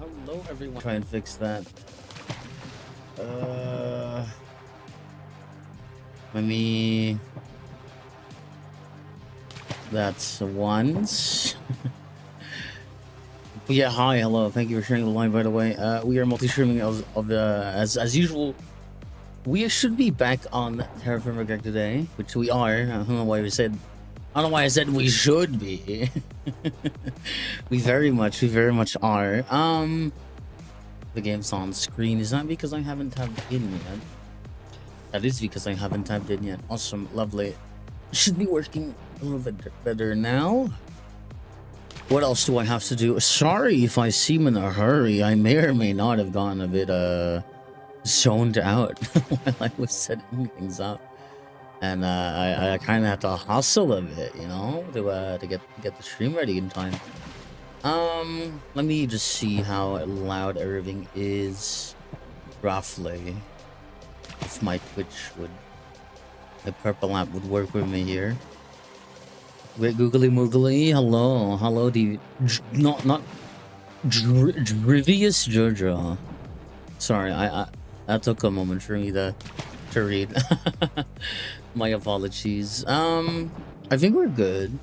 Hello, everyone. Try and fix that. Let me. That's once. Yeah, hi, hello. Thank you for sharing the line. By the way, we are multi-streaming as usual. We should be back on TerraFirmaGreg today, which we are. I don't know why we said. I don't know why I said we should be. we very much are. The game's on screen. Is that because I haven't tapped in yet? That is because I haven't tapped in yet. Awesome, lovely. Should be working a little bit better now. What else do I have to do? Sorry if I seem in a hurry. I may or may not have gotten a bit zoned out while I was setting things up. And I kind of had to hustle a bit, you know, to get the stream ready in time. Let me just see how loud everything is, roughly. If my my purple app would work with me here. Wait, googly moogly, hello, not Drivius Jojo. Sorry, I that took a moment for me to read. My apologies. I think we're good.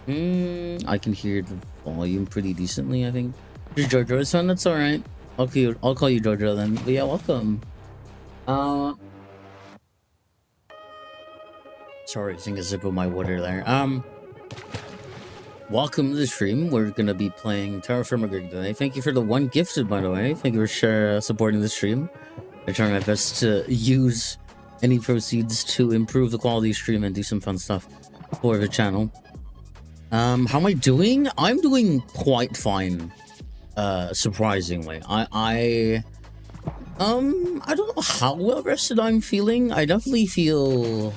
I can hear the volume pretty decently, I think. Jojo, son, that's alright. I'll call you Jojo then. But yeah, welcome. Sorry, I think a sip of my water there. Welcome to the stream. We're gonna be playing TerraFirmaGreg today. Thank you for the one gifted, by the way. Thank you for supporting the stream. I try my best to use any proceeds to improve the quality of the stream and do some fun stuff for the channel. How am I doing? I'm doing quite fine. Surprisingly. I don't know how well rested I'm feeling. I definitely feel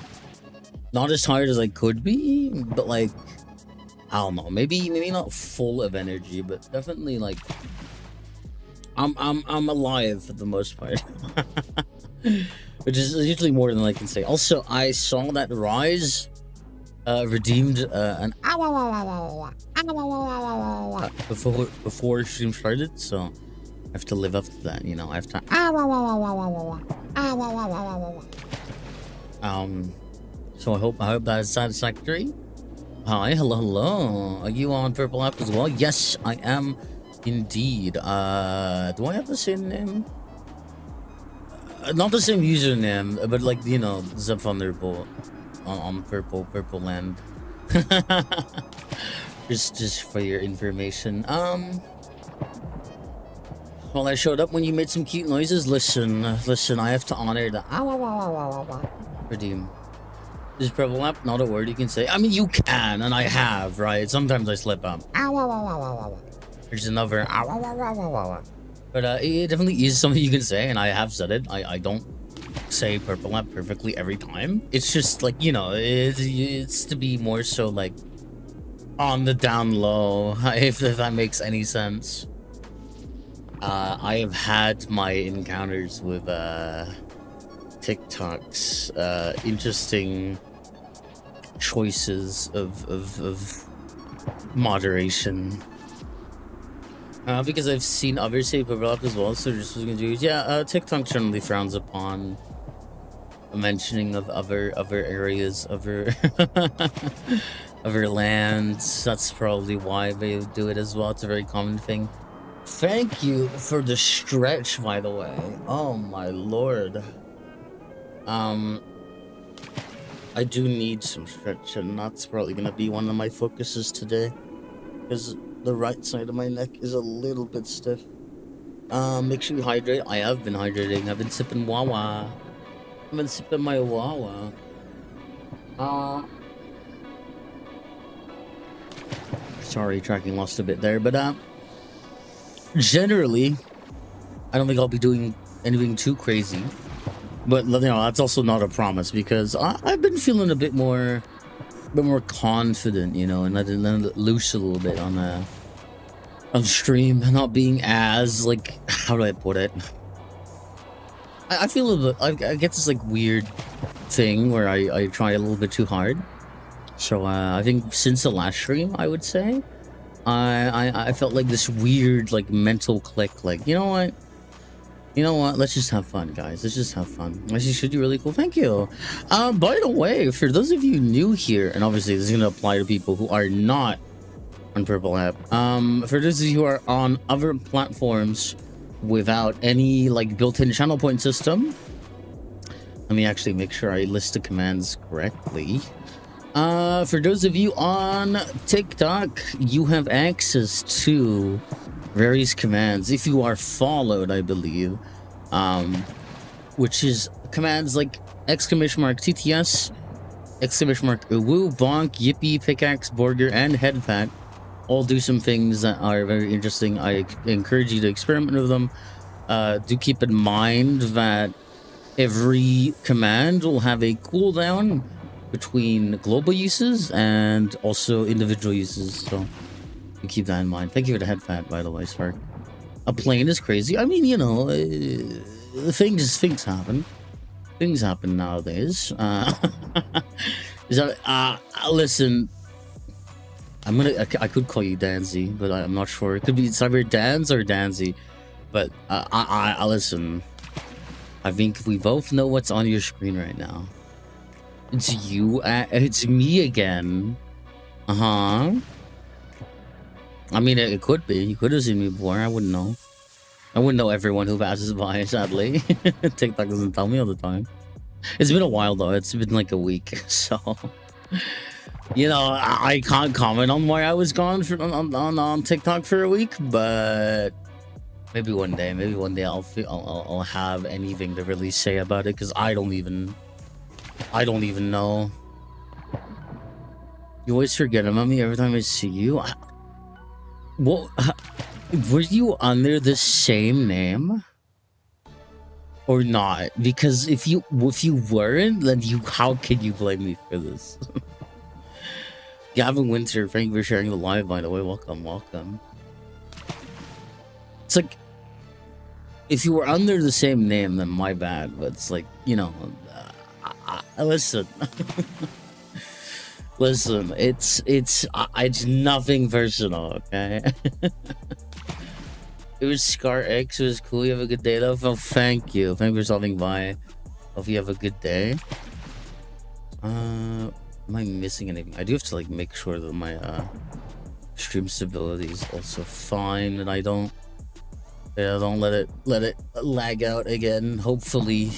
not as tired as I could be, but like, I don't know, maybe not full of energy, but definitely like I'm alive for the most part. Which is usually more than I can say. Also, I saw that Rise redeemed an before stream started, so I have to live up to that, you know. I have to so I hope that is satisfactory. Hi, hello. Are you on Purple App as well? Yes, I am indeed. Do I have the same name? Not the same username, but like, you know, Zeb Thunderbolt on Purple Land. just for your information. Well, I showed up when you made some cute noises. Listen, I have to honor the redeem. Is Purple App not a word you can say? I mean, you can, and I have, right? Sometimes I slip up. There's another. But it definitely is something you can say, and I have said it. I don't say Purple App perfectly every time. It's just like, you know, it's to be more so like on the down low, if that makes any sense. I have had my encounters with TikTok's interesting choices of moderation. Because I've seen others say Purple App as well, so just was gonna do, yeah, TikTok generally frowns upon a mentioning of other areas, other lands. That's probably why they do it as well. It's a very common thing. Thank you for the stretch, by the way. Oh my lord. I do need some stretch, and that's probably gonna be one of my focuses today, because the right side of my neck is a little bit stiff. Make sure you hydrate. I have been hydrating. I've been sipping Wawa. I've been sipping my Wawa. Sorry, tracking lost a bit there, but generally, I don't think I'll be doing anything too crazy. But you know, that's also not a promise, because I've been feeling a bit more confident, you know, and letting it loose a little bit on stream, not being as, like, how do I put it? I feel a bit, I get this like weird thing where I try a little bit too hard. So I think since the last stream, I would say I felt like this weird like mental click. Like, you know what? You know what? Let's just have fun, guys. Let's just have fun. Actually, should do really cool. Thank you. By the way, for those of you new here, and obviously this is gonna apply to people who are not on Purple App. For those of you who are on other platforms without any like built-in channel point system, let me actually make sure I list the commands correctly. For those of you on TikTok, you have access to various commands if you are followed, I believe, which is commands like exclamation mark TTS, exclamation mark woo, bonk, yippee, pickaxe, burger, and headfat. All do some things that are very interesting. I encourage you to experiment with them. Do keep in mind that every command will have a cooldown between global uses and also individual uses, so you keep that in mind. Thank you for the head fat, by the way, Spark. A plane is crazy. I mean, you know, things happen. Things happen nowadays. Listen, I could call you Danzy, but I'm not sure. It could be it's either Danz or Danzy. But I listen. I think we both know what's on your screen right now. It's you. It's me again. I mean, it could be. You could have seen me before. I wouldn't know. I wouldn't know everyone who passes by, sadly. TikTok doesn't tell me all the time. It's been a while, though. It's been like a week. So, you know, I can't comment on why I was gone on TikTok for a week, but maybe one day I'll have anything to really say about it, because I don't even know. You always forget about me every time I see you. Well, were you under the same name or not? Because if you weren't, then how can you blame me for this? Gavin Winter, thank you for sharing the live, by the way. Welcome. It's like, if you were under the same name, then my bad. But it's like, you know, listen. Listen, it's nothing personal, okay? It was Scar X. It was cool. You have a good day, though. Oh, thank you. Thank you for stopping by. Hope you have a good day. Am I missing anything? I do have to like make sure that my stream stability is also fine, and I don't let it lag out again. Hopefully,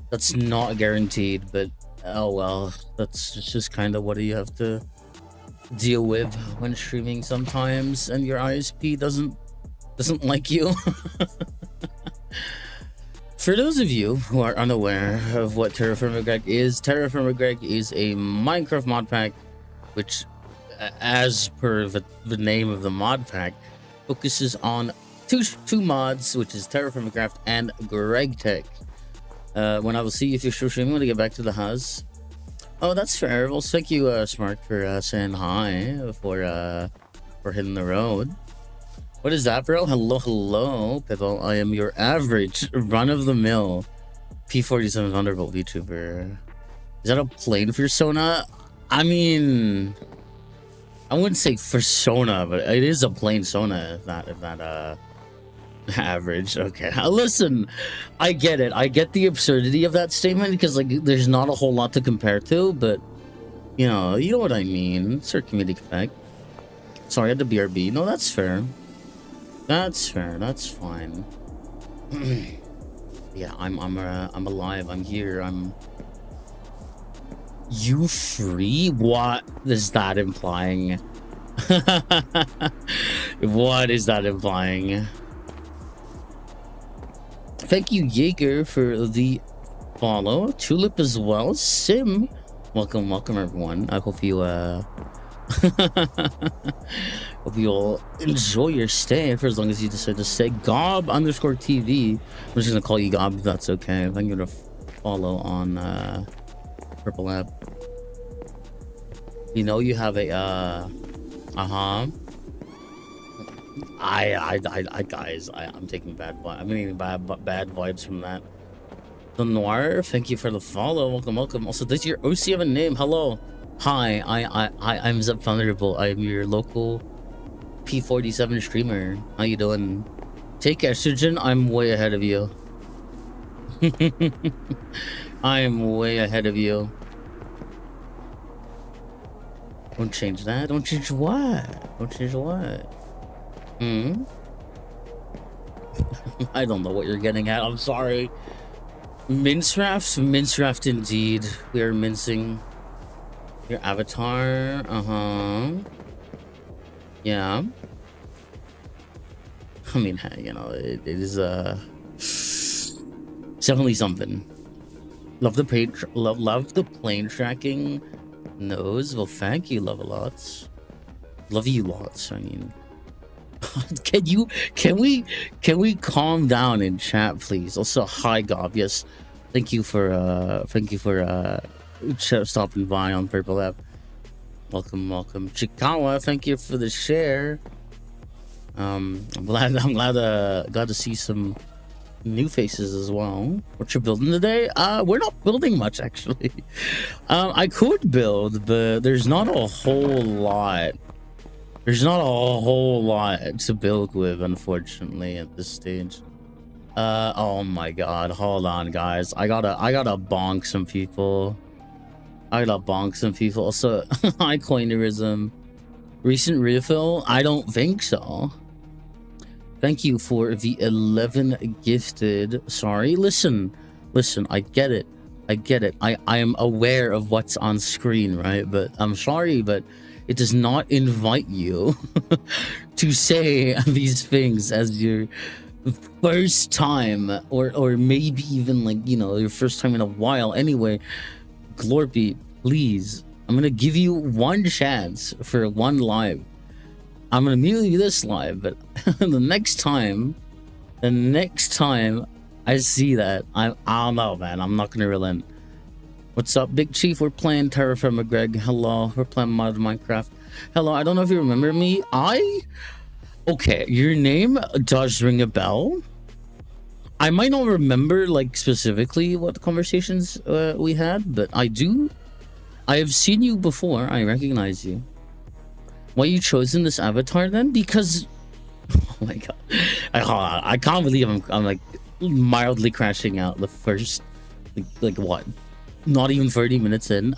that's not guaranteed, but oh well. That's just kind of what you have to deal with when streaming sometimes, and your ISP doesn't like you. For those of you who are unaware of what TerraFirmaGreg is a Minecraft mod pack, which, as per the name of the mod pack, focuses on two mods, which is TerraFirmaCraft and GregTech. When I will see if you're still streaming, when I get back to the house. Oh, that's fair. Well, thank you, Smart, for saying hi, for hitting the road. What is that, bro? Hello, Piddle. I am your average, run-of-the-mill P47 Thunderbolt VTuber. Is that a plane persona? I mean, I wouldn't say persona, but it is a plain sona, if that average. Okay, listen, I get it. I get the absurdity of that statement, because like there's not a whole lot to compare to, but you know what I mean. It's our comedic effect. Sorry, I had to BRB. No, that's fair. That's fair. That's fine. Yeah, I'm alive. I'm here. You free? What is that implying? What is that implying? Thank you, Jaeger, for the follow. Tulip as well. Sim, welcome, everyone. I hope you hope you all enjoy your stay for as long as you decide to stay. Gob_TV. I'm just gonna call you Gob if that's okay. If I'm gonna follow on Purple App. You know you have a guys, I'm taking bad vibes. I'm getting bad vibes from that. The Noir, thank you for the follow. Welcome. Also, does your OC have a name? Hello. Hi, I'm Zep Thunderbolt. I'm your local P47 streamer. How you doing? Take estrogen. I'm way ahead of you. I am way ahead of you. Don't change that. Don't change what? Don't change what? Hmm? I don't know what you're getting at. I'm sorry. Minceraft? Minceraft indeed. We are mincing. Your avatar. Uh-huh. Yeah. I mean, you know, it is definitely something. Love the page. Love the plane tracking nose. Well, thank you, love a lots. Love you lots. I mean, can we calm down in chat, please? Also, hi Gob. Yes, thank you for stopping by on Purple App. Welcome. Chikawa, thank you for the share. I'm glad to see some new faces as well. What you're building today? We're not building much actually. I could build, but there's not a whole lot. There's not a whole lot to build with, unfortunately, at this stage. Oh my god, hold on guys. I gotta bonk some people. Also, high coinerism. Recent refill? I don't think so. Thank you for the 11 gifted. Sorry, listen, I get it. I am aware of what's on screen, right? But I'm sorry, but it does not invite you to say these things as your first time, or maybe even, like, you know, your first time in a while. Anyway, Glorpy, please, I'm gonna give you one chance for one live. I'm gonna mute you this live, but the next time I see that, I don't know, man. I'm not gonna relent. What's up, Big Chief? We're playing TerraFirmaGreg. Hello. We're playing mod Minecraft. Hello. I don't know if you remember me. Okay, your name does ring a bell. I might not remember, like, specifically what conversations we had, but I have seen you before. I recognize you. Why you chosen this avatar then? Because, oh my god, I can't believe I'm like mildly crashing out the first like what, not even 30 minutes in.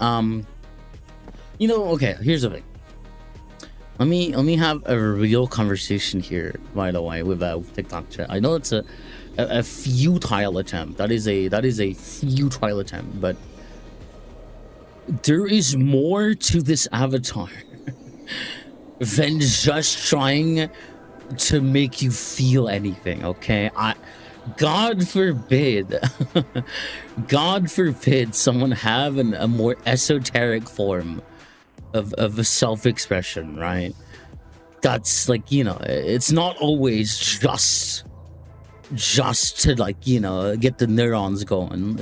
You know, okay, here's the thing. Let me have a real conversation here, by the way, with TikTok chat. I know it's a futile attempt. That is a futile attempt, but there is more to this avatar than just trying to make you feel anything, okay? God forbid someone have a more esoteric form of a self-expression, right? That's like, you know, it's not always just to, like, you know, get the neurons going.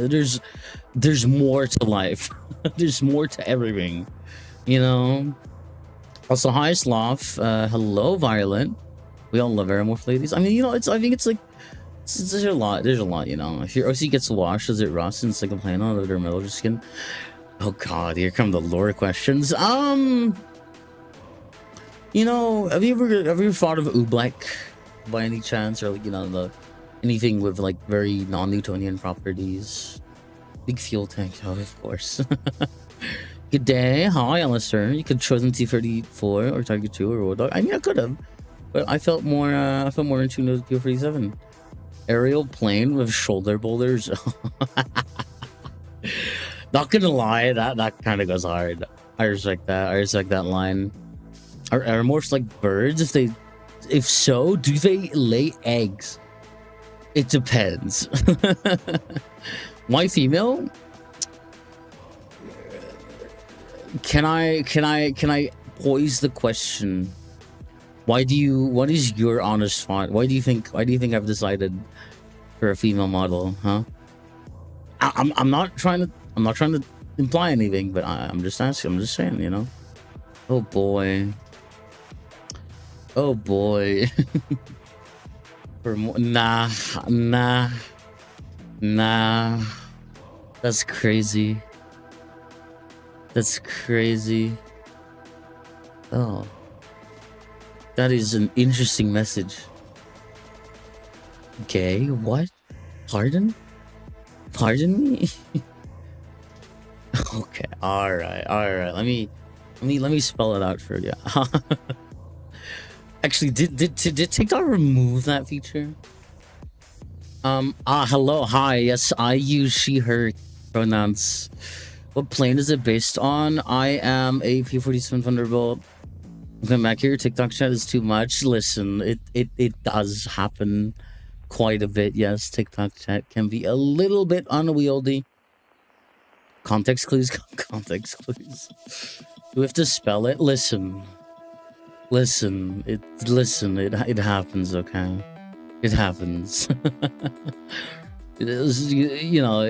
There's more to life. There's more to everything, you know. Also, hi Sloth. Hello Violent. We all love Aeromorph ladies. I mean, you know, I think it's like there's a lot, you know. If your OC gets washed, does it rust and it's like a plain on their metal skin? Oh god, here come the lore questions. You know, have you ever thought of Oobleck by any chance, or, like, you know, anything with like very non-Newtonian properties? Big fuel tank, oh, of course. Good day, hi Alistair. You could have chosen T34 or Target 2 or Road Dog. I mean, I could have, but I felt more in tune with Q47. Aerial plane with shoulder boulders. Not gonna lie, that kind of goes hard. I respect that line. Are aeromorphs like birds? If so, do they lay eggs? It depends. Why female? Can I pose the question? What is your honest thought? Why do you think I've decided for a female model, huh? I'm not trying to imply anything, but I'm just asking. I'm just saying, you know. Oh boy. For more, nah. That's crazy. Oh. That is an interesting message. Gay? What? Pardon? Pardon me? Okay. All right. Let me spell it out for you. Actually, did TikTok remove that feature? Hello, hi. Yes, I use she, her pronouns. What plane is it based on? I am a P47 Thunderbolt. Come back here. TikTok chat is too much. Listen, it does happen quite a bit. Yes, TikTok chat can be a little bit unwieldy. Context clues. Context clues. Do we have to spell it? Listen. It happens. Okay, it happens. It is, you know,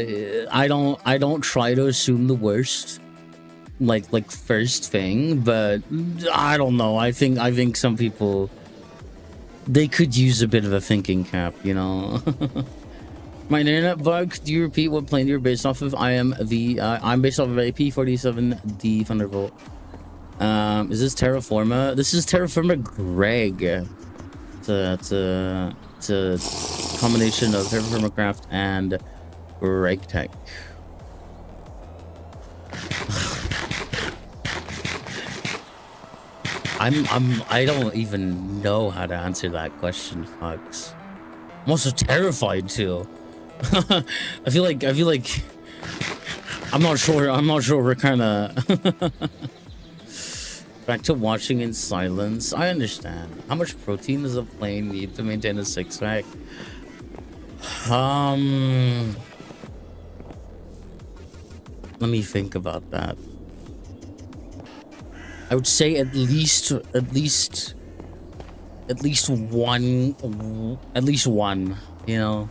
I don't try to assume the worst, like first thing, but I don't know. I think some people, they could use a bit of a thinking cap, you know. My internet bug. Could you repeat what plane you're based off of? I'm based off of a P47D Thunderbolt. Is this Terraforma? This is TerraFirmaGreg. It's a combination of TerraFirmaCraft and RegTech. I don't even know how to answer that question, Fox. I'm also terrified too. I feel like I'm not sure we're kind of back to watching in silence. I understand. How much protein does a plane need to maintain a six-pack? Let me think about that. I would say at least one, you know,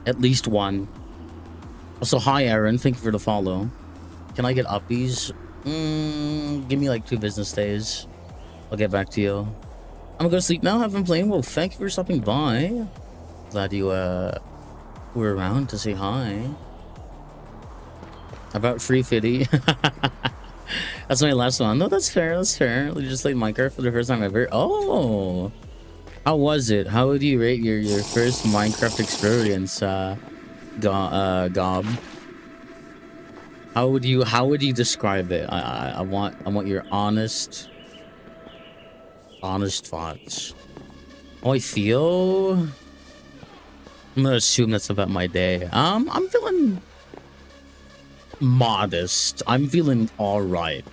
at least one. Also, hi Aaron, thank you for the follow. Can I get uppies? Give me like 2 business days. I'll get back to you. I'm gonna go to sleep now. Have fun playing. Well, thank you for stopping by. Glad you were around to say hi. About free fitty. That's my last one. No, that's fair. That's fair. We just played Minecraft for the first time ever. Oh, how was it? How would you rate your first Minecraft experience, Gob? How would you describe it? I want your honest thoughts. How I feel? I'm gonna assume that's about my day. I'm feeling modest. I'm feeling all right.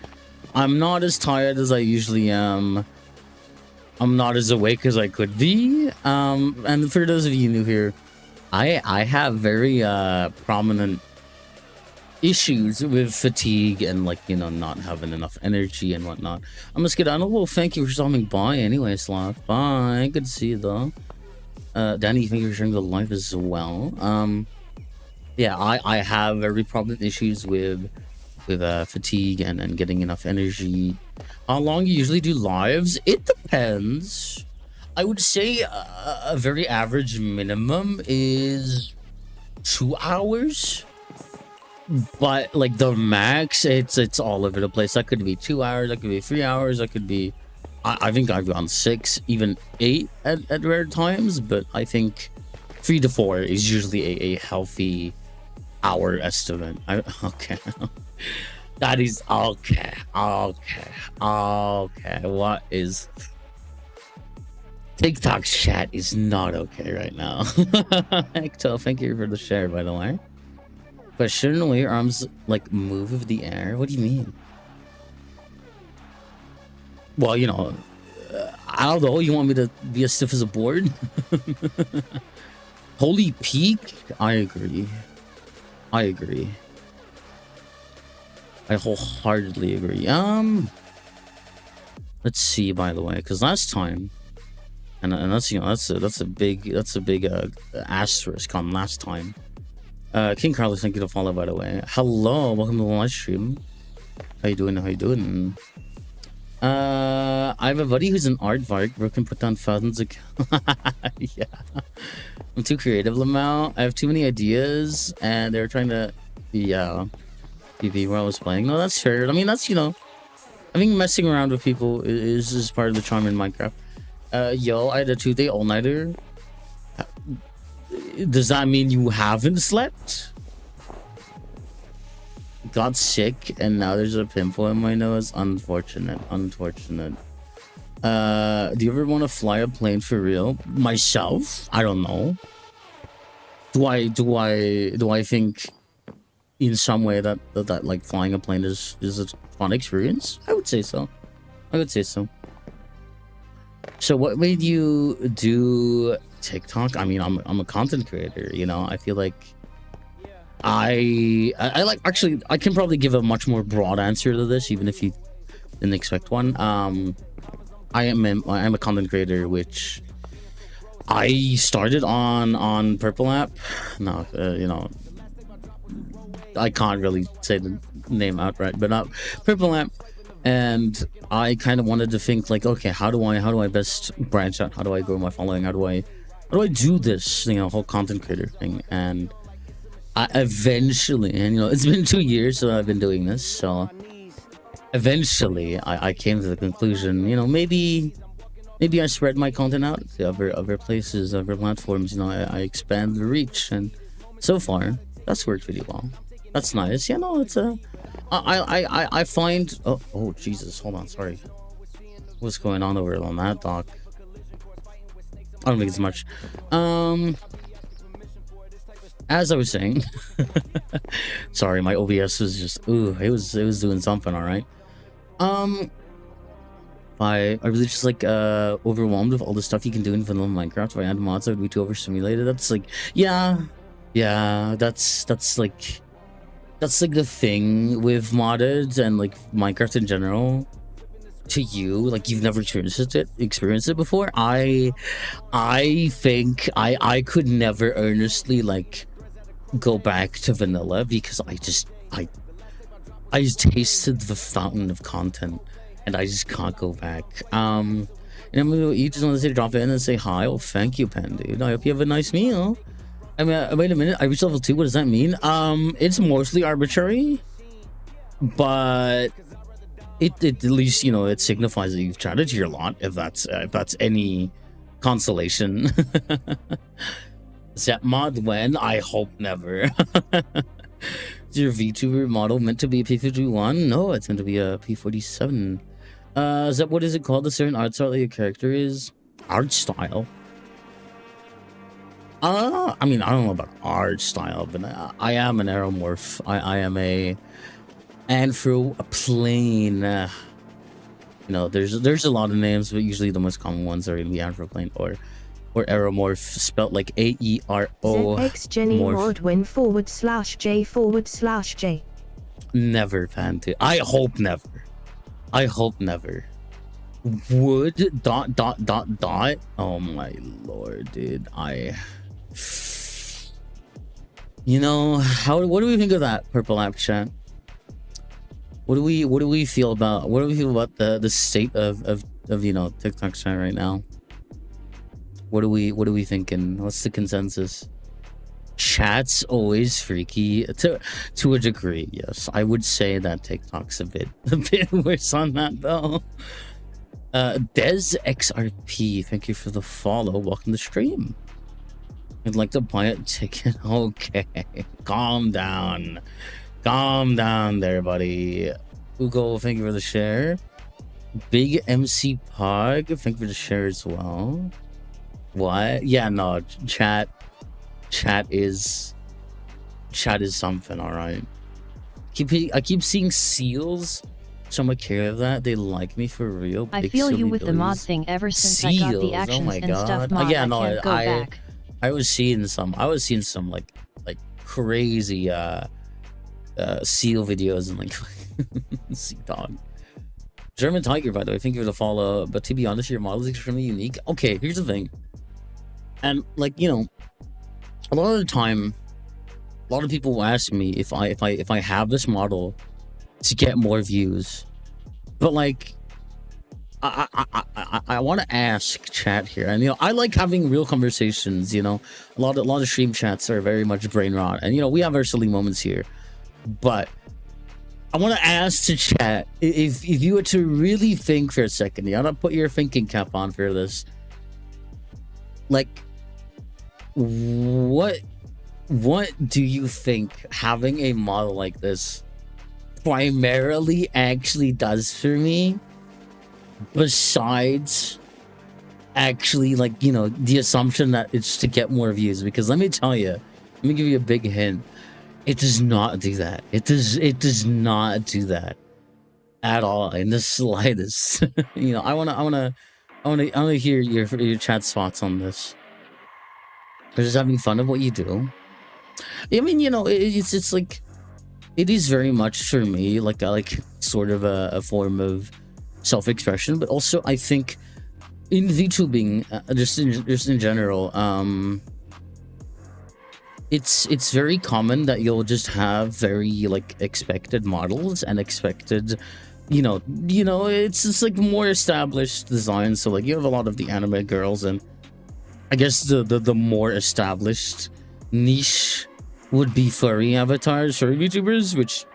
I'm not as tired as I usually am. I'm not as awake as I could be. And for those of you new here, I have very prominent issues with fatigue and, like, you know, not having enough energy and whatnot. I'm just kidding. Well, thank you for stopping by anyway, Sloth. Bye. Good to see you though. Danny, thank you for sharing the live as well. Yeah, I have very prominent issues with fatigue and getting enough energy. How long you usually do lives? It depends. I would say a very average minimum is 2 hours. But like the max, it's all over the place. That could be 2 hours, that could be 3 hours, that could be, I think I've gone 6, even 8 at rare times, but I think 3 to 4 is usually a healthy hour estimate. Okay. That is okay. What is TikTok chat is not okay right now. Ecto, thank you for the share, by the way. But shouldn't the way your arms like move with the air? What do you mean? Well, you know, I don't know. You want me to be as stiff as a board? Holy peak? I agree. I wholeheartedly agree. Let's see, by the way, because last time, and that's, you know, that's a big asterisk on last time. King Carlos, thank you to follow, by the way. Hello, welcome to the live stream. How you doing? I have a buddy who's an aardvark who can put down thousands of yeah. I'm too creative, Lamau. I have too many ideas, and they're trying to be where I was playing. No, that's fair. I mean, that's, you know, I think messing around with people is part of the charm in Minecraft. Yo, I had a 2-day all-nighter. Does that mean you haven't slept? Got sick and now there's a pimple in my nose. Unfortunate. Do you ever want to fly a plane for real? Myself? I don't know. Do I think in some way that like flying a plane is a fun experience? I would say so. So what made you do TikTok? I mean, I'm a content creator, you know. I feel like I like, actually I can probably give a much more broad answer to this, even if you didn't expect one. I'm a content creator, which I started on Purple App. No, you know, I can't really say the name outright, but Purple App. And I kind of wanted to think like, okay, how do I best branch out? How do I grow my following? How do I do this, you know, whole content creator thing? And I eventually, and you know, it's been 2 years so I've been doing this, so eventually I came to the conclusion, you know, maybe I spread my content out to other places, other platforms. You know, I expand the reach, and so far that's worked really well. That's nice. Yeah, no, it's a I find oh Jesus, hold on, sorry. What's going on over on that dock? I don't think it's much. As I was saying, sorry, my OBS was just it was doing something, all right. I really just like overwhelmed with all the stuff you can do in vanilla Minecraft. If I add mods, I would be too overstimulated. That's like, yeah, that's like the thing with modded and like Minecraft in general. To you, like, you've never experienced it before. I think I could never earnestly like go back to vanilla, because I just tasted the fountain of content and I just can't go back. And you just want to say drop in and say hi. Oh, thank you, Pen, dude. I hope you have a nice meal. I mean, wait a minute, I reached level 2. What does that mean? It's mostly arbitrary, but it at least, you know, it signifies that you've chatted to your lot, if that's any consolation. Is that mod when? I hope never. Is your VTuber model meant to be a P51? No, it's meant to be a P47. Is that, what is it called? A certain art style that your character is? Art style? I mean, I don't know about art style, but I am an aeromorph. I am a anthroplane. You know, there's a lot of names, but usually the most common ones are gonna be anthroplane or aeromorph, spelled like AERO. ZX Jenny Mordwin /J/J. Never, Panty. I hope never. Would ... Oh my lord, dude. You know, what do we think of that, Purple App chat? What do we feel about the state of you know, TikTok chat right now? What are we thinking? What's the consensus? Chat's always freaky to a degree. Yes, I would say that TikTok's a bit worse on that though. Des XRP, thank you for the follow. Welcome to the stream. I'd like to buy a ticket. Okay, calm down there, buddy. Ugo, thank you for the share. Big MC Pog, thank you for the share as well. What? Yeah, no, chat is something, all right. I keep seeing seals, so I'm gonna care of that. They like me for real. I feel you with the mod thing ever since seals. I got the actions and stuff mod. Yeah, no, I can't go back. I was seeing some like crazy seal videos and like sea dog. German Tiger, by the way, thank you for the follow. But to be honest, your model is extremely unique. Okay, here's the thing. And like, you know, a lot of the time, a lot of people will ask me if I have this model to get more views. But like, I want to ask chat here, and you know, I like having real conversations. You know, a lot of stream chats are very much brain rot, and you know, we have our silly moments here. But I want to ask to chat, if you were to really think for a second, you gotta put your thinking cap on for this. Like, what do you think having a model like this primarily actually does for me, besides actually, like, you know, the assumption that it's to get more views? Because let me tell you, let me give you a big hint. It does not do that. It does not do that at all in the slightest. You know, I wanna hear your chat's thoughts on this. They're just having fun of what you do. I mean, you know, it's like, it is very much for me like sort of a form of self-expression, but also I think in VTubing, just in general, it's very common that you'll just have very like expected models and expected, you know, it's just like more established designs. So like you have a lot of the anime girls, and I guess the more established niche would be furry avatars, furry YouTubers, which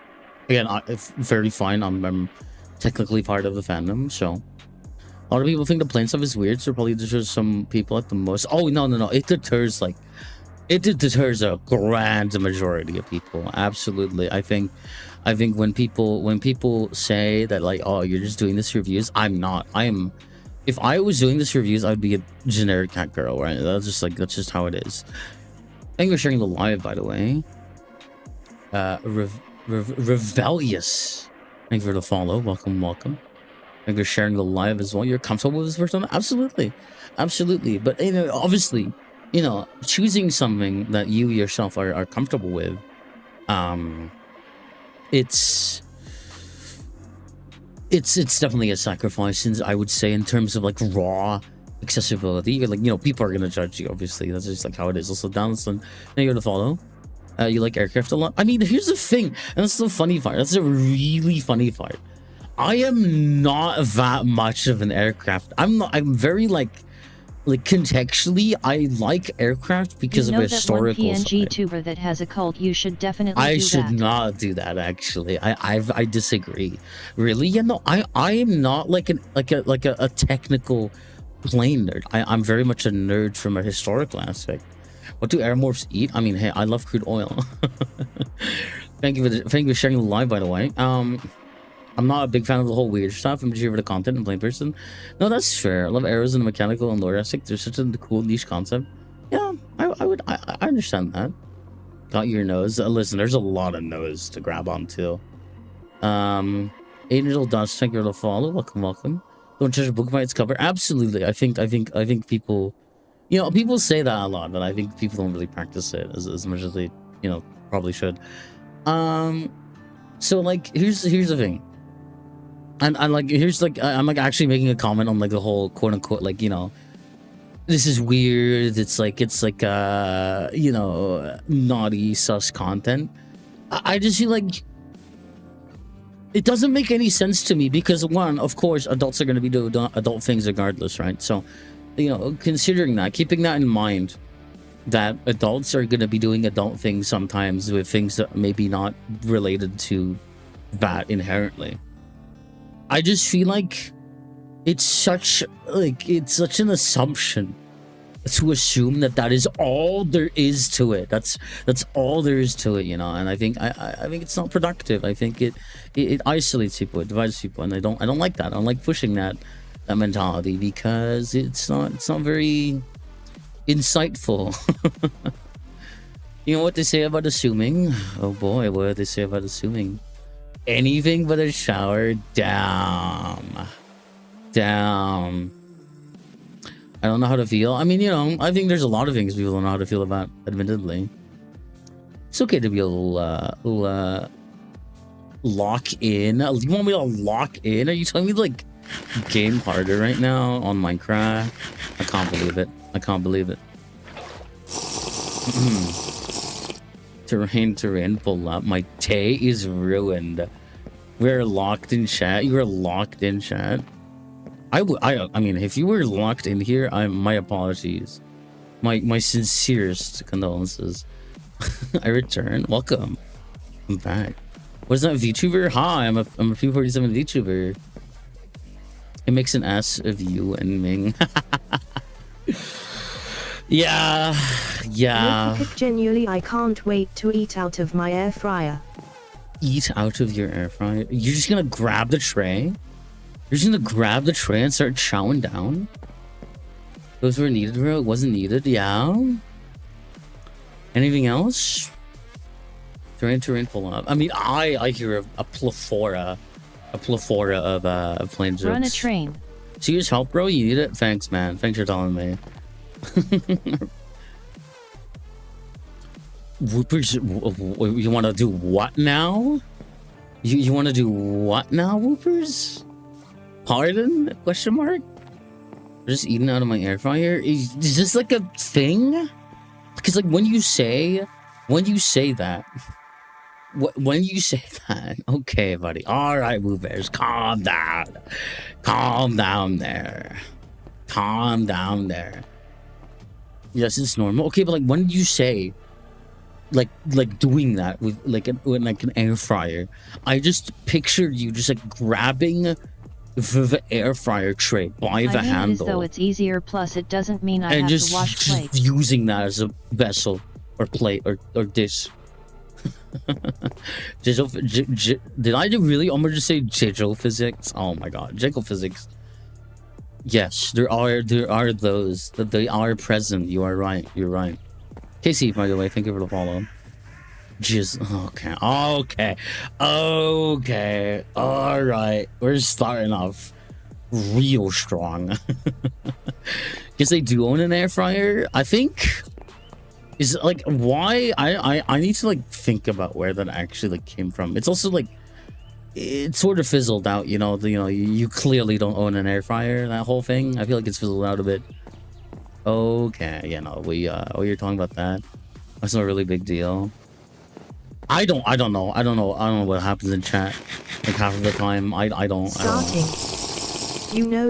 again, it's very fine. I'm technically part of the fandom, so a lot of people think the plain stuff is weird, so probably deters some people at the most. Oh no, it deters a grand majority of people. Absolutely. I think when people say that, like, oh, you're just doing this reviews, I'm not. If I was doing this reviews, I'd be a generic cat girl, right? That's just how it is. Thank you for sharing the live, by the way. Rebellious, thank you for the follow. Welcome. Thank you for sharing the live as well. You're comfortable with this person? Absolutely. But, you know, obviously, you know, choosing something that you yourself are comfortable with, it's definitely a sacrifice, since I would say in terms of like raw accessibility, like, you know, people are gonna judge you, obviously. That's just like how it is. Also, Donaldson, now you're to follow. You like aircraft a lot. I mean, here's the thing, and that's the funny part. That's a really funny part. I am not that much of an aircraft. I'm very like contextually, I like aircraft because of historical that one PNG side. tuber that has a cult, you should definitely I do should that. not do that, actually. I disagree. Really? Yeah, no, I am not like a technical plane nerd. I'm very much a nerd from a historical aspect. What do airmorphs eat? I mean, hey, I love crude oil. Thank you for sharing the live, by the way. I'm not a big fan of the whole weird stuff. I'm just here for the content and plain person. No, that's fair. I love arrows in the mechanical and lore aspect. There's such a cool niche concept. Yeah, I understand that. Got your nose. Listen, there's a lot of nose to grab onto. Angel Dust, thank you for the follow. Welcome. Don't judge a book by its cover. Absolutely. I think people, you know, people say that a lot, but I think people don't really practice it as much as they, you know, probably should. So like, here's the thing. And like, here's like, I'm like actually making a comment on like the whole quote unquote, like, you know, this is weird. It's like you know, naughty sus content. I just feel like it doesn't make any sense to me, because one, of course, adults are going to be doing adult things regardless, right? So, you know, considering that, keeping that in mind, that adults are going to be doing adult things sometimes with things that maybe not related to that inherently. I just feel like it's such an assumption to assume that is all there is to it. That's all there is to it, you know. And I think it's not productive. I think it isolates people, it divides people, and I don't like that. I don't like pushing that mentality, because it's not very insightful. You know what they say about assuming? Oh boy, what do they say about assuming? Anything but a shower. Damn. I don't know how to feel. I mean, you know, I think there's a lot of things people don't know how to feel about, admittedly. It's okay to be a little lock in. You want me to lock in? Are you telling me to, like, game harder right now on Minecraft? I can't believe it. Terrain, pull up. My day is ruined. We're locked in chat. You are locked in chat. I mean, if you were locked in here, my apologies. My sincerest condolences. I return. Welcome. I'm back. What's that, VTuber? Hi, I'm a 247 VTuber. It makes an ass of you and Ming. Yeah. Genuinely, I can't wait to eat out of my air fryer. Eat out of your air fryer? You're just gonna grab the tray? You're just gonna grab the tray and start chowing down? Those were needed, bro? It wasn't needed, yeah? Anything else? Terrain pull up. I mean, I hear a plethora of plain jokes. Run a train. Serious help, bro? You need it? Thanks, man. Thanks for telling me. Whoopers, you want to do what now? You want to do what now, Whoopers? Pardon? Question mark? Just eating out of my air fryer? Is this like a thing? Because like when you say that, okay, buddy. All right, Whoopers, calm down there. Yes, it's normal. Okay, but like when you say like doing that with like an air fryer, I just pictured you just like grabbing the air fryer tray by the handle. As though it's easier, plus it doesn't mean I have to wash plates. Using that as a vessel or plate or dish. Did I really almost just say Jiggle physics? Oh my god, Jiggle physics. Yes, there are those that they are present. You are right. You're right. Casey, by the way, thank you for the follow. Okay. All right, we're starting off real strong. Guess they do own an air fryer. I think is like why I need to like think about where that actually like came from. It's also like it sort of fizzled out, you know. You clearly don't own an air fryer. That whole thing, I feel like it's fizzled out a bit. Okay, you're talking about that. That's not a really big deal. I don't know what happens in chat. Like half of the time, I don't. You know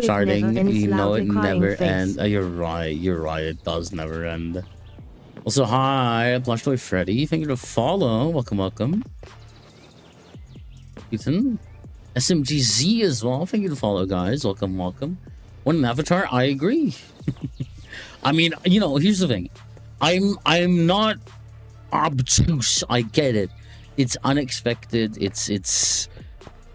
it never ends. You're right. It does never end. Also, hi, Plush Toy Freddy. Thank you to follow. Welcome. Ethan, SMGZ as well. Thank you to follow, guys. Welcome. One an avatar. I agree. I mean, here's the thing. I'm not obtuse. I get it. It's unexpected.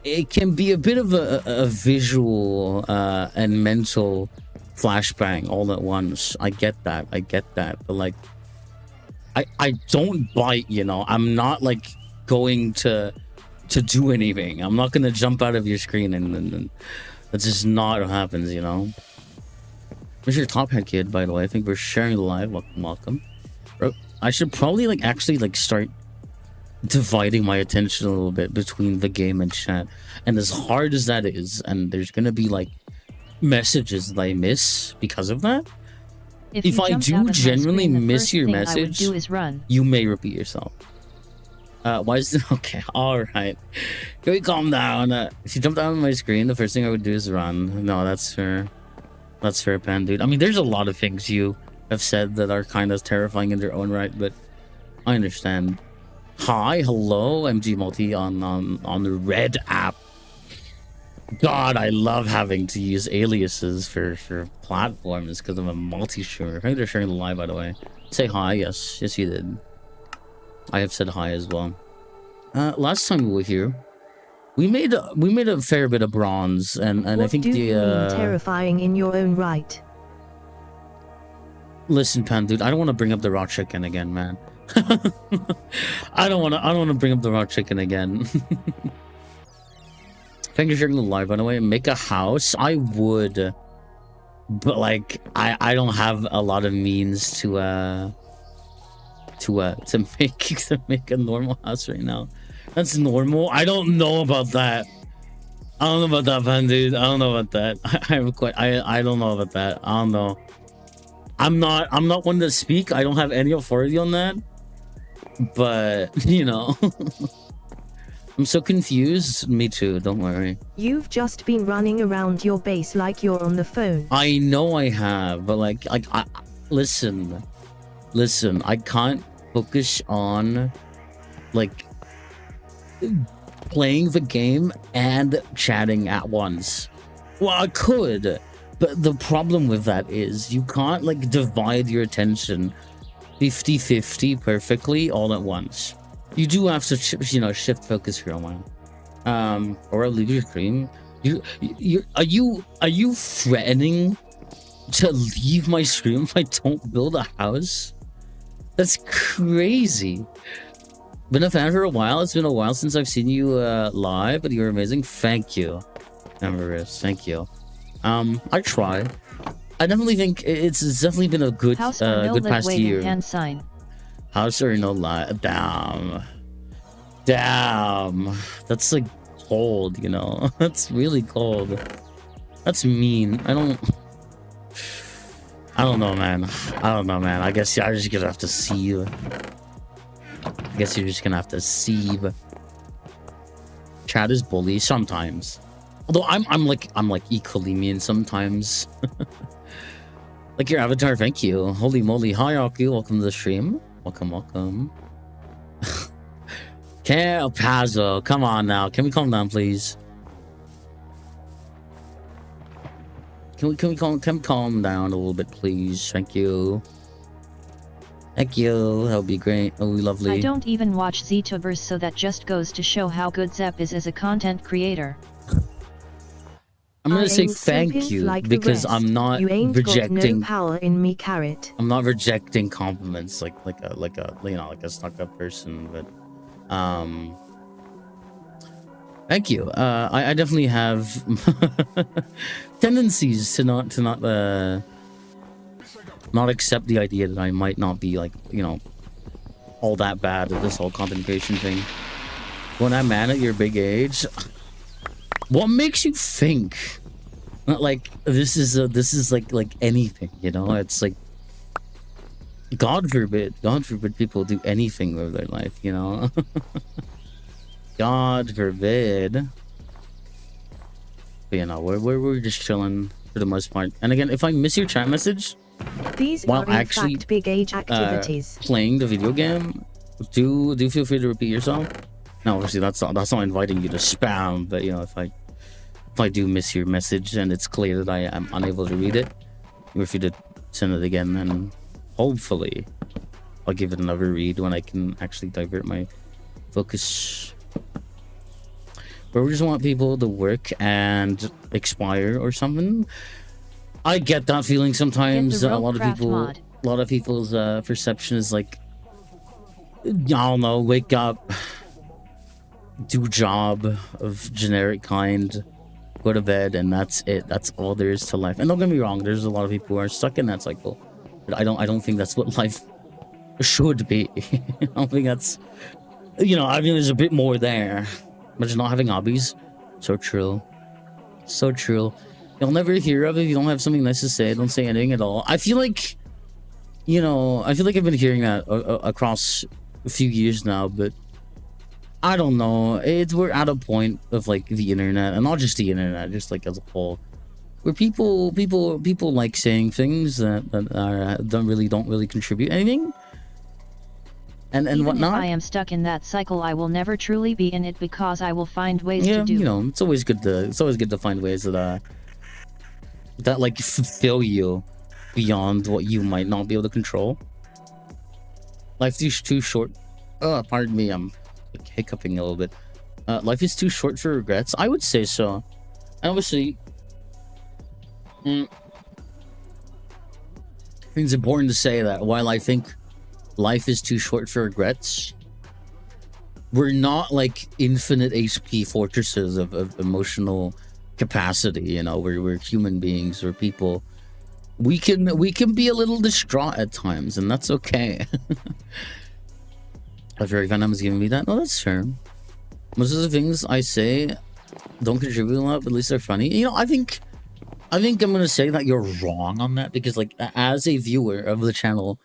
It can be a bit of a visual and mental flashbang all at once. I get that. But like, I don't bite. I'm not like going to do anything. I'm not gonna jump out of your screen and that's just not what happens. Where's your top hat, kid? By the way, I think we're sharing the live. Welcome. Bro, I should probably like start dividing my attention a little bit between the game and chat. And as hard as that is, and there's gonna be like messages that I miss because of that. If I do genuinely miss your message, you may repeat yourself. Why is it okay? All right, can we calm down? If you jumped out on my screen, the first thing I would do is run. No, that's fair. That's fair, Pan, dude. I mean, there's a lot of things you have said that are kind of terrifying in their own right, but I understand. Hi, hello, MG Multi on the Red app. God, I love having to use aliases for platforms because I'm a multi-streamer. I think they're sharing the live, by the way. Say hi. Yes, you did. I have said hi as well. Last time we were here, we made a fair bit of bronze, and I think terrifying in your own right. Listen, Pan, dude, I don't want to bring up the raw chicken again, man. I don't want to bring up the raw chicken again. Thank you for sharing the live, by the way. Make a house. I would, but like I don't have a lot of means to make a normal house right now. That's normal. I don't know about that. I don't know about that, Pan, dude. I don't know about that. I don't know about that. I don't know. I'm not one to speak. I don't have any authority on that. But I'm so confused. Me too. Don't worry. You've just been running around your base like you're on the phone. I know I have, but like I listen. I can't focus on like playing the game and chatting at once. Well, I could, but the problem with that is you can't like divide your attention 50-50 perfectly all at once. You do have to, shift focus for a while. Or I'll leave your stream. Are you threatening to leave my stream if I don't build a house? That's crazy. Been a fan for a while. It's been a while since I've seen you live, but you're amazing. Thank you, Everest. Thank you. I try. I definitely think it's definitely been a good good past year. Hand sign. House or no lie. Damn. That's like cold, That's really cold. That's mean. I don't know, man. I guess I'm just gonna have to see. I guess you're just gonna have to see. Chat is bully sometimes. Although I'm like equally mean sometimes. Like your avatar, thank you. Holy moly. Hi Aku, welcome to the stream. Welcome. Okay, El Paso, come on now. Can we calm down, please? Can we calm down a little bit, please? Thank you. Thank you. That would be great. That would be lovely. I don't even watch Ztubers, so that just goes to show how good Zep is as a content creator. I'm gonna say thank you like because I'm not rejecting no power in me, carrot. I'm not rejecting compliments like a stuck up person, but thank you. I definitely have tendencies to not accept the idea that I might not be like, all that bad at this whole content creation thing. When I'm mad at your big age, what makes you think that like this is like anything, It's like God forbid people do anything with their life, God forbid. But we're just chilling for the most part. And again, if I miss your chat message these while are actually in fact big age activities, playing the video game, do feel free to repeat yourself. Now obviously that's not inviting you to spam, but if I do miss your message and it's clear that I am unable to read it, feel free to send it again, and hopefully I'll give it another read when I can actually divert my focus. But we just want people to work and expire or something. I get that feeling sometimes. A lot of people's perception is like, I don't know, wake up, do job of generic kind, go to bed, and that's it. That's all there is to life. And don't get me wrong, there's a lot of people who are stuck in that cycle. But I don't think that's what life should be. I don't think that's, I mean, there's a bit more there. Imagine not having hobbies. So true. So true. You'll never hear of it if you don't have something nice to say. Don't say anything at all. I feel like, I've been hearing that across a few years now, but I don't know. We're at a point of like the internet, and not just the internet, just like as a whole, where people like saying things that don't really contribute anything. And even whatnot. If I am stuck in that cycle, I will never truly be in it because I will find ways to do. It's always good to find ways that like fulfill you beyond what you might not be able to control. Life is too short. Pardon me, I'm like hiccuping a little bit. Life is too short for regrets. I would say so. And obviously, I think it's important to say that while I think life is too short for regrets, we're not like infinite HP fortresses of emotional capacity. We're human beings, we're people. We can be a little distraught at times, and that's okay. A very Venom is giving me that. No, that's fair. Most of the things I say don't contribute a lot, but at least they're funny. I think I'm gonna say that you're wrong on that, because like as a viewer of the channel,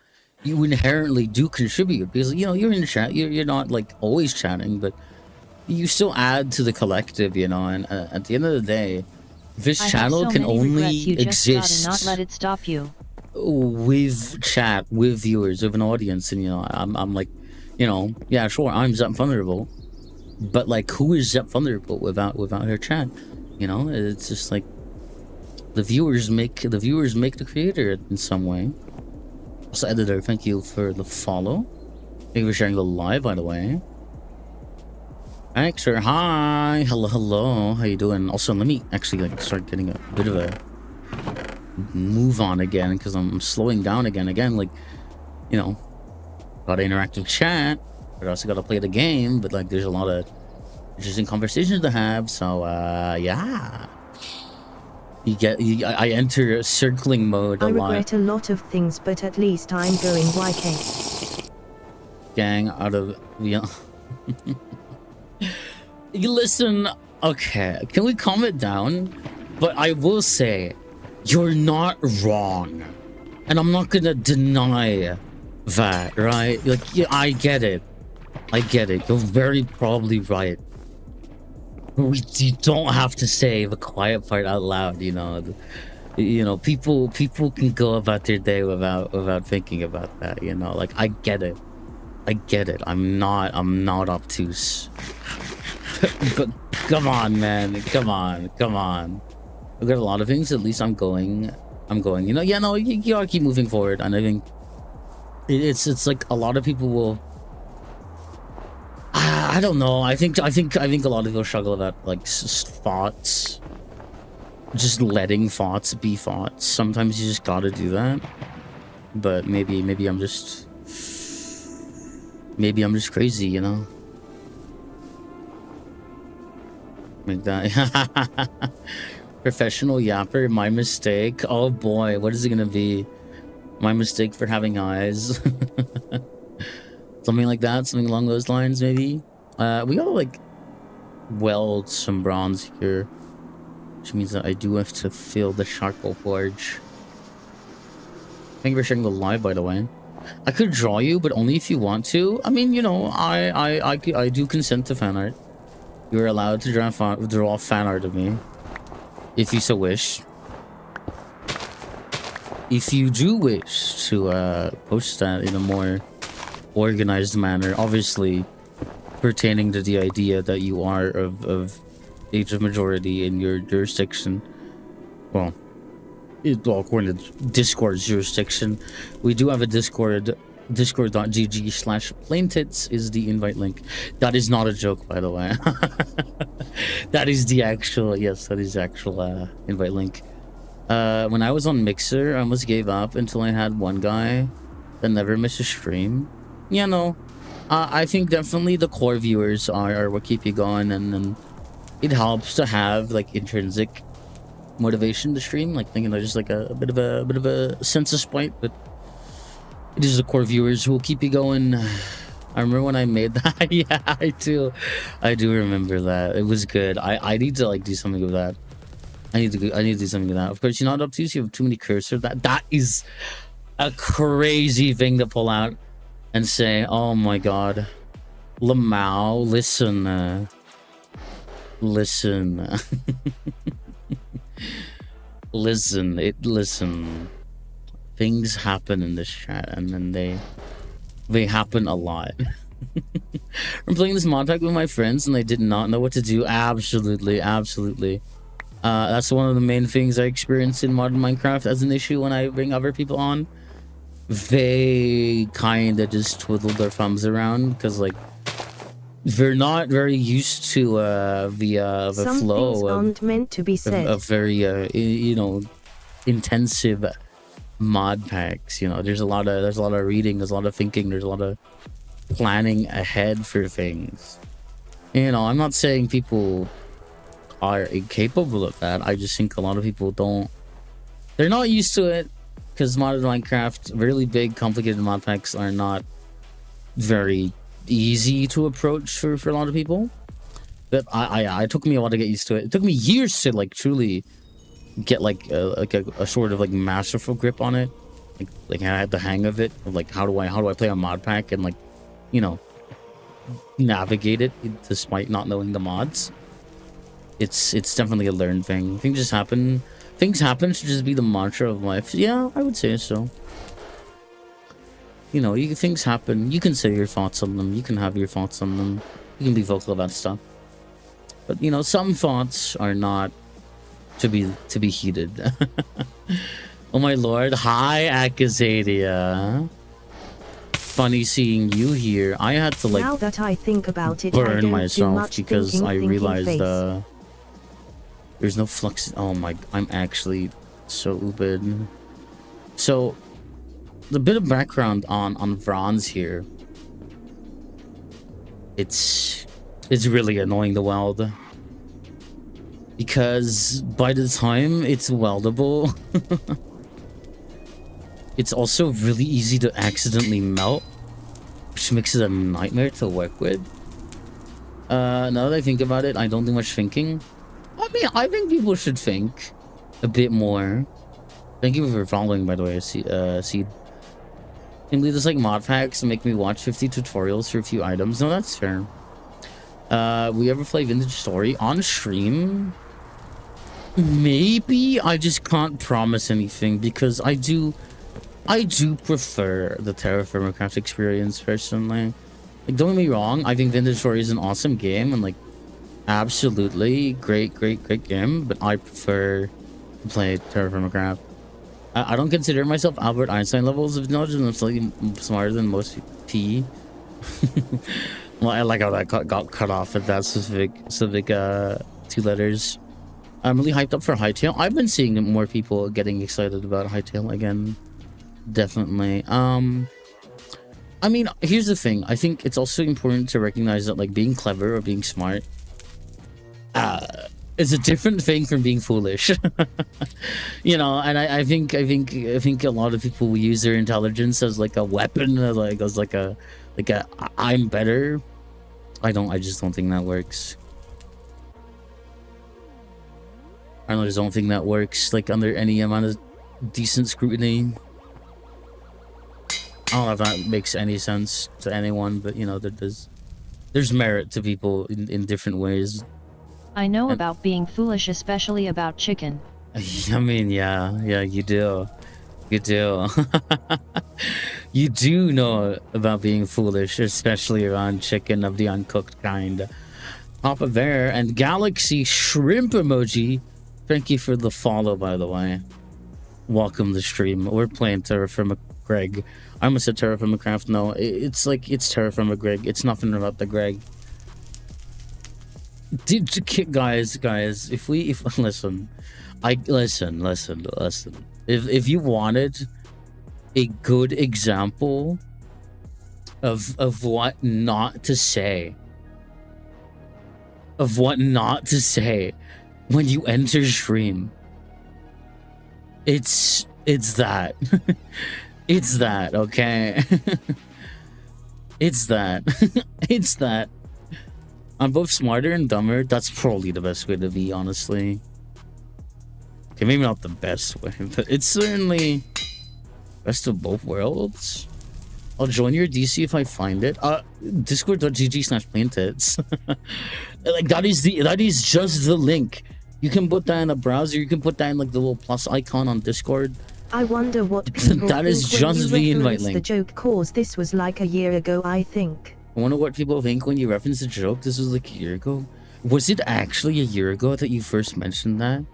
you inherently do contribute, because you're in chat. You're not like always chatting, but you still add to the collective, and at the end of the day, this channel can only exist not let it stop you with chat, with viewers, with an audience. And I'm like, yeah, sure, I'm Zap Thunderbolt, But like, who is Zep Thunderbolt without her chat? You know, it's just like the viewers make the creator in some way. Also, editor, thank you for the follow. Thank you for sharing the live, by the way. Extra, hi, hello, how you doing? Also, let me actually like start getting a bit of a move on again because I'm slowing down again. Like, you know, got an interactive chat, but I also got to play the game. But like, there's a lot of interesting conversations to have. So, yeah. I enter circling mode a lot. I regret a lot of things, but at least I'm going YK. Gang out of the. You listen, okay, can we calm it down? But I will say, you're not wrong. And I'm not gonna deny that, right? Like, yeah, I get it. You're very probably right. You don't have to say the quiet part out loud, you know. People can go about their day without thinking about that, you know. Like, I get it. I'm not obtuse. But come on, man. Come on. I've got a lot of things. At least I'm going. You know, yeah, no, you gotta keep moving forward. And I think it's like a lot of people will. I don't know. I think a lot of people struggle about like thoughts. Just letting thoughts be thoughts. Sometimes you just gotta do that. But maybe I'm just crazy, you know. Like that. Professional yapper, my mistake. Oh boy, what is it gonna be? My mistake for having eyes. Something like that, something along those lines, maybe. We gotta like weld some bronze here, which means that I do have to fill the charcoal forge. Thank you for sharing the live, by the way. I could draw you, but only if you want to. I mean, you know, I do consent to fan art. You're allowed to draw fan art of me, if you so wish. If you do wish to post that in a more organized manner, obviously pertaining to the idea that you are of age of majority in your jurisdiction. Well, according to Discord's jurisdiction, we do have a Discord. Discord.gg/plaintits is the invite link. That is not a joke, by the way. That is the actual, yes, that is the actual invite link. When I was on Mixer, I almost gave up until I had one guy that never missed a stream. Yeah, no, I think definitely the core viewers are what keep you going, and then it helps to have like intrinsic motivation to stream, like thinking there's just like a bit of a sense of spite, but it is the core viewers who will keep you going. I remember when I made that. Yeah, I do remember that. It was good. I need to like do something with that. I need to do something with that. Of course, you're not up to, so you have too many cursors. That is a crazy thing to pull out and say, oh my god, Lamau, listen, listen. Things happen in this chat, and then they happen a lot. I'm playing this mod pack with my friends, and they did not know what to do. Absolutely. That's one of the main things I experience in modern Minecraft as an issue when I bring other people on. They kind of just twiddle their thumbs around because, like, they're not very used to the flow aren't meant to be said. Of very you know, intensive mod packs. You know, there's a lot of reading, there's a lot of thinking, there's a lot of planning ahead for things. You know, I'm not saying people are incapable of that. I just think a lot of people they're not used to it, because modern Minecraft, really big complicated mod packs are not very easy to approach for a lot of people. But it took me a while to get used to it. It took me years to like truly get like a sort of like masterful grip on it. Like I had the hang of it, of like how do I play a mod pack and, like, you know, navigate it despite not knowing the mods. It's definitely a learned thing. Things happen should just be the mantra of life. Yeah, I would say so. You know, things happen. You can say your thoughts on them. You can have your thoughts on them. You can be vocal about stuff. But you know, some thoughts are not to be heated. Oh my lord. Hi, Akazadia. Funny seeing you here. I had to like now that I think about it, burn I don't myself do much because thinking, I thinking realized face. there's no flux. Oh my, I'm actually so ubid. So the bit of background on Vron's here. It's really annoying the weld. Because by the time it's weldable, it's also really easy to accidentally melt, which makes it a nightmare to work with. Now that I think about it, I don't do much thinking. I mean, I think people should think a bit more. Thank you for following, by the way, Seed. Can believe this like mod packs and make me watch 50 tutorials for a few items. No, that's fair. We ever play Vintage Story on stream? Maybe. I just can't promise anything because I do prefer the TerraFirmaGreg experience personally. Like, don't get me wrong, I think Vintage Story is an awesome game and like absolutely great game, but I prefer to play TerraFirmaGreg. I don't consider myself Albert Einstein levels of knowledge, and I'm slightly smarter than most P. Well, I like how that got cut off at that specific 2 letters. I'm really hyped up for Hightail. I've been seeing more people getting excited about Hightail again. Definitely. I mean, here's the thing. I think it's also important to recognize that like being clever or being smart is a different thing from being foolish. You know, and I think a lot of people will use their intelligence as like a weapon, like as like a I'm better. I just don't think that works. I just don't think that works like under any amount of decent scrutiny. I don't know if that makes any sense to anyone, but you know, there's merit to people in different ways. I know about being foolish, especially about chicken. I mean, yeah, you do. You do. You do know about being foolish, especially around chicken of the uncooked kind. Papa Bear and Galaxy Shrimp emoji. Thank you for the follow, by the way. Welcome to the stream. We're playing TerraFirmaGreg. I almost said TerraFirmaCraft. No, it's TerraFirmaGreg. It's nothing about the Greg. Guys, if listen, listen. If you wanted a good example of what not to say, when you enter stream, it's that. It's that, okay? It's that. I'm both smarter and dumber. That's probably the best way to be, honestly. Okay, maybe not the best way, but it's certainly best of both worlds. I'll join your DC if I find it. Discord.gg/plaintits. Like that is just the link. You can put that in a browser. You can put that in like the little plus icon on Discord. I wonder what people that is think just when the you invite reference link. the joke, cause this was like a year ago, I think. I wonder what people think when you reference the joke. This was like a year ago. Was it actually a year ago that you first mentioned that?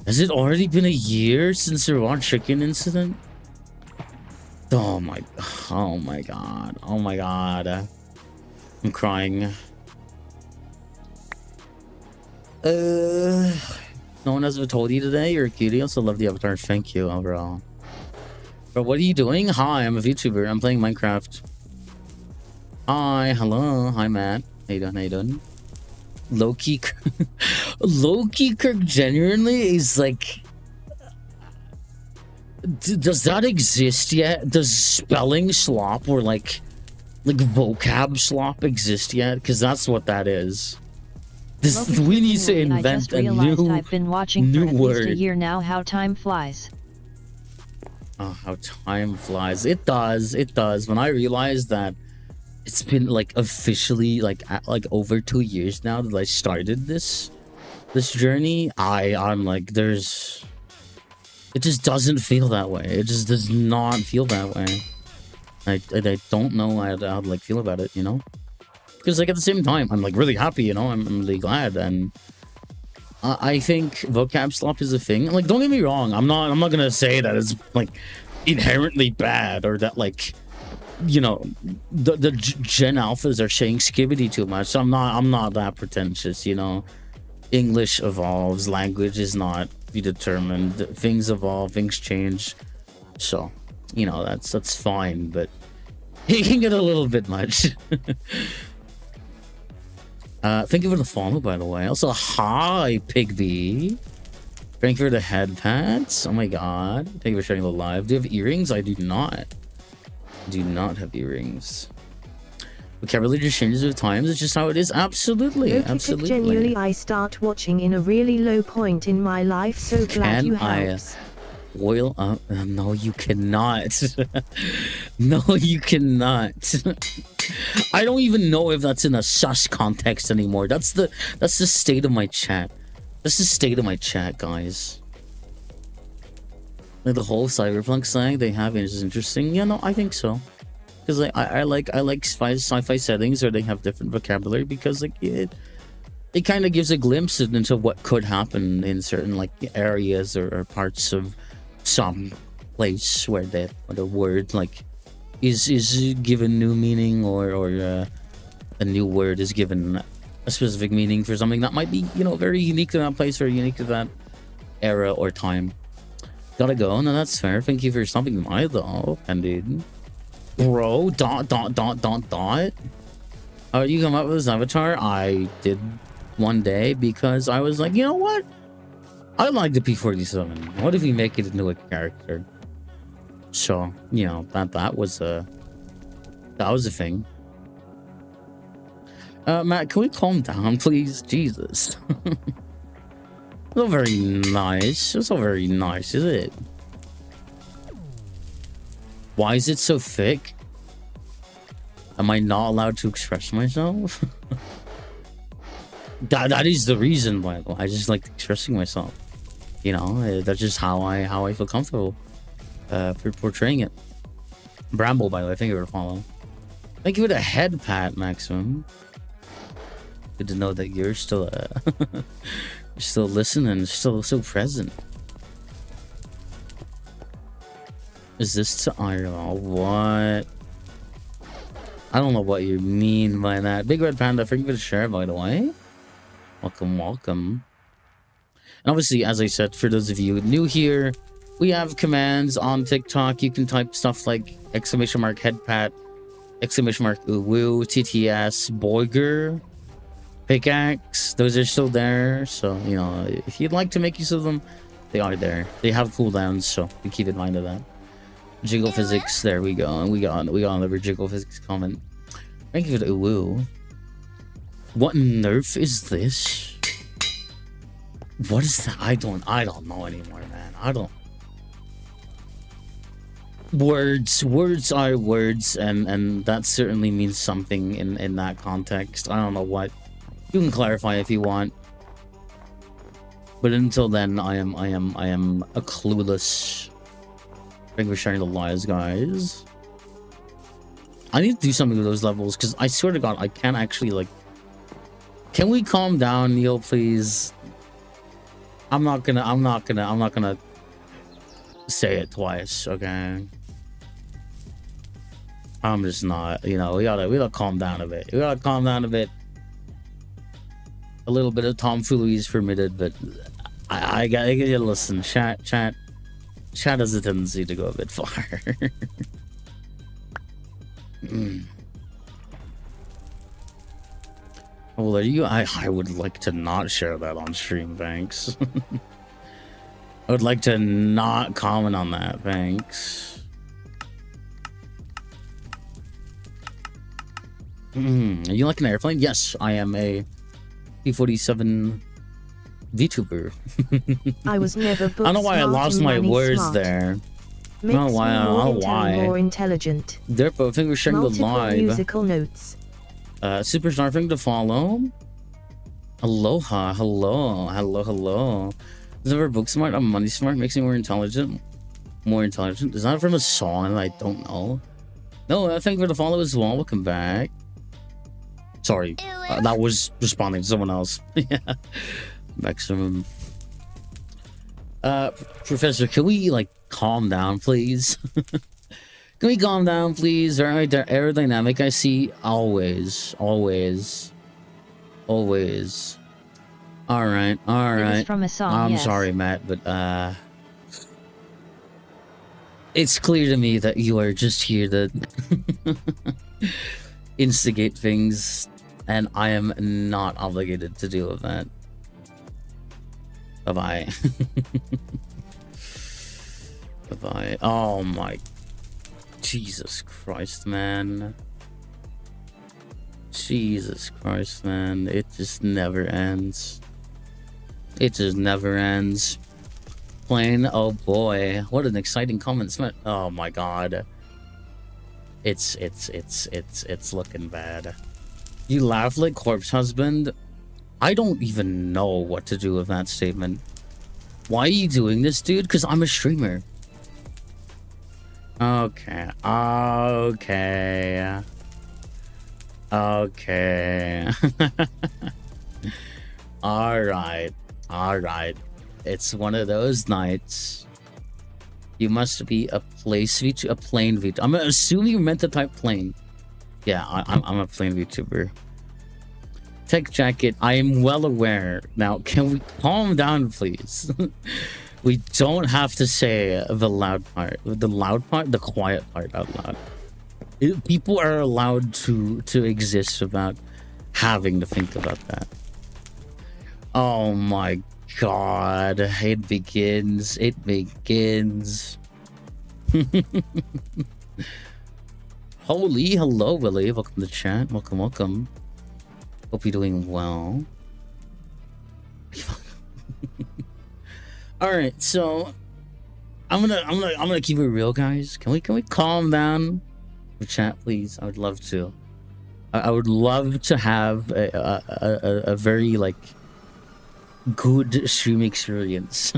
Has it already been a year since the raw chicken incident? Oh my god. I'm crying. No one has ever told you today you're a cutie. Also love the avatar. Thank you overall. But what are you doing? Hi, I'm a VTuber. I'm playing Minecraft. Hi, hello. Hi, Matt. How you doing? Loki Kirk genuinely is like... does that exist yet? Does spelling slop or like vocab slop exist yet? Because that's what that is. We need to invent a new I've been watching for at least a year now. How time flies. Oh, how time flies. It does. When I realized that it's been like officially like over 2 years now that I started this journey, I'm like, it just doesn't feel that way. It just does not feel that way. I don't know how to like feel about it, you know? Because like at the same time, I'm like really happy, you know, I'm really glad, and I think vocab slop is a thing. Like, don't get me wrong, I'm not gonna say that it's like inherently bad or that like, you know, the Gen Alphas are saying skibbity too much. So I'm not that pretentious, you know. English evolves, language is not predetermined. Things evolve, things change. So, you know, that's fine, but it can get a little bit much. Thank you for the follow, by the way. Also, hi, Pigby. Thank you for the head pats. Oh my god. Thank you for sharing the live. Do you have earrings? I do not. Do not have earrings. Vocabulary just changes with times. It's just how it is. Absolutely. Absolutely. Genuinely, I start watching in a really low point in my life. So glad you helped. Oil up? No, you cannot. No, you cannot. I don't even know if that's in a sus context anymore. That's the state of my chat. That's the state of my chat, guys. Like the whole cyberpunk slang they have is interesting. Yeah, no, I think so. Because like I like sci-fi settings where they have different vocabulary, because like it kind of gives a glimpse into what could happen in certain like areas or parts of some place where the word like is given new meaning, or a new word is given a specific meaning for something that might be, you know, very unique to that place or unique to that era or time. Gotta go. No, that's fair. Thank you for stopping by though, Indeed. Bro, ... Oh, you come up with this avatar? I did one day because I was like, you know what? I like the P-47. What if we make it into a character? So, you know, that was a thing. Matt, can we calm down, please? Jesus. It's not very nice. It's not very nice, is it? Why is it so thick? Am I not allowed to express myself? that is the reason why I just like expressing myself. You know, that's just how I feel comfortable for portraying it. Bramble, by the way, thank you for the follow. Thank you for the head pat, Maximum. Good to know that you're still you're still listening, still so present. Is this to Ireland? What? I don't know what you mean by that. Big Red Panda, thank you for the share, by the way. Welcome, welcome. And obviously, as I said, for those of you new here, we have commands on TikTok. You can type stuff like !, headpat, !, uwu, TTS, boiger, pickaxe. Those are still there. So, you know, if you'd like to make use of them, they are there. They have cooldowns, so you keep in mind of that. Jiggle physics, there we go. And we got another jiggle physics comment. Thank you for the uwu. What nerf is this? What is that? I don't know anymore, man. I don't. Words are words, and that certainly means something in that context. I don't know what. You can clarify if you want. But until then, I am a clueless. Thank you for sharing the lies, guys. I need to do something with those levels, because I swear to God, I can't actually like. Can we calm down, Neil, please? I'm not gonna say it twice, okay? I'm just not, you know, we gotta calm down a bit. We gotta calm down a bit. A little bit of tomfoolery is permitted, but I gotta listen. Chat has a tendency to go a bit far. Well, are you? I would like to not share that on stream, thanks. I would like to not comment on that, thanks. Are you like an airplane? Yes, I am a P-47 VTuber. I was never. I don't know why I lost my words smart. There. I Makes don't know why. I don't know why. More intelligent. Therefore, I think we're sharing the live. Musical notes. Superstar thing to follow. Aloha, hello. Is ever book smart? I'm money smart. Makes me more intelligent. Is that from a song? I don't know. No, thank you for the follow as well. Welcome back. Sorry, that was responding to someone else. Yeah, maximum. Professor, can we like calm down, please? Can we calm down, please? Aerodynamic, I see. Always. All right. It was from a song, I'm yes. sorry, Matt, but it's clear to me that you are just here to instigate things, and I am not obligated to deal with that. Bye-bye. Bye-bye. Oh my... Jesus Christ, man. Jesus Christ, man. It just never ends. It just never ends. Plain, oh boy. What an exciting comment. Oh my god. It's looking bad. You laugh like corpse husband? I don't even know what to do with that statement. Why are you doing this, dude? Because I'm a streamer. Okay. Alright. It's one of those nights. You must be a plane VTuber. I'm assuming you meant to type plane. Yeah, I'm a plane VTuber. Tech jacket, I am well aware. Now, can we calm down, please? We don't have to say the loud part. The quiet part out loud. People are allowed to exist without having to think about that. Oh my god. It begins. Holy, hello, Willie. Welcome to the chat. Welcome. Hope you're doing well. All right, so I'm gonna keep it real, guys. Can we calm down the chat, please? I would love to. I would love to have a very like good stream experience,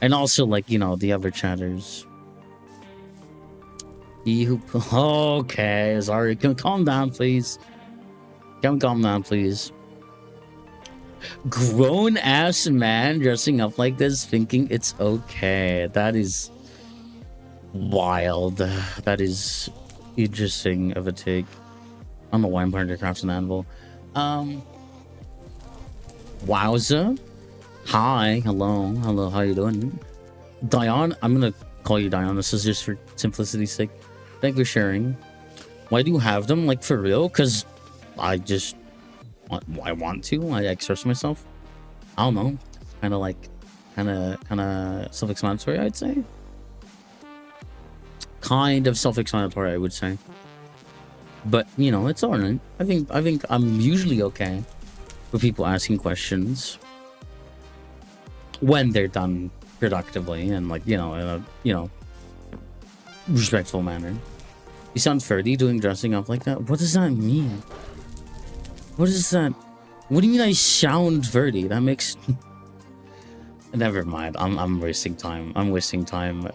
and also like the other chatters. Okay, sorry. Can we calm down, please? Can we calm down, please? Grown ass man dressing up like this thinking it's okay. That is wild. That is interesting of a take. I don't know why I'm part of Crafts and Anvil. Wowza. Hi, hello, how you doing? Dion, I'm gonna call you Dion. This is just for simplicity's sake. Thank you for sharing. Why do you have them? Like, for real? Because I want to. I express myself. I don't know. Kind of self-explanatory, I'd say. Kind of self-explanatory, I would say. But it's alright. I think I'm usually okay with people asking questions when they're done productively and in a respectful manner. You sound 30 dressing up like that. What does that mean? What is that? What do you mean I sound 30? That makes... Never mind. I'm wasting time. I'm wasting time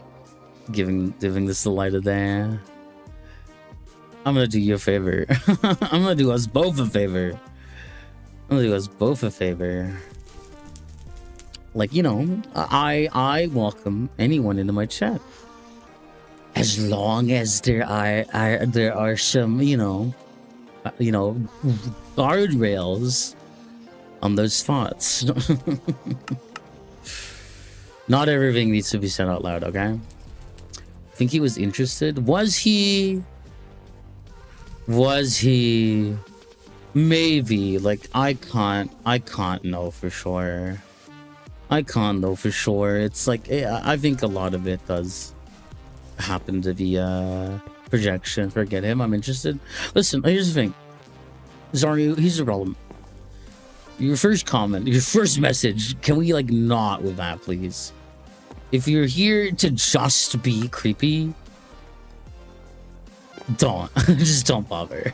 giving this the light of day. I'm gonna do you a favor. I'm gonna do us both a favor. Like, I welcome anyone into my chat. As long as there are some, guardrails on those thoughts. Not everything needs to be said out loud, okay? I think he was interested. Was he? Maybe. Like, I can't know for sure. It's like, I think a lot of it does happen to be projection. Forget him. I'm interested. Listen, here's the thing. Zaryu, here's the problem. Your first comment, your first message, can we not with that, please? If you're here to just be creepy, don't. Just don't bother.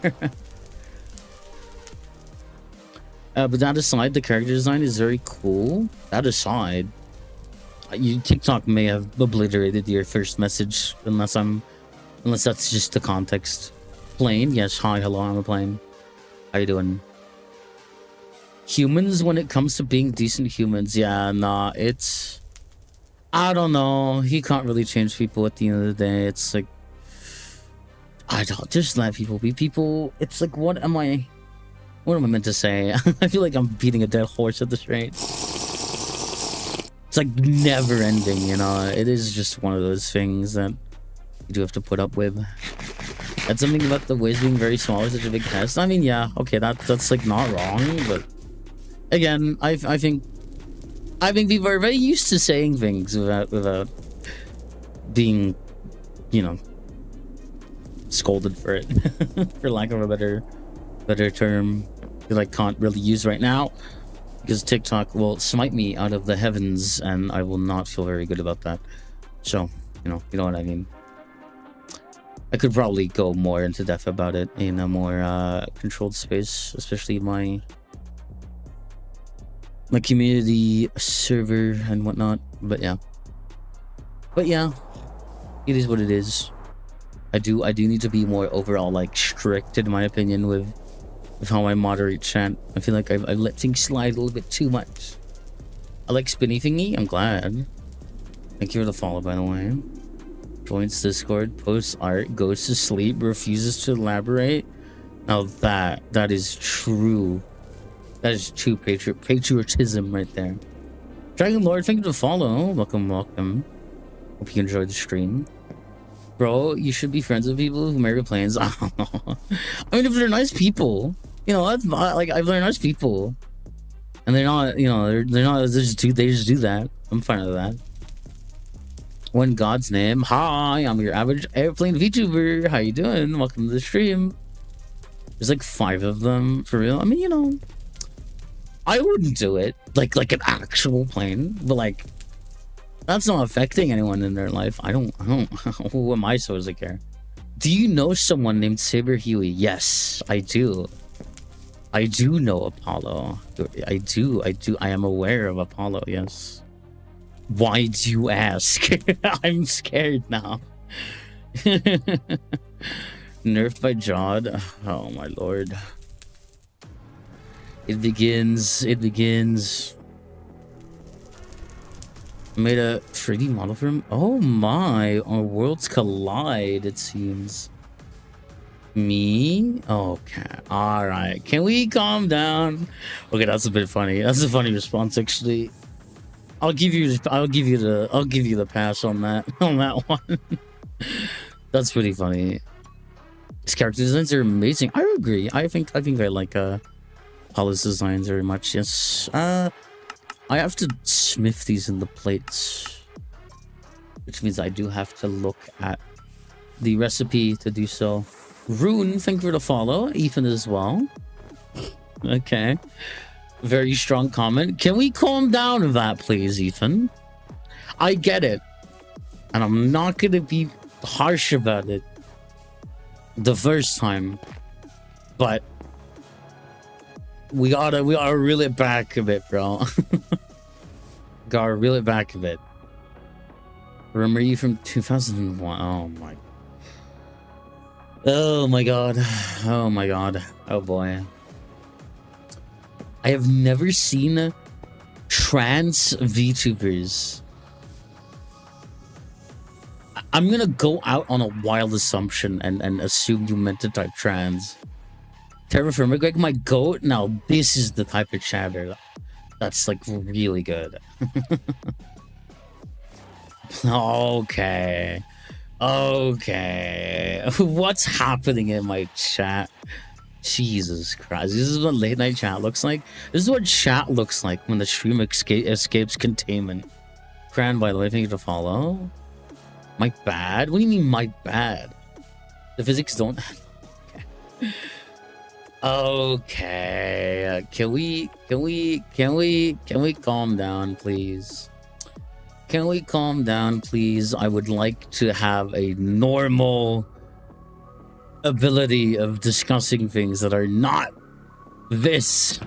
But that aside, the character design is very cool. That aside, TikTok may have obliterated your first message unless that's just the context. Plane, yes, hi, hello, I'm a plane. How you doing? Humans, when it comes to being decent humans, yeah, nah, it's... I don't know. He can't really change people at the end of the day. It's like... I don't... Just let people be people. It's like, what am I meant to say? I feel like I'm beating a dead horse at this rate. It's like never ending, you know? It is just one of those things that you do have to put up with. That's something about the waves being very small is such a big test. I mean, yeah, okay, that's like not wrong, but again, I think people are very used to saying things without being, you know, scolded for it, for lack of a better term. That I can't really use right now because TikTok will smite me out of the heavens, and I will not feel very good about that. So, you know what I mean. I could probably go more into depth about it in a more controlled space, especially my community server and whatnot. But yeah, it is what it is. I do need to be more overall like strict in my opinion with how I moderate chat. I feel like I've let things slide a little bit too much. I like spinny thingy. I'm glad. Thank you for the follow, by the way. Joins Discord, posts art, goes to sleep, refuses to elaborate. Now that is true. That is true patriotism right there. Dragon Lord, thank you for the follow. Welcome. Hope you enjoyed the stream. Bro, you should be friends with people who marry planes. I don't know. I mean, if they're nice people, you know, that's like if they're nice people, and they're not, you know, they're not. They just do that. I'm fine with that. One God's name. Hi, I'm your average airplane VTuber. How you doing? Welcome to the stream. There's like 5 of them for real. I mean, you know, I wouldn't do it like an actual plane, but like that's not affecting anyone in their life. I don't. Who am I supposed to care? Do you know someone named Saber Huey? Yes, I do. I do know Apollo. I do. I am aware of Apollo. Yes. Why do you ask? I'm scared now. Nerfed by Jod. Oh my lord. It begins. Made a 3D model for him. Oh my, our worlds collide, it seems. Me? Okay. Alright. Can we calm down? Okay, that's a bit funny. That's a funny response actually. I'll give you the pass on that one. That's pretty funny. His character designs are amazing. I agree. I think I like Paula's designs very much. Yes. I have to smith these in the plates, which means I do have to look at the recipe to do so. Rune, thank you for the follow. Ethan as well. Okay. Very strong comment. Can we calm down with that, please, Ethan? I get it. And I'm not going to be harsh about it the first time. But we gotta reel it back a bit, bro. Gotta reel it back a bit. Remember you from 2001? Oh my god. Oh my god. Oh boy. I have never seen trans VTubers. I'm gonna go out on a wild assumption and assume you meant to type trans. TerraFirmaGreg, my goat. Now this is the type of chatter that's like really good. Okay. What's happening in my chat? Jesus Christ. This is what late night chat looks like. This is what chat looks like when the stream escapes containment. Cran, by the way, thank you to follow. My bad? What do you mean my bad? The physics don't... Okay. Can we calm down, please? Can we calm down, please? I would like to have a normal ability of discussing things that are not this.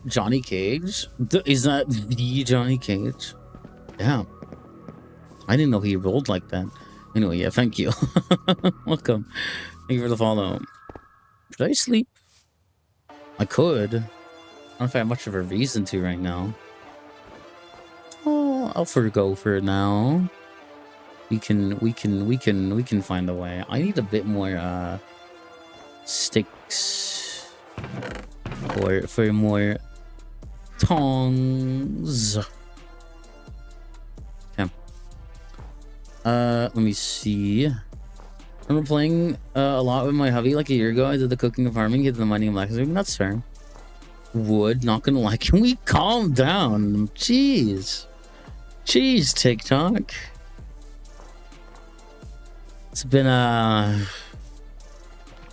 Johnny Cage? Is that the Johnny Cage? Yeah. I didn't know he rolled like that. Anyway, yeah, thank you. Welcome. Thank you for the follow. Should I sleep? I could. I don't know if I have much of a reason to right now. Oh, I'll forgo for now. We can find a way. I need a bit more sticks for more tongs. Okay. Let me see. I remember playing a lot with my hubby like a year ago. I did the cooking and farming, did the mining and blacksmithing. That's fair. Wood, not gonna lie. Can we calm down? Jeez. Jeez, TikTok. It's been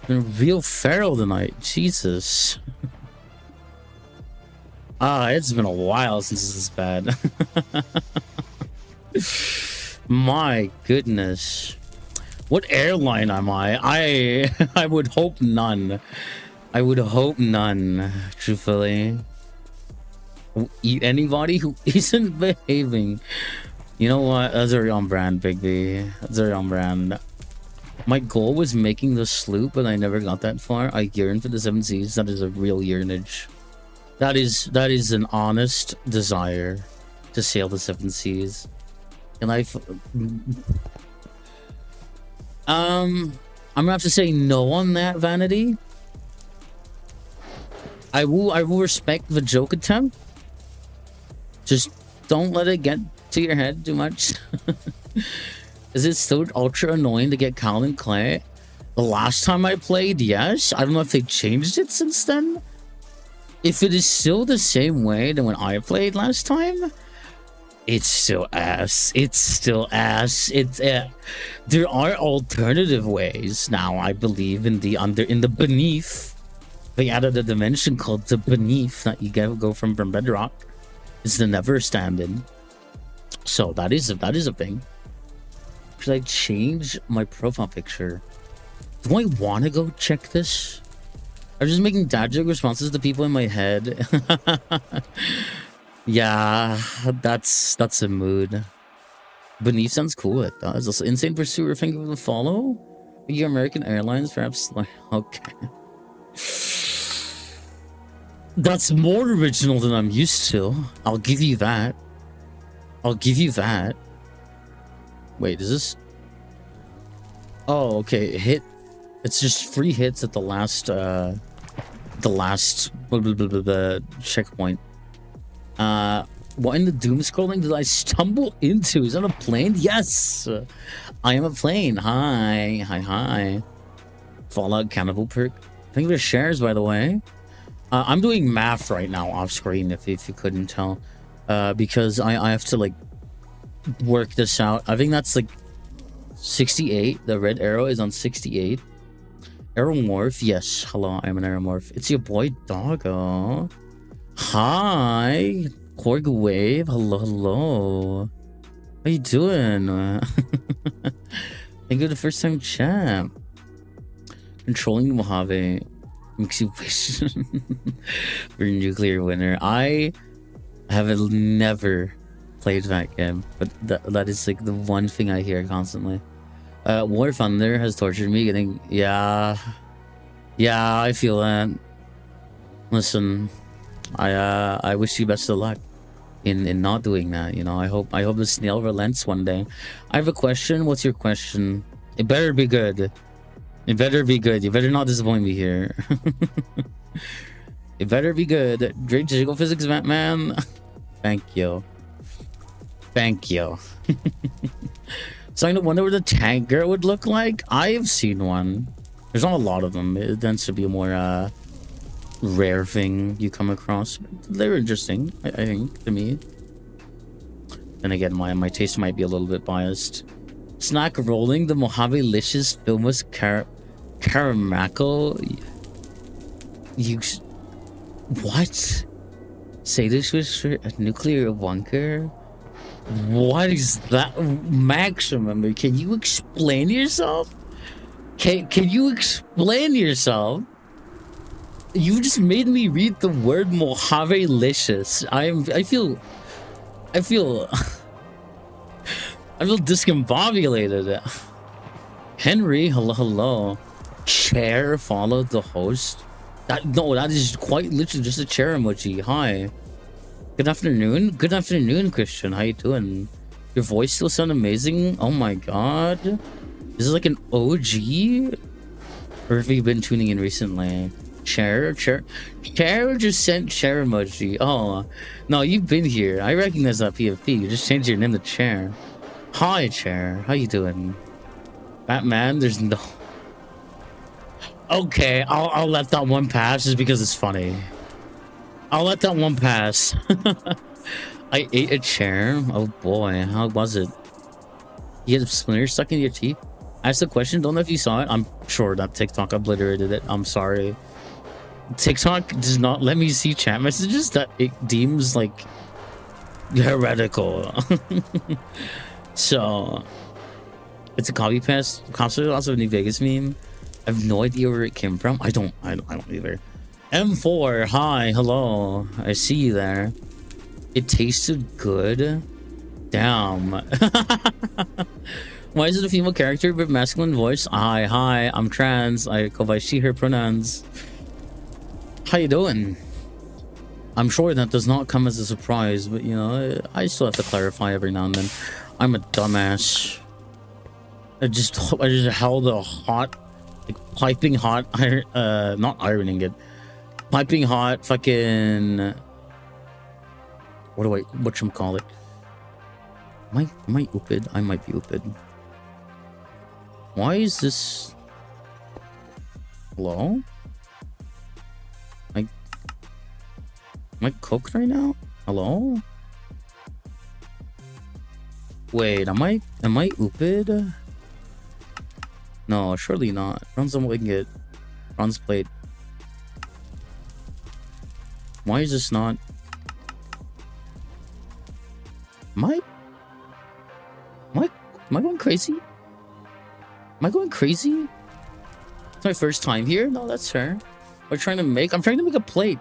real feral tonight. Jesus. It's been a while since this is bad. My goodness. What airline am I? I would hope none. I would hope none, truthfully. Eat anybody who isn't behaving. You know what? That's very on brand, Big B. That's very on brand. My goal was making the sloop, but I never got that far. I yearn for the 7 seas. That is a real yearnage. That is an honest desire to sail the 7 seas. And I'm gonna have to say no on that, Vanity. I will respect the joke attempt. Just don't let it get to your head too much. Is it still ultra annoying to get Cal and Clay? The last time I played, yes. I don't know if they changed it since then. If it is still the same way than when I played last time, it's still ass. It's still ass. It's there are alternative ways now. I believe in the beneath. They added a dimension called the beneath that you go from bedrock. It's the never standing. So that is a thing. Should I change my profile picture? Do I want to go check this? I'm just making dad joke responses to people in my head. Yeah, that's a mood. Beneath sounds cool. It does. Also, Insane Pursuer, thank you for the follow. Your American Airlines, perhaps. Okay. That's more original than I'm used to. I'll give you that. I'll give you that. Wait, is this? Oh, okay. Hit. It's just 3 hits at the last checkpoint. What in the doom scrolling did I stumble into? Is that a plane? Yes, I am a plane. Hi. Fallout Cannibal perk. Thank you for shares, by the way. I'm doing math right now off screen, if you couldn't tell, because I have to like work this out. I think that's like 68. The red arrow is on 68. Aeromorph, yes. Hello, I'm an aeromorph. It's your boy Doggo. Hi, Korg Wave. Hello. How you doing? Thank you for the first time chat. Controlling Mojave makes you wish for a nuclear winter. I have never played that game, but that is like the one thing I hear constantly. War Thunder has tortured me. Getting yeah, I feel that. Listen, I wish you best of luck in not doing that. You know, I hope the snail relents one day. I have a question. What's your question? It better be good. It better be good. You better not disappoint me here. It better be good. Great jiggle physics event, man. Thank you. So I wonder what the tanker would look like. I have seen one. There's not a lot of them. It tends to be a more rare thing you come across. They're interesting, I think, to me. Then again, my taste might be a little bit biased. Snack rolling, the Mojave Licious Filmus Caramaco. You what? Say this was for a nuclear bunker? What is that? Maximum? Can you explain yourself? Can you explain yourself? You just made me read the word Mojave Licious. I feel discombobulated. Henry, hello. Chair followed the host. That is quite literally just a chair emoji. Hi. Good afternoon. Good afternoon, Christian. How you doing? Your voice still sounds amazing. Oh my god. This is like an OG? Or have you been tuning in recently? Chair just sent chair emoji. Oh, no, you've been here. I recognize that PFP. You just changed your name to Chair. Hi, Chair. How you doing? Batman, there's no... Okay, I'll let that one pass just because it's funny. I'll let that one pass. I ate a chair. Oh boy, how was it? You had a splinter stuck in your teeth? I asked the question, don't know if you saw it. I'm sure that TikTok obliterated it. I'm sorry. TikTok does not let me see chat messages that it deems like heretical. So it's a copy paste. Also a New Vegas meme. I have no idea where it came from. I don't either. M4, hi, hello. I see you there. It tasted good. Damn. Why is it a female character but masculine voice? Hi, I'm trans. I go by she, her pronouns. How you doing? I'm sure that does not come as a surprise, but you know, I still have to clarify every now and then. I'm a dumbass. I just held a hot, like piping hot iron, not ironing it. Piping hot fucking... whatchamacallit? Am I oopid? I might be oopid. Why is this... Hello? Am I cooked right now? Hello? Wait, am I oopid? No, surely not. Bronze we can get bronze plate. Why is this not? Am I going crazy? Am I going crazy? It's my first time here? No, that's fair. I'm trying to make a plate.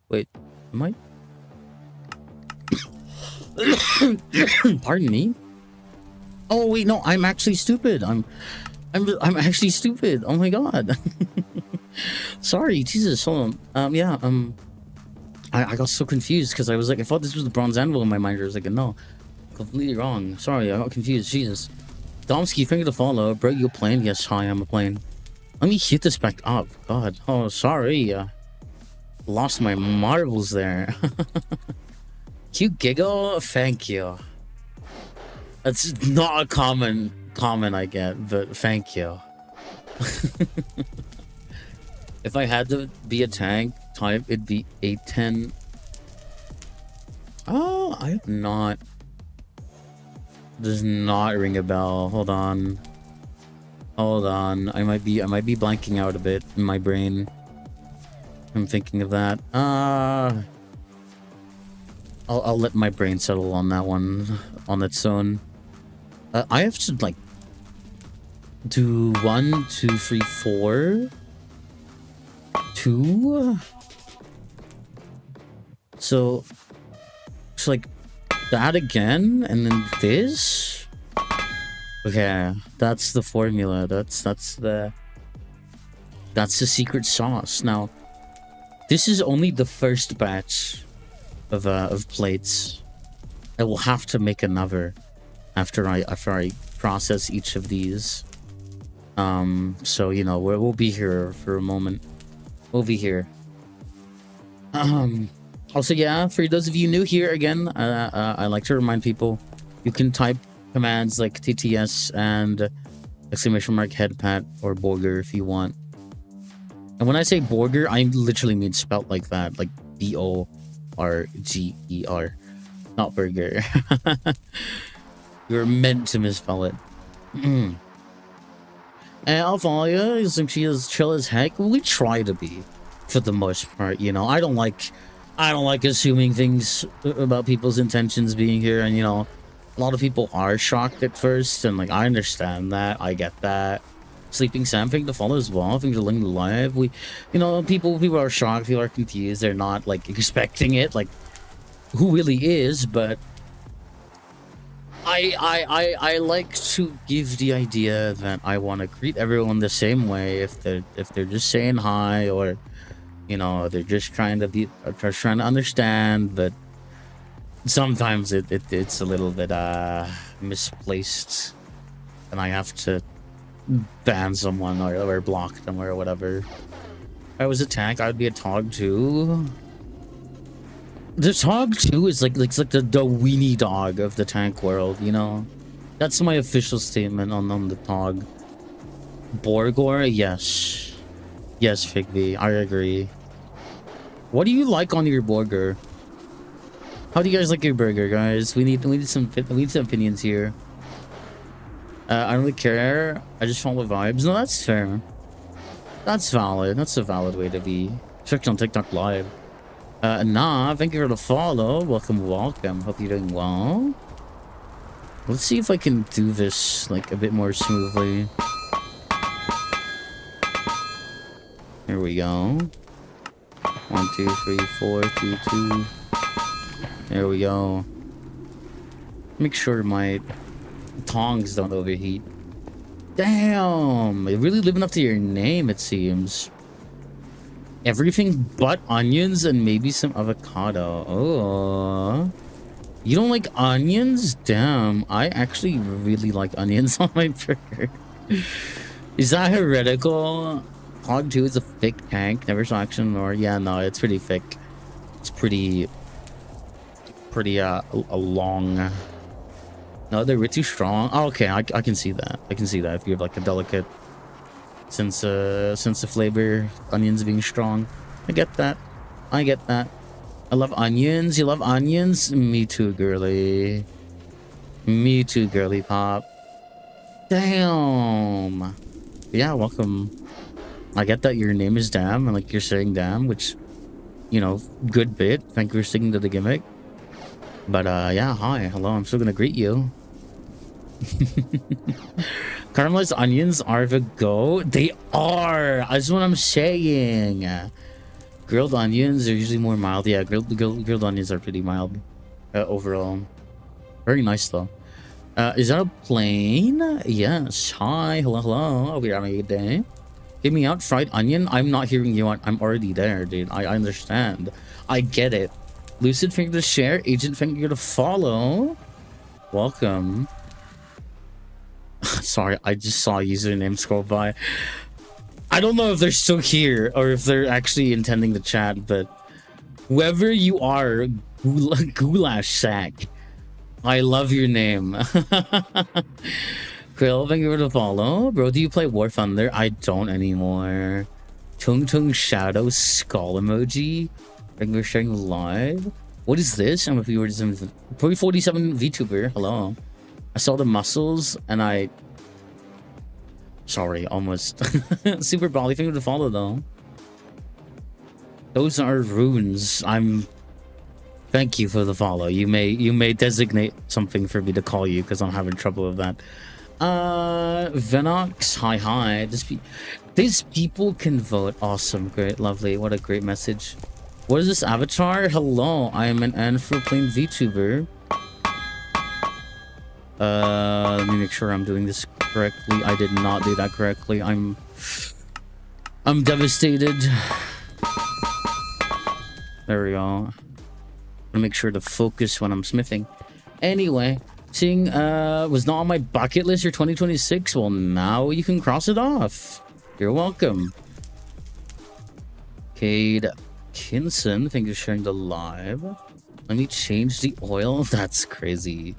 Wait, am I? Pardon me? Oh wait, no, I'm actually stupid. I'm actually stupid. Oh my god. Sorry, Jesus. Hold on. Yeah. I got so confused because I was like, I thought this was the bronze anvil in my mind. I was like, no, completely wrong. Sorry, I got confused. Jesus. Domsky, thank you to follow. Bro, you a plane? Yes, hi, I'm a plane. Let me hit this back up. God. Oh, sorry. Lost my marbles there. Cute giggle? Thank you. That's not a comment I get, but thank you. If I had to be a tank type, it'd be 810. Oh, I have not. Does not ring a bell. Hold on. I might be blanking out a bit in my brain. I'm thinking of that. I'll let my brain settle on that one on its own. I have to like do 1, 2, 3, 4, 2. So it's like that again, and then this. Okay, that's the formula. That's the secret sauce. Now, this is only the first batch of plates. I will have to make another after I process each of these. So you know we'll be here for a moment. We'll be here. Also, yeah, for those of you new here again, I like to remind people you can type commands like TTS and !headpat or Borger if you want. And when I say Borger, I literally mean spelt like that, like BORGER, not burger. You're meant to misspell it. And I'll follow you. You think she is chill as heck? We try to be, for the most part. You know, I don't like assuming things about people's intentions being here, and you know, a lot of people are shocked at first, and like I understand that, I get that. Sleeping Sam, thank you to follow as well. Thank you to link live. You know, people are shocked, people are confused. They're not like expecting it, like who really is, but I like to give the idea that I want to greet everyone the same way if they're just saying hi, or you know, they're just trying to be, or just trying to understand. But sometimes it's a little bit misplaced, and I have to ban someone or block them or whatever. If I was a tank, I'd be a Tog too. The Tog too is like the weenie dog of the tank world, you know. That's my official statement on the Tog. Borgor, yes, Figby, I agree. What do you like on your burger? How do you guys like your burger, guys? We need some opinions here. I don't really care. I just follow vibes. No, that's fair. That's valid. That's a valid way to be. Checked on TikTok live. Nah, thank you for the follow. Welcome. Hope you're doing well. Let's see if I can do this like a bit more smoothly. Here we go. 1, 2, 3, 4, 2, 2. There we go. Make sure my tongs don't overheat. Damn! You're really living up to your name, it seems. Everything but onions and maybe some avocado. Oh. You don't like onions? Damn. I actually really like onions on my burger. Is that heretical? Hog 2 is a thick tank. Never saw action or... Yeah, no, it's pretty thick. It's pretty long. No, they're too strong. Oh, okay, I can see that. I can see that if you have like a delicate sense of flavor, onions being strong. I get that. I love onions. You love onions? Me too, girly. Me too, girly pop. Damn. Yeah, welcome. I get that your name is Damn, and like you're saying Damn, which, you know, good bit. Thank you for sticking to the gimmick. But yeah, hi, hello. I'm still gonna greet you. Caramelized onions are the go. They are. That's what I'm saying. Grilled onions are usually more mild. Yeah, grilled onions are pretty mild overall. Very nice though. Is that a plane? Yes. Hi. Hello. Hope you're having a good day. Give me out fried onion. I'm not hearing you. I'm already there, dude. I understand. I get it. Lucid finger to share. Agent finger to follow. Welcome. Sorry, I just saw a username scroll by. I don't know if they're still here or if they're actually intending to chat, but whoever you are, goulash sack, I love your name. Krill, thank you for the follow. Bro, do you play War Thunder? I don't anymore. Tung Tung Shadow skull emoji. Thank you for sharing live. What is this? I'm a viewer. 47 VTuber. Hello. I saw the muscles and I... Sorry, almost. Super Bally, thank you for the follow though. Those are runes. Thank you for the follow. You may designate something for me to call you because I'm having trouble with that. Venox, hi. These people can vote. Awesome, great, lovely. What a great message. What is this avatar? Hello, I am an Anthroplane VTuber. Let me make sure I'm doing this correctly. I did not do that correctly. I'm devastated. There we go. I'm gonna make sure to focus when I'm smithing. Anyway, seeing was not on my bucket list for 2026. Well, now you can cross it off. You're welcome. Cade Kinson, thank you for sharing the live. Let me change the oil. That's crazy.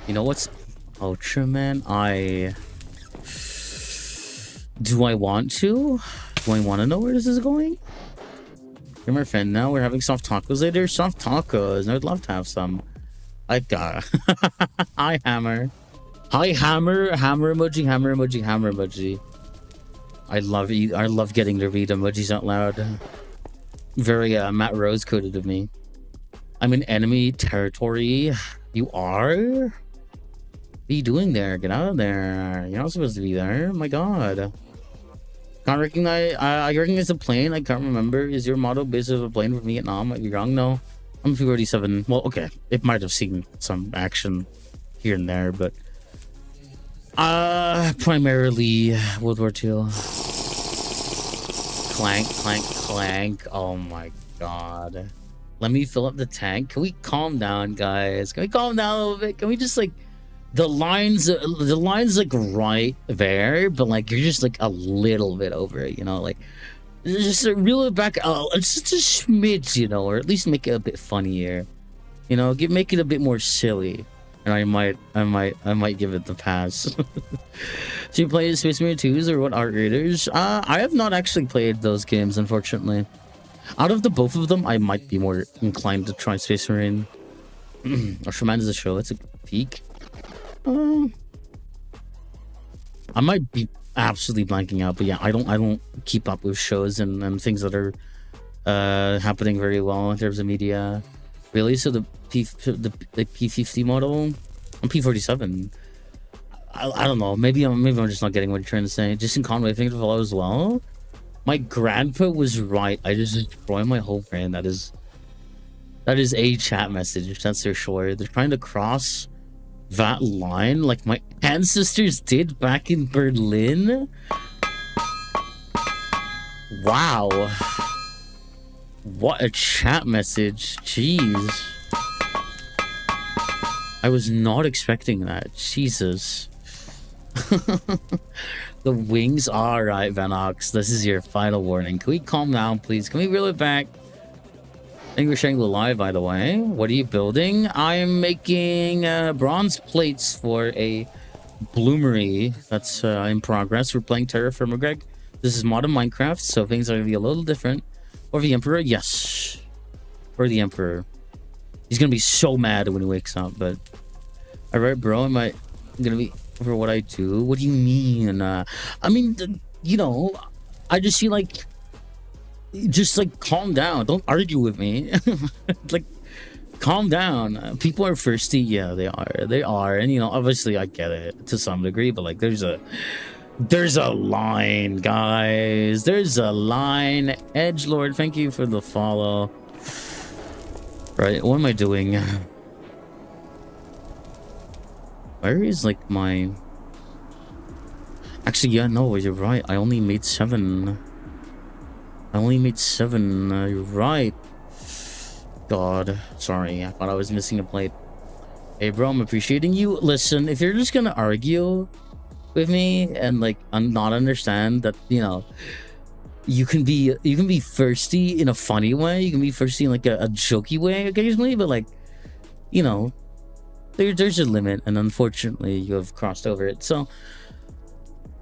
You know what's Ultraman? Do I want to? Do I want to know where this is going? You're my friend now. We're having soft tacos later. Soft tacos. I would love to have some. I got. Hi, Hammer. Hi, Hammer. Hammer emoji. Hammer emoji. Hammer emoji. I love getting to read emojis out loud. Very Matt Rose coded of me. I'm in enemy territory. You are? What are you doing there? Get out of there. You're not supposed to be there. Oh my god. Can't recognize. I recognize a plane. I can't remember. Is your motto base of a plane from Vietnam? Might be wrong. No. I'm P47. Well, okay, it might have seen some action here and there, but primarily World War II. Clank, clank, clank. Oh my god. Let me fill up the tank. Can we calm down, guys? Can we calm down a little bit? Can we just like the lines like right there, but like you're just like a little bit over it, you know, like just reel it back just a smidge, you know, or at least make it a bit funnier, you know, make it a bit more silly, and I might give it the pass. So you play Space Marine 2s or what art readers? I have not actually played those games, unfortunately. Out of the both of them, I might be more inclined to try Space Marine. Or Shaman is a show. It's a peak. I might be absolutely blanking out, but yeah, I don't keep up with shows and things that are happening very well in terms of media. Really? So the P50 model? I'm P47. I don't know. Maybe I'm just not getting what you're trying to say. Jason Conway, thanks for follow as well. My grandpa was right. I just destroyed my whole brain. That is a chat message. That's for sure. They're trying to cross that line like my ancestors did back in Berlin. Wow. What a chat message. Jeez. I was not expecting that. Jesus. The wings. All right, Vanox. This is your final warning. Can we calm down, please? Can we reel it back? Thank you for sharing the live, by the way. What are you building? I am making bronze plates for a bloomery that's in progress. We're playing TerraFirmaGreg. This is modern Minecraft, so things are going to be a little different. Or the Emperor? Yes. Or the Emperor. He's going to be so mad when he wakes up, but... Alright, bro, I'm going to be... for what I do. What do you mean? I mean, you know, I just feel like just like calm down. Don't argue with me. Like calm down. People are thirsty. Yeah, they are. And you know, obviously I get it to some degree, but like there's a line, guys. There's a line. Edgelord, thank you for the follow. Right, what am I doing? Where is like my... Actually, yeah, no, you're right. I only made 7. You're right. God, sorry. I thought I was missing a plate. Hey, bro, I'm appreciating you. Listen, if you're just gonna argue with me and like not understand that, you know, you can be thirsty in a funny way. You can be thirsty in like a jokey way occasionally, but like, you know, there's a limit, and unfortunately you have crossed over it, so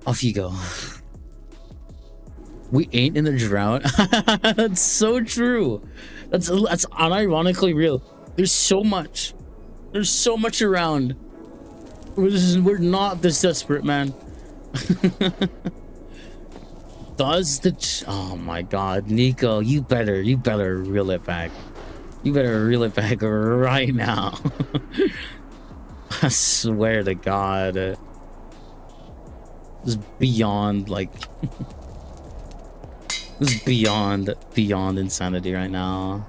off you go. We ain't in a drought. That's so true. That's unironically real. There's so much around. We're not this desperate, man. Oh my god, Nico, you better reel it back. You better reel it back right now. I swear to God. This is beyond, like... this is beyond insanity right now.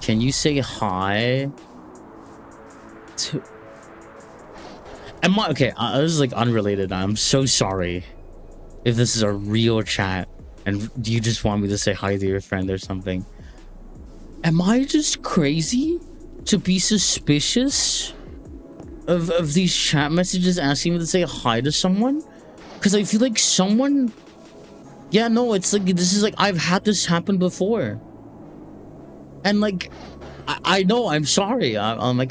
Can you say hi to... Okay, this is like unrelated. I'm so sorry if this is a real chat and you just want me to say hi to your friend or something. Am I just crazy to be suspicious of these chat messages asking me to say hi to someone? Because I feel like someone... Yeah, no, it's like, this is like, I've had this happen before. And like, I know, I'm sorry. I'm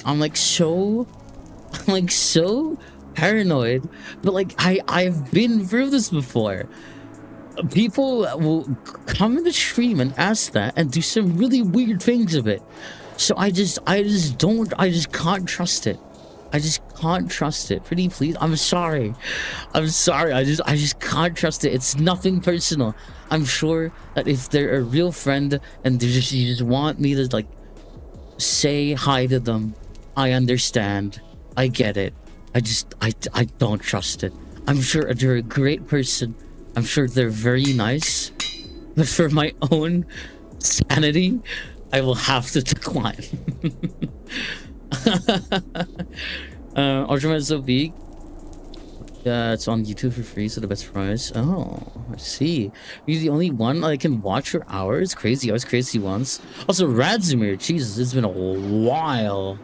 so paranoid. But like, I've been through this before. People will come in the stream and ask that and do some really weird things of it. So I just can't trust it. I just can't trust it. Pretty please. I'm sorry. I just can't trust it. It's nothing personal. I'm sure that if they're a real friend and you just want me to like say hi to them, I understand. I get it. I don't trust it. I'm sure they're a great person. I'm sure they're very nice. But for my own sanity, I will have to decline. Ultraman is so big. It's on YouTube for free, so the best price. Oh, I see. You're the only one I can watch for hours. Crazy. I was crazy once. Also, Radzimir. Jesus, it's been a while.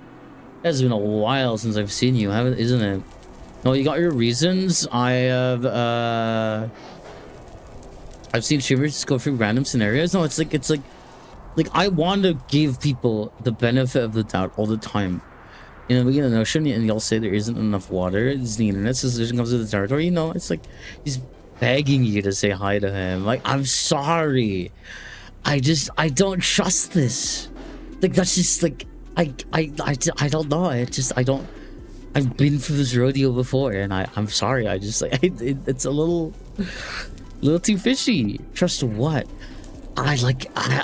It's been a while since I've seen you, haven't? Isn't it? No, you got your reasons. I've seen Shivers go through random scenarios. No, it's like I want to give people the benefit of the doubt all the time. You know, we get an ocean and y'all say there isn't enough water. It's the internet solution comes to the territory. You know, it's like he's begging you to say hi to him. Like, I'm sorry. I don't trust this. Like, that's just like, I don't know. I've been through this rodeo before, and I'm sorry. I just like, it's a little too fishy. Trust what?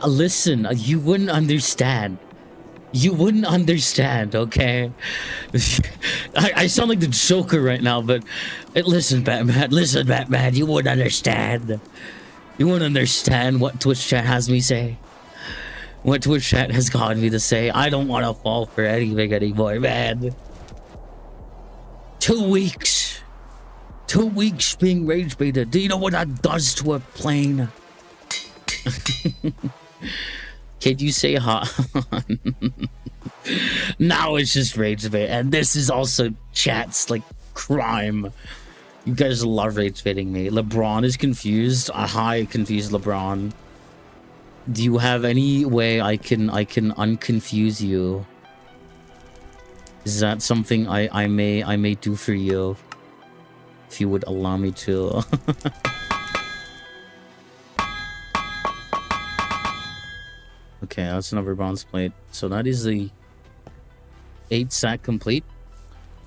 Listen, you wouldn't understand. You wouldn't understand, okay? I sound like the Joker right now, but listen, Batman, you wouldn't understand. You wouldn't understand what Twitch chat has me say. What Twitch chat has caused me to say. I don't want to fall for anything anymore, man. 2 weeks. 2 weeks being rage baited. Do you know what that does to a plane? Can you say hi? Now it's just rage bait, and this is also chat's like crime. You guys love rage baiting me. LeBron is confused. Hi, confused LeBron. Do you have any way I can unconfuse you? Is that something I may do for you? If you would allow me to. Okay, that's another bronze plate. So that is the 8 sack complete.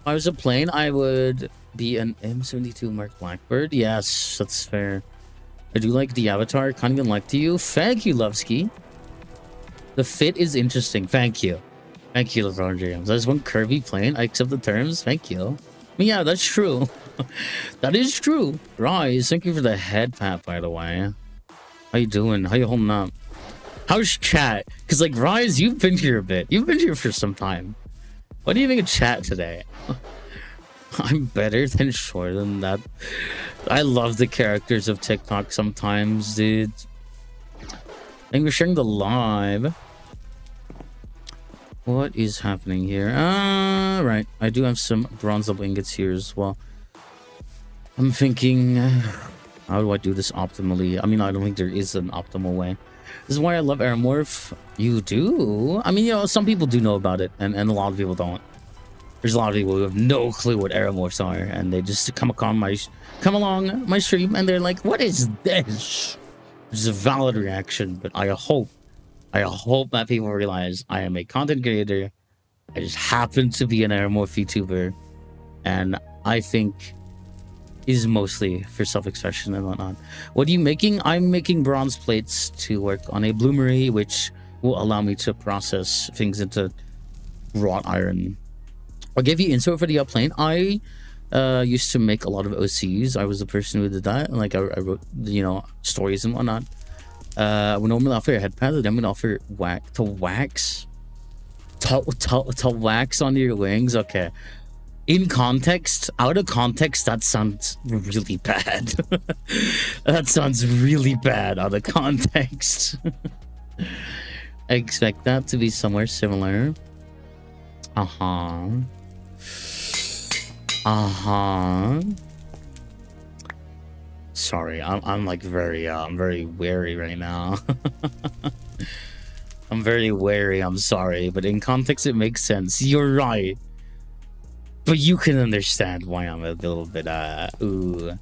If I was a plane, I would be an M72 Mark Blackbird. Yes, that's fair. I do like the avatar. Kind of like to you. Thank you, Lovesky. The fit is interesting. Thank you. Thank you, LeBron James. There's one curvy plane. I accept the terms. Thank you. I mean, yeah, that's true. That is true. Rise, thank you for the head pat, by the way. How you doing? How you holding up? How's chat? Because, like, Rise, you've been here a bit. You've been here for some time. What do you think of chat today? I'm better than short than that. I love the characters of TikTok sometimes, dude. I think we're sharing the live. What is happening here? Right. I do have some bronze up ingots here as well. I'm thinking, how do I do this optimally? I mean, I don't think there is an optimal way. This is why I love Aeromorph. You do? I mean, you know, some people do know about it, and a lot of people don't. There's a lot of people who have no clue what Aeromorphs are, and they just come along my stream, and they're like, what is this? Which is a valid reaction, but I hope that people realize I am a content creator. I just happen to be an Aeromorph YouTuber, and I think is mostly for self-expression and whatnot. What are you making? I'm making bronze plates to work on a bloomery, which will allow me to process things into wrought iron. I'll give you info for the upplane. I used to make a lot of OCs. I was the person who did that. Like I wrote, you know, stories and whatnot. We normally offer a head pad, then I'm gonna offer wax on your wings. Okay. In context, out of context, that sounds really bad. That sounds really bad out of context. I expect that to be somewhere similar. Sorry, I'm like I'm very wary right now. I'm very wary, I'm sorry, but in context it makes sense. You're right. But you can understand why I'm a little bit ooh.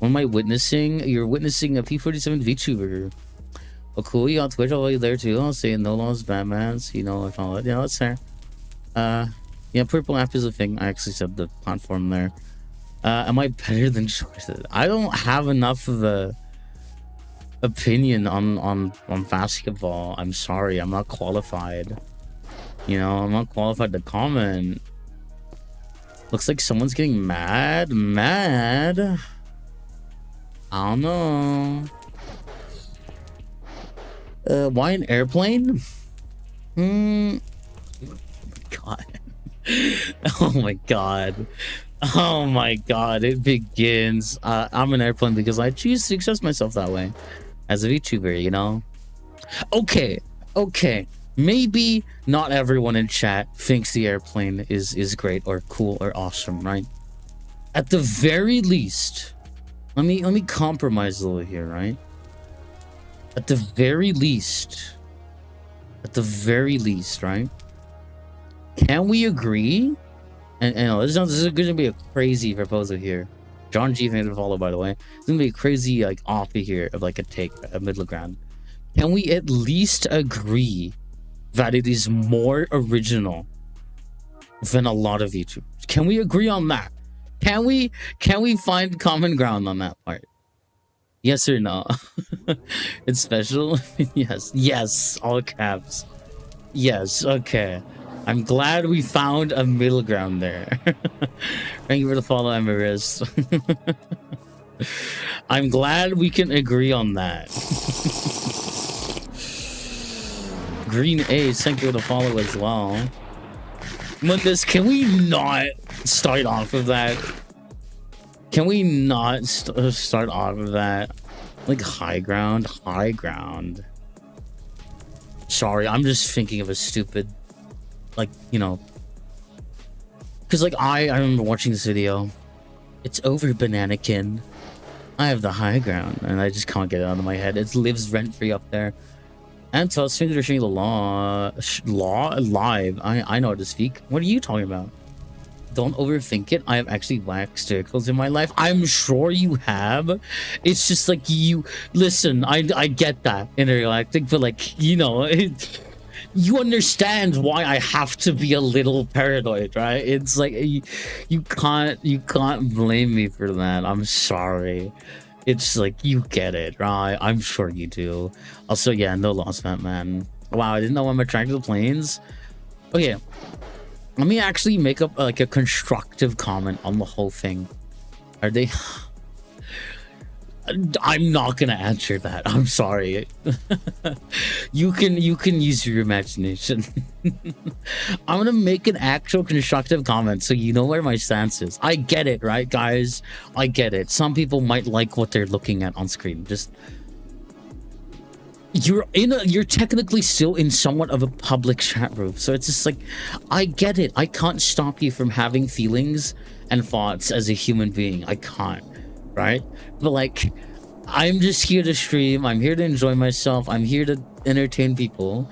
What am I witnessing? You're witnessing a P47 VTuber. Oh cool, you on Twitch all the way there too. I'll say no laws Batman, so you know I follow it. Yeah, that's fair. Yeah, purple app is a thing. I actually said the platform there. Am I better than shorted? I don't have enough of a opinion on basketball. I'm sorry, I'm not qualified. You know, I'm not qualified to comment. Looks like someone's getting mad. I don't know. Why an airplane? God. Oh my god. Oh my god, it begins. I'm an airplane because I choose to express myself that way as a VTuber, you know? Okay, maybe not everyone in chat thinks the airplane is great or cool or awesome, right? At the very least, let me compromise a little here, right? At the very least, right? Can we agree? And this is going to be a crazy proposal here. John G, thanks for follow, by the way. It's going to be a crazy, like, offer here of, like, a middle ground. Can we at least agree that it is more original than a lot of YouTubers? Can we agree on that? Can we find common ground on that part? Yes or no? It's special? Yes, all caps. Yes, okay. I'm glad we found a middle ground there. Thank you for the follow, Emeris. I'm glad we can agree on that. Green Ace, thank you for the follow as well. Mundus, can we not start off of that? Can we not start off of that? Like high ground? High ground. Sorry, I'm just thinking of a stupid, like, you know, because like I remember watching this video. It's over, Bananakin. I have the high ground and I just can't get it out of my head. It lives rent-free up there. And so I was thinking of showing the law live. I know how to speak. What are you talking about? Don't overthink it. I have actually waxed circles in my life. I'm sure you have. It's just like you listen. I get that intergalactic, but like, you know, you understand why I have to be a little paranoid, right? It's like you can't blame me for that. I'm sorry. It's like you get it, right? I'm sure you do. Also, yeah, no loss, man. Wow, I didn't know I'm attracted to planes. Okay, let me actually make up like a constructive comment on the whole thing. Are they? I'm not gonna answer that. I'm sorry. You can use your imagination. I'm gonna make an actual constructive comment so you know where my stance is. I get it, right, guys? I get it. Some people might like what they're looking at on screen. Just you're technically still in somewhat of a public chat room, so it's just like I get it. I can't stop you from having feelings and thoughts as a human being. I can't. Right? But like, I'm just here to stream. I'm here to enjoy myself. I'm here to entertain people.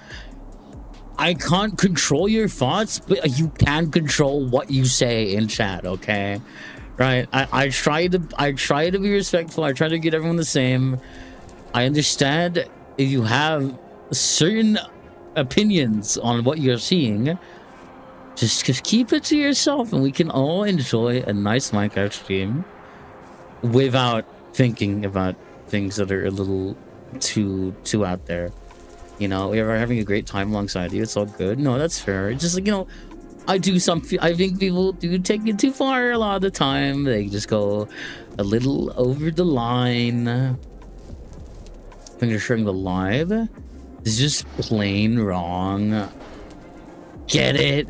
I can't control your thoughts, but you can control what you say in chat, okay? Right? I try to be respectful. I try to get everyone the same. I understand if you have certain opinions on what you're seeing. Just keep it to yourself and we can all enjoy a nice Minecraft stream without thinking about things that are a little too out there. You know, we're having a great time alongside you. It's all good. No, that's fair. It's just like, you know, I think people do take it too far a lot of the time. They just go a little over the line. I think you're sharing the live. It's just plain wrong. Get it?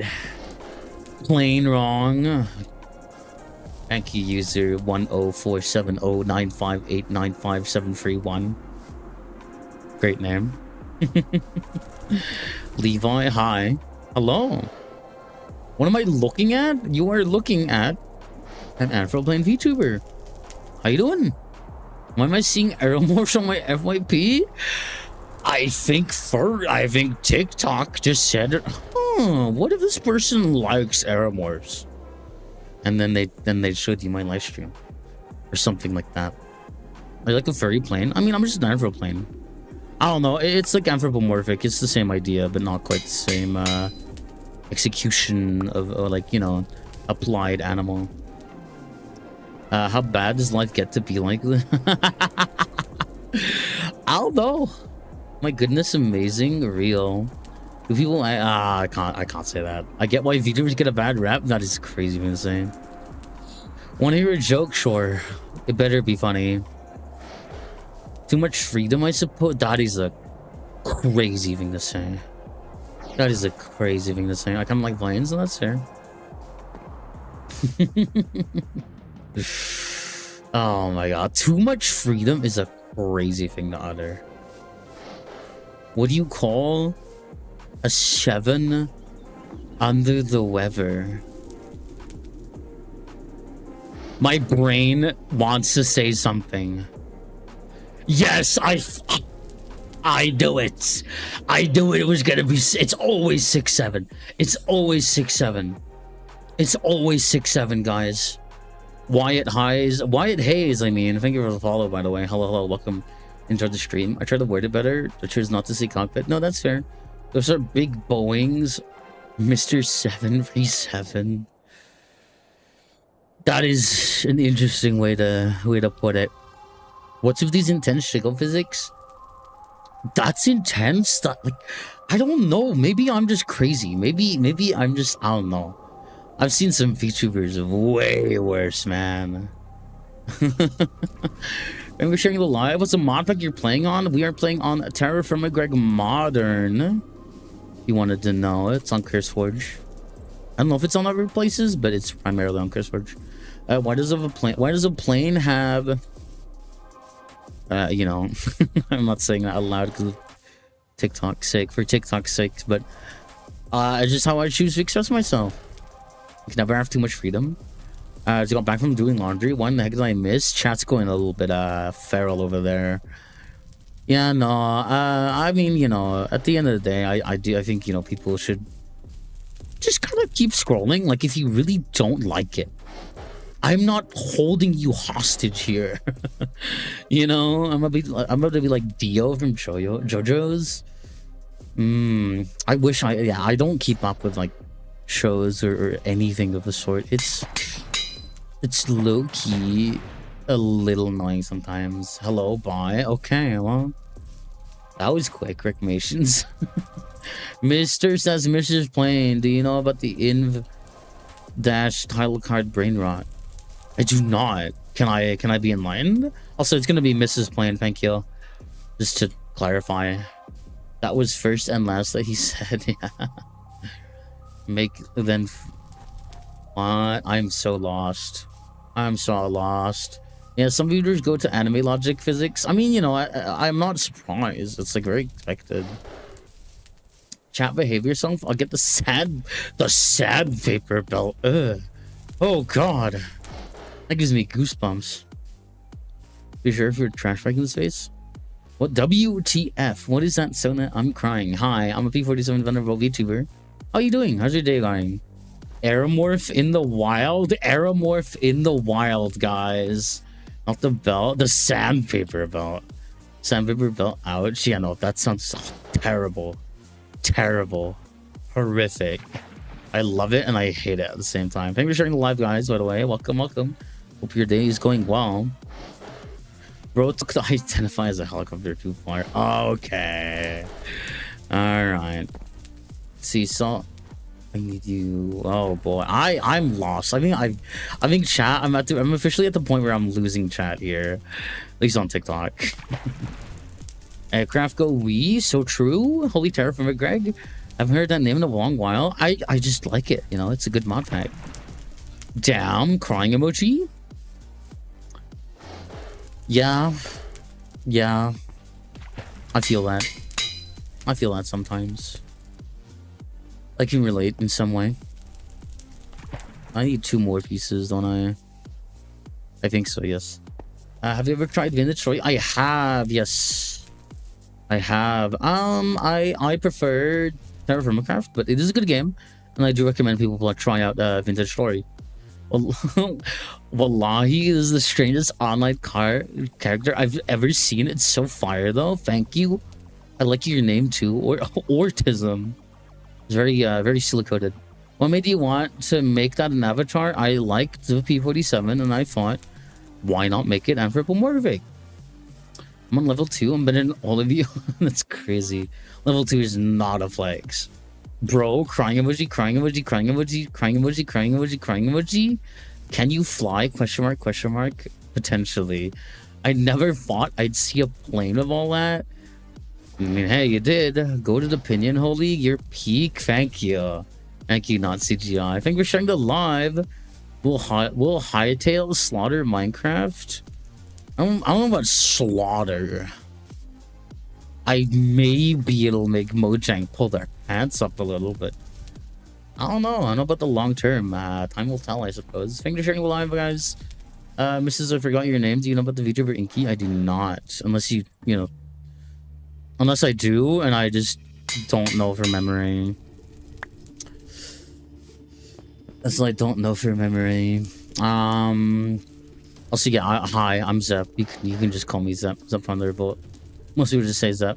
Plain wrong. Thank you, user 1047095895731. Great name. Levi, hi. Hello. What am I looking at? You are looking at an Afroplane VTuber. How you doing? Why am I seeing arrow morphs on my FYP? I think TikTok just said it. What if this person likes arrow morphs? And then they showed you my live stream or something like that. Are you like a furry plane? I mean, I'm just an Afroplane. I don't know. It's like anthropomorphic. It's the same idea, but not quite the same execution of like, you know, applied animal. How bad does life get to be like? I don't know. My goodness, amazing, real. Do people? I can't say that. I get why VTubers get a bad rap. That is crazy insane. Want to hear a joke? Sure. It better be funny. Too much freedom, I suppose. That is a crazy thing to say. That is a crazy thing to say. I kind of like planes, and that's fair. Oh my god. Too much freedom is a crazy thing to utter. What do you call a 7 under the weather? My brain wants to say something. Yes, I do it. I do it. It was gonna be. It's always 6-7. It's always 6-7. It's always 6-7, guys. Wyatt Hayes. I mean, thank you for the follow, by the way. Hello, welcome. Enjoyed the stream. I tried to word it better. I chose not to say cockpit. No, that's fair. Those are big Boeings, Mr. 737. That is an interesting way to put it. What's with these intense jiggle physics? That's intense. That, like, I don't know. Maybe I'm just crazy. Maybe I'm just, I don't know. I've seen some VTubers way worse, man. And we're sharing the live. What's the mod pack you're playing on? We are playing on TerraFirmaGreg Modern. You wanted to know. It's on CurseForge. I don't know if it's on other places, but it's primarily on CurseForge. Why does a plane have you know, I'm not saying that out loud because of TikTok's sake, but it's just how I choose to express myself. I can never have too much freedom. Just got back from doing laundry. What the heck did I miss? Chat's going a little bit feral over there. Yeah, no, I mean, you know, at the end of the day, I think, you know, people should just kind of keep scrolling. Like, if you really don't like it, I'm not holding you hostage here. You know, I'm about to be like Dio from JoJo's. I wish I don't keep up with like shows or anything of the sort. It's low key a little annoying sometimes. Hello, bye. Okay, well, that was quick. Reclamations. Mr. says Mrs. Plane, do you know about the inv dash title card brain rot? I do not. Can I be enlightened? Also, it's gonna be Mrs. Plane, thank you. Just to clarify. That was first and last that he said. Yeah. Make then what? I'm so lost. I'm so lost. Yeah, some viewers go to anime logic physics. I mean, you know, I'm not surprised. It's like very expected. Chat, behave yourself. I'll get the sad vapor belt. Ugh. Oh god. That gives me goosebumps. Be sure if you're trash back in the space. What WTF? What is that? So I'm crying. Hi, I'm a P47 venerable VTuber. How you doing? How's your day going? Aeromorph in the wild? Aeromorph in the wild, guys. Not the belt, the sandpaper belt. Sandpaper belt, ouch. Yeah, no, that sounds so terrible. Terrible. Horrific. I love it and I hate it at the same time. Thank you for sharing the live, guys, by the way. Welcome, welcome. Hope your day is going well. Bro took to identify as a helicopter too far. Okay. Alright. See, so I need you. Oh boy. I'm lost. I think chat, I'm officially at the point where I'm losing chat here. At least on TikTok. Craft Go Wee, so true. Holy TerraFirmaGreg. I haven't heard that name in a long while. I just like it, you know, it's a good mod pack. Damn, crying emoji. Yeah. I feel that sometimes. I can relate in some way. I need 2 more pieces, don't I? I think so, yes. Have you ever tried Vintage Story? I have, yes. I have. I prefer TerraFirmaCraft, but it is a good game, and I do recommend people try out Vintage Story. Wallahi is the strangest online character I've ever seen. It's so fire though. Thank you. I like your name too. Or autism. It's very very silicoted. What made you want to make that an avatar? I liked the P47 and I thought, why not make it anthropomorphic? I'm on level 2. I'm better than all of you. That's crazy. Level 2 is not a flex. Bro, crying emoji, crying emoji, crying emoji, crying emoji, crying emoji, crying emoji. Can you fly? Question mark, question mark. Potentially. I never thought I'd see a plane of all that. I mean, hey, you did. Go to the Pinionhole League. You're peak. Thank you. Thank you, not CGI. I think we're sharing the live. Will Hightail slaughter Minecraft? I don't know about slaughter. Maybe it'll make Mojang pull their pants up a little, but I don't know. I don't know about the long term. Time will tell, I suppose. Thank you for sharing the live, guys. Mrs. I forgot your name. Do you know about the VTuber Inky? I do not. Unless you know. Unless I do, and I just don't know from memory. That's like don't know from memory. Also, yeah. Hi, I'm Zep. You can just call me Zep. Zep Thunderbolt. Most people just say Zep.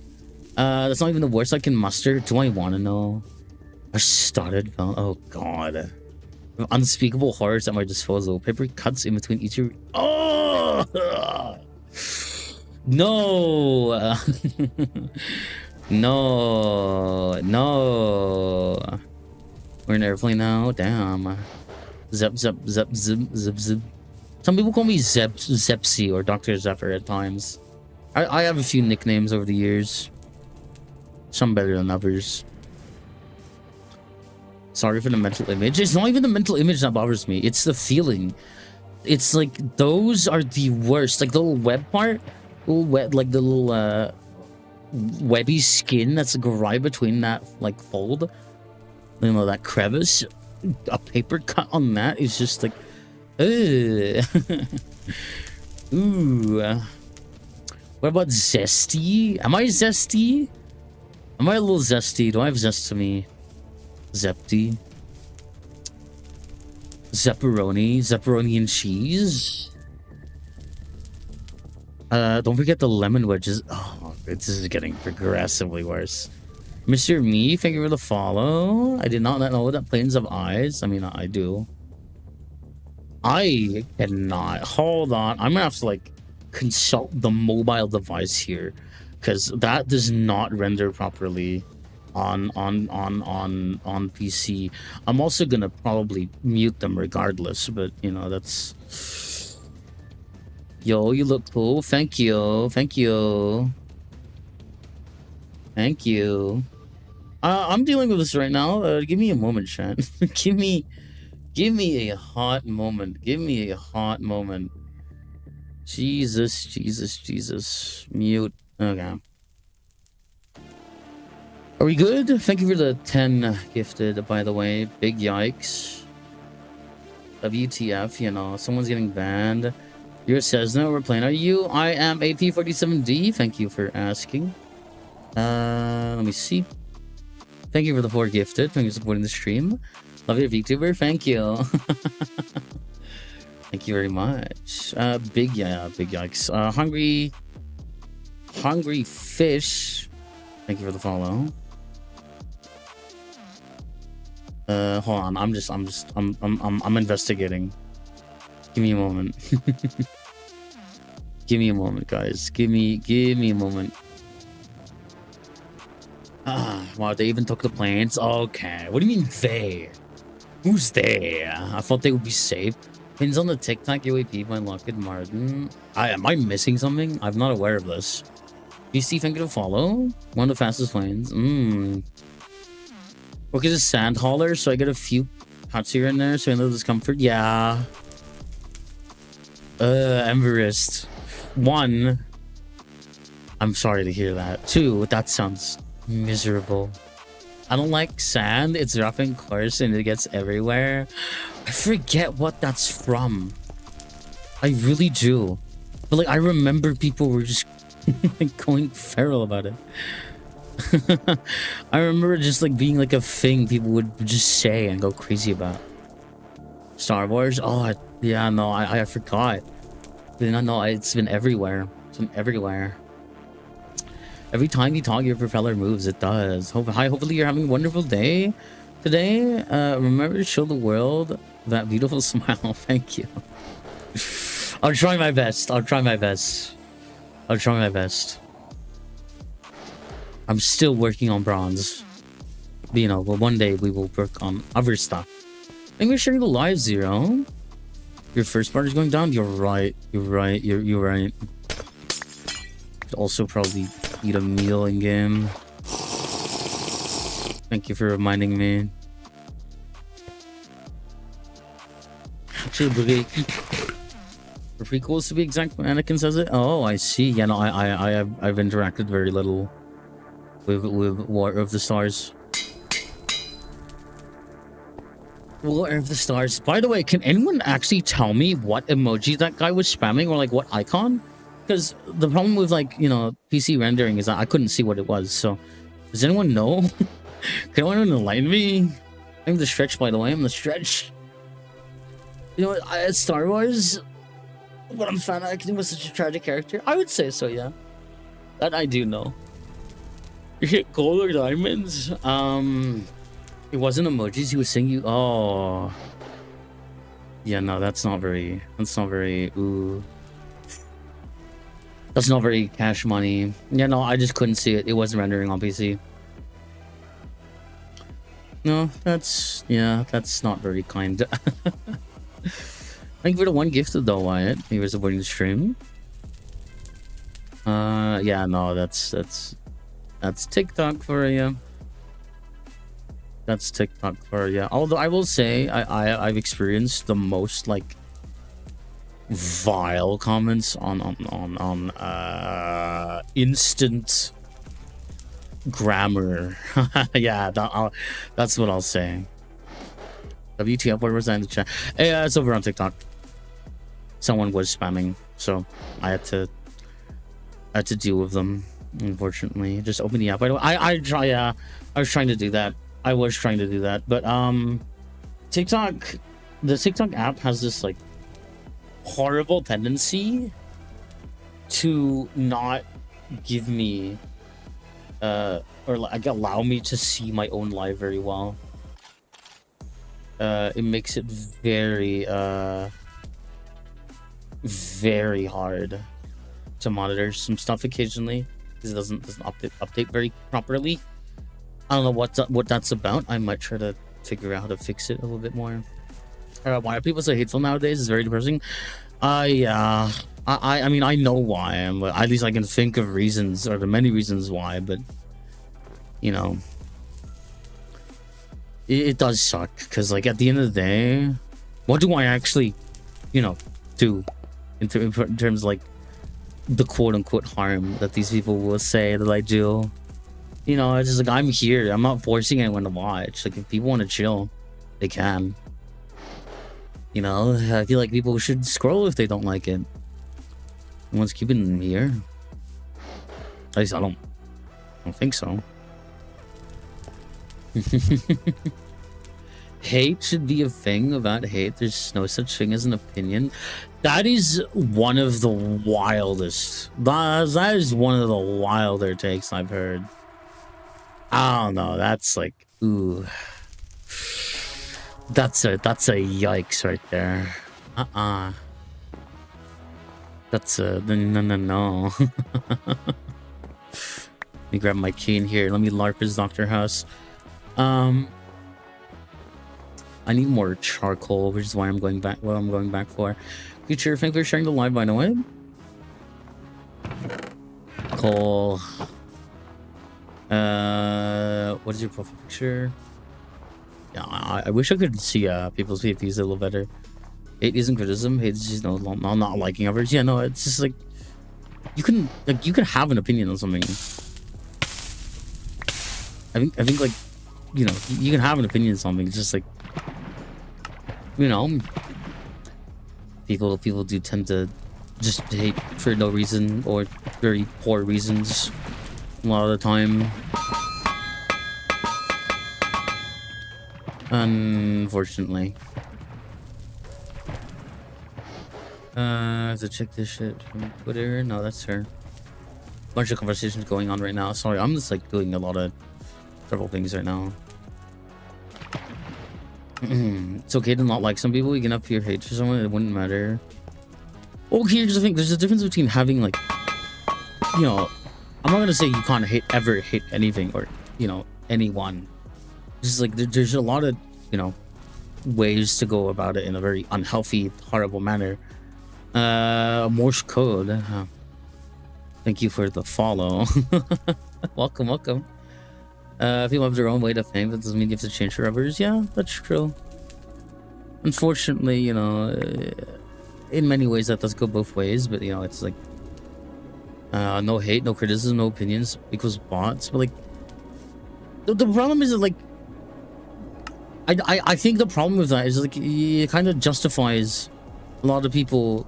That's not even the worst I can muster. Do I want to know? I started. Oh God. Unspeakable horrors at my disposal. Paper cuts in between each. Oh no. No. We're in an airplane now. Damn. Zep. Some people call me Zepsy or Dr. Zephyr at times. I have a few nicknames over the years. Some better than others. Sorry for the mental image. It's not even the mental image that bothers me. It's the feeling. It's like those are the worst. Like the little web part, like the little webby skin that's like right between that like fold. You know, that crevice. A paper cut on that is just like, ugh. Ooh. What about zesty? Am I zesty? Am I a little zesty? Do I have zest to me? Zepty. Zepperoni and cheese. Don't forget the lemon wedges. Oh, this is getting progressively worse. Mr. Me, thank you for the follow. I did not know that planes have eyes. I mean, I do. I cannot. Hold on. I'm gonna have to like consult the mobile device here, because that does not render properly on PC. I'm also gonna probably mute them regardless, but you know, that's. Yo, you look cool. Thank you. I'm dealing with this right now. Give me a moment, chat. give me a hot moment. Jesus. Mute. Okay. Are we good? Thank you for the 10 gifted, by the way. Big yikes. WTF, you know, someone's getting banned. You're Cessna, we're playing. Are you? I am AP47D. Thank you for asking. Let me see. Thank you for the 4 gifted. Thank you for supporting the stream. Love your VTuber. Thank you. Thank you very much. Big yikes. Hungry fish. Thank you for the follow. Hold on. I'm investigating. Give me a moment. Give me a moment, guys. Give me a moment. Wow, they even took the planes. Okay. What do you mean they? Who's they? I thought they would be safe. Pins on the TikTok UAP by Lockheed Martin. Am I missing something? I'm not aware of this. BC, thank you to follow. One of the fastest planes. Work as a sand hauler, so I get a few cuts here and there, so I know discomfort. Yeah. Everest. 1. I'm sorry to hear that. 2. That sounds miserable. I don't like sand. It's rough and coarse and it gets everywhere. I forget what that's from. I really do. But like, I remember people were just like going feral about it. I remember just like being like a thing people would just say and go crazy about. Star Wars? Oh, yeah, no, I forgot. No, it's been everywhere. Every time you talk, your propeller moves. It does. Hopefully you're having a wonderful day today. Remember to show the world that beautiful smile. Thank you. I'll try my best. I'm still working on bronze. But, you know, well, one day we will work on other stuff. I think we're sharing the live, Zero. Your first part is going down. You're right. You're right. Should also probably eat a meal in game. Thank you for reminding me. Actually, for prequels to be exact, Anakin says it. Oh, I see. Yeah, no, I've interacted very little with War of the Stars. War of the Stars. By the way, can anyone actually tell me what emoji that guy was spamming, or like what icon? Because the problem with, like, you know, PC rendering is that I couldn't see what it was. So, does anyone know? Can anyone enlighten me? I'm the Stretch, by the way. I'm the Stretch. You know what? Star Wars. But I'm fan acting with such a tragic character. I would say so, yeah. That I do know. You hit gold or diamonds? It wasn't emojis. He was saying you. Oh. Yeah, no, that's not very. Ooh. That's not very cash money. Yeah, no, I just couldn't see it. It wasn't rendering on PC. No, that's not very kind. Thank you for the one gifted though, Wyatt. He was supporting the stream. Yeah, no, that's TikTok for you. That's TikTok for you. Although I will say, I've experienced the most like vile comments on instant grammar. Yeah, that's what I'll say. WTF, what was that in the chat? Hey, it's over on TikTok. Someone was spamming, so I had to deal with them, unfortunately. Just open the app. I was trying to do that. But TikTok, the TikTok app has this like horrible tendency to not give me or like allow me to see my own live very well. It makes it very very hard to monitor some stuff occasionally because it doesn't update very properly. I don't know what that's about. I might try to figure out how to fix it a little bit more. Why are people so hateful nowadays? It's very depressing. Yeah. I mean, I know why. At least I can think of reasons, or the many reasons why. But you know, it does suck because, like, at the end of the day, what do I actually, you know, do in terms of, like, the quote-unquote harm that these people will say that I do? You know, it's just like, I'm here. I'm not forcing anyone to watch. Like, if people want to chill, they can. You know, I feel like people should scroll if they don't like it. No one's keeping them here. At least I don't think so. Hate should be a thing about hate. There's no such thing as an opinion. That is one of the wildest. That is one of the wilder takes I've heard. I don't know. That's like, ooh. That's a yikes right there. That's a no. Let me grab my key in here. Let me LARP his Dr. House. I need more charcoal, which is why I'm going back. What I'm going back for. Future, thank you for sharing the live, by the way. Coal. What is your profile picture? Yeah, I wish I could see people's PFPs a little better. Hate isn't criticism. Hate is just not liking others. Yeah, no, it's just like you can have an opinion on something. I think like, you know, you can have an opinion on something. It's just like, you know, people do tend to just hate for no reason or very poor reasons a lot of the time. Unfortunately. I have to check this shit from Twitter. No, that's her. Bunch of conversations going on right now. Sorry, I'm just like doing a lot of several things right now. It's okay to not like some people. You can up your hate for someone. It wouldn't matter. Well, here's the thing. There's a difference between having, like, you know, I'm not gonna say you can't ever hate anything or, you know, anyone. Just like there's a lot of, you know, ways to go about it in a very unhealthy, horrible manner. Morse code. Thank you for the follow. Welcome, welcome. People have their own way to think. That doesn't mean you have to change for others. Yeah, that's true. Unfortunately, you know, in many ways that does go both ways. But you know, it's like no hate, no criticism, no opinions because bots. But like, the problem is that like, I think the problem with that is like it kind of justifies a lot of people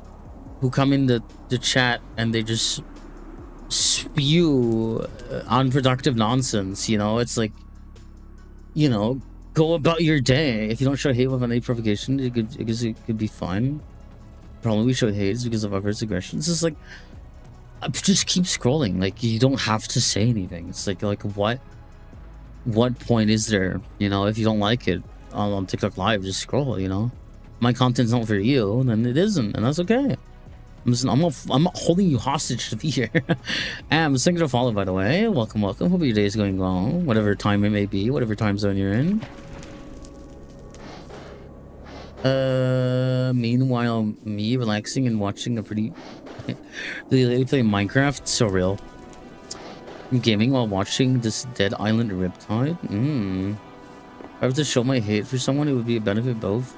who come in the chat and they just spew unproductive nonsense. You know, it's like, you know, go about your day. If you don't show hate with any provocation, it could be fine. The problem we show hate is because of our aggression. It's just like, just keep scrolling. Like, you don't have to say anything. It's like what point is there? You know, if you don't like it on TikTok Live, just scroll. You know, my content's not for you, then it isn't, and that's okay. Listen, I'm not holding you hostage to be here. And thank you to follow, by the way. Welcome, welcome. Hope your day is going well, whatever time it may be, whatever time zone you're in. Meanwhile, me relaxing and watching a pretty lady play Minecraft. So real. I'm gaming while watching this Dead Island Riptide. If I have to show my hate for someone, it would be a benefit both.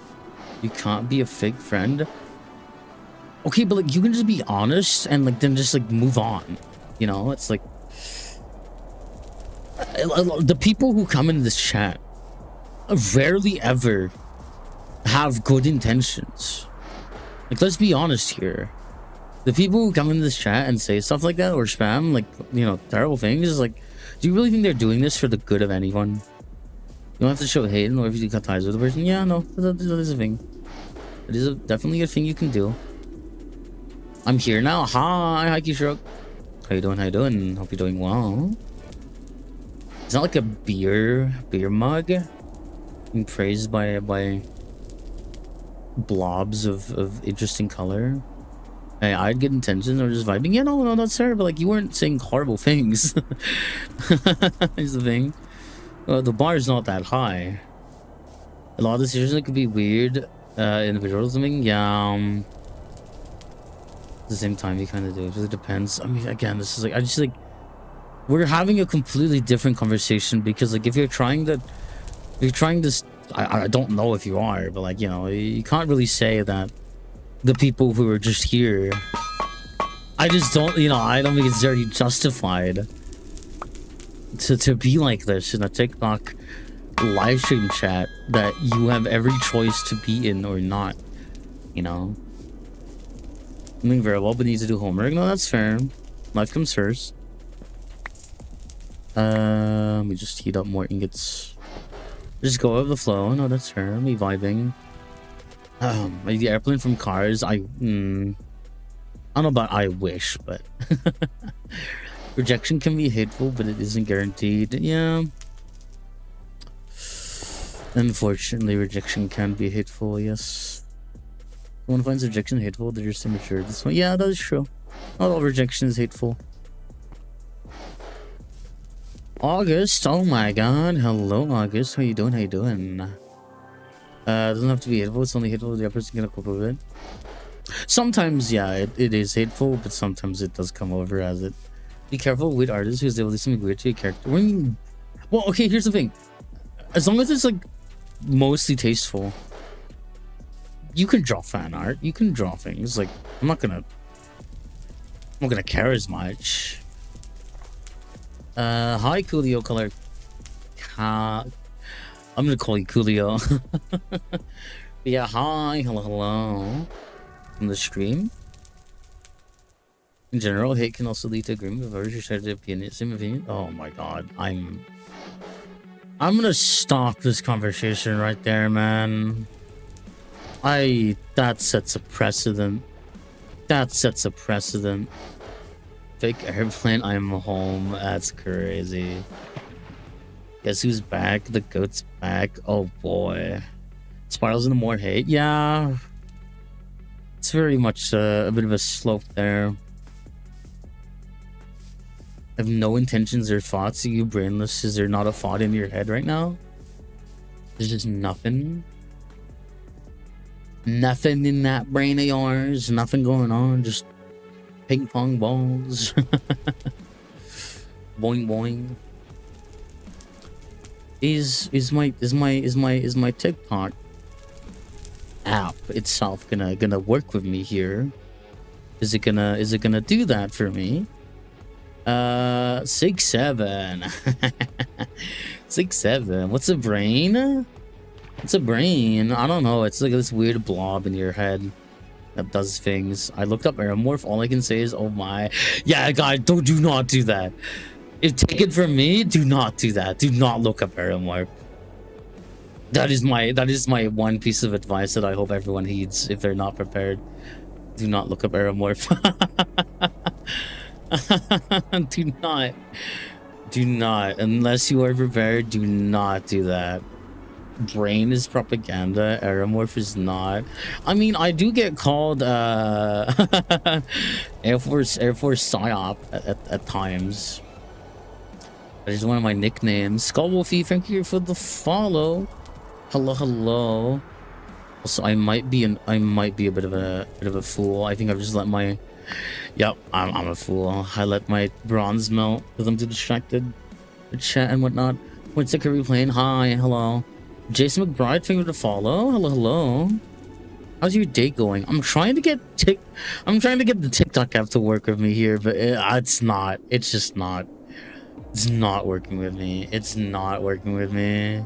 You can't be a fake friend. Okay, but like, you can just be honest and like then just like move on. You know, it's like the people who come in this chat rarely ever have good intentions. Like, let's be honest here. The people who come in this chat and say stuff like that or spam like, you know, terrible things is like, do you really think they're doing this for the good of anyone? You don't have to show hate in order to cut ties with the person. Yeah, no, that is a thing. It is definitely a thing you can do. I'm here now. Hi, Kishrook. How you doing? How you doing? Hope you're doing well. It's not like a beer mug being praised by blobs of interesting color. Hey, I had good intentions or just vibing. Yeah, no, that's fair. But like, you weren't saying horrible things. Is the thing. The bar is not that high. A lot of decisions could be weird. Individual or something. Yeah. At the same time, you kind of do. It really depends. I mean, again, this is like, I just like, we're having a completely different conversation because like, if you're trying to, I don't know if you are, but like, you know, you can't really say that the people who are just here, I just don't, you know, I don't think it's very justified to be like this in a TikTok live stream chat that you have every choice to be in or not, you know. I'm doing very well, but need to do homework. No, that's fair. Life comes first. Let me just heat up more ingots. Just go with the flow. No, that's fair. Me vibing. Like the airplane from Cars. I don't know about I wish, but rejection can be hateful, but it isn't guaranteed. Yeah. Unfortunately, rejection can be hateful. Yes. One finds rejection hateful, they're just immature. This one, yeah, that is true. Not all rejection is hateful. August, oh my god. Hello, August. How you doing? How you doing? Doesn't have to be hateful. It's only hateful if the other person can cope with it. Sometimes, yeah, it is hateful, but sometimes it does come over as it. Be careful with artists who's able to do something weird to your character. When you, well, okay, here's the thing. As long as it's like mostly tasteful, you can draw fan art. You can draw things. Like, I'm not gonna care as much. Hi, Coolio color. I'm gonna call you Coolio. Yeah, hi, hello. From the stream. In general, hate can also lead to agreement with others who share their opinion. Same opinion. Oh my god, I'm gonna stop this conversation right there, man. That sets a precedent. That sets a precedent. Fake airplane, I'm home. That's crazy. Guess who's back? The goat's back. Oh boy. Spirals into more hate. Yeah. It's very much a bit of a slope there. I have no intentions or thoughts. Are you brainless? Is there not a thought in your head right now? There's just nothing. Nothing in that brain of yours. Nothing going on. Just Ping pong balls. Boing boing. Is my TikTok app itself gonna work with me here? Is it gonna do that for me? 6-7. 6-7. What's a brain? It's a brain. I don't know. It's like this weird blob in your head that does things. I looked up Aeromorph. All I can say is, oh my. Yeah, guys, do not do that. If take it from me, do not do that. Do not look up Aeromorph. That is my one piece of advice that I hope everyone heeds if they're not prepared. Do not look up Aeromorph. Do not. Unless you are prepared, do not do that. Brain is propaganda. Aeromorph is not. I mean, I do get called Air Force PSYOP at times. That is one of my nicknames. Skullwolfie, thank you for the follow. Hello. Also, I might be a bit of a fool. I think I've just let my I'm a fool. I let my bronze melt because I'm too distracted with chat and whatnot. What's the career playing? Hi, hello. Jason McBride, thank you for the follow. Hello. How's your day going? I'm trying to get the TikTok app to work with me here, but it's not. It's just not. It's not working with me. It's not working with me.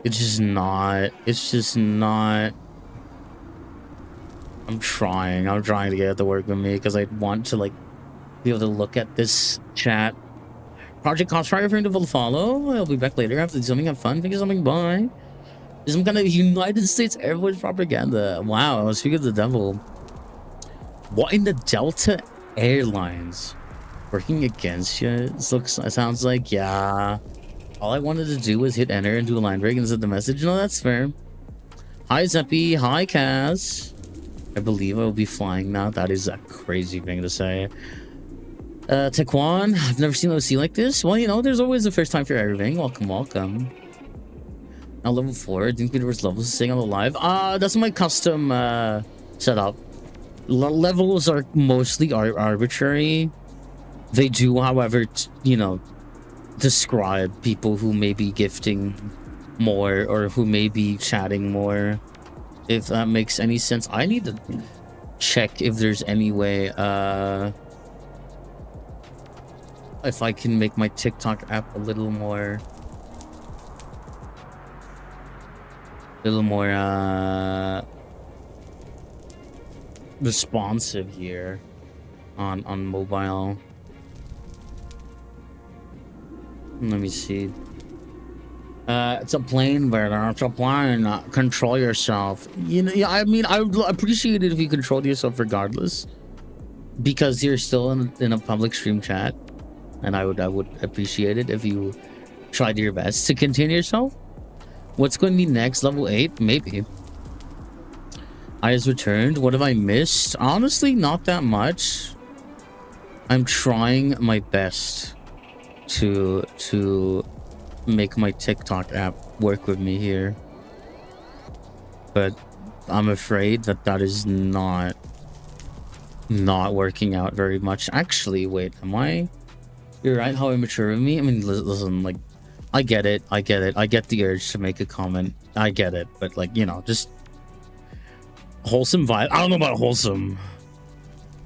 It's just not. It's just not. I'm trying to get it to work with me because I want to like be able to look at this chat. Project Cosfire for to follow. I'll be back later after do something. Have fun. Think of something. Bye. There's some kind of United States Air Force propaganda. Wow. Speak of the devil. What in the Delta Airlines working against you? It sounds like yeah. All I wanted to do was hit enter and do a line break and send the message. No, that's fair. Hi Zeppy. Hi Cass. I believe I will be flying now. That is a crazy thing to say. Taekwon, I've never seen OC like this. Well, you know, there's always a first time for everything. Welcome. Now level 4. Didn't be the worst levels staying on the live. That's my custom setup. Levels are mostly arbitrary. They do, however, you know, describe people who may be gifting more or who may be chatting more. If that makes any sense. I need to check if there's any way if I can make my TikTok app a little more responsive here on mobile. Let me see. It's a plane, Werner. It's a plane. Control yourself. You know, I mean, I would appreciate it if you controlled yourself regardless, because you're still in a public stream chat, and I would appreciate it if you tried your best to contain yourself. What's going to be next? Level 8, maybe. I has returned. What have I missed? Honestly, not that much. I'm trying my best to make my TikTok app work with me here, but I'm afraid that is not working out very much. Actually, wait, am I? You're right. How immature of me. I mean, listen, like, I get it. I get the urge to make a comment. I get it, but like, you know, just wholesome vibe. I don't know about wholesome.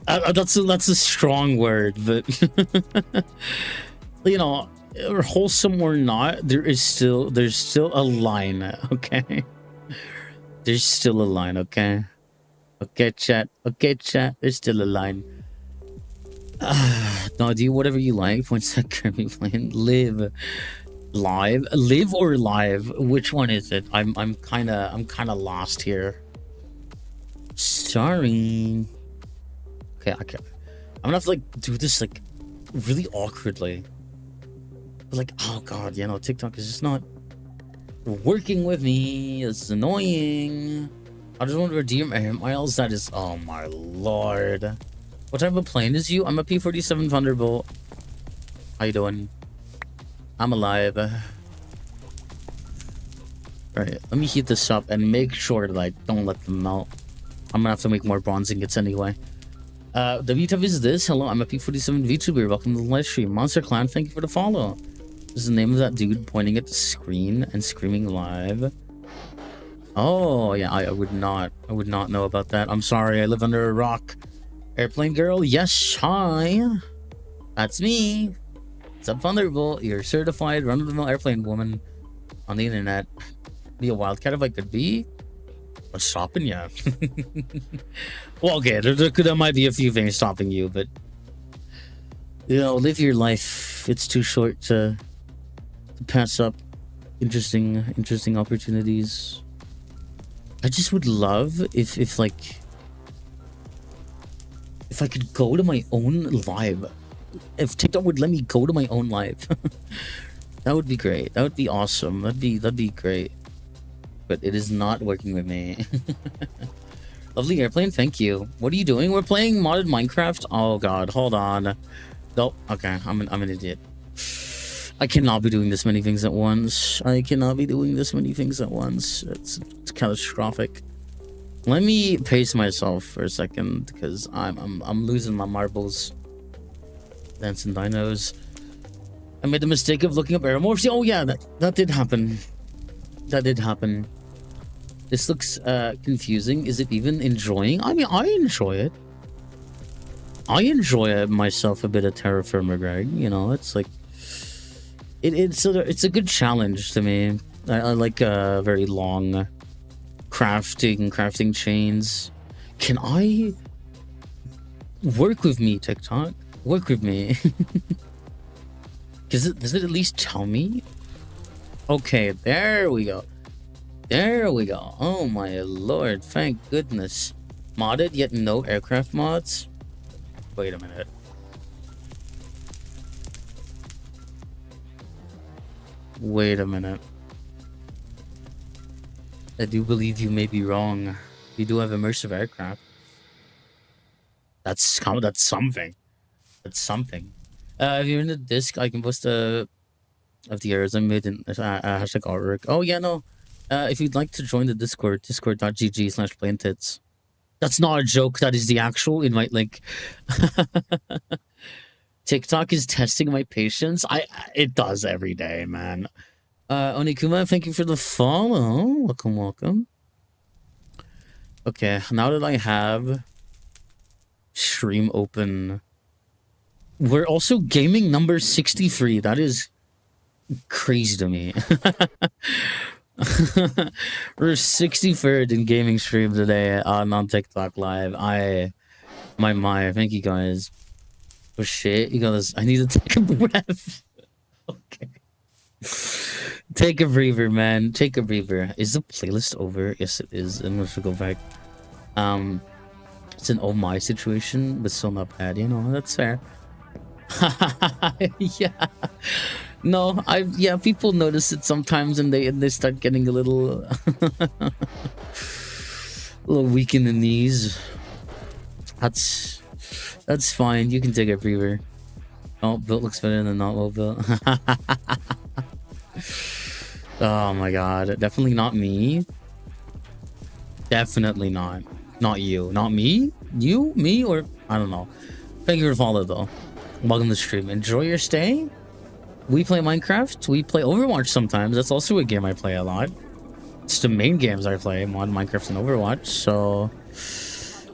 That's a strong word, but you know, or wholesome or not, there's still a line, okay? There's still a line, okay? Okay, chat. There's still a line. No, do whatever you like. Points at Kirby playing live or live. Which one is it? I'm kind of lost here. Sorry. Okay. I'm gonna have to like do this like really awkwardly. But like, oh god, you know, TikTok is just not working with me. It's annoying. I just want to redeem air miles. That is, oh my lord. What type of plane is you? I'm a P-47 Thunderbolt. How you doing? I'm alive. Alright, let me heat this up and make sure that I don't let them melt. I'm gonna have to make more bronze ingots anyway. WTF is this? Hello, I'm a P47 VTuber. Welcome to the live stream. Monster Clan, thank you for the follow. This is the name of that dude pointing at the screen and screaming live. Oh, yeah, I would not know about that. I'm sorry, I live under a rock. Airplane girl, yes, hi. That's me. What's up, Thunderbolt? You're a certified run-of-the-mill airplane woman on the internet. Be a wildcat if I could be. What's stopping you? Well, okay, there might be a few things stopping you, but you know, live your life. It's too short to pass up interesting opportunities. I just would love if I could go to my own live. If TikTok would let me go to my own live. That would be great. That would be awesome. That'd be great. But it is not working with me. Lovely airplane, thank you. What are you doing? We're playing modded Minecraft. Oh god, hold on. Nope. Okay, I'm an idiot. I cannot be doing this many things at once. It's catastrophic. Let me pace myself for a second because I'm losing my marbles. Dancing dinos. I made the mistake of looking up aeromorphs. Oh yeah, that did happen. That did happen. This looks confusing. Is it even enjoying? I mean, I enjoy it. I enjoy myself a bit of TerraFirmaGreg. You know, it's like it's a good challenge to me. I like very long crafting chains. Can I work with me, TikTok? Work with me. Does it at least tell me? Okay, there we go. There we go. Oh my lord, thank goodness. Modded, yet no aircraft mods? Wait a minute. Wait a minute. I do believe you may be wrong. You do have immersive aircraft. That's something. That's something. If you're in the disc, I can post of the errors I made in hashtag artwork. Oh yeah, no. If you'd like to join the Discord, discord.gg/plaintits. That's not a joke. That is the actual invite link. TikTok is testing my patience. It does every day, man. Onikuma, thank you for the follow. Welcome. Okay, now that I have stream open, we're also gaming number 63. That is crazy to me. We're 63rd in gaming stream today on TikTok live. My, thank you guys. Oh shit, you guys, I need to take a breath. Okay. Take a breather, man. Take a breather. Is the playlist over? Yes, it is. I'm gonna go back. It's an oh my situation, but still not bad. You know, that's fair. Yeah. No, people notice it sometimes and they start getting a little weak in the knees. That's fine. You can take a breather. Oh, built looks better than not well built. Oh my god. Definitely not me. Definitely not. Not you. Not me? You? Me? Or I don't know. Thank you for the follow though. Welcome to the stream. Enjoy your stay. We play Minecraft. We play Overwatch sometimes. That's also a game I play a lot. It's the main games I play, Minecraft and Overwatch. So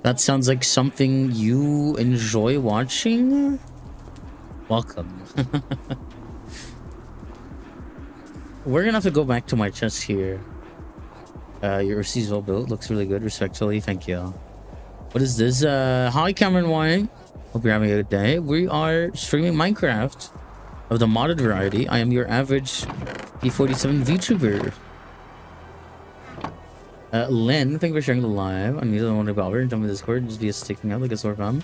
that sounds like something you enjoy watching. Welcome. We're gonna have to go back to my chest here. Your RC is well built. Looks really good. Respectfully, thank you. What is this? Hi, Cameron Wine. Hope you're having a good day. We are streaming Minecraft of the modded variety. I am your average P47 VTuber. Len, thank you for sharing the live. I'm the one about her. Jump in Discord, just be sticking out like a sore thumb.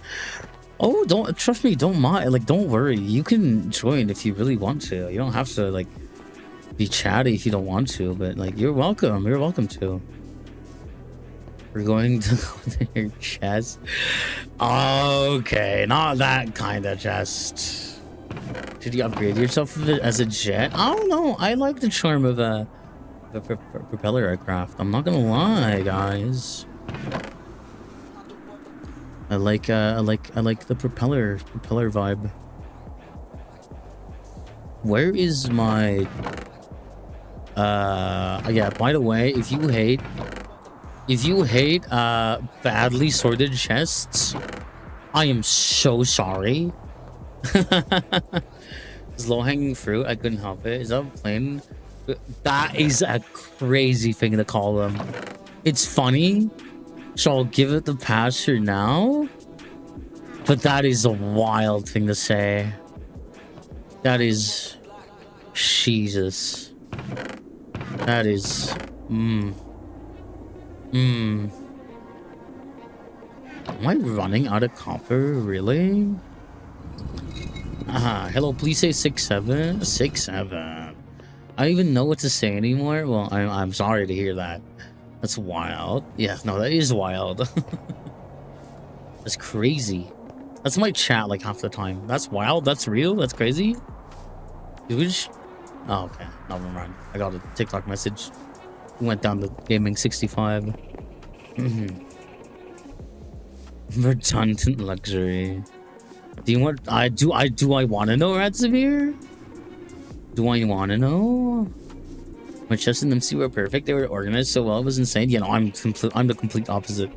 Oh, don't trust me. Don't mind. Like, don't worry. You can join if you really want to. You don't have to like be chatty if you don't want to. But like, you're welcome. You're welcome to. We're going to go to your chest. Okay, not that kind of chest. Did you upgrade yourself as a jet? I don't know. I like the charm of a propeller aircraft. I'm not gonna lie, guys. I like the propeller vibe. Where is my yeah, by the way, if you hate badly sorted chests, I am so sorry. It's low-hanging fruit, I couldn't help it. Is that plain? That is a crazy thing to call them. It's funny, so I'll give it the pass for now. But that is a wild thing to say. That is... Jesus. That is... Am I running out of copper? Really? Hello, please say 6-7. 6-7. I don't even know what to say anymore. Well, I'm sorry to hear that. That's wild. Yeah, no, that is wild. That's crazy. That's my chat like half the time. That's wild. That's real. That's crazy. Dude. Oh, okay. Never mind. I got a TikTok message. Went down to gaming 65. Redundant luxury. Do you want? I want to know, Radsavir? Do I want to know? My chest and MC were perfect. They were organized so well. It was insane. You know, I'm the complete opposite.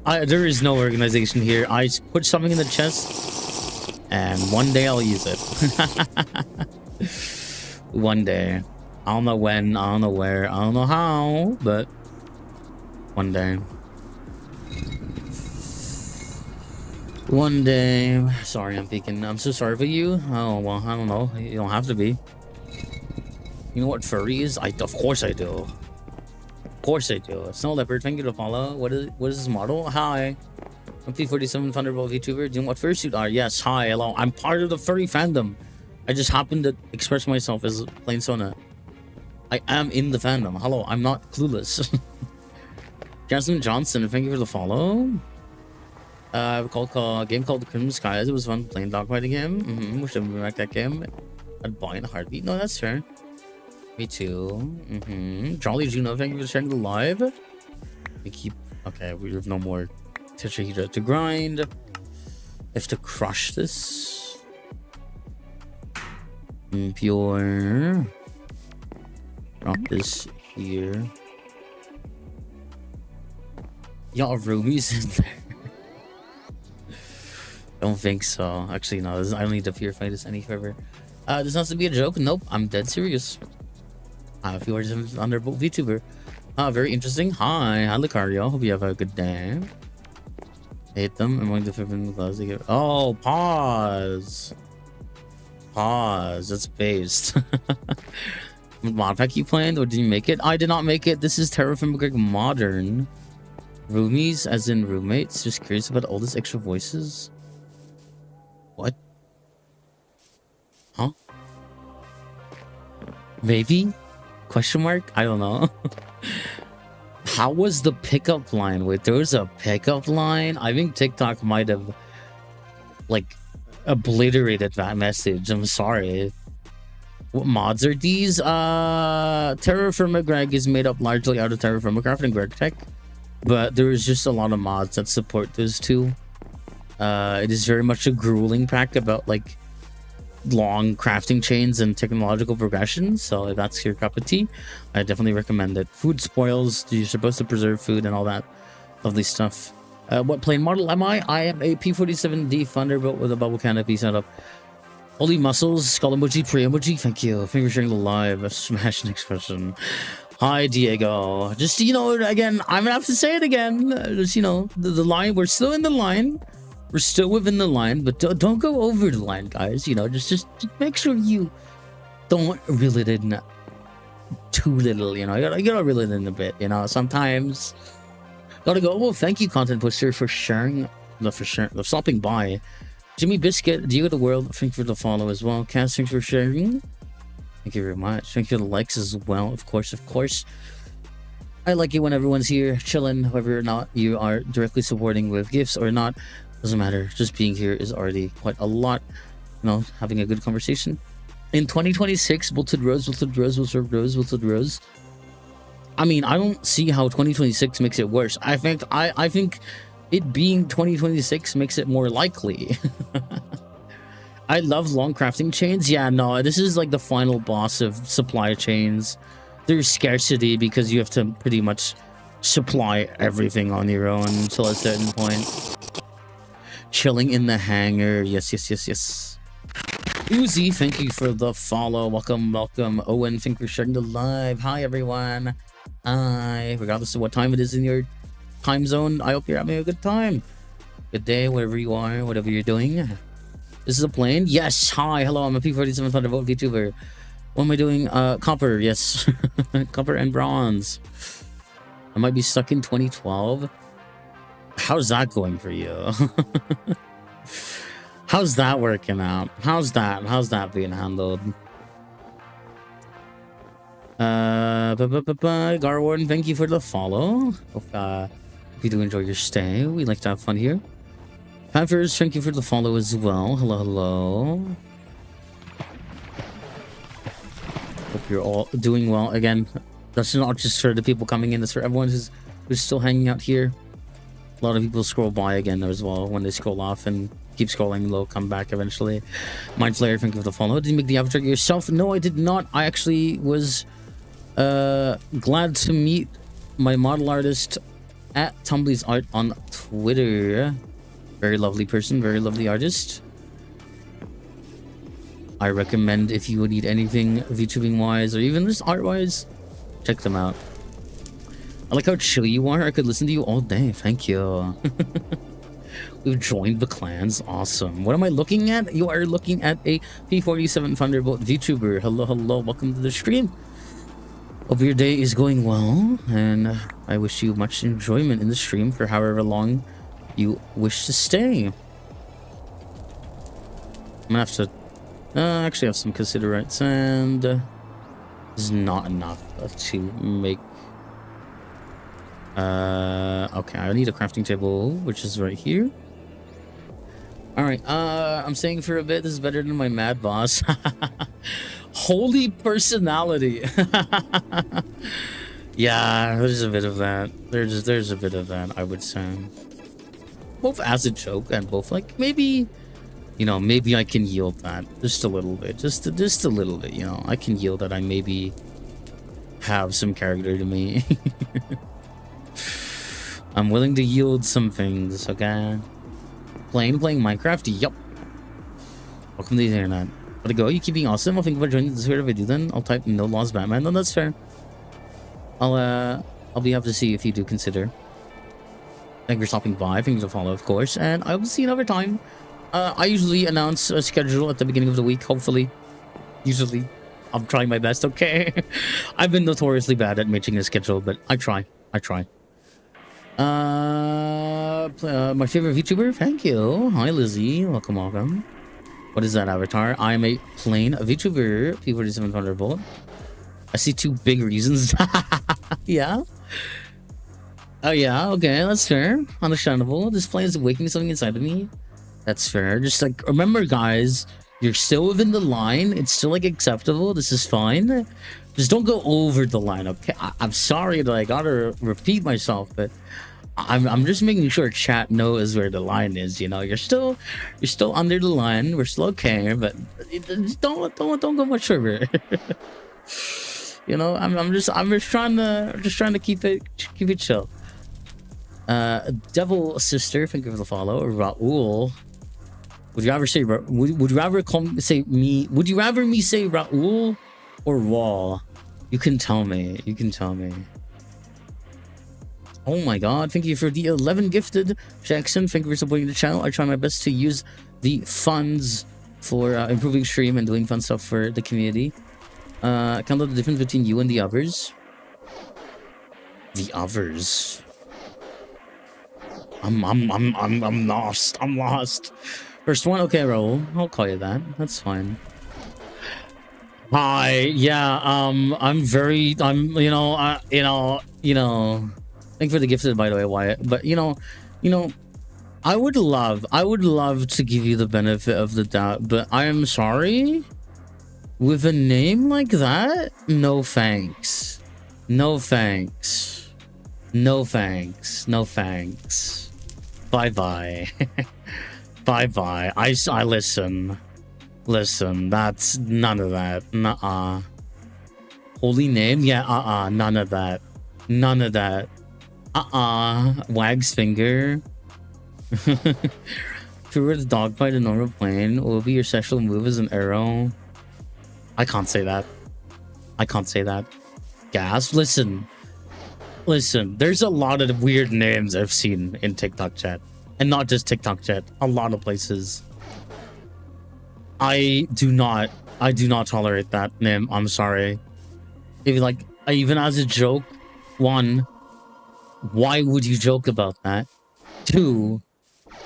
There is no organization here. I put something in the chest, and one day I'll use it. One day. I don't know when. I don't know where. I don't know how. But one day. One day. Sorry, I'm thinking. I'm so sorry for you. Oh well, I don't know. You don't have to be. You know what furry is? Of course I do. Of course I do. Snow Leopard, thank you to follow. What is this model? Hi. I'm P47 Thunderbolt VTuber. Do you know what fursuit are? Yes, hi, hello. I'm part of the furry fandom. I just happen to express myself as plain Sona. I am in the fandom. Hello, I'm not clueless. Jasmine Johnson, thank you for the follow. I have a game called Crimson Skies. It was fun playing dogfighting him. Wish I would back that game. I'd buy in a heartbeat. No, that's fair. Me too. Jolly Juno, thank you for sharing the live. We keep... Okay, we have no more Tetrahedra to grind. I have to crush this. Pure. Drop this here. Y'all rubies in there. Don't think so. Actually, no. I don't need to purify this any further. This has to be a joke. Nope, I'm dead serious. If you are an Thunderbolt VTuber. Very interesting. Hi, Lucario. Hope you have a good day. Hate them. Among the 15 class they get. Oh, pause. Pause. That's based. Mod pack you planned, or did you make it? I did not make it. This is TerraFirmaGreg Modern. Roomies, as in roommates. Just curious about all these extra voices. What? Huh? Maybe? Question mark? I don't know. How was the pickup line? Wait, there was a pickup line? I think TikTok might have like obliterated that message. I'm sorry. What mods are these? TerraFirmaGreg is made up largely out of TerraFirmaCraft and Greg Tech, but there is just a lot of mods that support those two. It is very much a grueling pack about like long crafting chains and technological progression, so if that's your cup of tea, I definitely recommend it. Food spoils, you're supposed to preserve food and all that lovely stuff. What plane model am I? I am a P47D Thunderbolt with a bubble canopy setup. Holy muscles, skull emoji, pre emoji, thank you. Thank you for sharing the live. A smash next question. Hi Diego. Just, you know, again, I'm gonna have to say it again. Just, you know, the line, we're still in the line. We're still within the line, but don't go over the line, guys. You know, just make sure you don't reel it in too little. You know, you gotta reel it in a bit. You know, sometimes gotta go. Well, thank you, content poster, for sharing, for stopping by. Jimmy Biscuit, Diego the World, thank you for the follow as well. Cass, thanks for sharing. Thank you very much. Thank you for the likes as well. Of course. I like it when everyone's here chilling, whether or not you are directly supporting with gifts or not. Doesn't matter. Just being here is already quite a lot. You know, having a good conversation. In 2026, Wilted Rose. I mean, I don't see how 2026 makes it worse. I think it being 2026 makes it more likely. I love long crafting chains. Yeah, no, this is like the final boss of supply chains. There's scarcity because you have to pretty much supply everything on your own until a certain point. Chilling in the hangar. Yes, yes, yes, yes. Uzi, thank you for the follow. Welcome, welcome. Owen, thank you for sharing the live. Hi, everyone. Hi. Regardless of what time it is in your time zone, I hope you're having a good time. Good day, wherever you are, whatever you're doing. This is a plane. Yes. Hi. Hello. I'm a P4700 vote VTuber. What am I doing? Copper. Yes. Copper and bronze. I might be stuck in 2012. How's that going for you? How's that working out? How's that being handled? Garwarden, thank you for the follow. Hope you do enjoy your stay. We like to have fun here. Panthers, thank you for the follow as well. Hello, hello. Hope you're all doing well. Again, that's not just for the people coming in, that's for everyone who's still hanging out here. A lot of people scroll by again as well when they scroll off and keep scrolling. They'll come back eventually. Mindflayer, thank you for the follow. Did you make the avatar yourself? No, I did not. I actually was glad to meet my model artist at Tumbly's Art on Twitter. Very lovely person, very lovely artist. I recommend if you would need anything VTubing wise or even just art wise, check them out. I like how chill you are. I could listen to you all day. Thank you. We've joined the clans. Awesome. What am I looking at? You are looking at a P47 Thunderbolt VTuber. Hello, hello. Welcome to the stream. Hope your day is going well, and I wish you much enjoyment in the stream for however long you wish to stay. I'm gonna have to actually have some considerates, and this is not enough to make. Okay, I need a crafting table, which is right here. All right, I'm saying for a bit this is better than my mad boss. Holy personality. Yeah, there's a bit of that. There's a bit of that, I would say. Both as a joke and both like maybe, you know, maybe I can yield that just a little bit, just a little bit. You know, I can yield that. I maybe have some character to me. I'm willing to yield some things. Okay, playing Minecraft. Yup. Welcome to the internet. Gotta go. You keep being awesome. I'll think about joining the Discord video. Then I'll type no laws Batman. No, that's fair. I'll be happy to see if you do consider. Thank you for stopping by. Thank you to follow, of course. And I will see you another time. I usually announce a schedule at the beginning of the week, hopefully. Usually. I'm trying my best, okay? I've been notoriously bad at making a schedule, but I try. My favorite VTuber? Thank you. Hi, Lizzie. Welcome, welcome. What is that avatar? I am a plain VTuber. P47 Thunderbolt. I see two big reasons. Yeah? Oh, yeah. Okay, that's fair. Understandable. This plane is awakening something inside of me. That's fair. Just like, remember, guys, you're still within the line. It's still, like, acceptable. This is fine. Just don't go over the line, okay? I'm sorry that I gotta repeat myself, but I'm just making sure chat knows where the line is. You know, you're still under the line. We're still okay, but don't go much further. You know, I'm just trying to keep it chill. Devil Sister, thank you for the follow. Raul, would you rather say would you rather say me? Would you rather me say Raul or Wall? You can tell me. Oh my god, thank you for the 11 gifted. Jackson, thank you for supporting the channel. I try my best to use the funds for improving stream and doing fun stuff for the community. Can't know the difference between you and the others. The others. I'm lost. I'm lost. First one, okay, Raul. I'll call you that. That's fine. Hi. Yeah. Thank you for the gifted, by the way, Wyatt. But you know, I would love to give you the benefit of the doubt, but I am sorry. With a name like that, no thanks. No thanks. No thanks. No thanks. Bye-bye. Bye-bye. I listen. Listen, that's none of that. Nuh-uh. Holy name? Yeah, none of that. None of that. Wags finger. If you were to dogfight a normal plane, will be your special move as an arrow? I can't say that. I can't say that. Gas? Listen. Listen, there's a lot of weird names I've seen in TikTok chat. And not just TikTok chat. A lot of places. I do not tolerate that name. I'm sorry. If like, even as a joke, one, why would you joke about that? Two,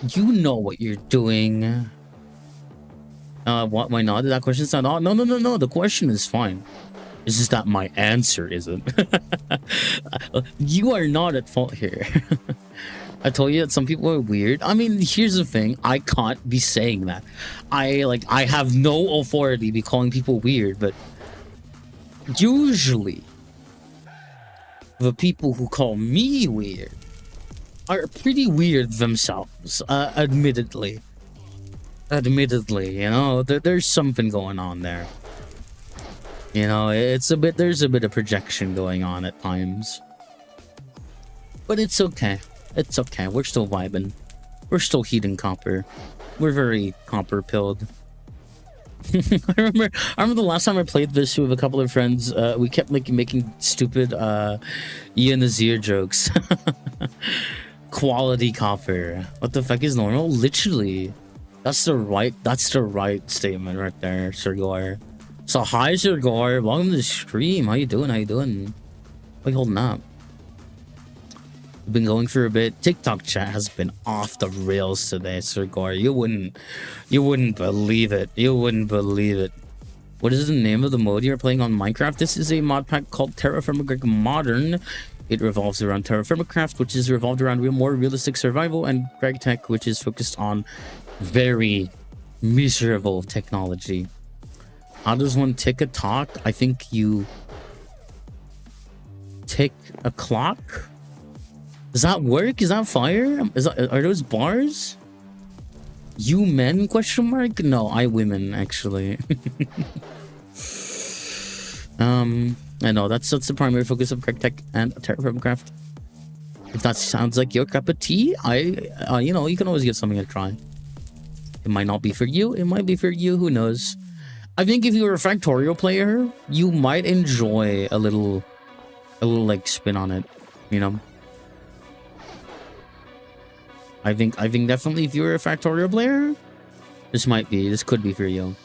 you know what you're doing. What? Why not? Did that question sound odd? No. The question is fine. It's just that my answer isn't. You are not at fault here. I told you that some people are weird. I mean, here's the thing. I can't be saying that. I have no authority to be calling people weird, but usually the people who call me weird are pretty weird themselves, admittedly. Admittedly, you know, there's something going on there. You know, there's a bit of projection going on at times. But it's okay. It's okay. We're still vibing. We're still heating copper. We're very copper pilled. I remember the last time I played this with a couple of friends, we kept making stupid Ian Azir jokes. Quality copper. What the fuck is normal? Literally. That's the right statement right there, Sir Gore. So hi, Sir Gore. Welcome to the stream. How you doing? How you doing? What are you holding up? We've been going for a bit. TikTok chat has been off the rails today, Sir Gore. You wouldn't believe it. You wouldn't believe it. What is the name of the mode you're playing on Minecraft? This is a mod pack called TerraFirmaGreg Modern. It revolves around TerraFirmaCraft, which is revolved around more realistic survival, and Greg Tech, which is focused on very miserable technology. How does one tick a talk? I think you tick a clock. Does that work? Is that fire? Are those bars? You men? Question mark? No, I women actually. I know that's the primary focus of Greg Tech and TerraFirmaCraft. If that sounds like your cup of tea, you know, you can always give something a try. It might not be for you. It might be for you. Who knows? I think if you're a Factorio player, you might enjoy a little like spin on it. You know. I think definitely if you're a Factorio player, this could be for you.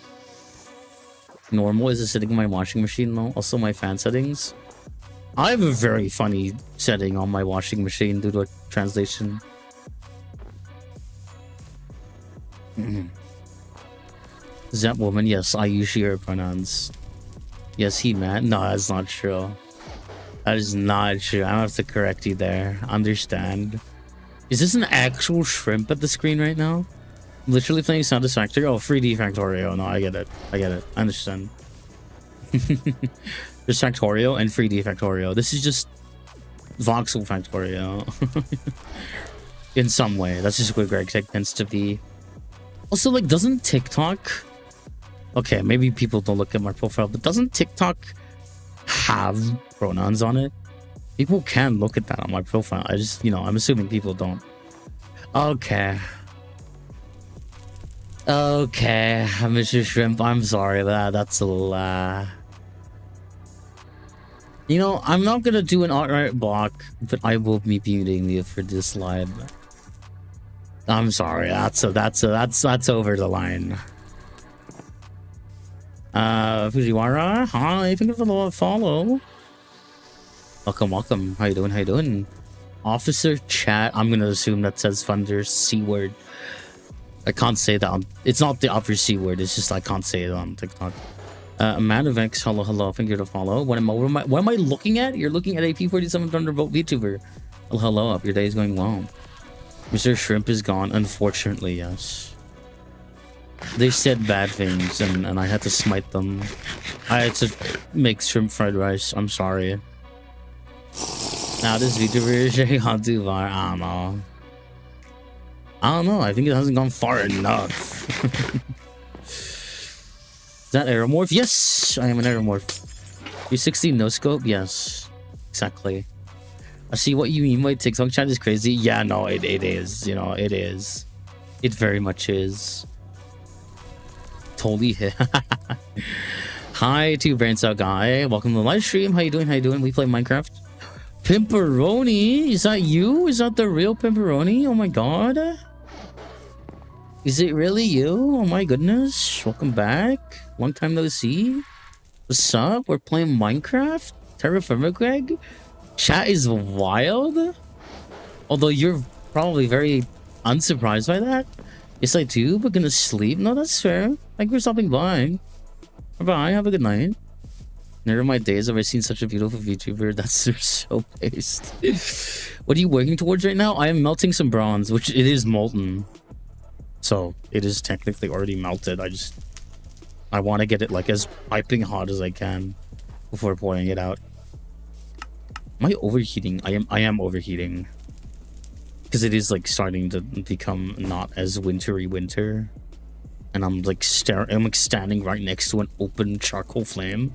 Normal is a setting in my washing machine though. Also my fan settings. I have a very funny setting on my washing machine due to a translation. Is that woman? Yes, I use she her pronouns. Yes, he man. No, that's not true. That is not true. I don't have to correct you there. Understand. Is this an actual shrimp at the screen right now? I'm literally playing Satisfactory. Oh, 3D Factorio. No, I get it. I understand. There's Factorio and 3D Factorio. This is just voxel Factorio. In some way. That's just what Greg Tech tends to be. Also, like, doesn't TikTok... Okay, maybe people don't look at my profile, but doesn't TikTok have pronouns on it? People can look at that on my profile. I just, you know, I'm assuming people don't. Okay. Okay, Mr. Shrimp, I'm sorry, but that's a little, You know, I'm not gonna do an outright block, but I will be muting you for this live. I'm sorry, that's over the line. Fujiwara, hi, thank you for the follow. Welcome. How you doing? Officer chat. I'm gonna assume that says Thunder C word. I can't say that. It's not the upper C word. It's just I can't say it on TikTok. Man of X. Hello. Thank you to follow. What am I looking at? You're looking at a P47 Thunderbolt VTuber. Hello. Up. Your day is going well. Mr. Shrimp is gone. Unfortunately, yes. They said bad things, and I had to smite them. I had to make shrimp fried rice. I'm sorry. Now this VTuber is Duvar. I don't know. I don't know. I think it hasn't gone far enough. Is that aeromorph? Yes, I am an aeromorph. 360 no scope? Yes, exactly. I see what you mean by TikTok chat is crazy. Yeah, no, it is. You know, it is. It very much is. Totally hit. Hi to Brains Out Guy. Welcome to the live stream. How you doing? How you doing? We play Minecraft. Pimperoni? Is that you? Is that the real Pimperoni? Oh my god. Is it really you? Oh my goodness. Welcome back. Long time no see. What's up? We're playing Minecraft? TerraFirmaGreg? Chat is wild? Although you're probably very unsurprised by that. Yes, I do, but gonna sleep? No, that's fair. Thank you for stopping by. Bye-bye. Have a good night. Never in my days have I seen such a beautiful VTuber. That's so based. What are you working towards right now? I am melting some bronze, which it is molten. So it is technically already melted. I want to get it like as piping hot as I can before pouring it out. Am I overheating? I am overheating. Because it is like starting to become not as wintry winter. And I'm like standing right next to an open charcoal flame.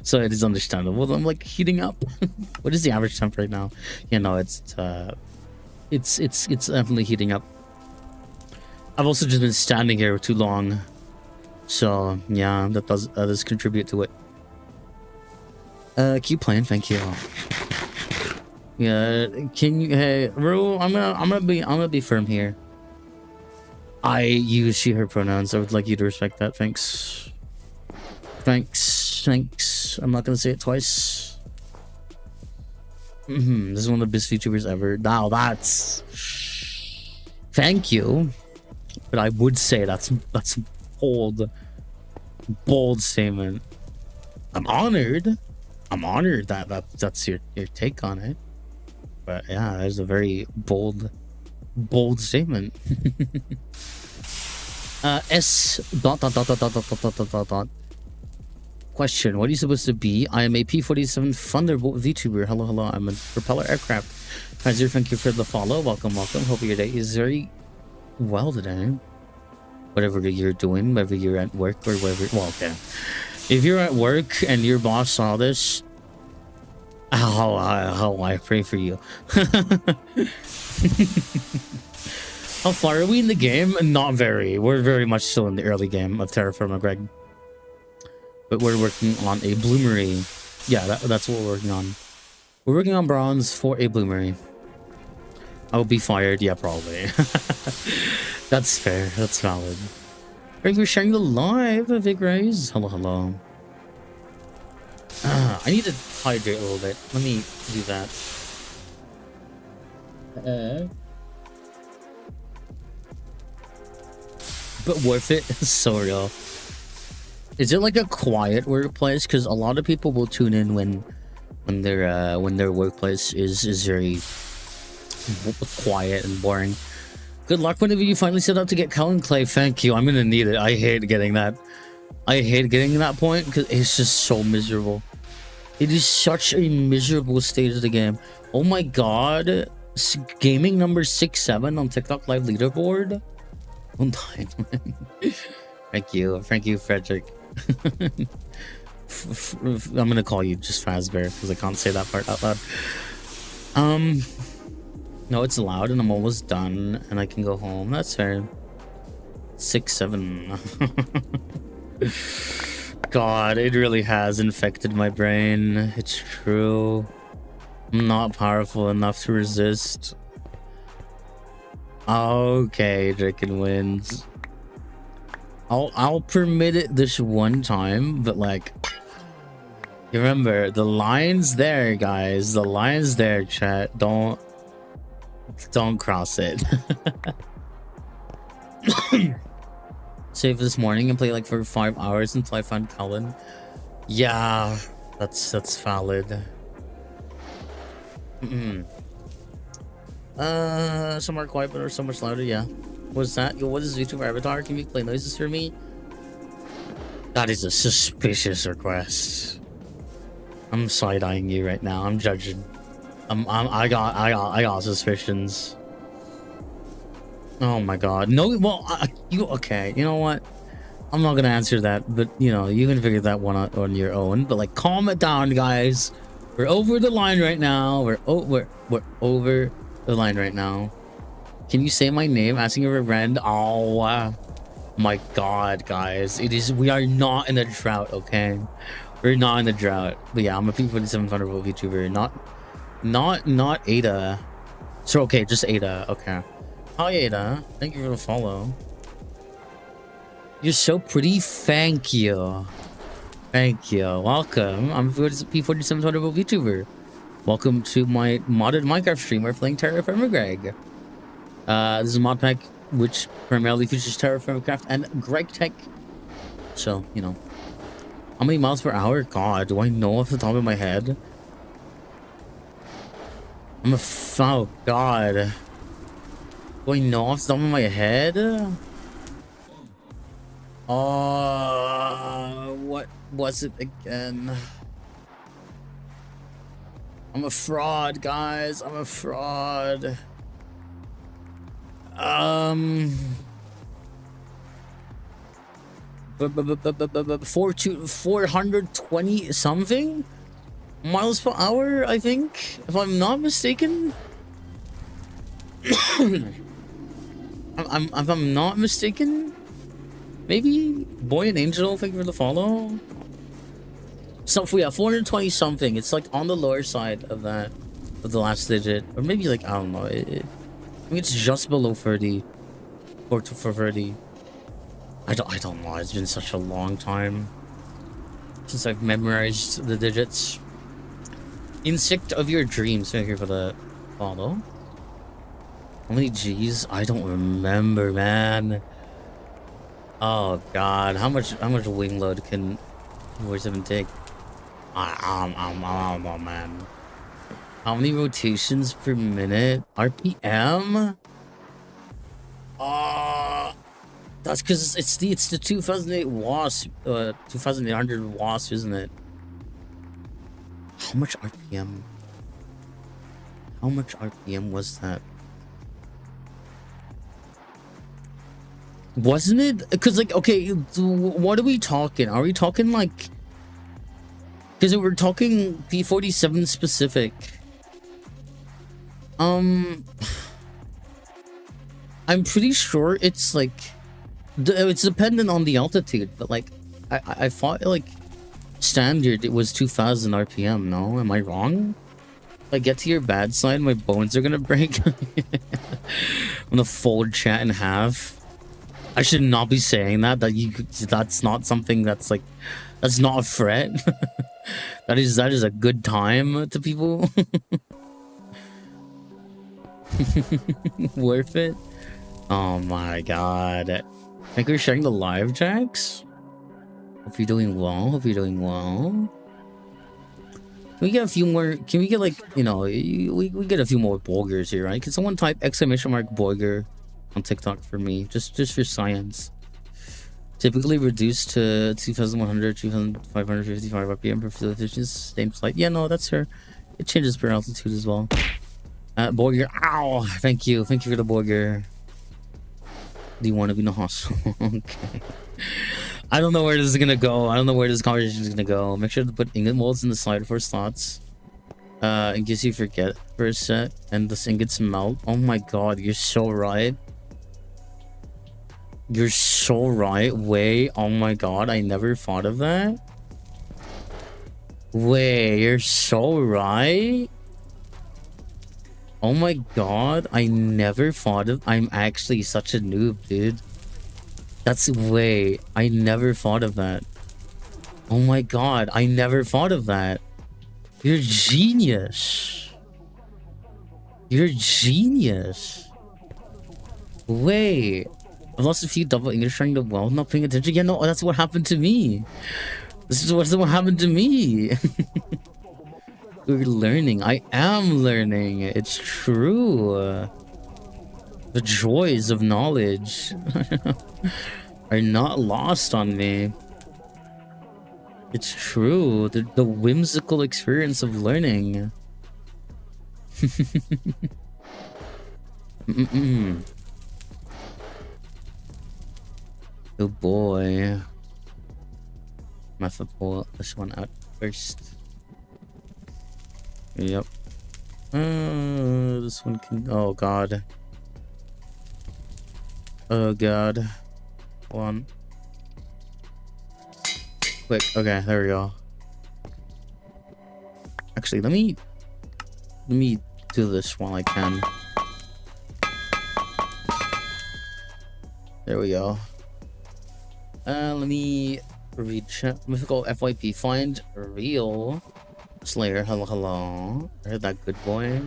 So it is understandable. I'm like heating up. What is the average temp right now? Yeah, no, it's definitely heating up. I've also just been standing here too long. So yeah, that does contribute to it. Keep playing, thank you. Yeah, can you? Hey, Rue, I'm gonna be firm here. I use she/her pronouns. I would like you to respect that. Thanks. I'm not gonna say it twice. This is one of the best VTubers ever. Now that's. Thank you, but I would say that's bold statement. I'm honored that that's your take on it. But yeah, there's a very bold statement. S dot. Question: what are you supposed to be? I am a P-47 Thunderbolt VTuber. Hello. I'm a propeller aircraft. Kaiser, thank you for the follow. Welcome. Hope your day is very well today. Whatever you're doing, whether you're at work or whether. Well, okay. If you're at work and your boss saw this. I pray for you. How far are we in the game? Not very. We're very much still in the early game of TerraFirmaGreg. But we're working on a bloomery. Yeah, that's what we're working on. We're working on bronze for a bloomery. I will be fired. Yeah, probably. That's fair. That's valid. Thank you for sharing the live, Vic Rays. Hello. I need to hydrate a little bit. Let me do that. But worth it. So real. Is it like a quiet workplace? Because a lot of people will tune in when their workplace is very quiet and boring. Good luck whenever you finally set out to get Cow and Clay. Thank you. I'm gonna need it. I hate getting that. I hate getting to that point because it's just so miserable. It is such a miserable state of the game. Oh my god. Gaming number 67 on TikTok live leaderboard. Don't die, man. Thank you, Frederick. I'm gonna call you just Fazbear because I can't say that part out loud. No, it's loud and I'm almost done and I can go home. That's fair. 6-7. God, it really has infected my brain. It's true. I'm not powerful enough to resist. Okay, Draken wins. I'll permit it this one time, but like, you remember the line's there, guys. The line's there, chat. Don't cross it. Save this morning and play like for 5 hours until I find Cullen. Yeah, that's valid. Somewhere quiet but or so much louder. Yeah. What's that? Yo, what is YouTube avatar? Can you play noises for me? That is a suspicious request. I'm side-eyeing you right now. I'm judging. I got suspicions. Oh my god. No, well, you okay? You know what? I'm not gonna answer that, but you know, you can figure that one out on your own. But like, calm it down, guys. We're over the line right now. We're over the line right now. Can you say my name? Asking for a friend. Oh my god, guys! It is. We are not in a drought, okay? We're not in a drought. But yeah, I'm a P47 vulnerable VTuber. Not Ada. So okay, just Ada. Okay. Hi Ada. Thank you for the follow. You're so pretty. Thank you. Thank you. Welcome. I'm P47 vulnerable VTuber. Welcome to my modded Minecraft stream. We're playing TerraFirmaGreg. This is a mod pack which primarily features TerraFirmaCraft and Greg Tech. So, you know. How many miles per hour? God, do I know off the top of my head? Oh, God. Do I know off the top of my head? What was it again? I'm a fraud, guys. I'm a fraud. 420 something miles per hour, I think, if I'm not mistaken. If I'm not mistaken, maybe. Boy and Angel, thank you for the follow. So yeah, 420 something. It's like on the lower side of that, of the last digit, or maybe like I don't know. I mean, it's just below 30, or for 30. I don't know. It's been such a long time since I've memorized the digits. Insect of your dreams. Thank you for the follow. How many G's? I don't remember, man. Oh God, how much wing load can voice even take? Oh man. How many rotations per minute? RPM? That's because it's the 2008 WASP, 2800 WASP, isn't it? How much RPM? How much RPM was that? Wasn't it? Because like, okay, what are we talking? Are we talking like? Because we're talking P47 specific. I'm pretty sure it's like. It's dependent on the altitude, but like I thought like standard it was 2000 RPM. No, am I wrong? If I get to your bad side, my bones are gonna break. I'm gonna fold chat in half. I should not be saying that. That's not something that's like, that's not a threat. that is a good time to people. Worth it. Oh my god. Thank you for sharing the live, Jax. Hope you're doing well. Hope you're doing well. Can we get a few more? Can we get like, you know, we get a few more Borgers here, right? Can someone type !Borger on TikTok for me? Just for science. Typically reduced to 2100, 2555 RPM for fuel efficiency. Same slight. Yeah, no, that's her. It changes per altitude as well. Borger. Ow! Thank you. Thank you for the Borger. Do you want to be in the hospital? Okay. I don't know where this is gonna go. I don't know where this conversation is gonna go. Make sure to put ingot molds in the slider for slots. In case you forget for a set and the ingots melt. Oh my god, you're so right. You're so right. Wait, oh my god, I never thought of that. Wait, you're so right. Oh my god, I never thought of. I'm actually such a noob, dude. That's way. I never thought of that. Oh my god, I never thought of that. You're genius. You're genius. Wait, I've lost a few double English trying to well, not paying attention. Yeah, no, that's what happened to me. This is what happened to me. We're learning. I am learning. It's true. The joys of knowledge are not lost on me. It's true. The whimsical experience of learning. Oh boy. I have to pull this one out first. Yep. This one can. Oh god. Oh god. Hold on. Quick. Okay, there we go. Actually, let me do this while I can. There we go. Let me read chat. Mythical FYP. Find real Slayer. Hello, hello. I heard that, good boy.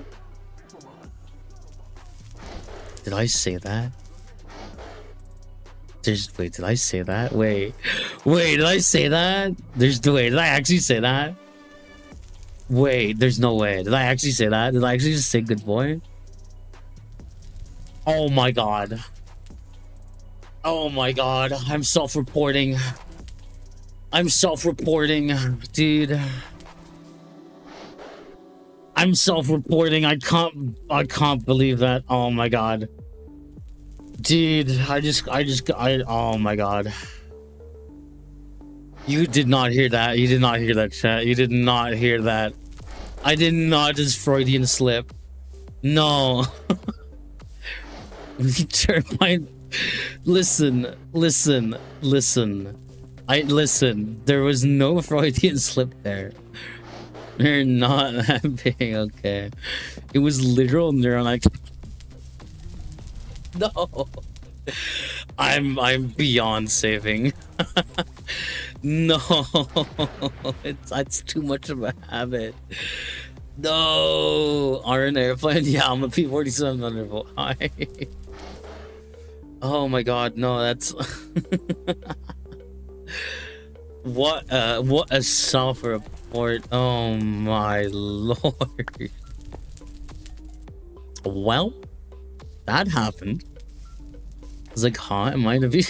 Did I say that? Wait, did I say that? Wait, did I say that? Wait, did I actually say that? Wait, there's no way. Did I actually say that? Did I actually just say good boy? Oh my god. Oh my god. I'm self-reporting. Dude. I'm self-reporting. I can't believe that. Oh my god. Dude, oh my god. You did not hear that. You did not hear that, chat. You did not hear that. I did not just Freudian slip. No. Turbine. Listen. There was no Freudian slip there. They're not that big, okay. It was literal neuron like. No. I'm beyond saving. No. It's too much of a habit. No. Are an airplane? Yeah, I'm a P-47 Thunderbolt. Hi. Oh my god, no, that's what a self-report. Oh my lord. Well, that happened. I was like, huh? It might have been.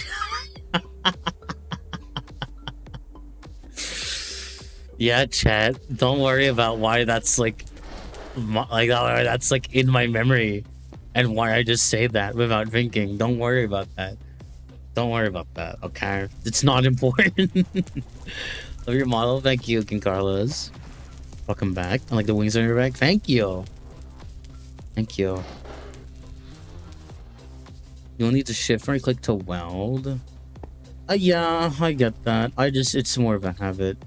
Yeah, chat. Don't worry about why that's like that's like in my memory, and why I just say that without thinking. Don't worry about that. Don't worry about that. Okay, it's not important. Love your model. Thank you, King Carlos. Welcome back. I like the wings on your back. Thank you. Thank you. You'll need to shift right click to weld. Yeah, I get that. It's more of a habit.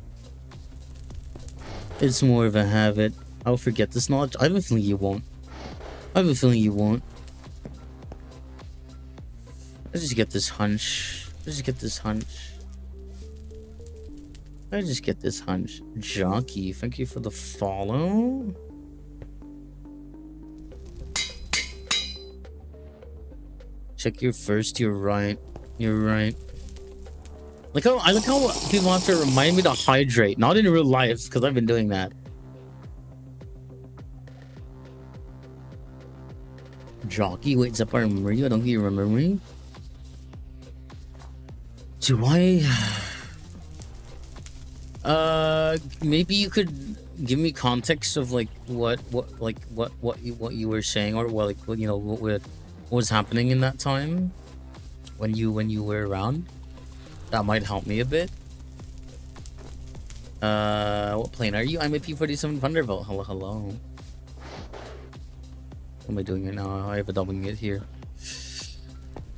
It's more of a habit. I'll forget this knowledge. I have a feeling you won't. I just get this hunch. Jockey, thank you for the follow. Check your first. You're right. I like how people have to remind me to hydrate. Not in real life, because I've been doing that. Jockey waits up our Mario. Don't you remember me? Do I? Maybe you could give me context of like what you were saying, or what was happening in that time when you were around. That might help me a bit. What plane are you? I'm a P-47 Thunderbolt. Hello. What am I doing right now? I have a double hit here.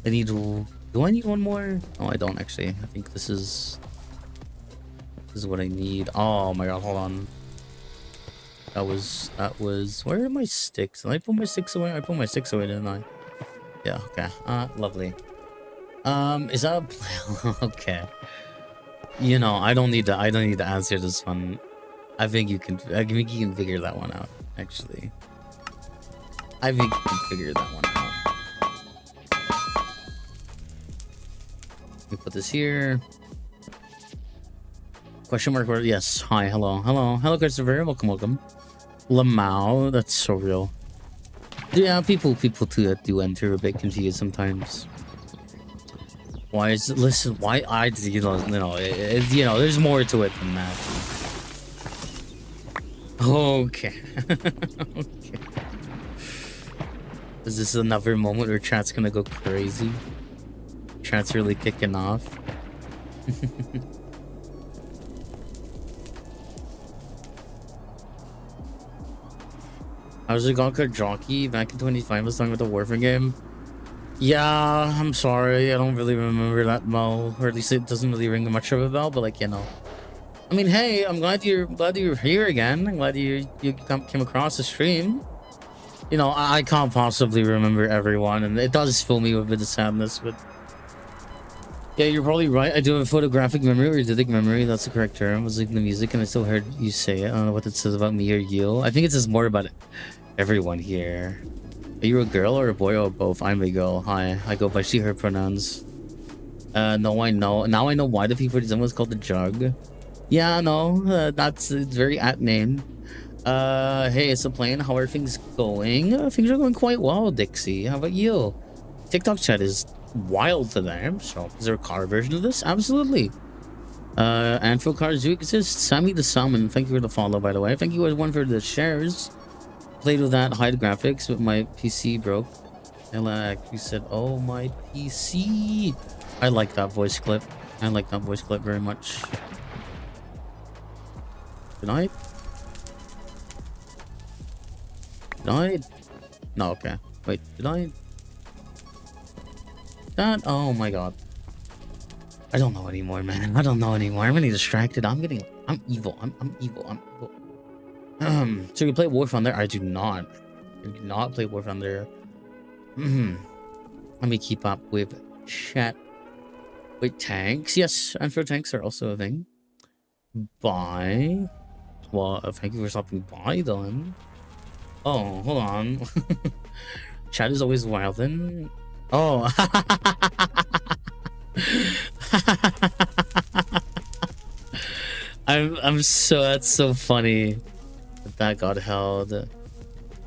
Do I need one more? Oh, I don't actually. I think this is what I need. Oh my god, hold on. That was where are my sticks? Did I put my sticks away? I put my sticks away, didn't I? Yeah, okay. Lovely. Is that a okay. I don't need to answer this one. I think you can figure that one out, actually. I think you can figure that one out. Let me put this here. Question mark word? Yes. Hi, hello, Christopher. Welcome. Lamau, that's so real. Yeah, people do enter a bit confused sometimes. Why is it? Listen, why there's more to it than that. Okay. Okay. Is this another moment where chat's gonna go crazy? Chat's really kicking off. I was a Gonka jockey back in 25. I was talking about the Warfare game. Yeah, I'm sorry. I don't really remember that well, or at least it doesn't really ring much of a bell. But like, you know, I mean, hey, I'm glad you're here again. I'm glad you came across the stream. You know, I can't possibly remember everyone, and it does fill me with a bit of sadness. But yeah, you're probably right. I do have a photographic memory or eidetic memory. That's the correct term. I was listening to music and I still heard you say it. I don't know what it says about me or you. I think it says more about everyone here. Are you a girl or a boy or both? I'm a girl. Hi. I go by she, her pronouns. No, I know. Now I know why the P47 was called the Jug. Yeah, no. It's very apt name. Hey, it's a plane. How are things going? Things are going quite well, Dixie. How about you? TikTok chat is wild today. So, is there a car version of this? Absolutely. Anfield cars do exist. Sammy the Salmon, thank you for the follow, by the way. Thank you everyone for the shares. Played with that hide graphics, but my PC broke. Ella actually said, oh, my PC. I like that voice clip. I like that voice clip very much. Good night. Did I? No, okay. Wait, did I? That? Oh my god. I don't know anymore, man. I don't know anymore. I'm getting distracted. I'm evil. I'm evil. I'm evil. So you play War Thunder? I do not. I do not play War Thunder. Let me keep up with chat. Wait, tanks? Yes, and for tanks are also a thing. Bye. Well, thank you for stopping by, then. Oh, hold on. Chat is always wildin'. Oh. I'm so, that's so funny that got held.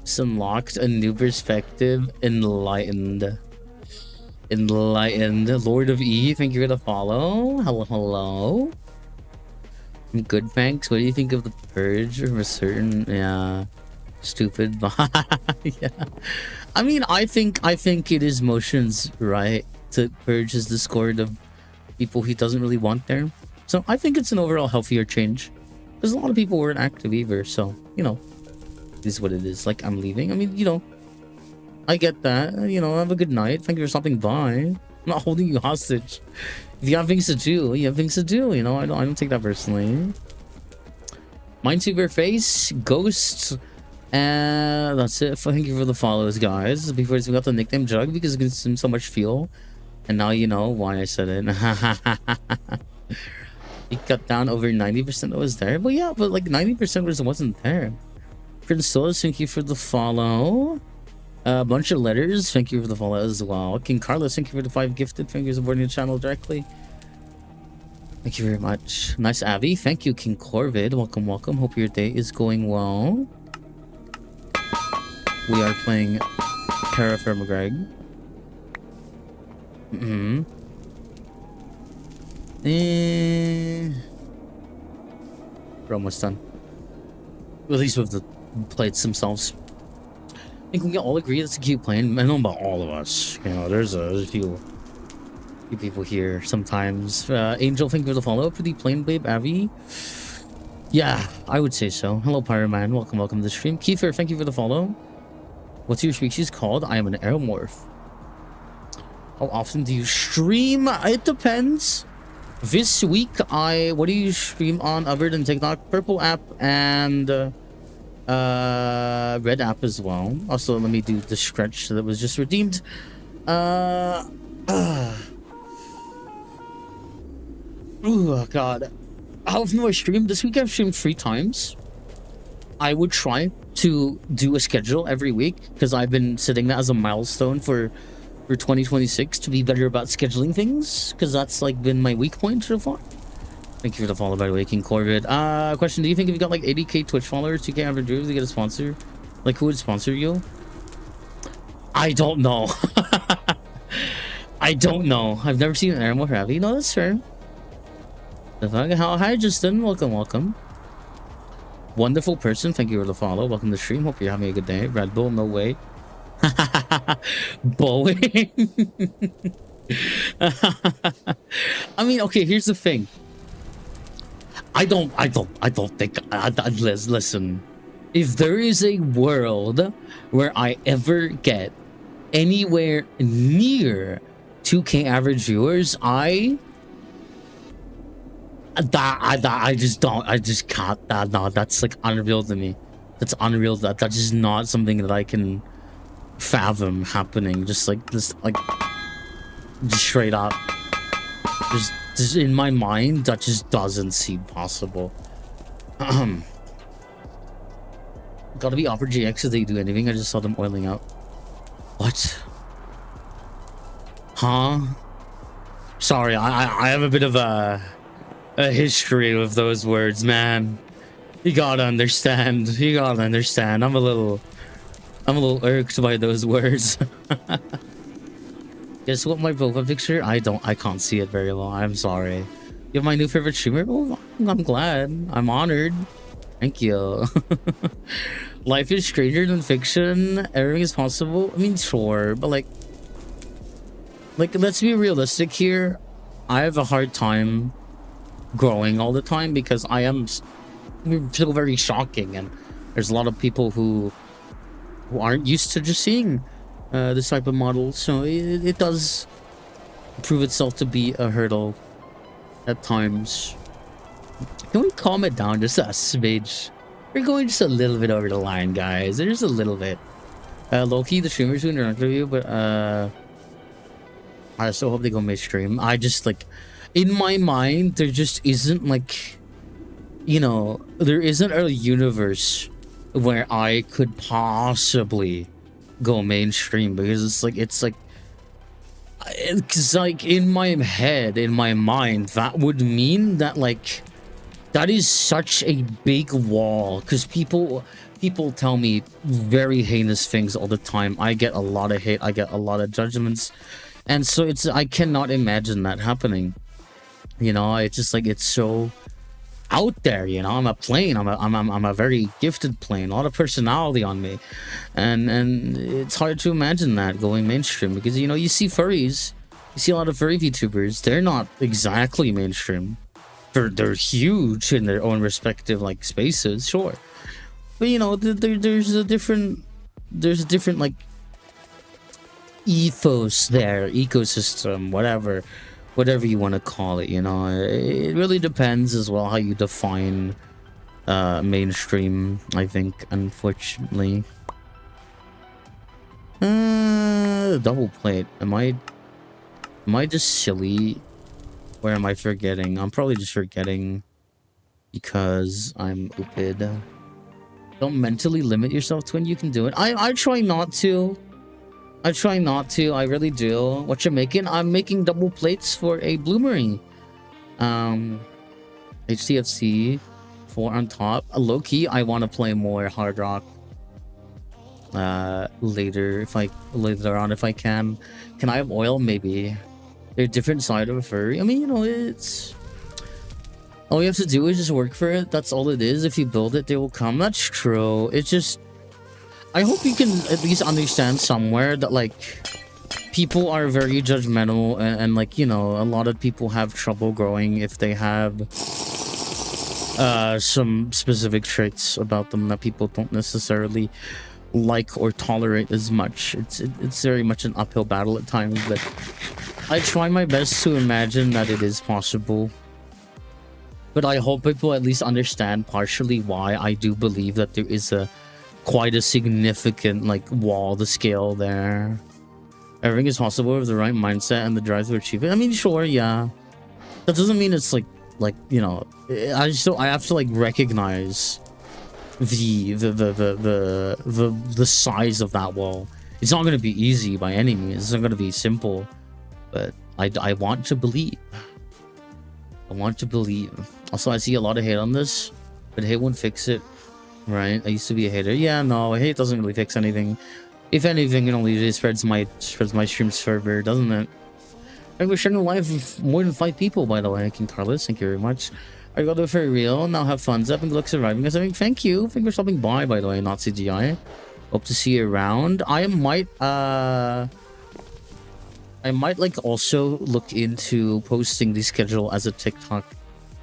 Just unlocked a new perspective. Enlightened. Lord of E, thank you for the follow. Hello. I'm good, thanks. What do you think of the purge from a certain stupid yeah. I mean, I think it is Motion's right to purge his Discord of people he doesn't really want there. So I think it's an overall healthier change. Because a lot of people weren't active either, so you know, it is what it is. Like, I'm leaving. I mean, you know, I get that. You know, have a good night. Thank you for stopping by. I'm not holding you hostage. If you have things to do, you have things to do. You know, I don't take that personally. Minesweeper face, ghosts, and that's it. Thank you for the follows, guys. Before we got the nickname Jug because it gives him so much fuel, and now you know why I said it. He cut down over 90% that was there, but yeah, but like 90% wasn't there. Prince Solis, thank you for the follow. A bunch of letters, thank you for the follow as well. King Carlos, thank you for the 5 gifted. Thank you for supporting the channel directly. Thank you very much. Nice Abby, thank you. King Corvid, welcome. Hope your day is going well. We are playing TerraFirmaGreg. We're almost done. At least with the plates themselves. I think we can all agree that's a cute plane. I know about all of us. You know, there's a few people here sometimes. Angel, thank you for the follow. Pretty plain babe, Abby. Yeah, I would say so. Hello, Pyroman. Welcome to the stream. Kiefer, thank you for the follow. What's your species called? I am an aeromorph. How often do you stream? It depends. This week, what do you stream on other than TikTok? Purple app and red app as well. Also, let me do the stretch that was just redeemed. Oh god. How often do I stream? This week I've streamed 3 times. I would try to do a schedule every week because I've been setting that as a milestone for 2026 to be better about scheduling things, because that's like been my weak point so far. Thank you for the follow, by the way, King Corvid. Question: do you think if you got like 80k Twitch followers, 2k average viewers, to get a sponsor? Like, who would sponsor you? I don't know. I don't know. I've never seen an animal heavy. No, that's fair. Hi, Justin. Welcome. Wonderful person. Thank you for the follow. Welcome to the stream. Hope you're having a good day. Red Bull, no way. Boeing. I mean, okay, here's the thing. I don't think, listen, if there is a world where I ever get anywhere near 2K average viewers, I just can't, no, that's like unreal to me. That's unreal. That's just not something that I can fathom happening. Just straight up. Just in my mind, that just doesn't seem possible. Gotta be Opera GX if they do anything. I just saw them oiling out. What? Huh? Sorry, I have a bit of a history with those words, man. You gotta understand. You gotta understand. I'm a little irked by those words. Guess what, my profile picture? I can't see it very well. I'm sorry. You have my new favorite streamer? Oh, I'm glad. I'm honored. Thank you. Life is stranger than fiction. Everything is possible. I mean, sure, but like let's be realistic here. I have a hard time growing all the time because I am still very shocking, and there's a lot of people who aren't used to just seeing this type of model, so it does prove itself to be a hurdle at times. Can we calm it down just a smidge? We're going just a little bit over the line, guys. There's a little bit. Low-key, the streamers who interact with you, but I still hope they go midstream. I just, like, in my mind, there just isn't, like, you know, there isn't a universe where I could possibly go mainstream, because it's like in my head, in my mind, that would mean that, like, that is such a big wall, because people tell me very heinous things all the time. I get a lot of hate, I get a lot of judgments, and so I cannot imagine that happening. You know, it's just like, it's so out there, you know. I'm a plane. I'm a very gifted plane. A lot of personality on me, and it's hard to imagine that going mainstream, because, you know, you see furries, you see a lot of furry VTubers. They're not exactly mainstream. They're huge in their own respective, like, spaces, sure, but, you know, there's a different like ethos there, ecosystem, whatever you want to call it. You know, it really depends as well how you define mainstream, I think, unfortunately. Double plate. Am I just silly, or am I forgetting? I'm probably just forgetting because I'm stupid. Don't mentally limit yourself to when you can do it. I try not to. I try not to. I really do. What you're making? I'm making double plates for a bloomery. HTFC 4 on top. Low-key, I want to play more Hard Rock later on if I can. Can I have oil? Maybe. They're a different side of a furry. I mean, you know, it's all you have to do is just work for it. That's all it is. If you build it, they will come. That's true. It's just, I hope you can at least understand somewhere that, like, people are very judgmental, and like, you know, a lot of people have trouble growing if they have some specific traits about them that people don't necessarily like or tolerate as much. It's very much an uphill battle at times, but I try my best to imagine that it is possible. But I hope people at least understand partially why I do believe that there is quite a significant, like, wall to scale there. Everything is possible with the right mindset and the drive to achieve it. I mean, sure, yeah. That doesn't mean it's like you know, I have to, like, recognize the size of that wall. It's not going to be easy by any means. It's not going to be simple, but I want to believe. I want to believe. Also, I see a lot of hate on this, but hate won't fix it, right? I used to be a hater. Yeah, no, hate doesn't really fix anything. If anything, it only spreads my streams further, doesn't it? I think we're sharing a live with more than 5 people, by the way. King Carlos, thank you very much. I got it for real. Now have fun, Zep, and good luck surviving. I think, thank you. Thank you for stopping by, by the way, not CGI. Hope to see you around. I might I might like also look into posting the schedule as a TikTok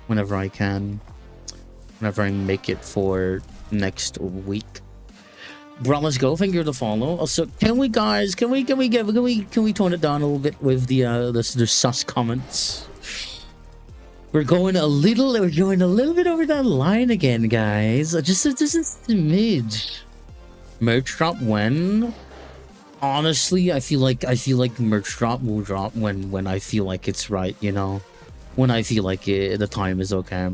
whenever I can. Whenever I make it for next week. Bro, let's go. Thank you for the follow. Also, can we guys, can we tone it down a little bit with the sus comments? We're going a little bit over that line again, guys. Just a smidge. Merch drop when? Honestly, I feel like merch drop will drop when I feel like it's right, you know, when I feel like the time is okay.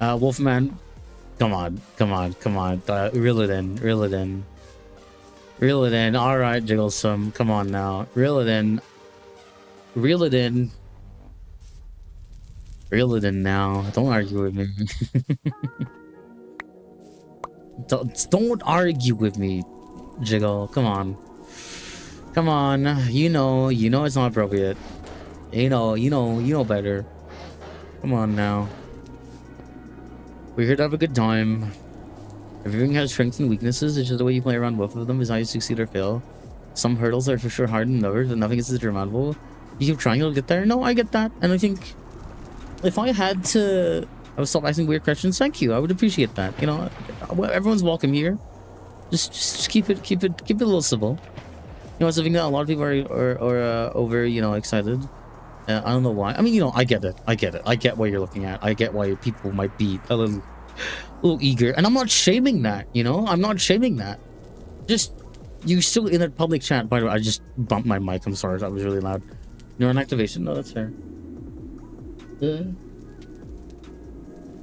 Wolfman, come on. Reel it in. All right, Jigglesome, come on now. Reel it in now. Don't argue with me. don't argue with me, Jiggle. Come on. You know it's not appropriate. You know better. Come on now. We're here to have a good time. Everything has strengths and weaknesses. It's just the way you play around both of them is how you succeed or fail. Some hurdles are for sure hard and others, but nothing is insurmountable. You keep trying, you'll get there. No, I get that. And I think if I had to, I would stop asking weird questions. Thank you. I would appreciate that. You know, everyone's welcome here. Just keep it a little civil. You know, it's something that a lot of people are over, you know, excited. I don't know why. I mean, you know, I get it. I get what you're looking at. I get why people might be a little eager. And I'm not shaming that, you know? I'm not shaming that. Just, you still in a public chat. By the way, I just bumped my mic. I'm sorry. That was really loud. Neuron activation? No, that's fair.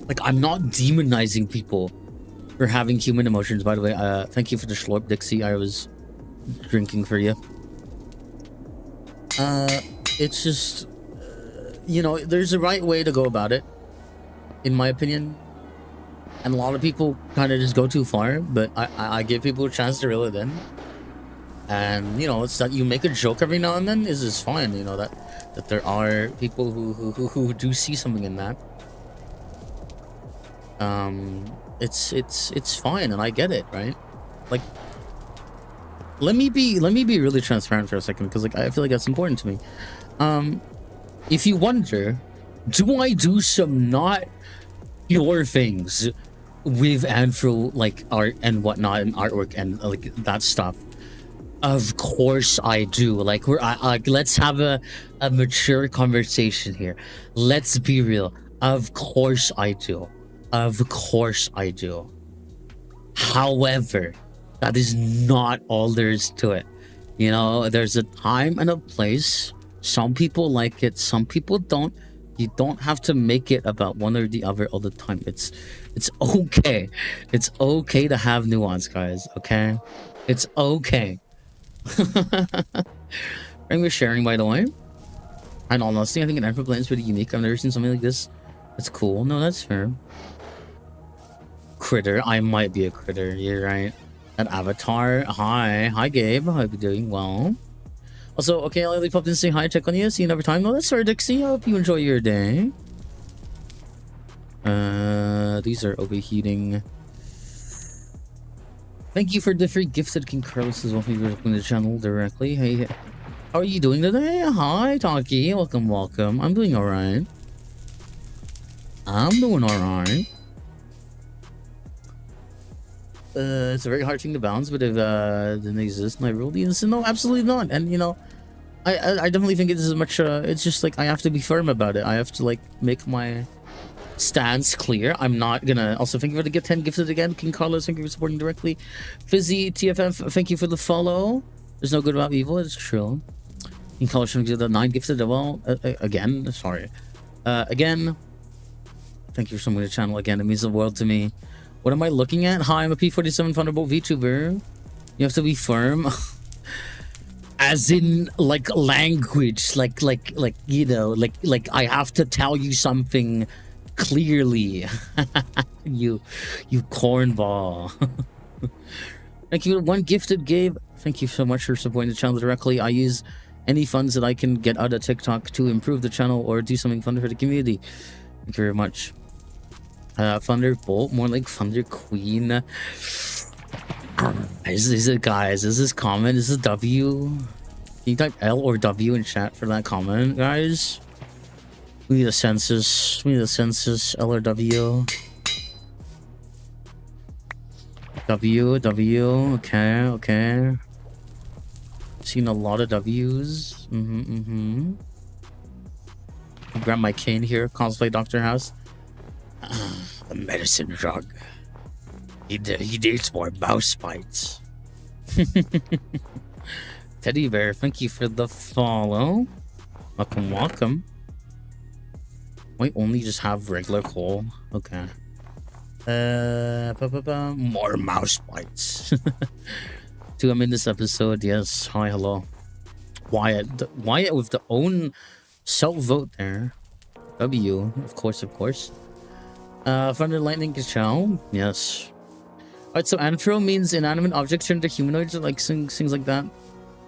Like, I'm not demonizing people for having human emotions, by the way. Thank you for the schlorp, Dixie. I was drinking for you. It's just, you know, there's a right way to go about it, in my opinion. And a lot of people kind of just go too far, but I give people a chance to reel it in. And, you know, it's that you make a joke every now and then is fine, you know, that there are people who do see something in that. It's fine, and I get it, right? Like, let me be really transparent for a second, because like I feel like that's important to me. If you wonder, do I do some not pure things with Anthro, like art and whatnot, and artwork and like that stuff? Of course I do. Like let's have a mature conversation here. Let's be real. Of course I do. However, that is not all there is to it. You know, there's a time and a place. Some people like it, some people don't. You don't have to make it about one or the other all the time. It's okay. It's okay to have nuance, guys, okay? It's okay. Thank you for sharing, by the way. And honestly, I think an Anthro plan is pretty unique. I've never seen something like this. That's cool. No, that's fair. Critter. I might be a critter. You're right. An avatar. Hi, Gabe. I hope you're doing well. Also, okay, I'll popped in to say hi, check on you. See you another time. No, that's fair, Dixie. I hope you enjoy your day. These are overheating. Thank you for the free gifted King Carlos as well for opening the channel directly. Hey, how are you doing today? Hi, Taki. Welcome. I'm doing alright. It's a very hard thing to balance, but if didn't exist, my rule is no, absolutely not. And you know, I definitely think it is as much. It's just like I have to be firm about it. I have to like make my stance clear. I'm not gonna. Also, thank you for the gift 10 gifted again, King Carlos. Thank you for supporting directly. Fizzy TFF, thank you for the follow. There's no good about evil. It's true. King Carlos, thank you for the 9 gifted. Well, again, sorry. Again, thank you for supporting the channel again. It means the world to me. What am I looking at? Hi, I'm a P47 Thunderbolt VTuber. You have to be firm. As in, like, language. Like, you know, like I have to tell you something clearly. you cornball. Thank you. One gifted Gabe. Thank you so much for supporting the channel directly. I use any funds that I can get out of TikTok to improve the channel or do something fun for the community. Thank you very much. Thunderbolt, more like Thunder Queen. Is it, guys? Is this comment? Is this W? you type L or W in chat for that comment, guys? We need a census. We need a census. L or W. W. Okay, okay. Seen a lot of W's. Grab my cane here. Cosplay Dr. House. The medicine drug. He needs more mouse bites. Teddy Bear, thank you for the follow. Welcome, welcome. Might only just have regular coal. Okay. More mouse bites. Dude, I'm in this episode. Yes. Hi, hello. Wyatt with the own self-vote there. W, of course, of course. Thunder, lightning, Chill. Yes. Alright, so anthro means inanimate objects turned into humanoids, like things like that.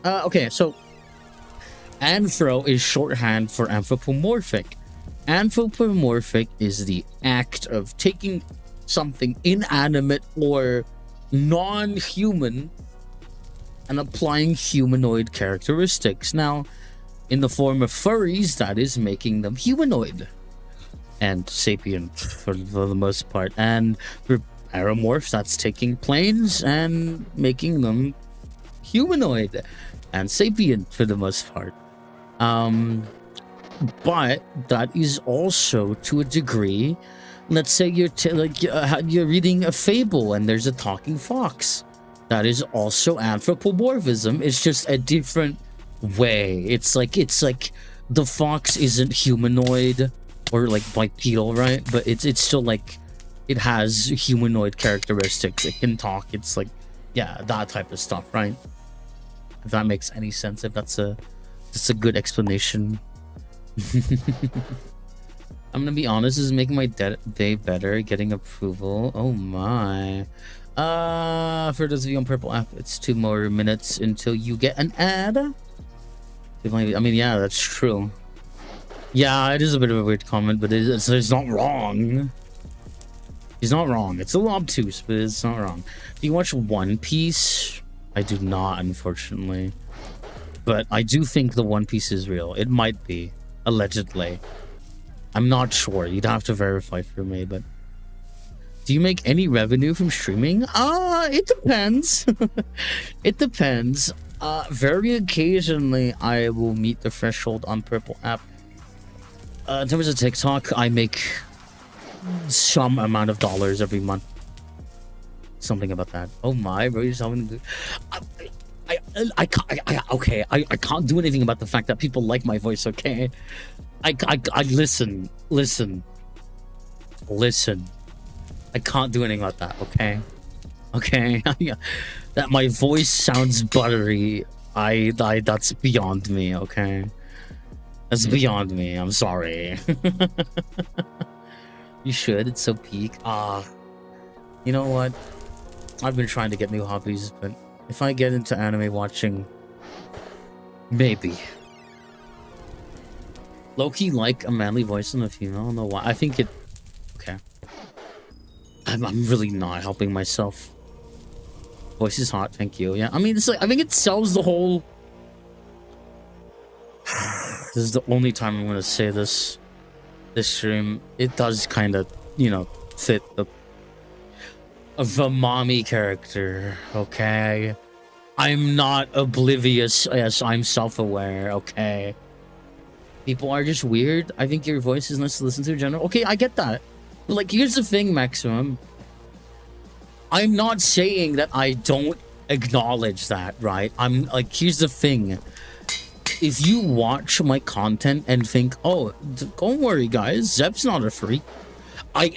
Okay, so anthro is shorthand for anthropomorphic. Anthropomorphic is the act of taking something inanimate or non-human and applying humanoid characteristics. Now, in the form of furries, that is making them humanoid and sapient for the most part. And for aeromorphs, that's taking planes and making them humanoid and sapient for the most part. But that is also, to a degree, let's say you're reading a fable and there's a talking fox. That is also anthropomorphism. It's just a different way. It's like the fox isn't humanoid or like bipedal, right? But it's still like it has humanoid characteristics. It can talk. It's like, yeah, that type of stuff, right? If that makes any sense, if that's a good explanation. I'm gonna be honest, this is making my day better. Getting approval. Oh my. For those of you on Purple app, it's 2 more minutes until you get an ad. I mean, yeah, that's true. Yeah, it is a bit of a weird comment, but it's not wrong. He's not wrong. It's a little obtuse, but it's not wrong. Do you watch One Piece? I do not, unfortunately. But I do think the One Piece is real. It might be. Allegedly. I'm not sure. You'd have to verify for me, but... Do you make any revenue from streaming? It depends. It depends. Very occasionally, I will meet the threshold on Purple app. In terms of TikTok, I make some amount of dollars every month. Something about that. Oh my, bro, you're telling me. I can't do anything about the fact that people like my voice. Okay, I listen. I can't do anything about that. Okay. That my voice sounds buttery. That's beyond me. Okay, that's beyond me. I'm sorry. You should. It's so peak. You know what? I've been trying to get new hobbies, but if I get into anime watching, maybe. Low-key like a manly voice in a female. I don't know why. I think it... Okay. I'm really not helping myself. Voice is hot, thank you. Yeah, I mean, it's like, I think it sells the whole... This is the only time I'm gonna say this stream. It does kind of, you know, fit the mommy character, okay? I'm not oblivious, yes, I'm self-aware, okay? People are just weird. I think your voice is nice to listen to in general. Okay, I get that. But, like, here's the thing, Maximum. I'm not saying that I don't acknowledge that, right? I'm, like, here's the thing. If you watch my content and think, oh, don't worry, guys, Zeb's not a freak. I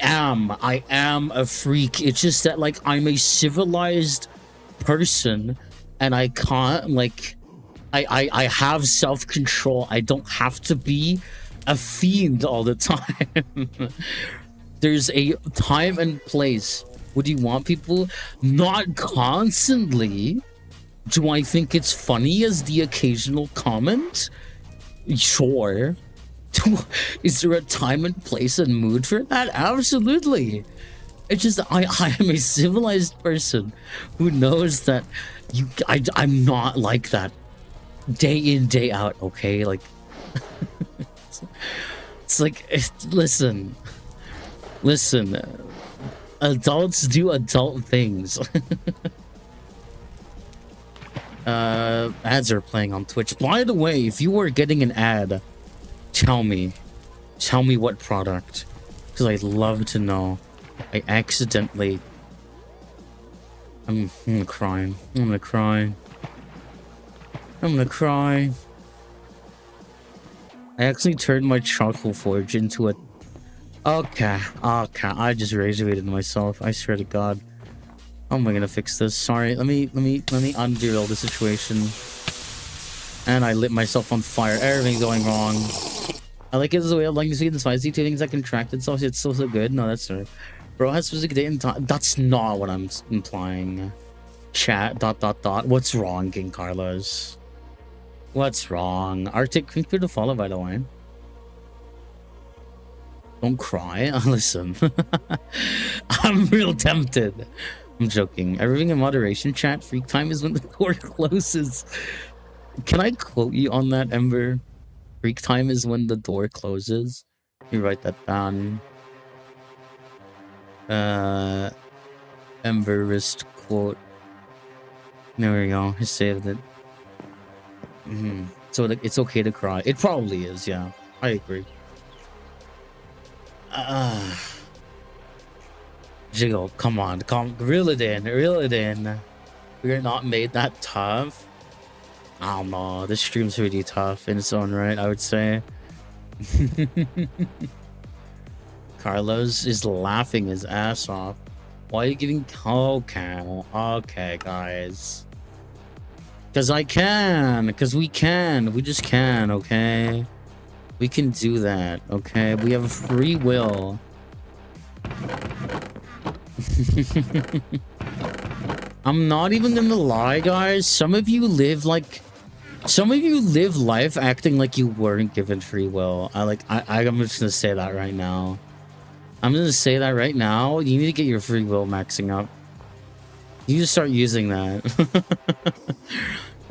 am a freak. It's just that, like, I'm a civilized person and I can't, like, I have self-control. I don't have to be a fiend all the time. There's a time and place. Would you want people? Not constantly. Do I think it's funny as the occasional comment? Sure. Is there a time and place and mood for that? Absolutely. It's just I am a civilized person who knows that I'm not like that. day in, day out, okay? Like, it's like, listen, adults do adult things. Ads are playing on Twitch. By the way, if you are getting an ad, tell me what product, because I'd love to know. I accidentally, I'm gonna cry. I'm gonna cry. I actually turned my charcoal forge into a... Okay, I just rage-baited myself. I swear to God. How am I gonna fix this? Sorry, let me undo all the situation. And I lit myself on fire. Everything's going wrong. I like it as a way of like to see the spicy two things that contracted so it's so good. No, that's right. Bro has specific date and time. That's not what I'm implying. Chat ... What's wrong, King Carlos? What's wrong? Arctic, thank you to follow, by the way. Don't cry. Listen. I'm real tempted. I'm joking. Everything in moderation, chat. Freak time is when the door closes. Can I quote you on that, Ember? Freak time is when the door closes. You write that down. Ember wrist quote. There we go. I saved it. So it's okay to cry. It probably is, yeah. I agree. Jiggle, come on, reel it in. We're not made that tough. I don't know, this stream's really tough in its own right, I would say. Carlos is laughing his ass off. Why are you giving... Okay, guys. Because I can, because we can. We just can, okay? We can do that, okay? We have free will. I'm not even gonna lie, guys. Some of you live life acting like you weren't given free will. I'm just gonna say that right now. You need to get your free will maxing up. You need to start using that.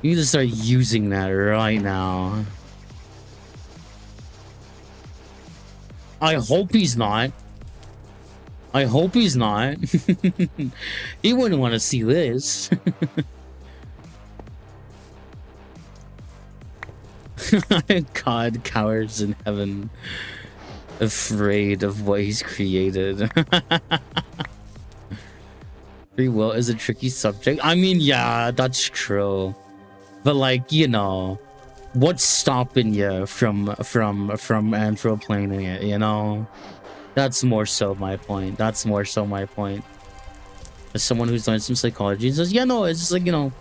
You need to start using that right now. I hope he's not. He wouldn't want to see this. God cowers in heaven, afraid of what he's created. Free will is a tricky subject. I mean, yeah, that's true. But like, you know, what's stopping you from anthroplaning it, you know? That's more so my point. As someone who's learned some psychology and says, yeah, no, it's just like, you know,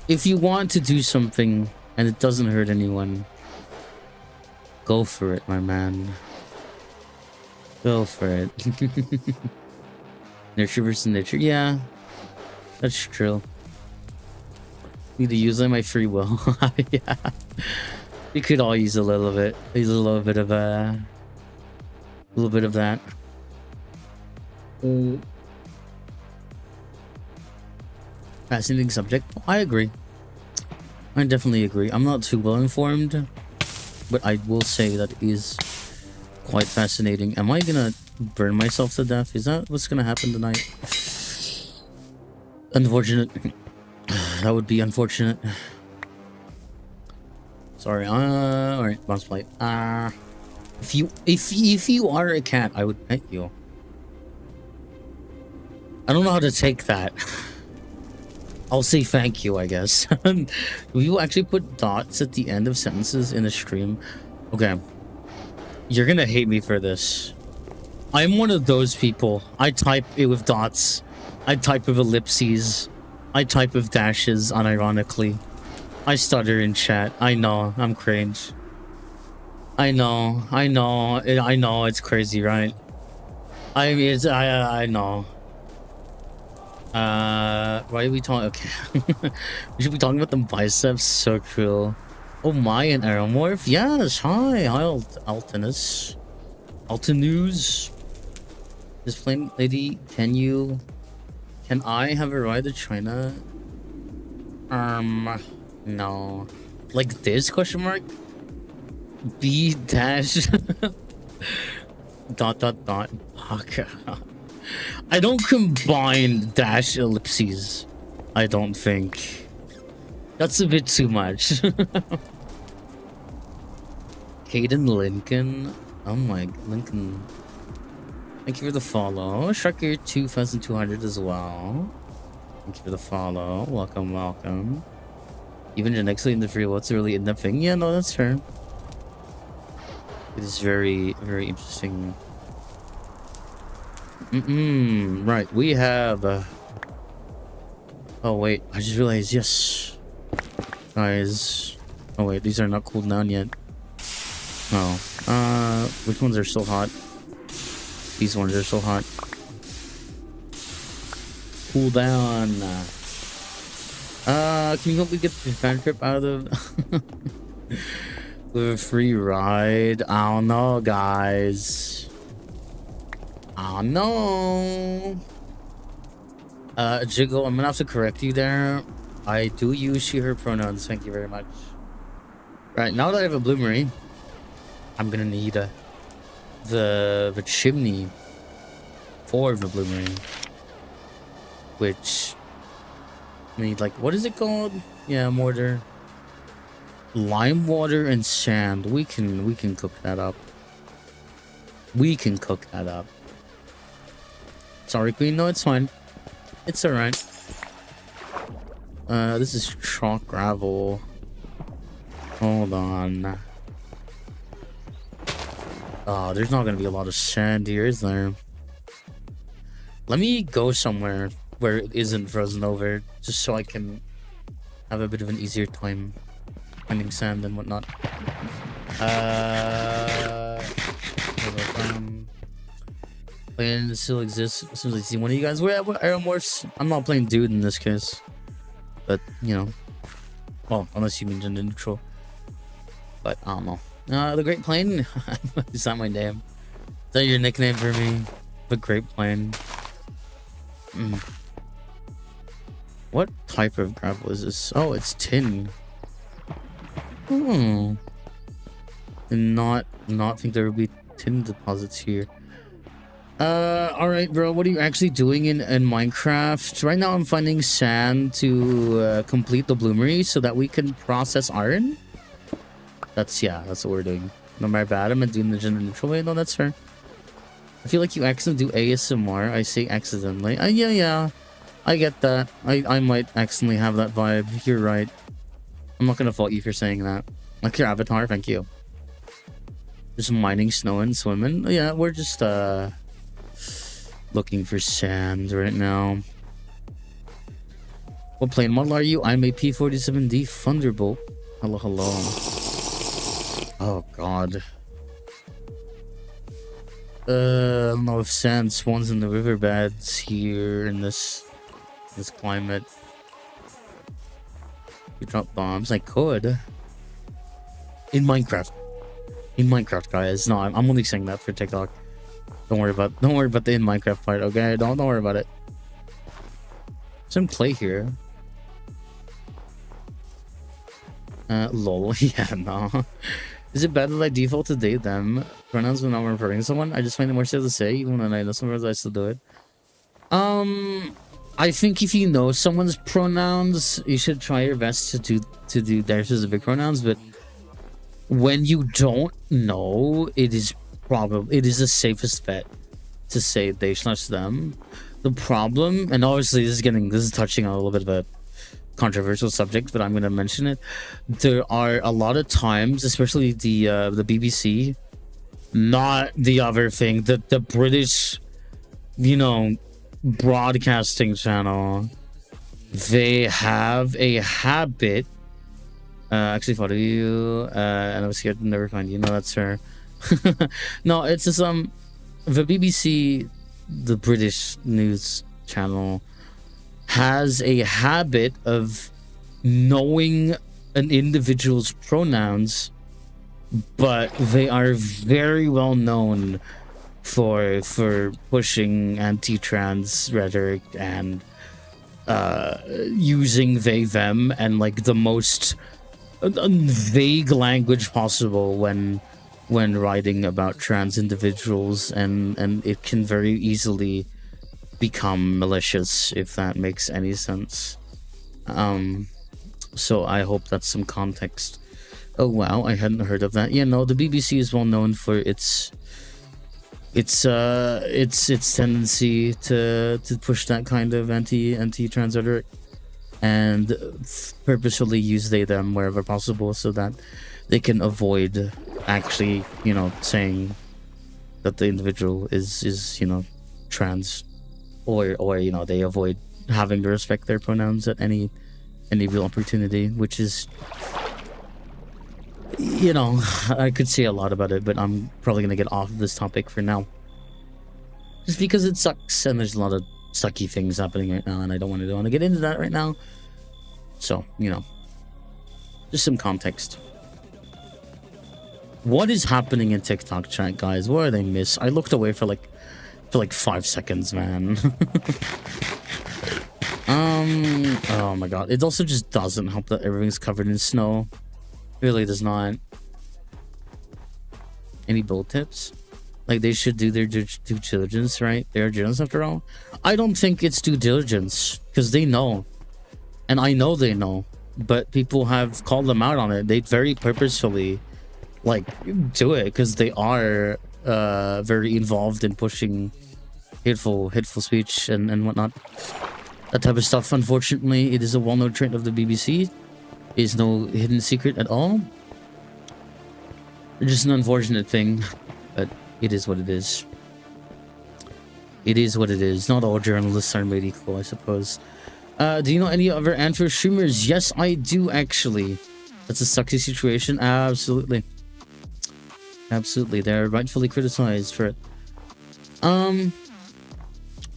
if you want to do something and it doesn't hurt anyone, go for it, my man. Go for it. Nurture versus nurture. Yeah, that's true. Need to use my free will. Yeah. We could all use a little bit. Use a little bit of that. Fascinating subject. I agree. I definitely agree. I'm not too well informed, but I will say that it is quite fascinating. Am I gonna burn myself to death? Is that what's gonna happen tonight? Unfortunate. That would be unfortunate. Sorry. All right. Bounce plate. If you are a cat, I would pet you. I don't know how to take that. I'll say thank you, I guess. Will you actually put dots at the end of sentences in a stream? Okay. You're gonna hate me for this. I'm one of those people. I type it with dots. I type with ellipses. I type with dashes, unironically. I stutter in chat. I know, I'm cringe. I know, it's crazy, right? I know. Why are we talking? Okay. We should be talking about the biceps. So true. Oh, my, an aeromorph? Yes, hi, Altinus. Altinus. This plain lady, can I have a ride to China? No. Like this question mark? B dash dot dot dot. Okay. I don't combine dash ellipses. I don't think. That's a bit too much. Caden Lincoln. Oh my, Lincoln. Thank you for the follow. Sharker 2200 as well. Thank you for the follow. Welcome, welcome. Even genetically in the free, what's a really in-depth thing? Yeah, no, that's fair. It is very, very interesting. Right, we have... Oh, wait. I just realized, yes. Guys. Oh, wait. These are not cooled down yet. Oh. Which ones are still hot? These ones are still hot. Cool down. Can you help me get the fan trip out of... with a free ride? I don't know, guys. I don't know. Jiggle, I'm gonna have to correct you there. I do use she, her pronouns. Thank you very much. Right, now that I have a bloomery, I'm gonna need the chimney for the bloomery. Which... I need, like, what is it called? Yeah, mortar. Lime water and sand. We can cook that up. We can cook that up. Sorry, Queen. No, it's fine. It's alright. This is chalk gravel. Hold on. Oh, there's not gonna be a lot of sand here, is there? Let me go somewhere where it isn't frozen over, just so I have a bit of an easier time finding sand and whatnot. Playing still exists. As soon as I see one of you guys, we're Aeromorphs. I'm not playing dude in this case, but you know, well, unless you mean gender neutral. But I don't know. The Great Plain. Is that my name? Is that your nickname for me? The Great Plain. What type of gravel is this? Oh, it's tin. And not think there would be tin deposits here. Alright, bro, what are you actually doing in Minecraft? Right now I'm finding sand to complete the bloomery so that we can process iron. That's what we're doing. No matter bad, I'm doing the gender neutral way. No, that's fair. I feel like you accidentally do ASMR. I say accidentally. Yeah. I get that. I might accidentally have that vibe. You're right. I'm not gonna fault you for saying that. Like your avatar, thank you. Just mining snow and swimming. Yeah, we're just looking for sand right now. What plane model are you? I'm a P-47D Thunderbolt. Hello. Oh god. I don't know if sand spawns in the riverbeds here in this climate. You drop bombs. I could. In Minecraft, guys. No, I'm only saying that for TikTok. Don't worry about the in Minecraft part, okay? Don't worry about it. Some play here. Lol. Yeah, no. Is it bad that I default to they, them pronouns when I'm referring to someone? I just find it more safe to say, even when I know sometimes I still do it. I think if you know someone's pronouns, you should try your best to do their specific pronouns, but when you don't know, it is the safest bet to say they/them. The problem, and obviously this is touching on a little bit of a controversial subject, but I'm going to mention it. There are a lot of times, especially the BBC, not the other thing, the British, broadcasting channel, they have a habit. Actually follow you, and I was scared to never find you. No, that's fair. No, it's just the BBC, the British news channel, has a habit of knowing an individual's pronouns, but they are very well known for pushing anti-trans rhetoric and using they them and like the most vague language possible when writing about trans individuals, and it can very easily become malicious, if that makes any sense. So I hope that's some context. Oh wow, I hadn't heard of that. Yeah, no, the BBC is well known for its tendency to push that kind of anti-trans rhetoric, and purposefully use they them wherever possible so that they can avoid actually, you know, saying that the individual is you know, trans, or you know, they avoid having to respect their pronouns at any real opportunity, which is, you know, I could say a lot about it, but I'm probably gonna get off of this topic for now, just because it sucks and there's a lot of sucky things happening right now, and I don't want to get into that right now. So, you know, just some context. What is happening in TikTok chat, guys? What are they miss? I looked away for like 5 seconds, man. Oh my god, it also just doesn't help that everything's covered in snow. Really does not. Any build tips? Like, they should do their due diligence, right? They're journalists after all. I don't think it's due diligence, because they know, and I know they know, but people have called them out on it. They very purposefully like do it because they are very involved in pushing hateful speech and whatnot, that type of stuff. Unfortunately, it is a well-known trait of the BBC. It is no hidden secret at all. It's just an unfortunate thing, but it is what it is. It is what it is. Not all journalists are made equal, I suppose. Do you know any other Antro streamers? Yes, I do, actually. That's a sucky situation. Absolutely. Absolutely. They're rightfully criticized for it.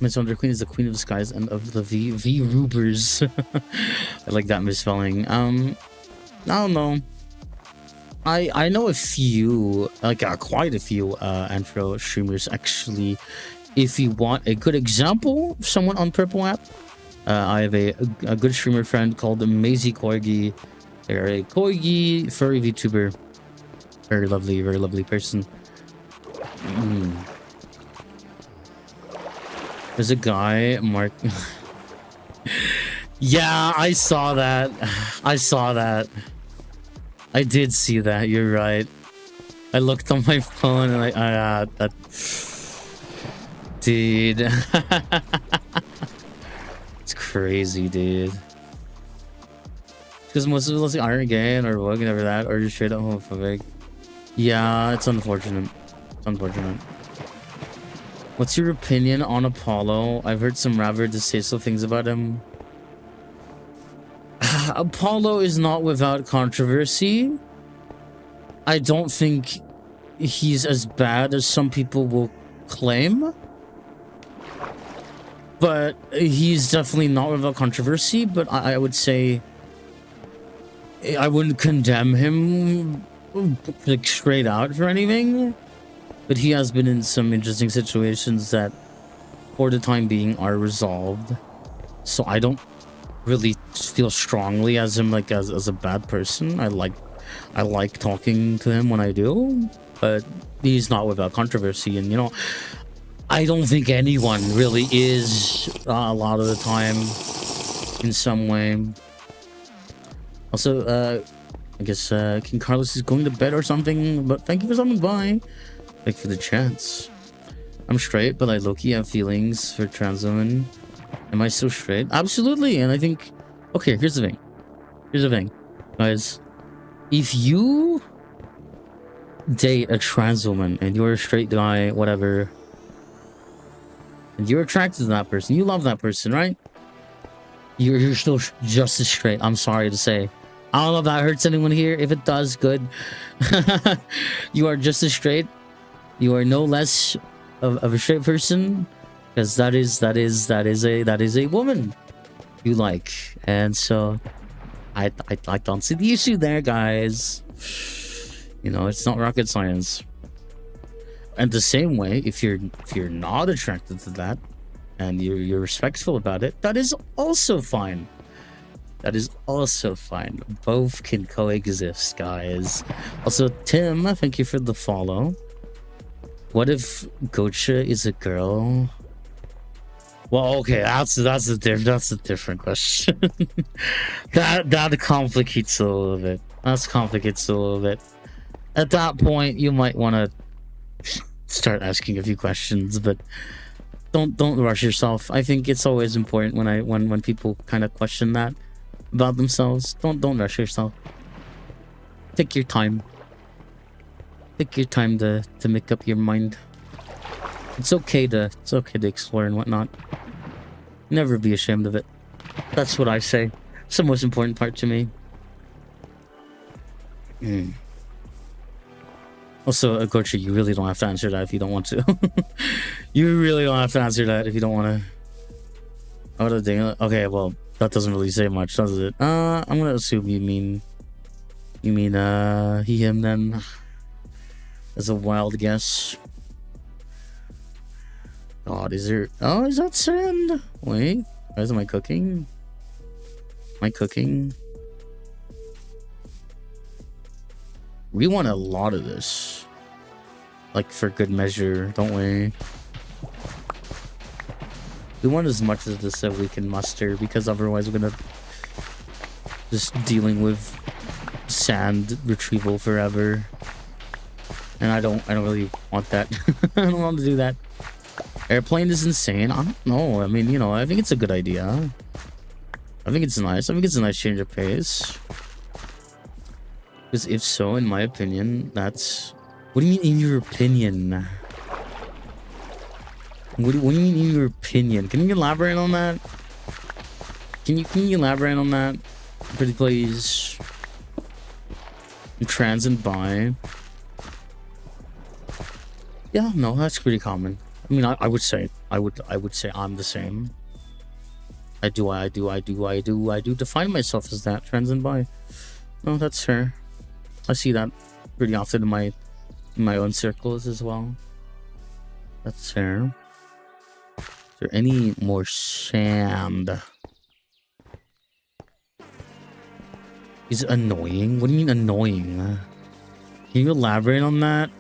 Miss Wonder Queen is the queen of the skies and of the V Rubers. I like that misspelling. I don't know. I know a few, like quite a few Antro streamers, actually. If you want a good example of someone on Purple app, I have a good streamer friend called Maisie Corgi. They're a Corgi furry VTuber. Very lovely person. There's a guy, Mark. Yeah, I saw that. I did see that. You're right. I looked on my phone and that. Dude. It's crazy, dude. Because most of us aren't gay or woke and ever that, or just straight up homophobic. Yeah, it's unfortunate. It's unfortunate. What's your opinion on Apollo? I've heard some rather distasteful things about him. Apollo is not without controversy. I don't think he's as bad as some people will claim. But he's definitely not without controversy. But I would say I wouldn't condemn him like straight out for anything. But he has been in some interesting situations that, for the time being, are resolved. So I don't really feel strongly as him, like as a bad person. I like talking to him when I do, but he's not without controversy. And you know, I don't think anyone really is a lot of the time in some way. Also, I guess King Carlos is going to bed or something, but thank you for stopping by. Thank you for the chance. I'm straight, but I low-key have feelings for trans women. Am I still straight? Absolutely. And I think, okay, here's the thing, guys. If you date a trans woman and you're a straight guy, whatever, and you're attracted to that person, you love that person, right? You're still just as straight. I'm sorry to say. I don't know if that hurts anyone here. If it does, good. You are just as straight. You are no less of a straight person, because that is a woman you like, and so I don't see the issue there, guys. You know, it's not rocket science. And the same way, if you're not attracted to that, and you're respectful about it, that is also fine. That is also fine. Both can coexist, guys. Also, Tim, thank you for the follow. What if Gocha is a girl? Well, okay, that's a different question. that complicates a little bit. At that point, you might want to start asking a few questions, but don't rush yourself. I think it's always important when people kind of question that about themselves. Don't rush yourself. Take your time. Take your time to make up your mind. It's okay to explore and whatnot. Never be ashamed of it. That's what I say. It's the most important part to me. Also, Gocha, you really don't have to answer that if you don't want to. You really don't have to answer that if you don't want to. Oh, dang it. Okay, well, that doesn't really say much, does it? I'm gonna assume you mean he, him, then. That's a wild guess. God, is there... Oh, is that sand? Wait, why am I cooking? Am I cooking? We want a lot of this. Like, for good measure, don't we? We want as much of this that we can muster, because otherwise we're gonna... just dealing with sand retrieval forever. And I don't really want that. I don't want to do that. Airplane is insane. I don't know. I mean, you know, I think it's a good idea. I think it's nice. I think it's a nice change of pace. Because if so, in my opinion, that's... What do you mean in your opinion? What do you mean in your opinion? Can you elaborate on that? Can you elaborate on that? Pretty please. Trans and bi. Yeah, no, that's pretty common. I mean, I would say I'm the same. I do define myself as that, trans and bi. No, that's fair. I see that pretty often in my own circles as well. That's fair. Is there any more sand? Is it annoying? What do you mean annoying? Can you elaborate on that?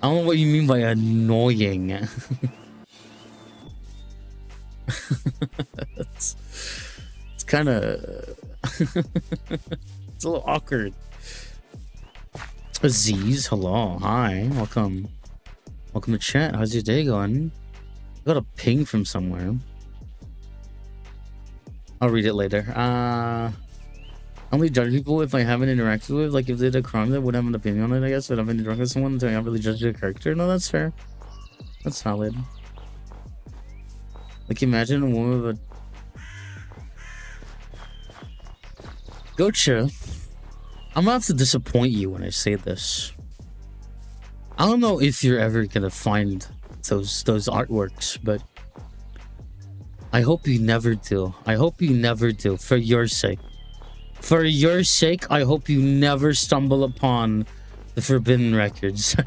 I don't know what you mean by annoying. it's kind of... it's a little awkward. Aziz, hello, hi, welcome to chat. How's your day going? I got a ping from somewhere. I'll read it later. I only judge people if I haven't interacted with, like if they did a crime that would have an opinion on it, I guess, but I haven't interacted with someone, so I can't really judge their character. No, that's fair. That's valid. Like, imagine a woman with a... Gocha, I'm gonna have to disappoint you when I say this. I don't know if you're ever gonna find those artworks, but I hope you never do. I hope you never do, for your sake. For your sake, I hope you never stumble upon the forbidden records.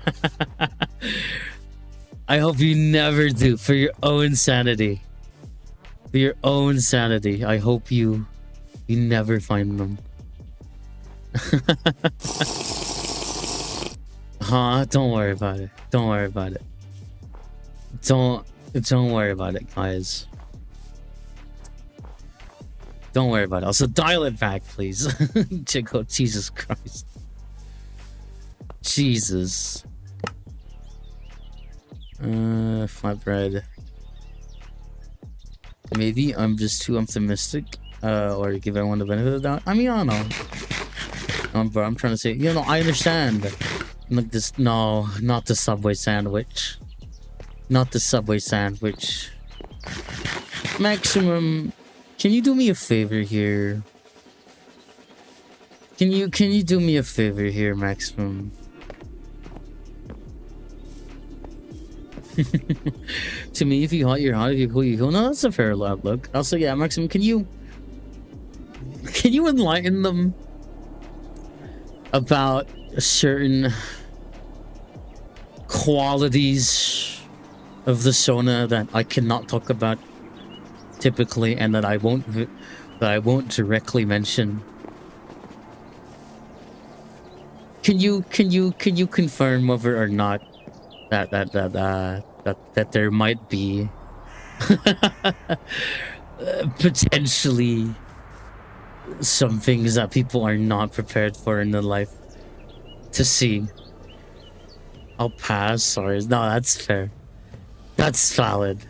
I hope you never do, for your own sanity. For your own sanity, I hope you never find them. Huh? Don't worry about it. Don't worry about it. Don't worry about it, guys. Don't worry about it. Also, dial it back, please. Chico, Jesus Christ. Jesus. Flatbread. Maybe I'm just too optimistic. Or give everyone the benefit of the doubt. I mean, I don't know. Bro, I'm trying to say, you know, I understand. Like this, no, not the Subway sandwich. Not the Subway sandwich. Maximum, can you do me a favor here? Can you do me a favor here, Maximum? To me, if you hot, you're hot. If you cool, you cool. No, that's a fair outlook. Also, yeah, Maximum, can you enlighten them about certain qualities of the Sona that I cannot talk about typically, and that I won't directly mention. Can you confirm whether or not that there might be potentially some things that people are not prepared for in their life to see? I'll pass. Sorry. No, that's fair. That's valid.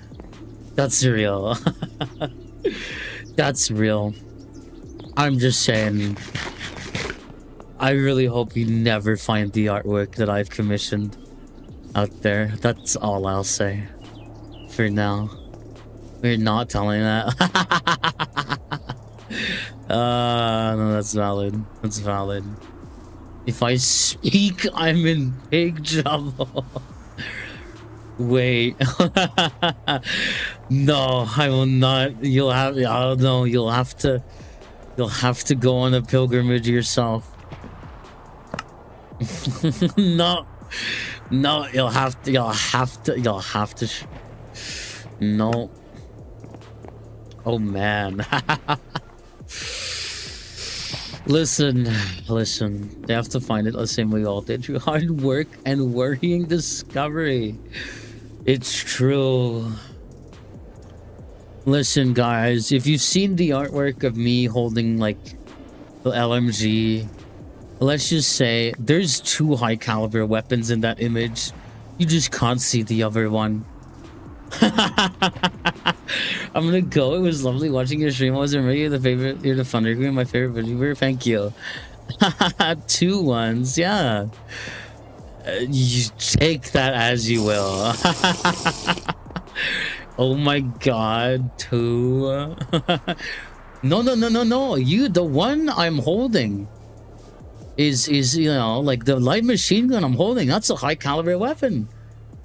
That's real. That's real. I'm just saying, I really hope you never find the artwork that I've commissioned out there. That's all I'll say for now. We're not telling that. No, that's valid. That's valid. If I speak, I'm in big trouble. Wait. No, I will not. You'll have. Oh no, you'll have to go on a pilgrimage yourself. No, you'll have to. No. Oh man. Listen. They have to find it the same way we all did through hard work and worrying discovery. It's true. Listen, guys, if you've seen the artwork of me holding like the LMG, let's just say there's 2 high caliber weapons in that image. You just can't see the other one. I'm gonna go. It was lovely watching your stream. I was already you're the Thunder Queen, my favorite VTuber. Thank you. 2 ones, yeah. You take that as you will. Oh my god, 2. No. You, the one I'm holding is you know, like the light machine gun I'm holding. That's a high caliber weapon,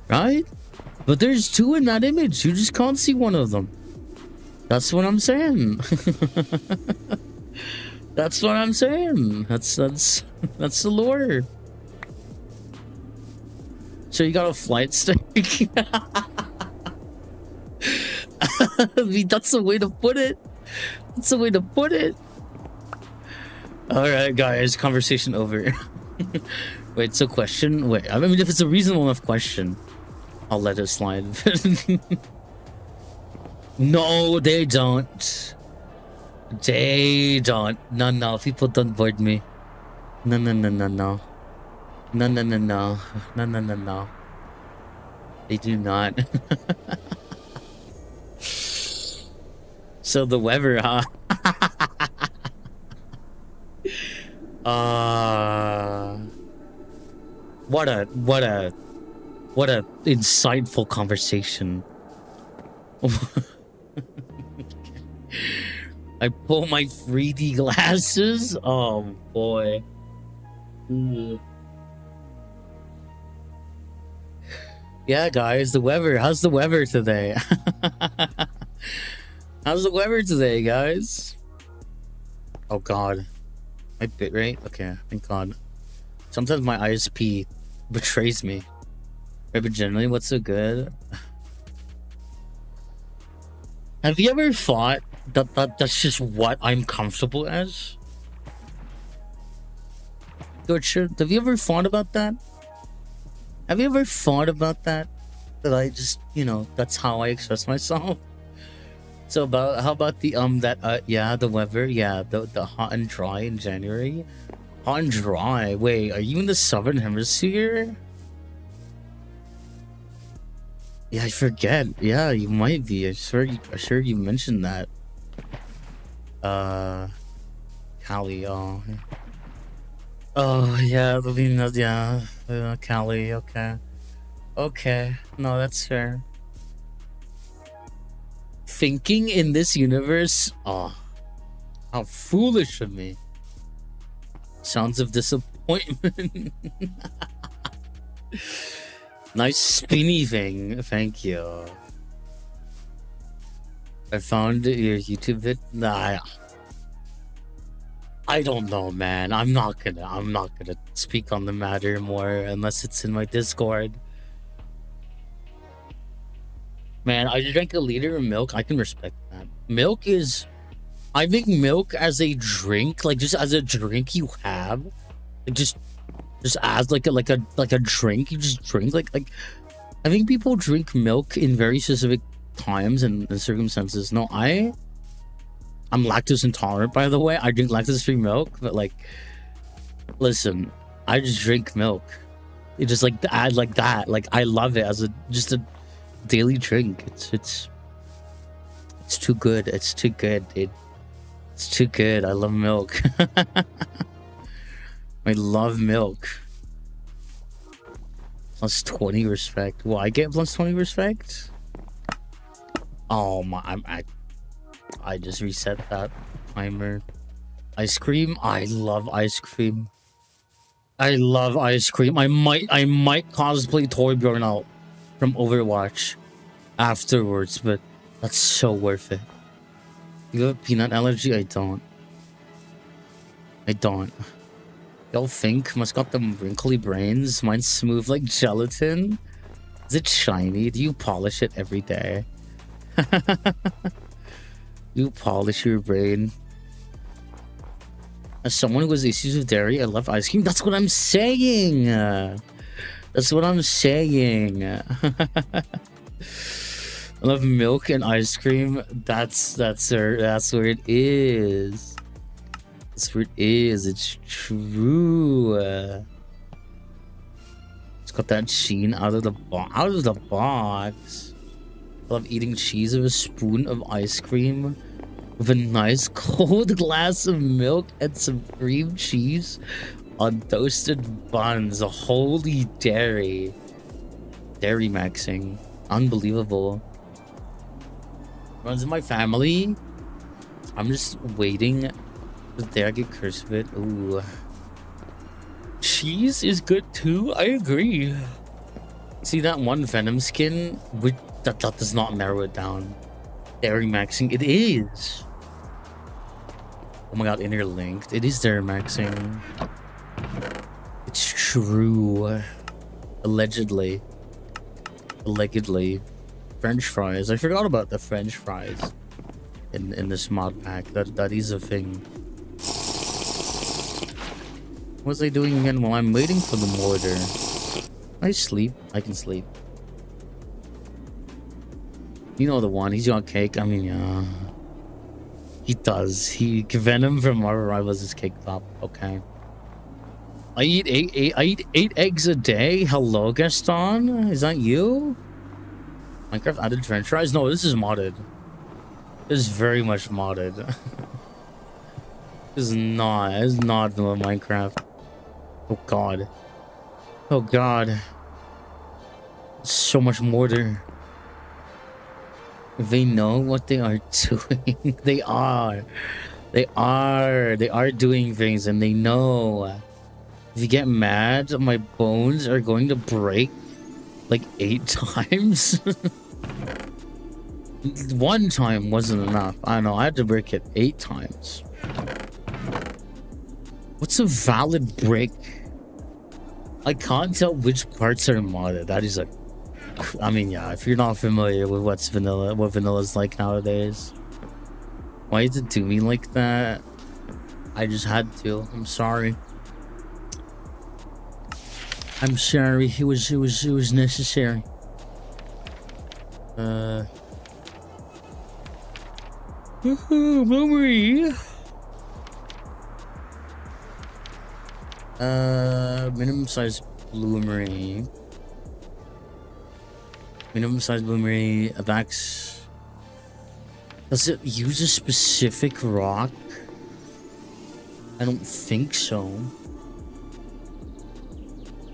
right? But there's 2 in that image. You just can't see one of them. That's what I'm saying. That's what I'm saying. That's the lore. So you got a flight stick? I mean, that's the way to put it. That's the way to put it. All right, guys. Conversation over. Wait. So question. Wait. I mean, if it's a reasonable enough question, I'll let it slide. No, they don't. They don't. No. People don't board me. No. No. They do not. So the weather, huh? What a insightful conversation. I pull my 3D glasses. Oh boy. Yeah, guys, the weather. How's the weather today? How's the weather today, guys? Oh god. My bitrate? Okay, thank god. Sometimes my ISP betrays me. Right, but generally, what's so good? Have you ever thought that's just what I'm comfortable as? Gertrude, have you ever thought about that? Have you ever thought about that? That I just, you know, that's how I express myself. So how about the the weather, the hot and dry in January. Hot and dry. Wait, are you in the southern hemisphere? Yeah, I forget. Yeah, you might be. I'm sure you mentioned that. Cali. Oh yeah. I mean, yeah. Cali. Okay. No, that's fair. Thinking in this universe. Oh, how foolish of me. Sounds of disappointment. Nice spinny thing. Thank you. I found your YouTube vid. Nah, I don't know, man. I'm not gonna speak on the matter more unless it's in my Discord. Man, I drank a liter of milk. I can respect that. Milk is, I think milk as a drink, like just as a drink you have, like just as like a drink you just drink. Like I think people drink milk in very specific times and circumstances. No, I'm lactose intolerant, by the way. I drink lactose-free milk, but like, listen, I just drink milk. It just like add like that. Like I love it as just a daily drink. It's too good. It's too good, dude. It's too good. I love milk. I love milk. Plus 20 respect. Will I get plus 20 respect? Oh my! I just reset that timer. Ice cream. I love ice cream. I love ice cream. I might cosplay Torbjorn out from Overwatch afterwards, but that's so worth it. You have a peanut allergy? I don't. Y'all think must got them wrinkly brains? Mine's smooth like gelatin. Is it shiny? Do you polish it every day? You polish your brain. As someone who has issues with dairy, I love ice cream. That's what I'm saying. That's what I'm saying. I love milk and ice cream. That's where it is. That's where it is. It's true. It's got that sheen out of the box. I love eating cheese with a spoon of ice cream with a nice cold glass of milk and some cream cheese on toasted buns. Holy dairy maxing. Unbelievable. Runs in my family. I'm just waiting for the day I get cursed with it. Ooh. Cheese is good too. I agree. See that one Venom skin? That does not narrow it down. Dairy maxing. It is. Oh my god, interlinked. It is dairy maxing. It's true. Allegedly. French fries. I forgot about the French fries in this mod pack. That is a thing. What was I doing again while I'm waiting for the mortar? I sleep. I can sleep. You know the one. He's got cake. I mean, yeah. He does. Venom from Marvel Rivals is caked up. Okay. I eat eight eggs a day. Hello, Gaston. Is that you? Minecraft added French fries? No, this is modded. This is very much modded. This is not. It's not vanilla Minecraft. Oh god. Oh god. So much mortar. They know what they are doing. They are doing things, and they know. If you get mad, my bones are going to break like 8 times. One time wasn't enough. I know, I had to break it 8 times. What's a valid break? I can't tell which parts are modded. That is a... I mean, yeah, if you're not familiar with what vanilla's like nowadays. Why did it do me like that? I just had to. I'm sorry. I'm sorry. It was necessary. Memory. Minimum size bloomery. Minimum size bloomery. Avax. Does it use a specific rock? I don't think so.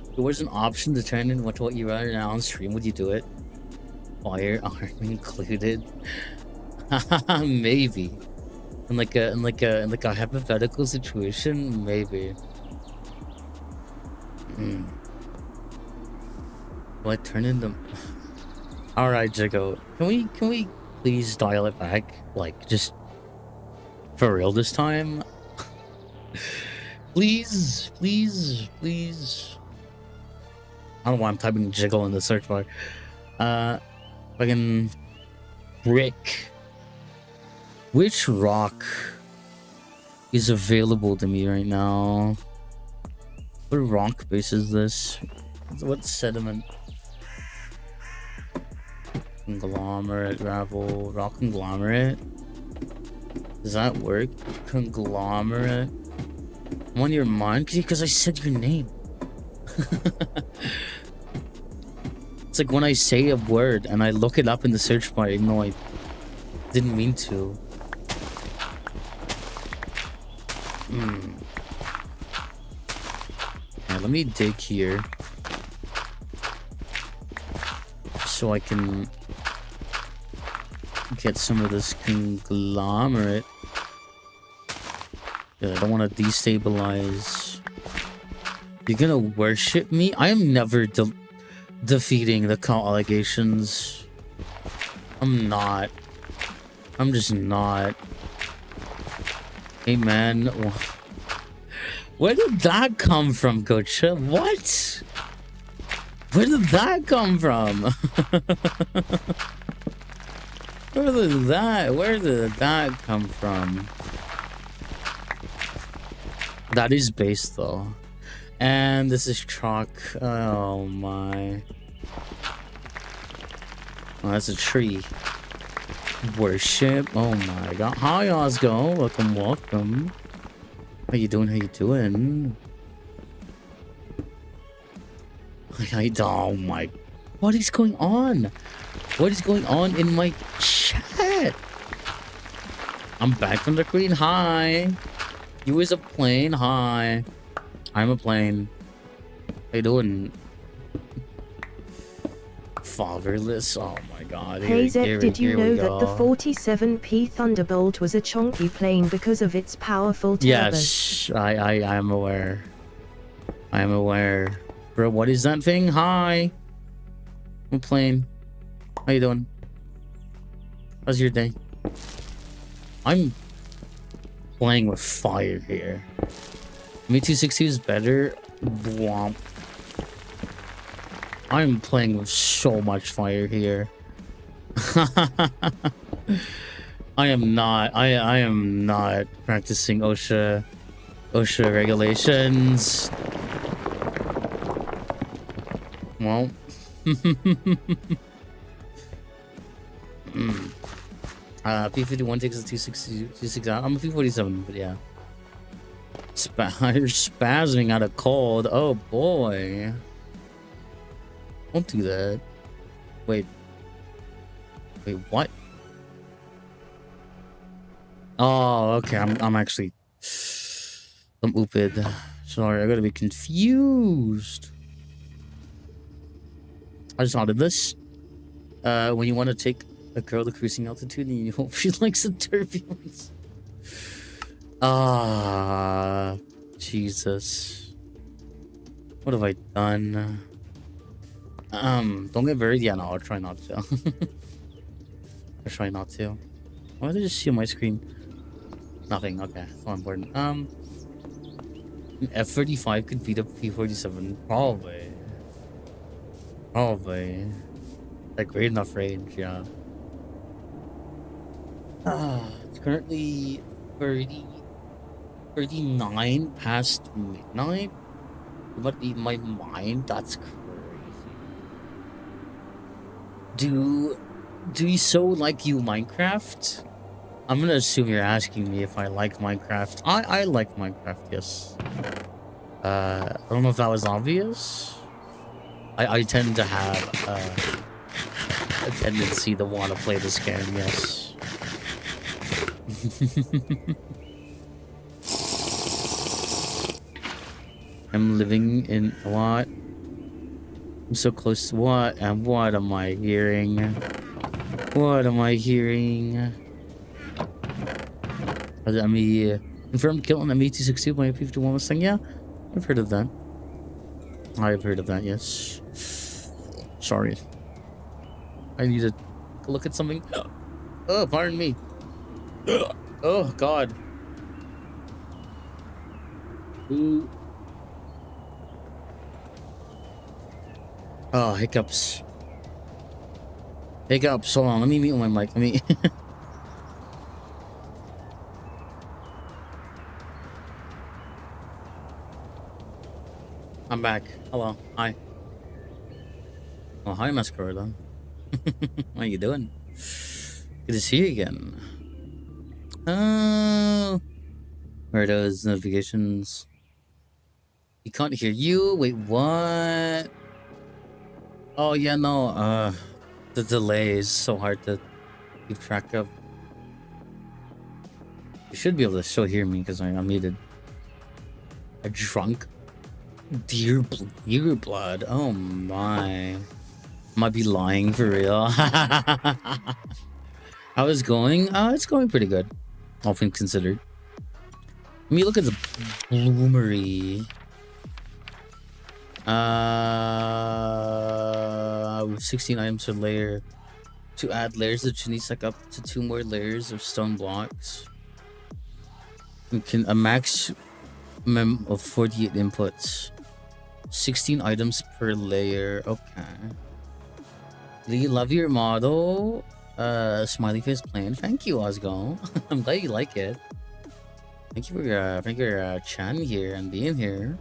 If there was an option to turn in what you rather now on stream, would you do it? Firearm included? Maybe. In like a hypothetical situation, maybe. Will I turn in the... Alright, Jigo. Can we please dial it back? Like, just for real this time? Please. I don't know why I'm typing jiggle in the search bar. Fucking brick. Which rock is available to me right now? What rock base is this? What sediment? Conglomerate, gravel, rock conglomerate. Does that work? Conglomerate. I'm on your mind because I said your name. It's like when I say a word and I look it up in the search bar, even though I didn't mean to. Right, let me dig here so I can get some of this conglomerate. Yeah, I don't want to destabilize. You're gonna worship me? I am never defeating the cult allegations. I'm not. I'm just not. Hey man, where did that come from, Gocha? What? Where did that come from? Where did that come from? That is base though. And this is chalk. Oh my. Oh, that's a tree. Worship. Oh my god. Hi Osgo. Welcome, welcome. How you doing? How you doing? Oh my. What is going on? What is going on in my chat? I'm back from the queen. Hi. You is a plane. Hi. I'm a plane. How you doing? Fatherless. Oh my god. Hey Zep, did you know that the 47p Thunderbolt was a chonky plane because of its powerful turbos? Yes, I am aware. I am aware. Bro, what is that thing? Hi. I'm a plane. How you doing? How's your day? I'm playing with fire here. Me 260 is better. Womp. I'm playing with so much fire here. I am not practicing OSHA regulations. Well. P51 takes a 260 out. I'm a P47, but yeah. You're spazzing out of cold. Oh boy. Don't do that. Wait, what? Oh, okay. I'm actually. I'm ooped. Sorry, I gotta be confused. I just thought of this. When you want to take a girl to cruising altitude and you hope she likes the turbulence. Ah, Jesus. What have I done? Don't get buried. Yeah, no, I'll try not to. I'll try not to. Why did I just see on my screen? Nothing. Okay, not important. An F-35 could beat a P-47. Probably. Like great enough range, yeah. It's currently 39 past midnight. But in my mind, that's crazy. Do you so like you Minecraft? I'm gonna assume you're asking me if I like Minecraft. I like Minecraft, yes. I don't know if that was obvious. I tend to have a tendency to want to play this game, yes. I'm living in what? I'm so close to what? And what am I hearing? What am I hearing? I mean, confirmed kill on the ME262 by a 51 Mustang. Yeah, I've heard of that. I've heard of that, yes. Sorry. I need to look at something. Oh, pardon me. Oh, God. Ooh. Oh, hiccups. Pick up, so long. Let me mute my mic. Let me. I'm back. Hello. Hi. Oh, hi, Masquerada. How you doing? Good to see you again. Oh, where are those notifications? You can't hear you? Wait, what? Oh, yeah, no. The delay is so hard to keep track of. You should be able to still hear me because I'm muted. A drunk deer blood. Oh my. Might be lying for real. How is it going? It's going pretty good, all things considered. Let me look at the bloomery. With 16 items per layer. To add layers, it should need like up to 2 more layers of stone blocks. You can a maximum of 48 inputs. 16 items per layer. Okay. Do you love your model? Smiley face plan. Thank you, Osgo. I'm glad you like it. Thank you for Chan here and being here.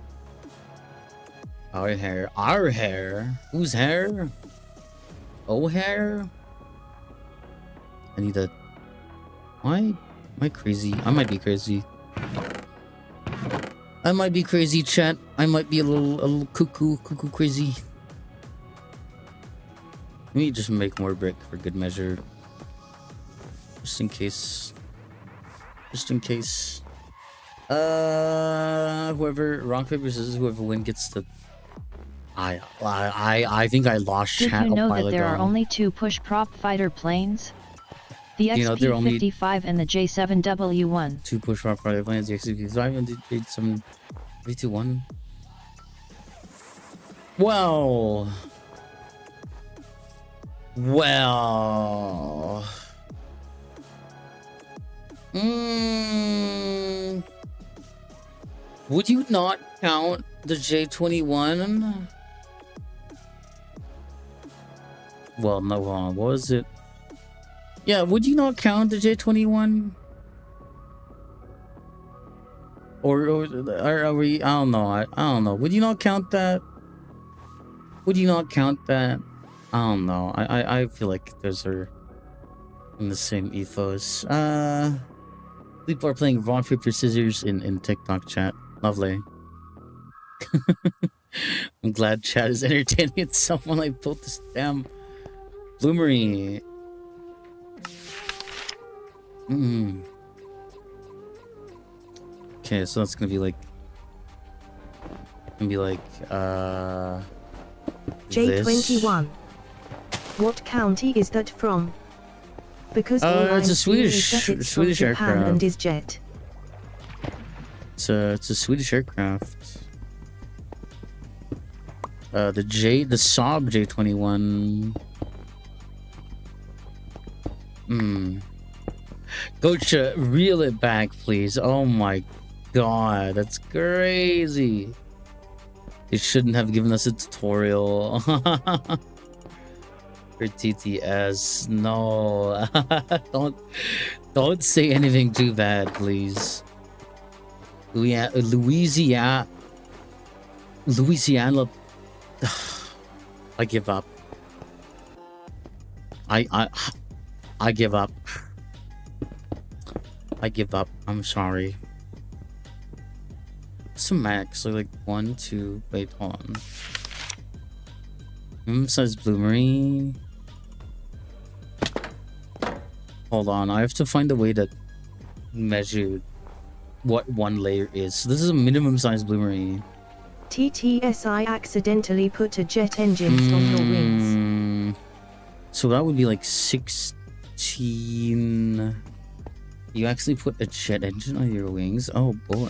Our hair. Whose hair? Oh, hair. I need a. Why am I crazy? I might be crazy. I might be crazy, chat. I might be a little cuckoo crazy. Let me just make more brick for good measure. Just in case. Whoever rock paper scissors, whoever wins gets to. I think I lost Did chat you a know while that there ago. are only 2 push prop fighter planes? The XP-55 and the J7W1. 2 push prop fighter planes, the XP-55 and the J7 321. Well. Would you not count the J21? Well, no, what was it? Yeah, would you not count the J21? Or are we? I don't know. I don't know. Would you not count that? Would you not count that? I don't know. I feel like those are in the same ethos. People are playing rock paper scissors in TikTok chat. Lovely. I'm glad chat is entertaining itself when I built this damn bloomery. Okay, so that's gonna be like J21. What county is that from? Because all it's I'm a seeing is that it's from Swedish Japan aircraft. and is jet. It's a Swedish aircraft. The Saab J21. Gocha, reel it back, please. Oh my god, that's crazy. They shouldn't have given us a tutorial. For TTS, no. don't say anything too bad, please. Louisiana. I give up. I give up. I give up. I'm sorry. What's the max? Like 1, 2. Wait, hold on. Says bloomery. Hold on. I have to find a way to measure what one layer is. So this is a minimum size bloomery. TTSI accidentally put a jet engines on your wings. So that would be like 16. You actually put a jet engine on your wings? Oh boy.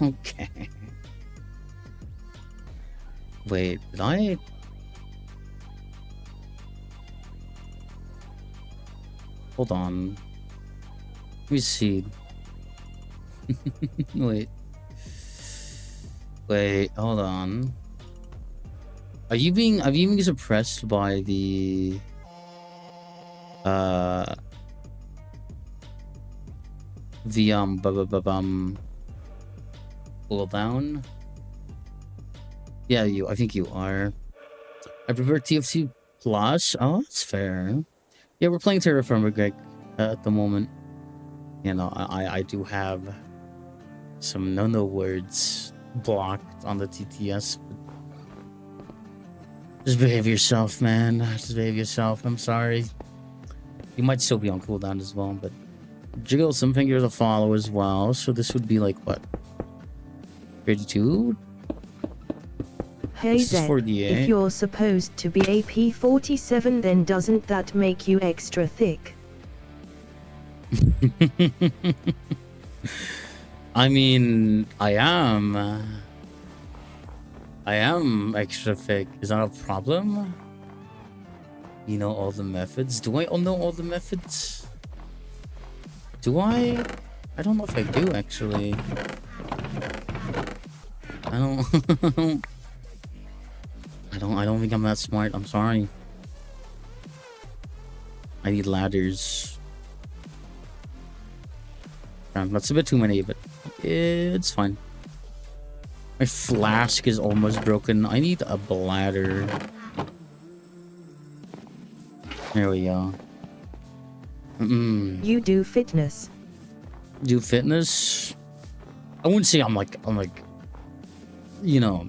Okay. Wait, did I? Hold on. Let me see. Wait, hold on. Are you being suppressed by the uh the pull down. Yeah, I think you are. I prefer TFC Plus. Oh, that's fair. Yeah, we're playing TerraFirmaGreg at the moment. You know, I do have some no words blocked on the TTS. Just behave yourself, man. Just behave yourself. I'm sorry. You might still be on cooldown as well, but jiggle some fingers to follow as well. So this would be like what? 32? Hey Zep, if you're supposed to be AP 47, then doesn't that make you extra thick? I mean, I am extra thick. Is that a problem? You know all the methods? Do I know all the methods? Do I? I don't know if I do actually. I don't I don't think I'm that smart. I'm sorry. I need ladders. That's a bit too many, but it's fine. My flask is almost broken. I need a bladder. There we go. You do fitness. Do fitness? I wouldn't say I'm like, you know,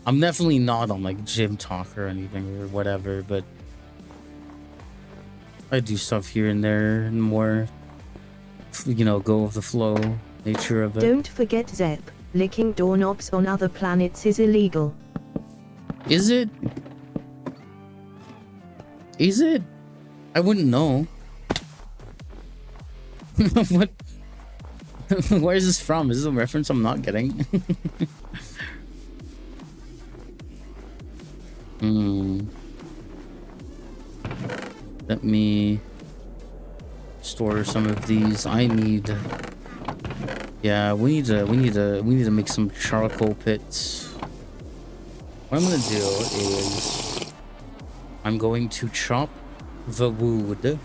I'm definitely not on like gym talk or anything or whatever, but I do stuff here and there and more, you know, go with the flow nature of it. Don't forget Zep, licking doorknobs on other planets is illegal. Is it? Is it? I wouldn't know. What? Where is this from? Is this a reference I'm not getting? Let me store some of these. I need. Yeah, we need to make some charcoal pits. What I'm gonna do is I'm going to chop the wood.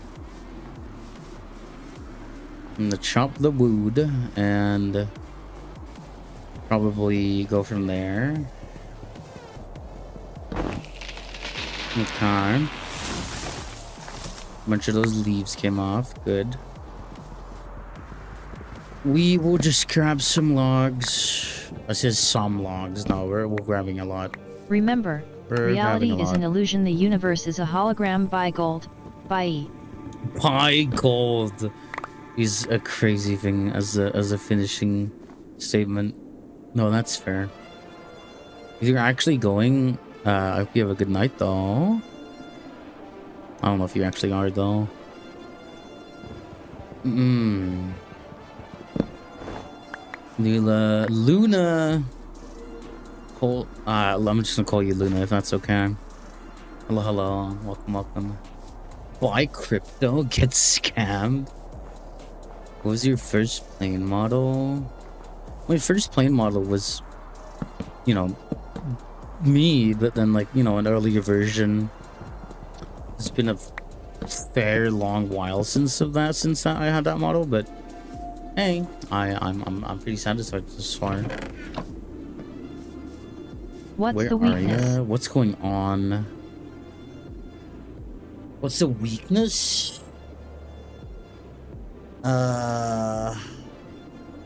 I'm gonna chop the wood and probably go from there. Okay. A bunch of those leaves came off. Good. We will just grab some logs. I said some logs. No, we're grabbing a lot. Remember, reality is an illusion. The universe is a hologram. Buy gold. Buy. Buy gold is a crazy thing as a finishing statement. No, that's fair. If you're actually going, I hope you have a good night though. I don't know if you actually are though. Luna. I'm just gonna call you Luna if that's okay. Hello, welcome. Buy crypto, get scammed. What was your first plane model? My first plane model was, you know, me, but then like, you know, an earlier version. It's been a fair long while since I had that model, but hey, I'm pretty satisfied this far. What's the weakness? What's going on? What's the weakness?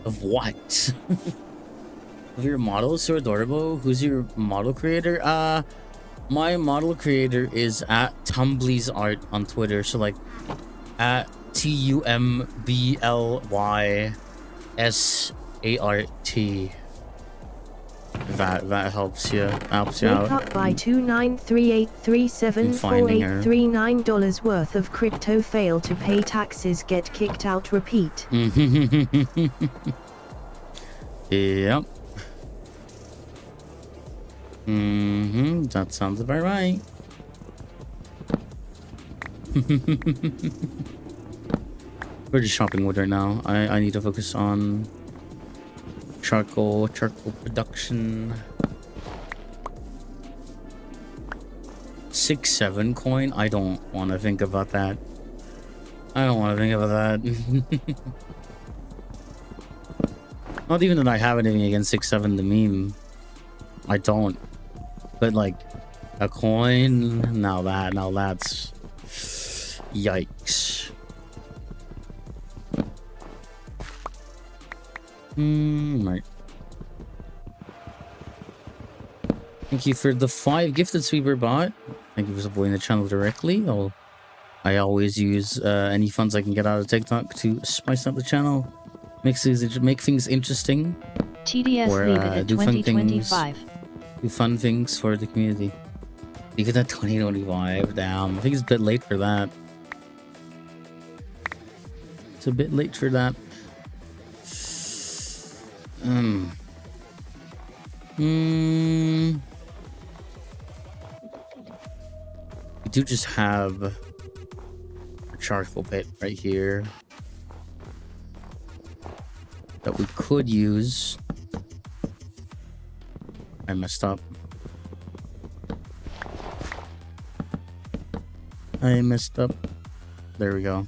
Of what? Of your model is so adorable. Who's your model creator? My model creator is at Tumbly's Art on Twitter. So like at TUMBLYSART. That helps you out. Up by $293837483 worth of crypto, fail to pay taxes, get kicked out, repeat. Yep. That sounds about right. We're just chopping wood right now. I need to focus on charcoal production. 6-7 coin, I don't want to think about that. I don't want to think about that. Not even that I have anything against 6-7 the meme. I don't. But like a coin, now that's yikes. Right. Thank you for the 5 gifted Sweeper bot. Thank you for supporting the channel directly. I always use any funds I can get out of TikTok to spice up the channel, make things interesting, TDS or leave it at do 2025. Fun things for the community. You get that 2025. Damn, I think it's a bit late for that. It's a bit late for that. We do just have a charcoal pit right here that we could use. I messed up. There we go.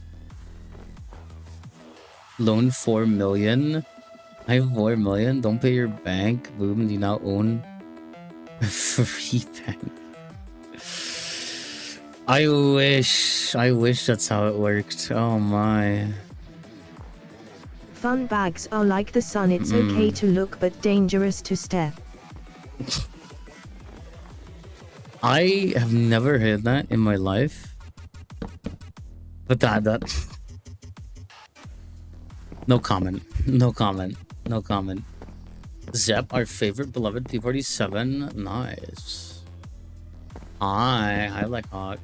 Loan 4 million. I have 4 million. Don't pay your bank. Boom, you now own a free bank. I wish that's how it worked. Oh my. Fun bags are like the sun. It's okay to look but dangerous to stare. I have never heard that in my life. But that no comment. Zep, our favorite beloved P47. Nice. I like hot.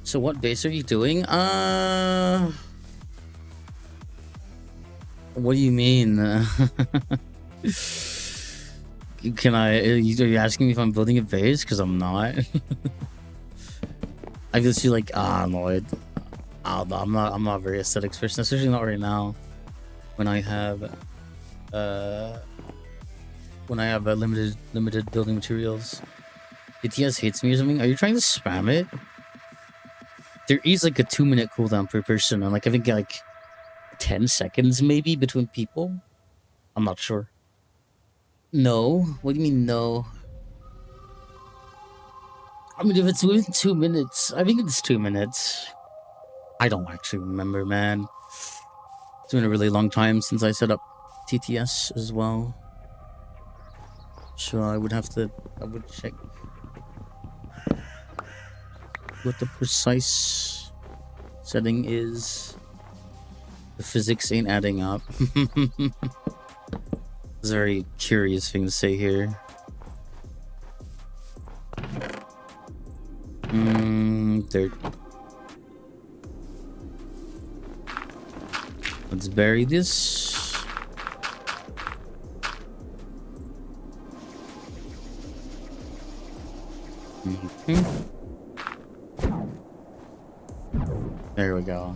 So what base are you doing? What do you mean? Are you asking me if I'm building a base? Because I'm not. I just feel like, no, I'm not a very aesthetics person, especially not right now. When I have limited building materials. BTS hates me or something. Are you trying to spam it? There is like a 2-minute cooldown per person, and like I think like 10 seconds maybe between people. I'm not sure. No? What do you mean no? I mean, if it's within 2 minutes, I think it's 2 minutes. I don't actually remember, man. It's been a really long time since I set up TTS as well. So I would check what the precise setting is. The physics ain't adding up. It's a very curious thing to say here. Dirt. Let's bury this. There we go.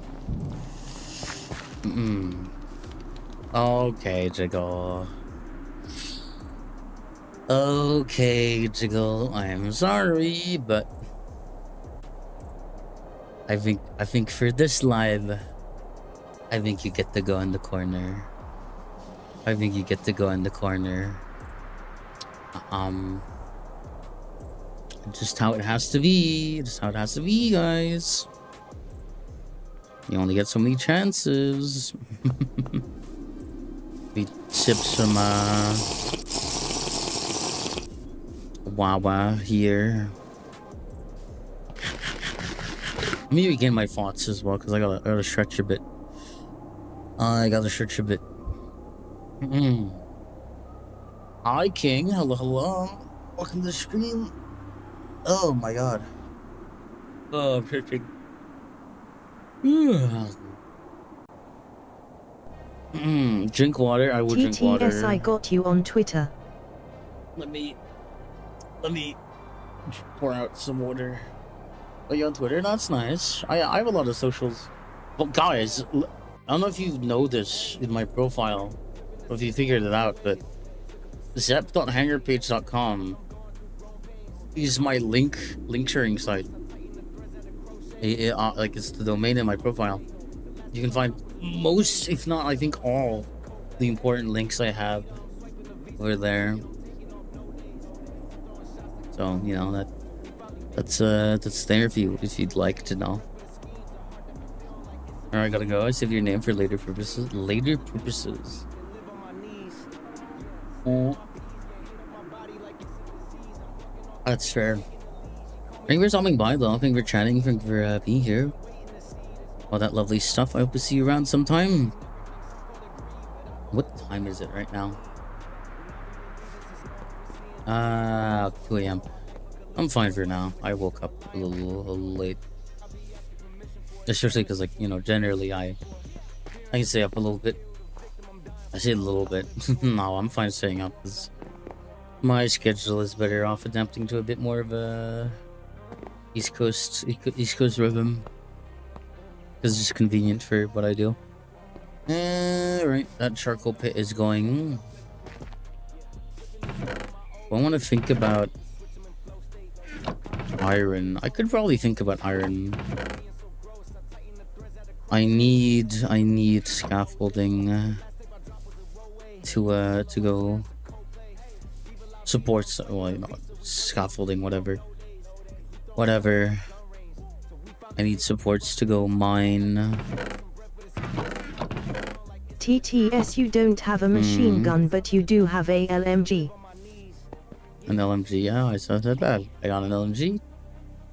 Okay, Jiggle. Okay, Jiggle. I'm sorry, but I think for this live, I think you get to go in the corner. Just how it has to be. Guys. You only get so many chances. We sip some Wawa here. Let me regain my thoughts as well, because I gotta stretch a bit. Hi, King. Hello. Welcome to the stream. Oh my god. Oh, perfect. Drink water. I would drink water. TTS, I got you on Twitter. Let me pour out some water. Oh, you on Twitter? That's nice. I have a lot of socials. Well, guys, I don't know if you know this in my profile, or if you figured it out, but zep.hangerpage.com is my link sharing site. Like it's the domain in my profile. You can find most, if not, I think all, the important links I have over there. So you know that's there if you'd like to know. All right, gotta go. I save your name for later purposes. Oh, that's fair. Thank you for stopping by, though. Thank you for chatting. Thank you for being here. All that lovely stuff. I hope to see you around sometime. What time is it right now? 2 a.m. I'm fine for now. I woke up a little late. Especially because, like, you know, generally I can stay up a little bit. I say a little bit. No, I'm fine staying up because my schedule is better off adapting to a bit more of a East Coast rhythm. Because it's just convenient for what I do. Right, that charcoal pit is going. I want to think about iron. I could probably think about iron. I need scaffolding to go support. Well, you know, scaffolding, whatever. I need supports to go mine. TTS, you don't have a machine gun, but you do have a LMG. An LMG, yeah, I said that. I got an LMG.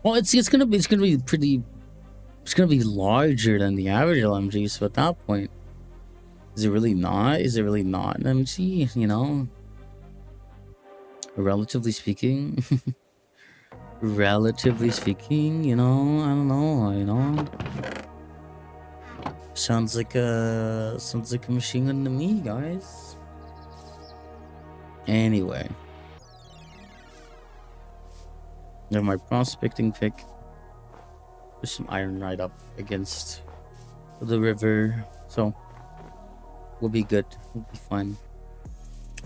Well, it's gonna be pretty. It's gonna be larger than the average LMG. So at that point, is it really not? Is it really not an MG? You know, relatively speaking. Relatively speaking, you know, I don't know, you know. Sounds like a machine gun to me, guys. Anyway. Now my prospecting pick. There's some iron right up against the river, so we'll be good. We'll be fine.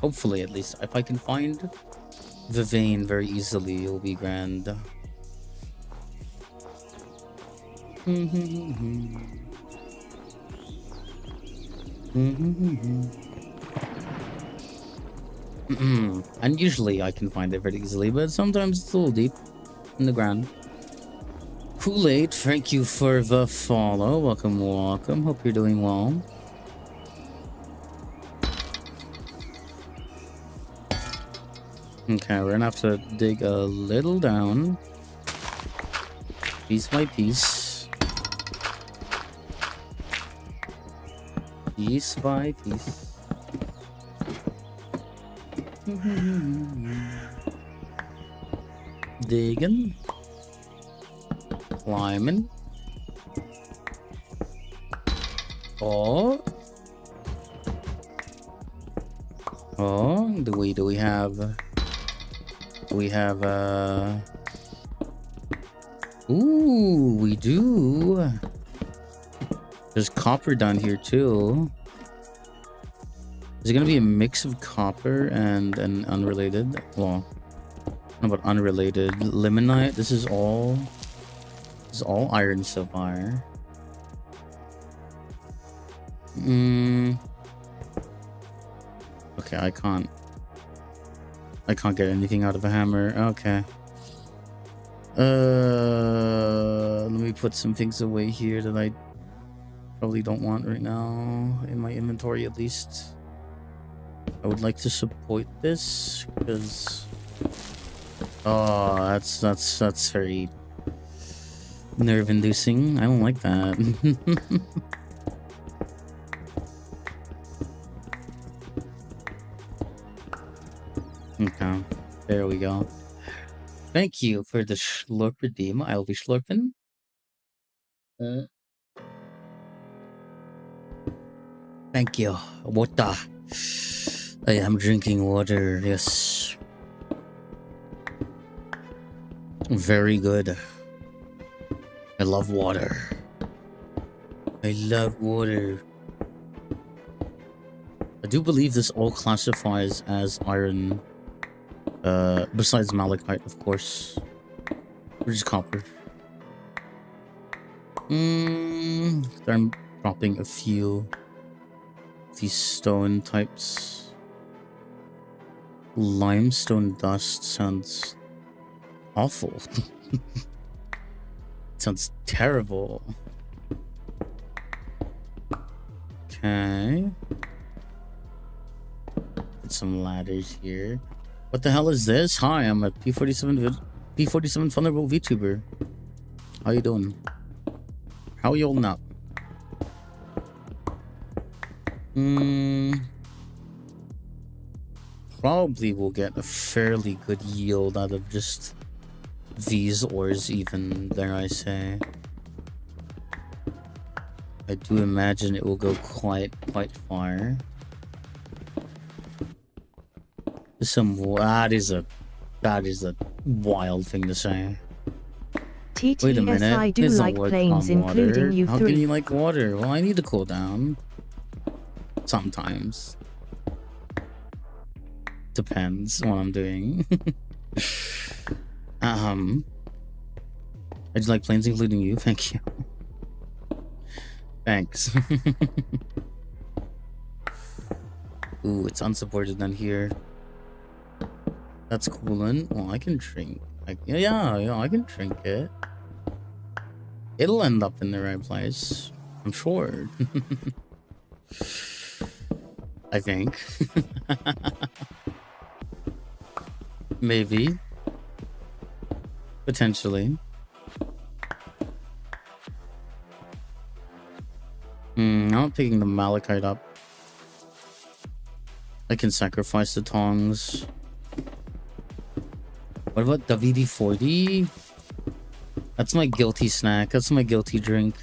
Hopefully, at least. If I can find the vein very easily, it'll be grand. And usually I can find it very easily, but sometimes it's a little deep in the ground. Kool-Aid, thank you for the follow. Welcome. Hope you're doing well. Okay, we're gonna have to dig a little down, piece by piece, piece by piece. Digging, climbing. Oh, do we have? Ooh, we do. There's copper down here too. Is it gonna be a mix of copper and unrelated? Well, not about unrelated. Limonite. This is all iron so far. Okay, I can't get anything out of a hammer. Okay. Let me put some things away here that I probably don't want right now in my inventory, at least. I would like to support this because that's very nerve-inducing. I don't like that. Okay, there we go. Thank you for the slurp redeem. I'll be slurping. Thank you. Water. I am drinking water. Yes. Very good. I love water. I love water. I do believe this all classifies as iron. Besides malachite, of course. Or just copper. I'm dropping a few of these stone types. Limestone dust sounds awful. Sounds terrible. Okay. Put some ladders here. What the hell is this? Hi, I'm a P47 vulnerable VTuber. How you doing? How you holding up? Probably will get a fairly good yield out of just these ores, even, dare I say. I do imagine it will go quite far. That is a wild thing to say. Wait a minute. I do like planes, including you How three. can you like water? Well, I need to cool down. Sometimes. Depends on what I'm doing. I do like planes, including you. Thank you. Thanks. Ooh, it's unsupported down here. That's cooling. Well, I can shrink. Yeah, I can shrink it. It'll end up in the right place. I'm sure. I think. Maybe. Potentially. I'm not picking the malachite up. I can sacrifice the tongs. What about WD-40? That's my guilty snack. That's my guilty drink.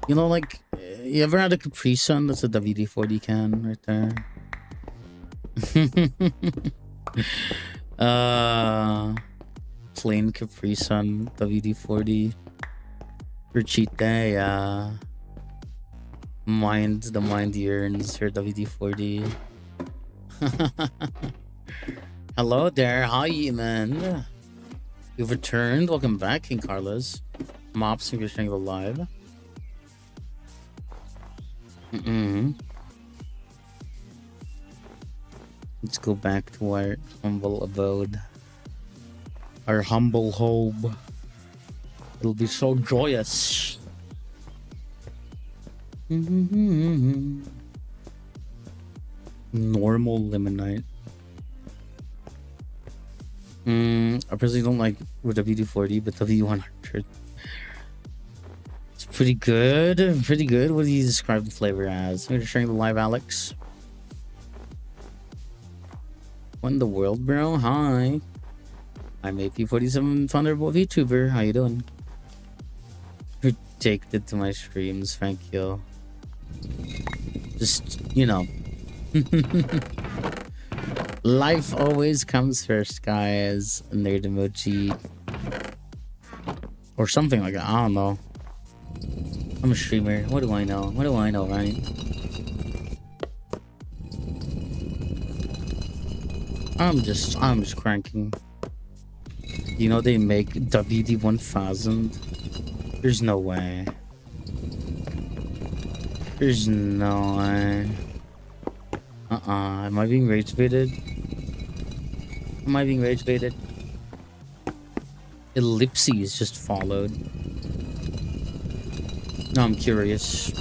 You know, like, you ever had a Capri Sun? That's a WD-40 can right there. Plain Capri Sun, WD-40. For cheat day, the mind yearns for WD-40. Hello there, hi man. You've returned. Welcome back, King Carlos. Mops, if you're staying alive. Let's go back to our humble abode. Our humble home. It'll be so joyous. Normal limonite. I personally don't like WD-40, but W100. It's pretty good. Pretty good. What do you describe the flavor as? You're sharing the live, Alex. What in the world, bro? Hi. I'm a P47 vulnerable VTuber. How you doing? You're addicted to my streams. Thank you. Just, you know. Life always comes first, guys. Nerd emoji. Or something like that. I don't know. I'm a streamer. What do I know? What do I know, right? I'm just cranking. You know they make WD-1000? There's no way. There's no way. Am I being rage baited? Am I being rage baited? Ellipses just followed. No, I'm curious.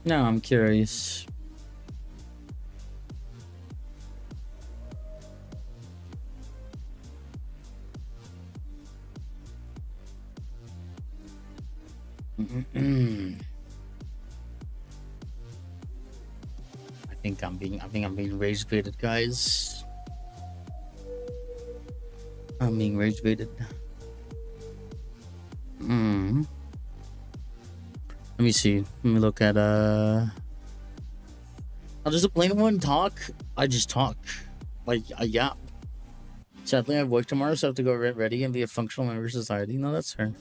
No, I'm curious. I think I'm being rage baited, guys. I'm being rage baited. Let me see. Let me look at I'll just a plain one talk. I just talk. Like yap. Sadly I have work tomorrow, so I have to go get ready and be a functional member of society. No, that's fair.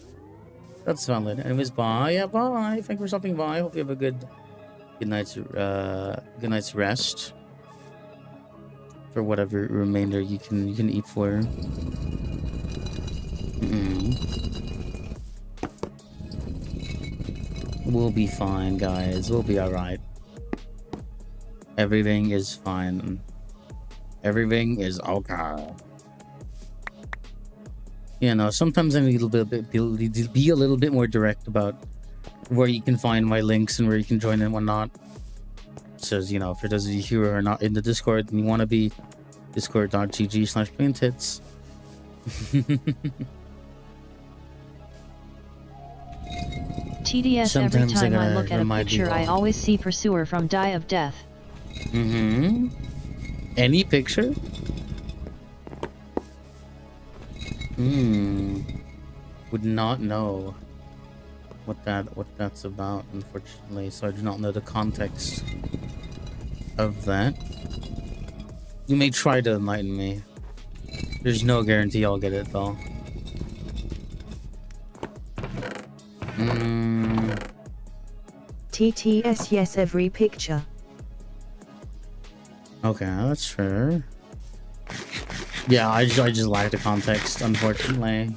That's valid. Anyways, bye. Yeah, bye. Thank you for stopping by. Hope you have a good night's rest. for whatever remainder you can eat for. We'll be fine, guys. We'll be alright. Everything is fine. Everything is okay. You know, sometimes I need a little bit be a little bit more direct about where you can find my links and where you can join and whatnot. So, you know, for those of you who are not in the Discord and you want to be, discord.gg/playingtits. TDS, every time I look at a picture I always see Pursuer from Die of Death. Any picture? Would not know what that's about, unfortunately, so I do not know the context of that. You may try to enlighten me. There's no guarantee I'll get it though. TTS, yes, every picture. Okay, that's fair. Yeah, I just lack the context, unfortunately.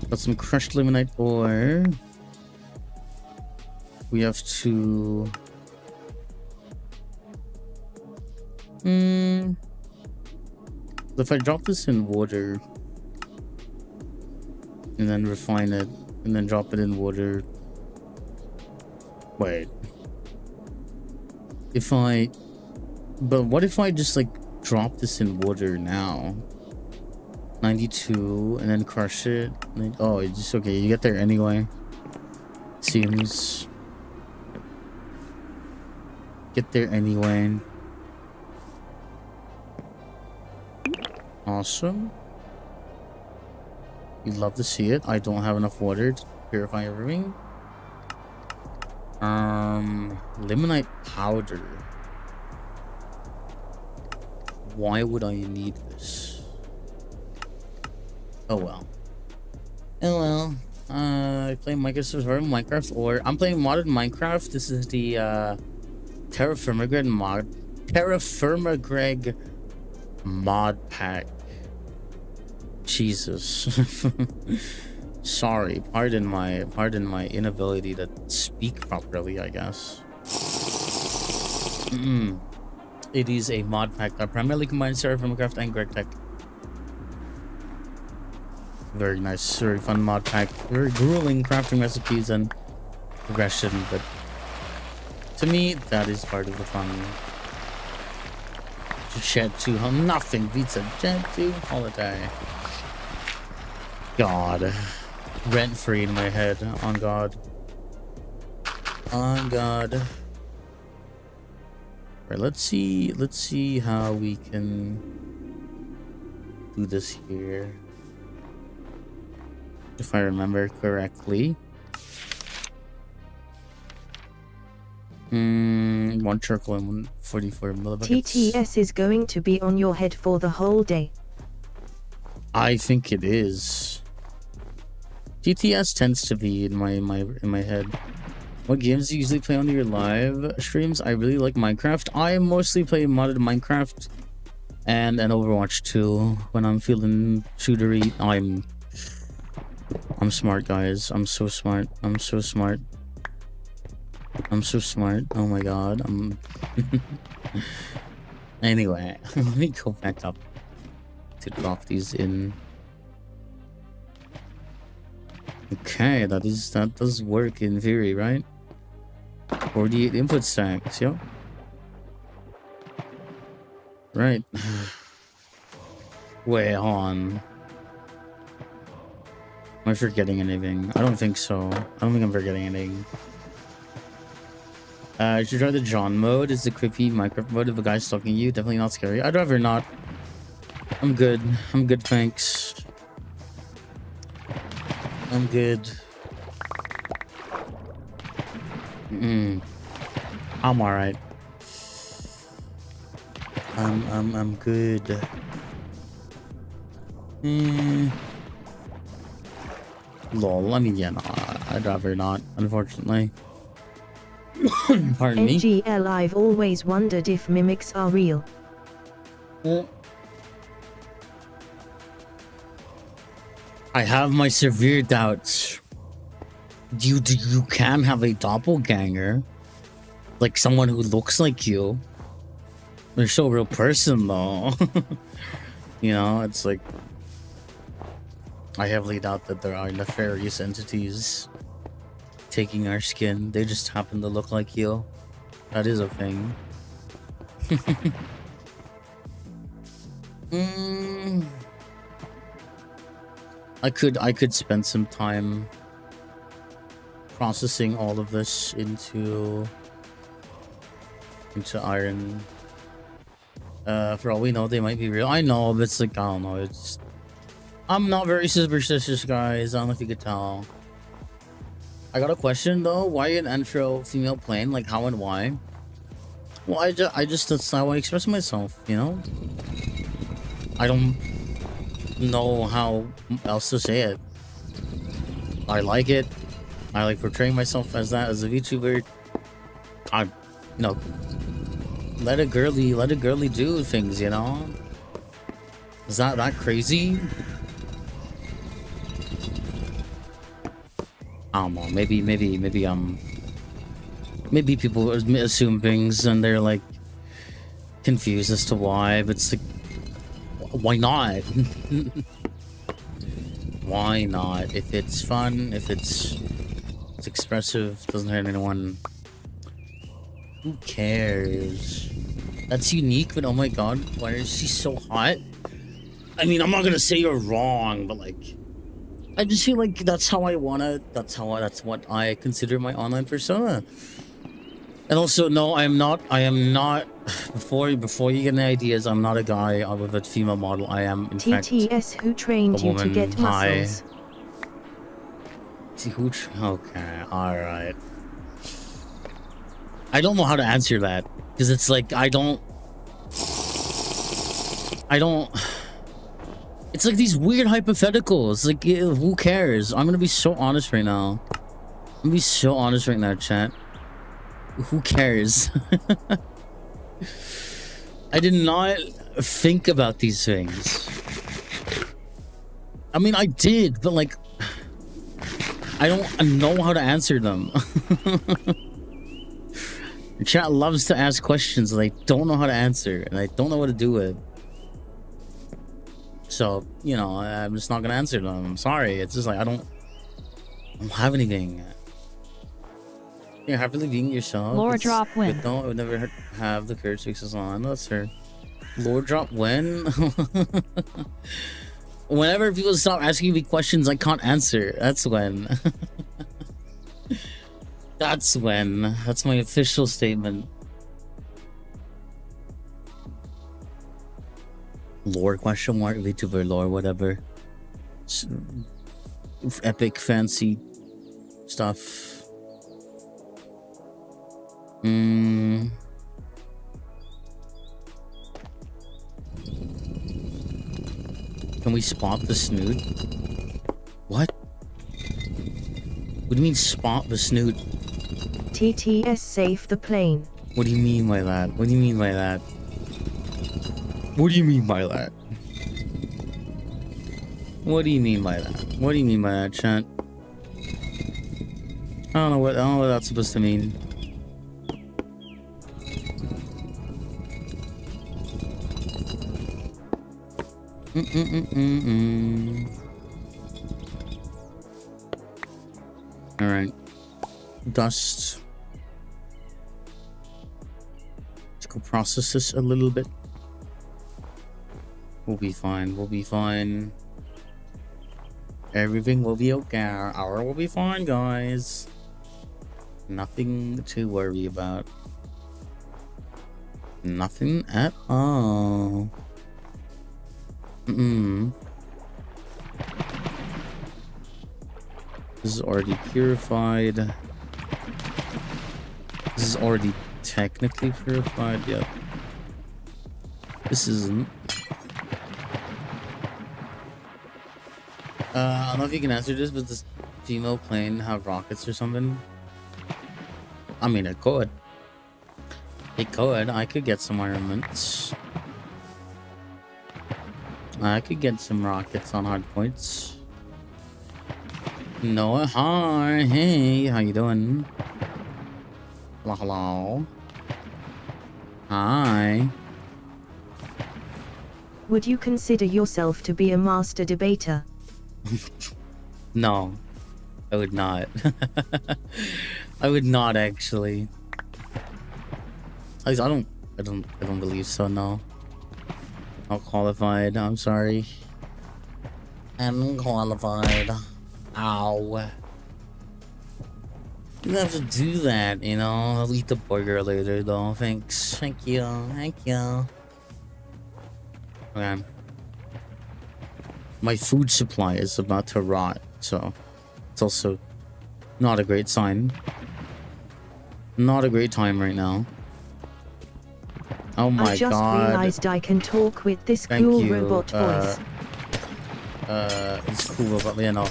Got some crushed limonite ore. We have to... If I drop this in water and then refine it and then drop it in water, wait, but what if I just like drop this in water now, 92, and then crush it? Oh, it's just okay, you get there anyway, seems. Get there anyway. Awesome. You'd love to see it. I don't have enough water to purify everything. Limonite powder. Why would I need this? Oh well. I play Minecraft, or I'm playing modded Minecraft. This is the TerraFirmaGreg mod pack. Jesus. Sorry, pardon my inability to speak properly, I guess. It is a mod pack that primarily combines TerraFirmaGreg and GregTech. Very nice, very fun mod pack. Very grueling crafting recipes and progression, but to me, that is part of the fun. Jet 2, nothing beats a Jet 2 holiday. God. Rent free in my head. On God. On God. Right, let's see how we can do this here. If I remember correctly. One charcoal and 144 millibuckets. TTS is going to be on your head for the whole day. I think it is. TTS tends to be in my head. What games do you usually play on your live streams? I really like Minecraft. I mostly play modded Minecraft and Overwatch 2 when I'm feeling shootery. I'm smart, guys. I'm so smart. I'm so smart. I'm so smart. Oh my god. Anyway, let me go back up to drop these in. Okay, that does work in theory, right? 48 input stacks, yo. Right. Wait, hold on. Am I forgetting anything? I don't think so. I don't think I'm forgetting anything. You should try the John mode. It's the creepy Minecraft mode if a guy's stalking you. Definitely not scary. I'd rather not. I'm good. I'm good, thanks. I'm good. I'm alright. I'm good. Lol, I mean, yeah, no, I'd rather not, unfortunately. Pardon me. NGL, I've always wondered if mimics are real. I have my severe doubts. You can have a doppelganger, like someone who looks like you. They're still a real person, though. You know, it's like I heavily doubt that there are nefarious entities taking our skin. They just happen to look like you. That is a thing. I could spend some time processing all of this into iron. For all we know, they might be real. I know, but it's like, I don't know. I'm not very superstitious, guys. I don't know if you could tell. I got a question though. Why an intro female plane? Like how and why? Well, I just that's how I express myself. You know. I don't know how else to say it. I like it. I like portraying myself as that as a VTuber. Let a girly do things. You know. Is that crazy? I don't know, maybe people assume things and they're like confused as to why, but it's like, why not? Why not? If it's fun, if it's expressive, doesn't hurt anyone, who cares? That's unique, but oh my god, why is she so hot? I mean, I'm not gonna say you're wrong, but like, I just feel like that's what I consider my online persona. And also, no, I am not, before you get any ideas, I'm not a guy with a female model. I am, in fact, TTS, who trained you to get muscles? Okay, alright. I don't know how to answer that, because it's like, I don't... It's like these weird hypotheticals. Like, who cares? I'm gonna be so honest right now. Chat. Who cares? I did not think about these things. I mean, I did, but like, I don't know how to answer them. Chat loves to ask questions that I don't know how to answer, and I don't know what to do with. So, you know, I'm just not gonna answer them. I'm sorry. It's just like I don't have anything. You're happily being yourself. Lore drop when? But no, I would never have the courage to access on. That's her. Lore drop when? Whenever people stop asking me questions I can't answer, that's when. That's when. That's my official statement. Lore question mark, VTuber lore, whatever. Epic fancy stuff. Can we spot the snoot? What? What do you mean spot the snoot? TTS, save the plane. What do you mean by that? What do you mean by that? What do you mean by that? What do you mean by that? What do you mean by that, chat? I don't know what that's supposed to mean. All right, dust. Let's go process this a little bit. We'll be fine. We'll be fine. Everything will be okay. Our will be fine, guys. Nothing to worry about. Nothing at all. This is already purified. This is already technically purified. Yep. This isn't. I don't know if you can answer this, but this female plane have rockets or something? I mean, it could. It could. I could get some armaments. I could get some rockets on hard points. Noah, hi. Hey, how you doing? Hello, hello. Hi. Would you consider yourself to be a master debater? No, I would not. I would not actually. At least I don't believe so. No, not qualified. I'm sorry. Unqualified. Ow. You have to do that, you know. I'll eat the burger later, though. Thanks. Thank you. Thank you. Okay. My food supply is about to rot, so it's also not a great sign. Not a great time right now. Oh my god. I just realized I can talk with this cool robot voice. It's cool robot, yeah, no.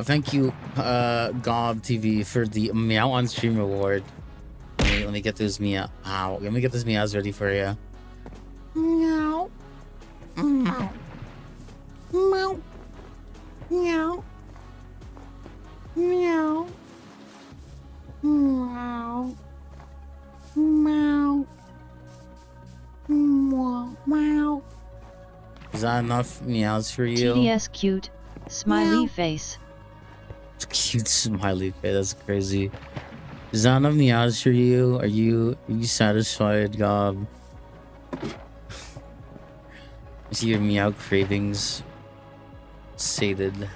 Thank you, Gob TV, for the Meow on Stream reward. Let me get this meow. Ow. Let me get this meows ready for you. Meow. Meow. Meow. Meow. Meow. Meow. Meow. Meow. Meow. Is that enough meows for you? TDS cute. Smiley face. Cute smiley face. That's crazy. Is that enough meows for you? Are you satisfied, Gob? I see your meow cravings sated.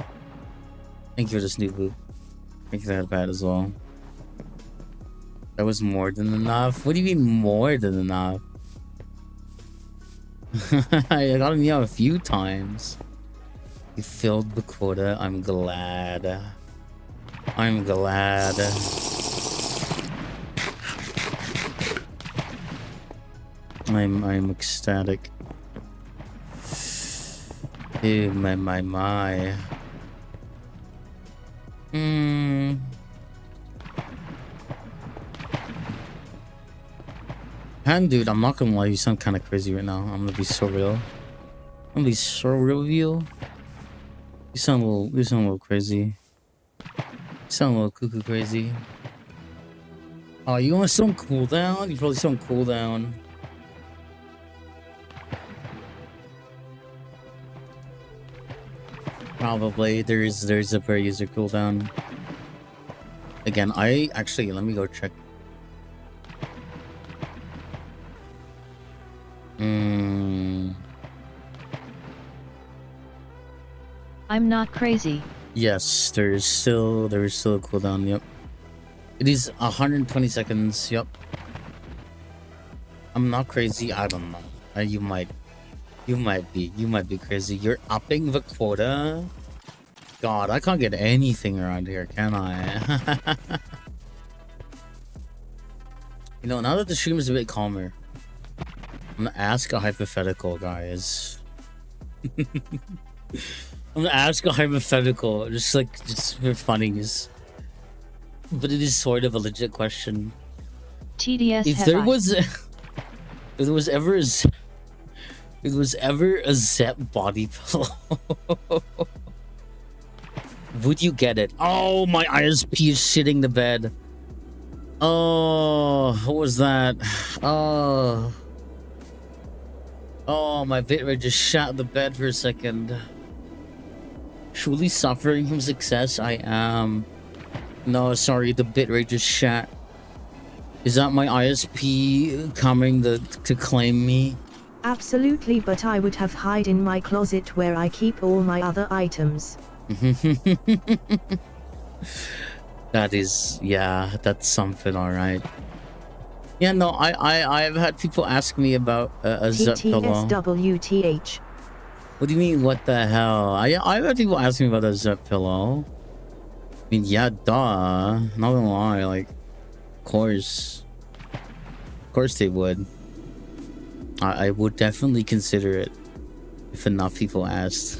Thank you for this new boot. Thank you for that bad as well. That was more than enough. What do you mean more than enough? I got a meow a few times. You filled the quota. I'm glad. I'm glad. I'm ecstatic. Ew, my. And dude, I'm not gonna lie, you sound kind of crazy right now. I'm gonna be so real. I'm gonna be so real with you. You sound a little crazy. You sound a little cuckoo crazy. Oh, you want some cooldown? You probably some cooldown. Probably there's a per user cooldown. Again, let me go check. I'm not crazy. Yes, there is still a cooldown. Yep, it is 120 seconds. Yep. I'm not crazy. I don't know. You might be crazy. You're upping the quota. God, I can't get anything around here, can I? You know, now that the stream is a bit calmer, I'm gonna ask a hypothetical, guys. I'm gonna ask a hypothetical, just for funnies. But it is sort of a legit question. TDS. If there was ever a Zep body pillow, would you get it? Oh, my ISP is shitting the bed. Oh, what was that? Oh, my bitrate just shot the bed for a second. Truly suffering from success, I am. No, sorry, the bitrate just shot. Is that my ISP coming to claim me? Absolutely, but I would have hide in my closet where I keep all my other items. That's something, alright. Yeah, no, I've had people ask me about a Zep pillow. PTSWTH. What do you mean, what the hell? I've had people ask me about a Zep pillow. I mean, yeah, duh. Not gonna lie, like, of course they would. I would definitely consider it if enough people asked.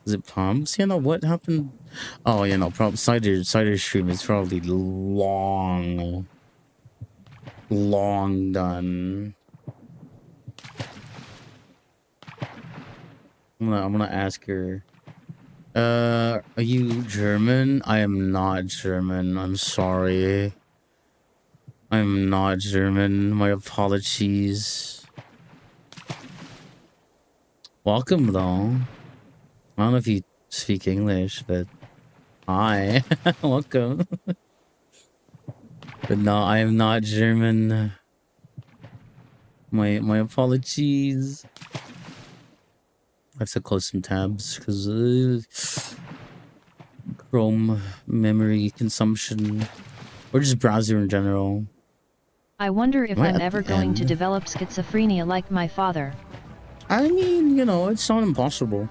Is it pumps? You know what happened? Oh, you know, probably cider stream is probably long done. I'm gonna ask her. Are you German? I am not German. I'm sorry. I'm not German. My apologies. Welcome, though. I don't know if you speak English, but hi. Welcome. But no, I am not German. My apologies. I have to close some tabs because Chrome memory consumption or just browser in general. I wonder if I'm ever going to develop schizophrenia like my father. I mean, you know, it's not impossible.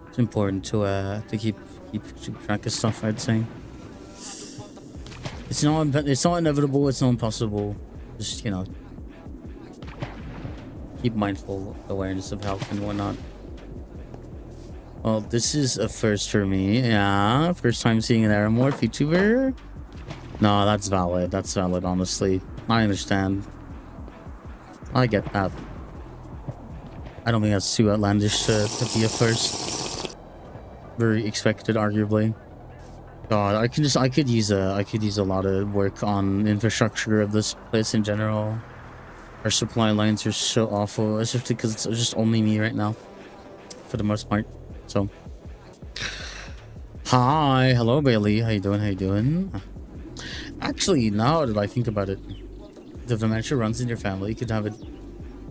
It's important to keep track of stuff, I'd say. It's not inevitable, it's not impossible. Just, you know, keep mindful awareness of health and whatnot. Well, this is a first for me. Yeah, first time seeing an Aramorph YouTuber. No, that's valid. That's valid, honestly. I understand. I get that. I don't think that's too outlandish to be a first. Very expected, arguably. God, I could use a lot of work on infrastructure of this place in general. Our supply lines are so awful, especially because it's just only me right now, for the most part. So, hi, hello Bailey. How you doing? How you doing? Actually, now that I think about it, the dementia runs in your family. You could have it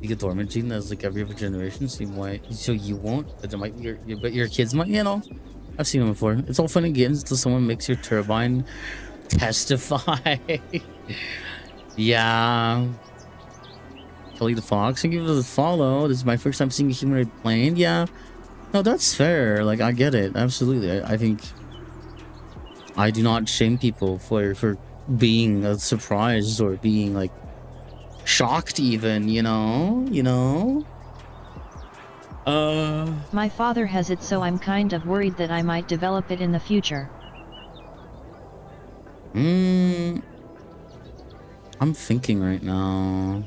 be a dormant gene as like every other generation. So you won't, but your kids might. You know, I've seen them before. It's all fun and games until someone makes your turbine testify. Yeah. Kelly the Fox, thank you for the follow. This is my first time seeing a humanoid plane. Yeah. No, that's fair. Like, I get it. Absolutely. I think I do not shame people for being surprised or being like shocked even, you know. My father has it, so I'm kind of worried that I might develop it in the future. I'm thinking right now.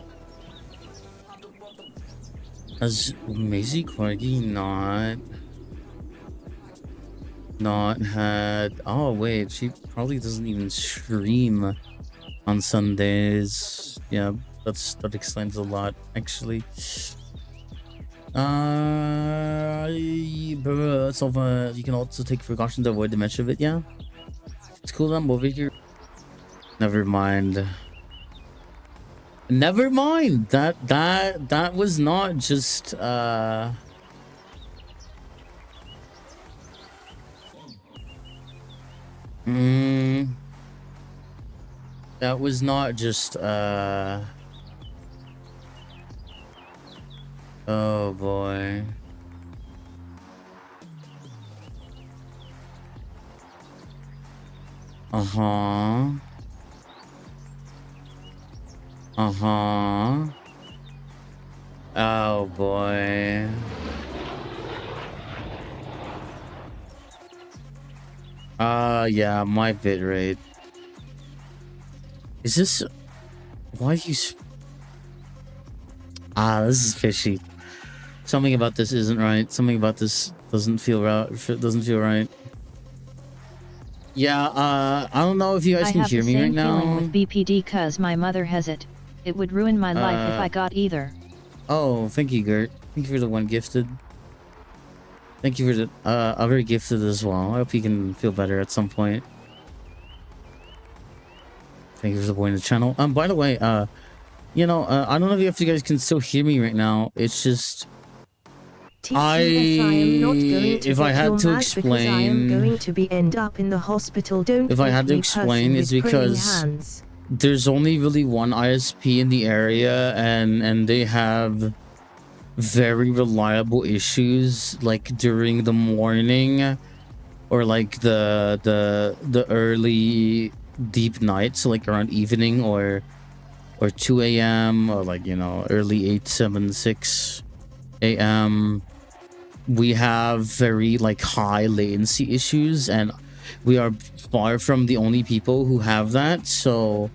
Has Maisie Corgi not had... Oh wait, she probably doesn't even stream on Sundays. Yeah, that explains a lot, actually. You can also take precautions to avoid dementia of it. Yeah, it's cool. I'm over here. Never mind. That was not just that was not just oh boy. Oh boy. Yeah, my bitrate. Is this... Why do you... This is fishy. Something about this isn't right. Something about this doesn't feel right. Yeah, I don't know if you guys can hear me right now. I have the same feeling with BPD cause my mother has it. It would ruin my life if I got either. Oh, thank you, Gert. Thank you for the one gifted. Thank you for the other gifted as well. I hope you can feel better at some point. Thank you for supporting the channel. By the way, you know, I don't know if you guys can still hear me right now. It's just... if I had to explain, I am going to end up in the hospital. If I had to explain, it's because there's only really one ISP in the area, and they have very reliable issues, like during the morning, or like the early deep night, so like around evening or 2 a.m. or like, you know, early 8, 7, 6 a.m. we have very like high latency issues, and we are far from the only people who have that. So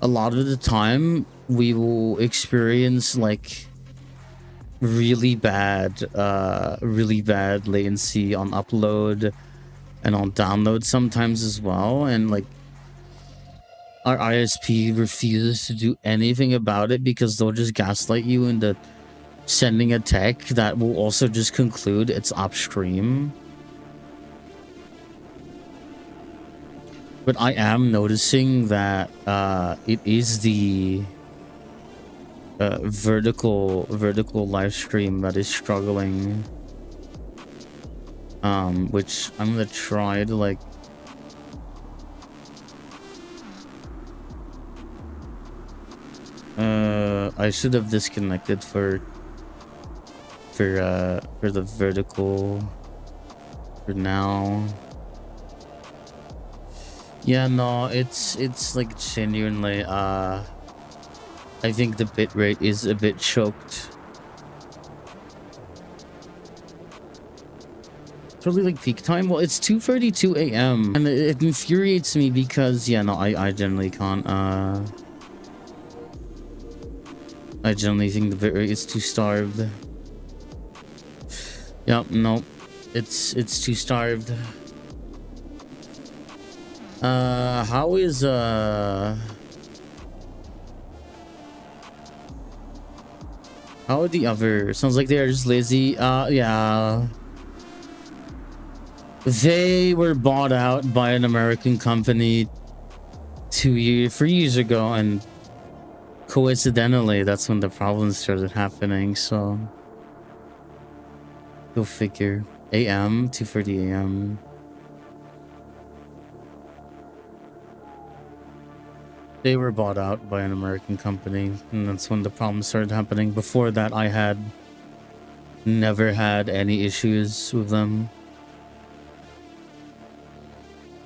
a lot of the time we will experience like really bad latency on upload and on download sometimes as well. And like our ISP refuses to do anything about it because they'll just gaslight you into sending a tech that will also just conclude it's upstream. But I am noticing that it is the vertical live stream that is struggling, which I'm gonna try to like I should have disconnected for the vertical for now. Yeah, no, it's like genuinely I think the bitrate is a bit choked. It's probably like peak time. Well, it's 2:32 a.m. and it infuriates me because yeah, no, I generally can't I generally think the bitrate is too starved. Yep, no. It's too starved. How is how are the other? Sounds like they are just lazy. Yeah. They were bought out by an American company 3 years ago, and coincidentally, that's when the problems started happening. So, go figure. 2:30 a.m. They were bought out by an American company, and that's when the problems started happening. Before that, I had never had any issues with them.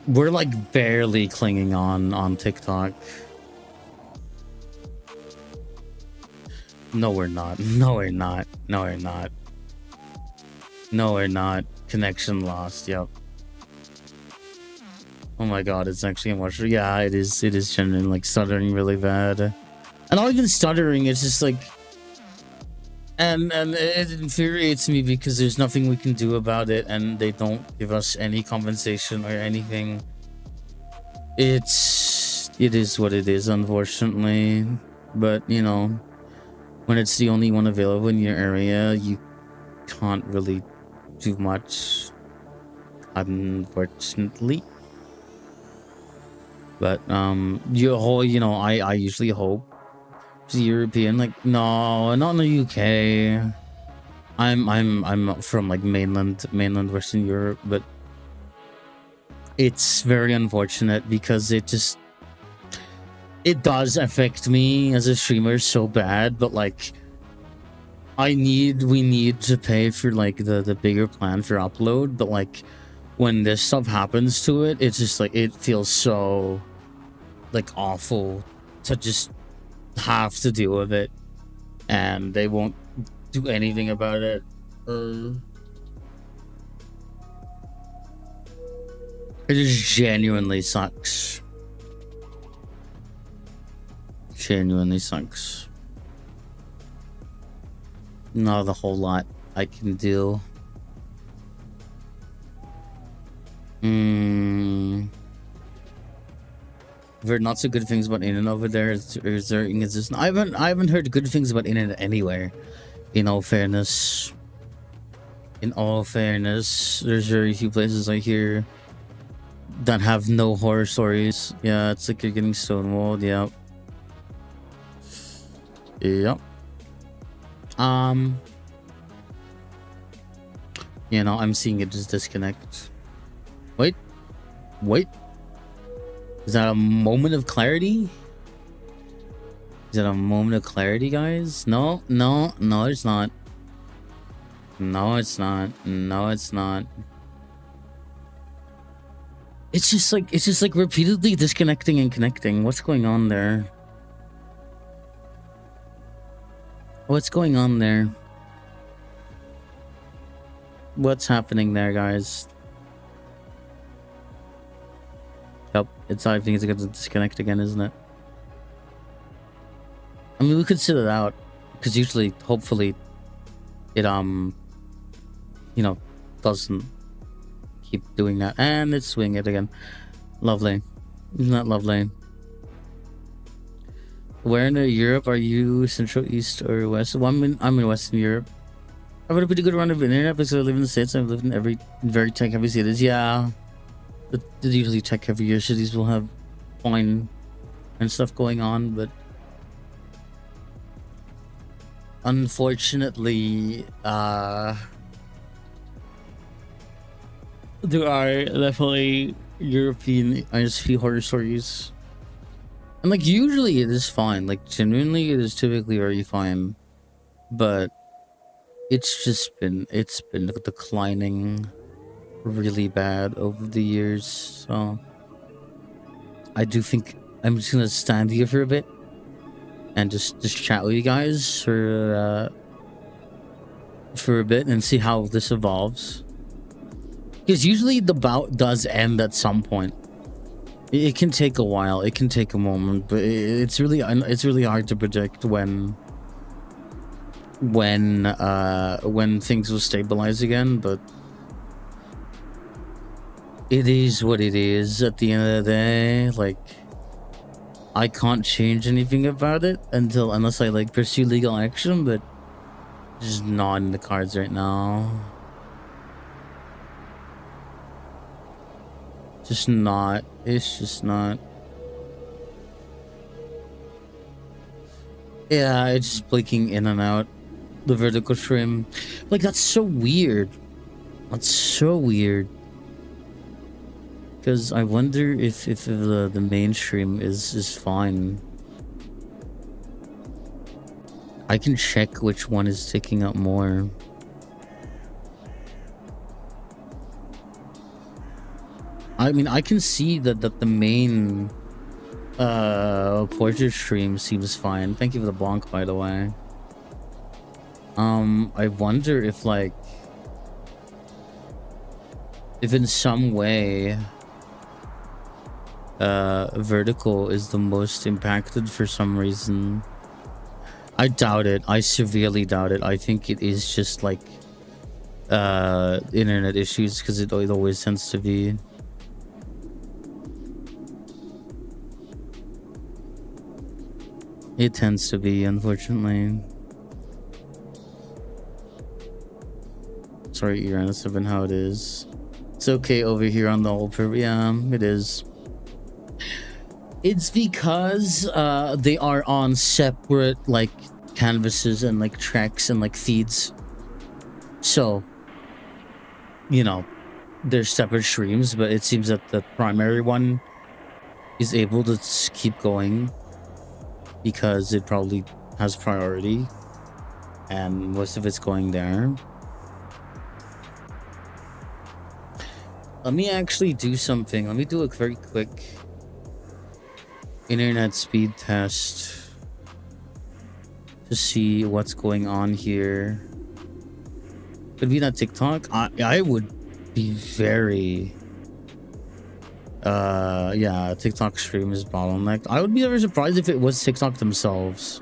We're like barely clinging on TikTok. No, we're not. No, we're not. No, we're not. No, we're not. Connection lost. Yep. Oh my god, it's actually much. Yeah, it is. It is genuinely like stuttering really bad. And not even stuttering. It's just like, and it infuriates me because there's nothing we can do about it, and they don't give us any compensation or anything. It is what it is, unfortunately. But you know, when it's the only one available in your area, you can't really do much, unfortunately. But you know, I usually hope the European, like, no, not in the UK. I'm from like mainland Western Europe, but it's very unfortunate because it does affect me as a streamer so bad. But like, we need to pay for like the bigger plan for upload, but like when this stuff happens to it, it's just like, it feels so like awful to just have to deal with it, and they won't do anything about it. It just genuinely sucks. Genuinely sucks. Not a whole lot I can do. I've heard not so good things about internet over there. Is there inconsistent? I haven't heard good things about internet anywhere. In all fairness, there's very few places I hear that have no horror stories. Yeah, it's like you're getting stonewalled. Yeah. Yep. You know, I'm seeing it just disconnect. Wait. Is that a moment of clarity? Is that a moment of clarity, guys? No, it's not. No, it's not. It's just like repeatedly disconnecting and connecting. What's going on there? What's happening there, guys? Yep, I think it's going to disconnect again, isn't it? I mean, we could sit it out, because usually, hopefully, it, you know, doesn't keep doing that. And it's swinging it again. Lovely. Isn't that lovely? Where in Europe are you? Central, East, or West? Well, I'm in Western Europe. I've had a pretty good run of internet because I live in the States. I've lived in very tech-heavy cities. Yeah, the usually tech-heavier cities will have fine and stuff going on, but unfortunately, there are definitely European ISP horror stories. And like usually it is fine. Like genuinely it is typically very fine. But it's been declining really bad over the years. So I do think I'm just gonna stand here for a bit and just chat with you guys for a bit and see how this evolves. Because usually the bout does end at some point. It can take a while. It can take a moment, but it's really hard to predict when things will stabilize again. But it is what it is. At the end of the day, like I can't change anything about it unless I like pursue legal action, but just not in the cards right now. Just not. It's just not. Yeah, it's just blinking in and out. The vertical trim. Like, that's so weird. That's so weird. Because I wonder if the mainstream is fine. I can check which one is ticking up more. I mean, I can see that the main portrait stream seems fine. Thank you for the bonk, by the way. I wonder if like if in some way vertical is the most impacted for some reason. I doubt it. I severely doubt it. I think it is just like internet issues, because it always tends to be. It tends to be, unfortunately. Sorry, Iran, that's been how it is. It's okay over here on the old yeah, it is. It's because they are on separate like canvases and like tracks and like feeds. So, you know, they're separate streams, but it seems that the primary one is able to keep going because it probably has priority and most of it's going there. Let me actually do something. Let me do a very quick internet speed test to see what's going on here. Could be that TikTok. I would be very yeah, TikTok stream is bottlenecked. I would be very surprised if it was TikTok themselves.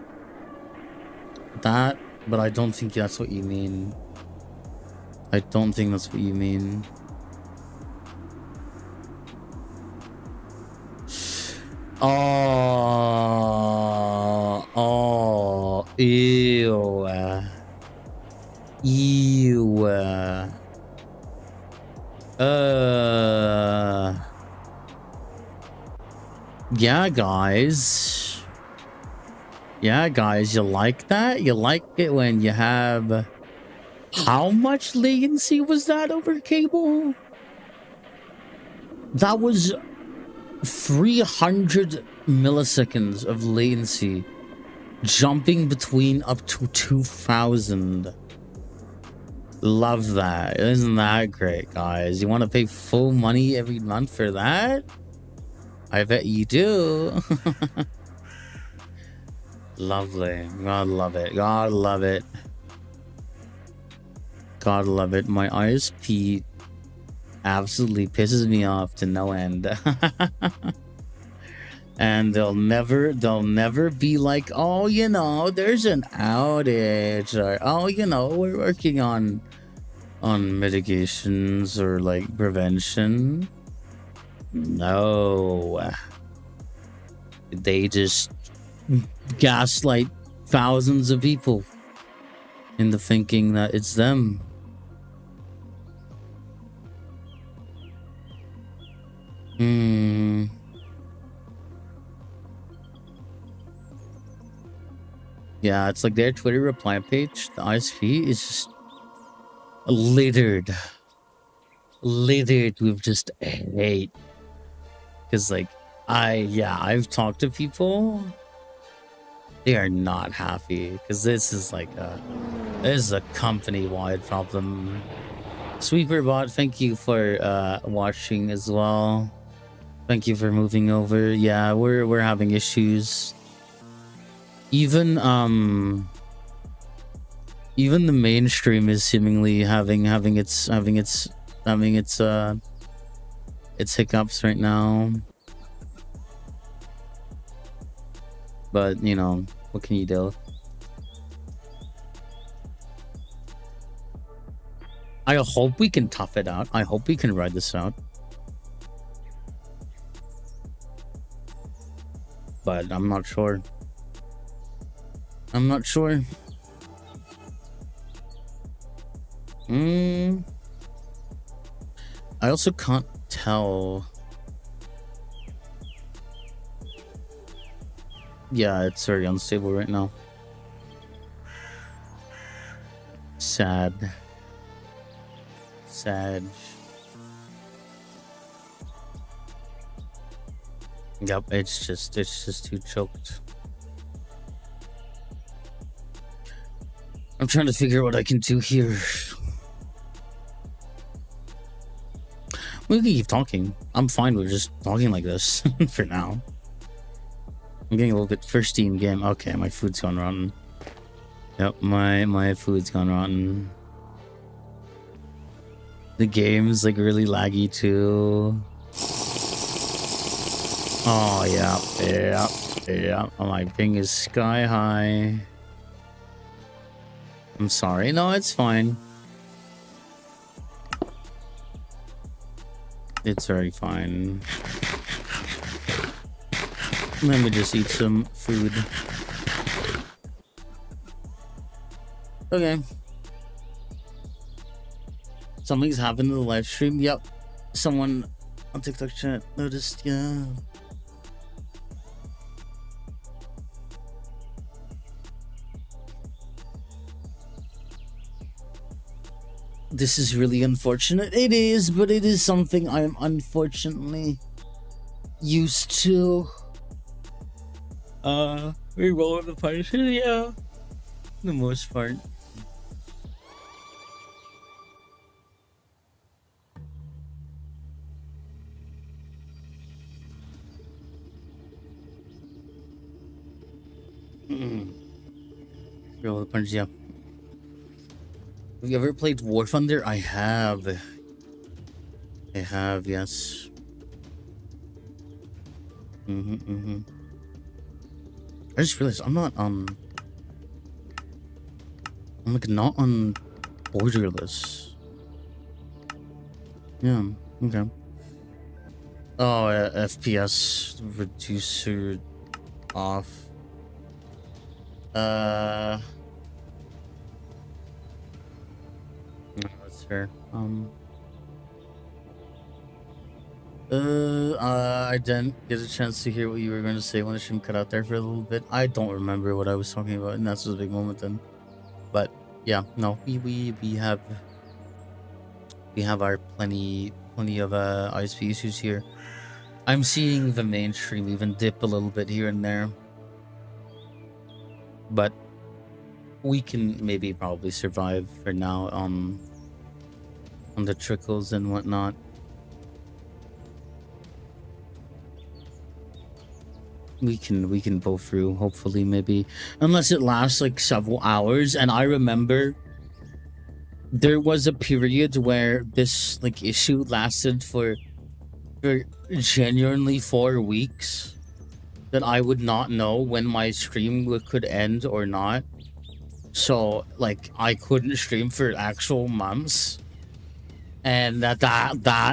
But I don't think that's what you mean. I don't think that's what you mean. Oh, ew. Ew. Yeah, guys. Yeah, guys, you like that? You like it when you have... How much latency was that over cable? That was 300 milliseconds of latency, jumping between up to 2,000. Love that. Isn't that great, guys? You want to pay full money every month for that? I bet you do. Lovely. God love it. God love it. Gotta love it. My ISP absolutely pisses me off to no end. And they'll never be like, oh, you know, there's an outage, or oh, you know, we're working on mitigations or like prevention. No, they just gaslight thousands of people into thinking that it's them. Yeah, it's like their Twitter reply page, the ISP is just littered with just hate. Because like I've talked to people, they are not happy because this is a company-wide problem. Sweeperbot, thank you for watching as well. Thank you for moving over. Yeah, we're having issues. Even the mainstream is seemingly having its hiccups right now. But you know, what can you do? I hope we can tough it out. I hope we can ride this out. But I'm not sure. I also can't tell. Yeah, it's very unstable right now. Sad. Yep, it's just too choked. I'm trying to figure out what I can do here. We can keep talking. I'm fine with just talking like this for now. I'm getting a little bit thirsty in game. Okay, my food's gone rotten. Yep, my food's gone rotten. The game's like really laggy too. Oh yeah. My ping is sky high. I'm sorry. No, it's fine. It's very fine. Let me just eat some food. Okay. Something's happened to the live stream. Yep. Someone on TikTok chat noticed. Yeah. This is really unfortunate. It is, but it is something I'm unfortunately used to. We roll with the punches, yeah. For the most part. Roll with the punches, yeah. Have you ever played War Thunder? I have. Yes. I just realized I'm not on. I'm like not on borderless. Yeah. Okay. Oh, FPS reducer off. No, that's fair. I didn't get a chance to hear what you were going to say when the stream cut out there for a little bit. I don't remember what I was talking about, and that's a big moment then. But yeah, no, we have our plenty of ISP issues here. I'm seeing the mainstream even dip a little bit here and there, but we can maybe probably survive for now on the trickles and whatnot. We can pull through, hopefully, maybe, unless it lasts like several hours. And I remember there was a period where this like issue lasted for genuinely 4 weeks, that I would not know when my stream could end or not. So like I couldn't stream for actual months, and that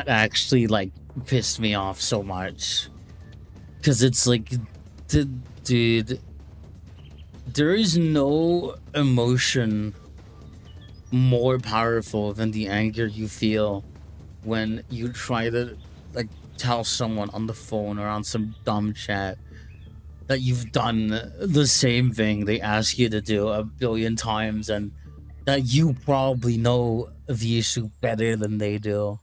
actually like pissed me off so much, because it's like, dude, there is no emotion more powerful than the anger you feel when you try to like tell someone on the phone or on some dumb chat that you've done the same thing they ask you to do a billion times, and that you probably know the issue better than they do.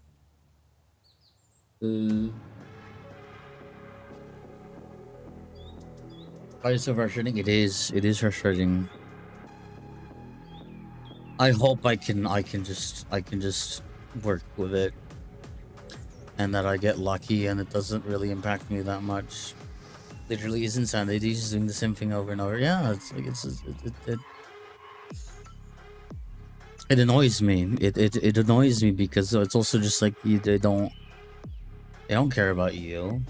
Why is it so frustrating? It is frustrating. I hope I can just work with it, and that I get lucky and it doesn't really impact me that much. Literally is insanity. He's just doing the same thing over and over. Yeah, it's like it annoys me. It annoys me because it's also just like they don't care about you.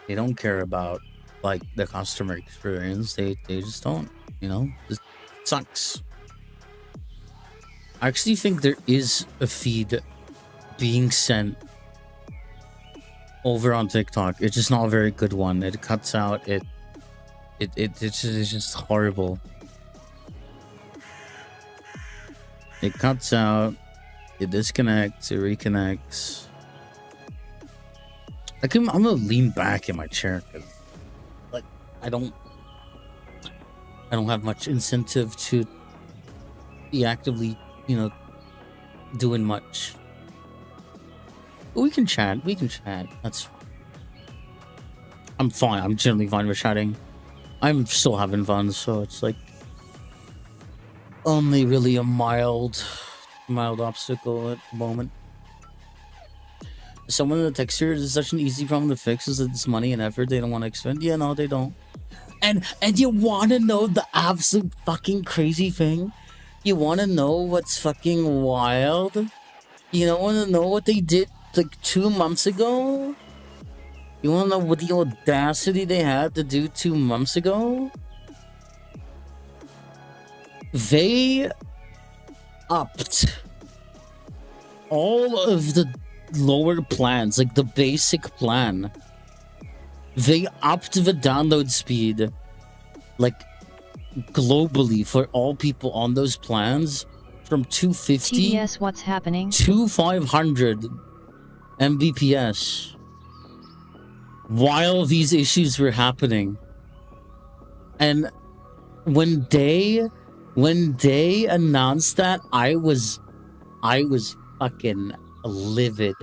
They don't care about like the customer experience. They just don't. You know, it sucks. I actually think there is a feed being sent over on TikTok. It's just not a very good one. It cuts out. It's just horrible. It cuts out. It disconnects. It reconnects. I'm gonna lean back in my chair because, like, I don't have much incentive to be actively, you know, doing much. But we can chat. That's fine. I'm fine. I'm generally fine with chatting. I'm still having fun, so it's like only really a mild obstacle at the moment. Someone in the texture is such an easy problem to fix, is that it's money and effort they don't want to expend. Yeah, no, they don't. And you want to know the absolute fucking crazy thing? You want to know what's fucking wild? You don't want to know what they did like 2 months ago? You want to know what the audacity they had to do 2 months ago? They upped all of the lower plans, like the basic plan. They upped the download speed, like globally for all people on those plans, from 250 TDS, what's happening? to 500 Mbps while these issues were happening. And when they announced that, I was fucking livid.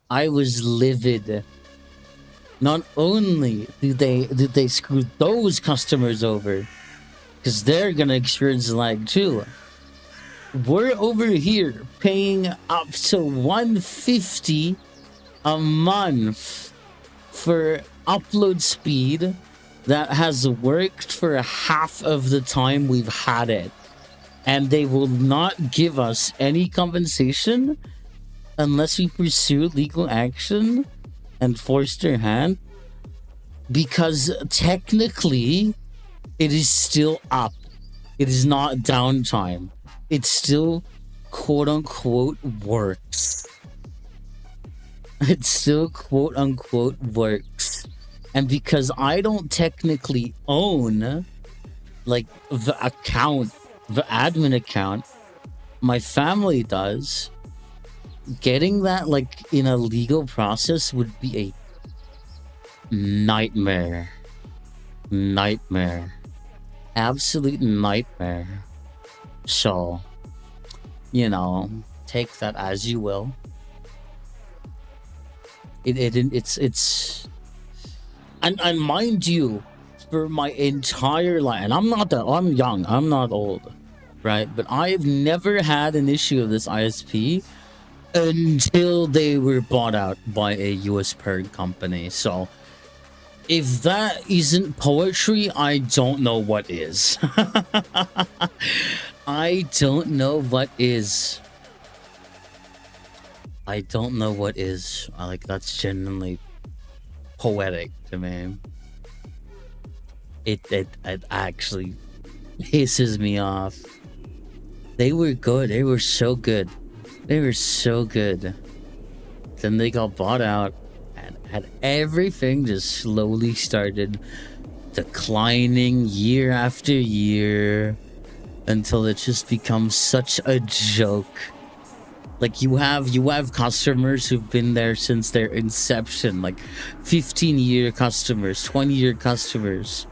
I was livid. Not only did they screw those customers over, because they're gonna experience lag too. We're over here paying up to $150 a month for upload speed that has worked for half of the time we've had it, and they will not give us any compensation unless we pursue legal action and force their hand, because technically it is still up. It is not downtime. It still quote unquote works. It still quote unquote works. And because I don't technically own like the account, the admin account, my family does, getting that like in a legal process would be a nightmare. Absolute nightmare. So, you know, take that as you will. It's and mind you, for my entire life, and I'm young, I'm not old, right? But I've never had an issue of this ISP until they were bought out by a US parent company. So If that isn't poetry, I don't know what is. I don't know what is. I don't know what is. Like, that's genuinely poetic to me. It actually pisses me off. They were good. They were so good. They were so good. Then they got bought out. And everything just slowly started declining year after year until it just becomes such a joke. Like, you have customers who've been there since their inception, like 15-year customers, 20-year customers,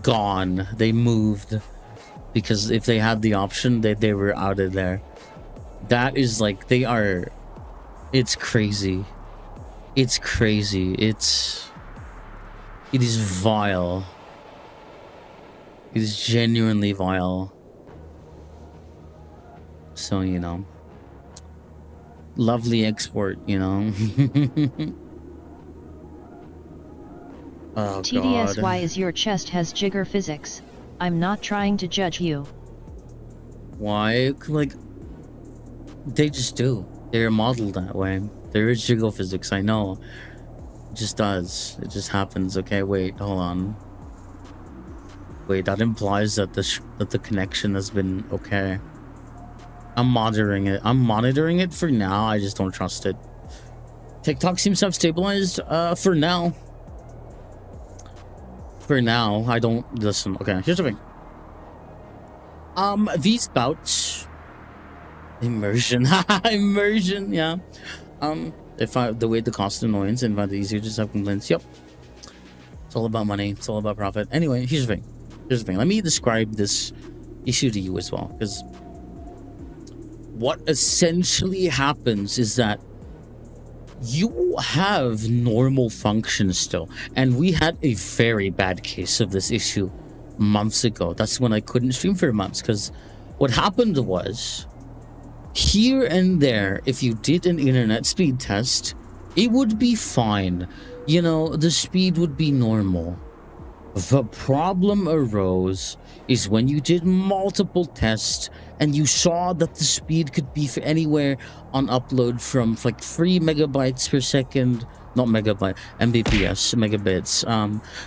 gone. They moved because if they had the option, they were out of there. That is like, it's crazy. It's crazy. It is vile. It is genuinely vile. So, you know, lovely export, you know. Oh, TDS, God. why is your chest has jigger physics? I'm not trying to judge you. Why? Like, they just do. They're modeled that way. There is jiggle physics, I know. It just does. It just happens. Okay, wait, hold on. Wait, that implies that the connection has been okay. I'm monitoring it. I'm monitoring it for now. I just don't trust it. TikTok seems to have stabilized for now. For now, I don't listen. Okay, here's the thing. These bouts, immersion, immersion, yeah. If the way the cost annoyance and find it easier to just have complaints. Yep. It's all about money. It's all about profit. Anyway, here's the thing. Here's the thing. Let me describe this issue to you as well, because what essentially happens is that you have normal functions still, and we had a very bad case of this issue months ago. That's when I couldn't stream for months, because what happened was, here and there, if you did an internet speed test, it would be fine. You know, the speed would be normal. The problem arose is when you did multiple tests and you saw that the speed could be for anywhere on upload from like 3 megabytes per second, not megabyte, mbps, megabits.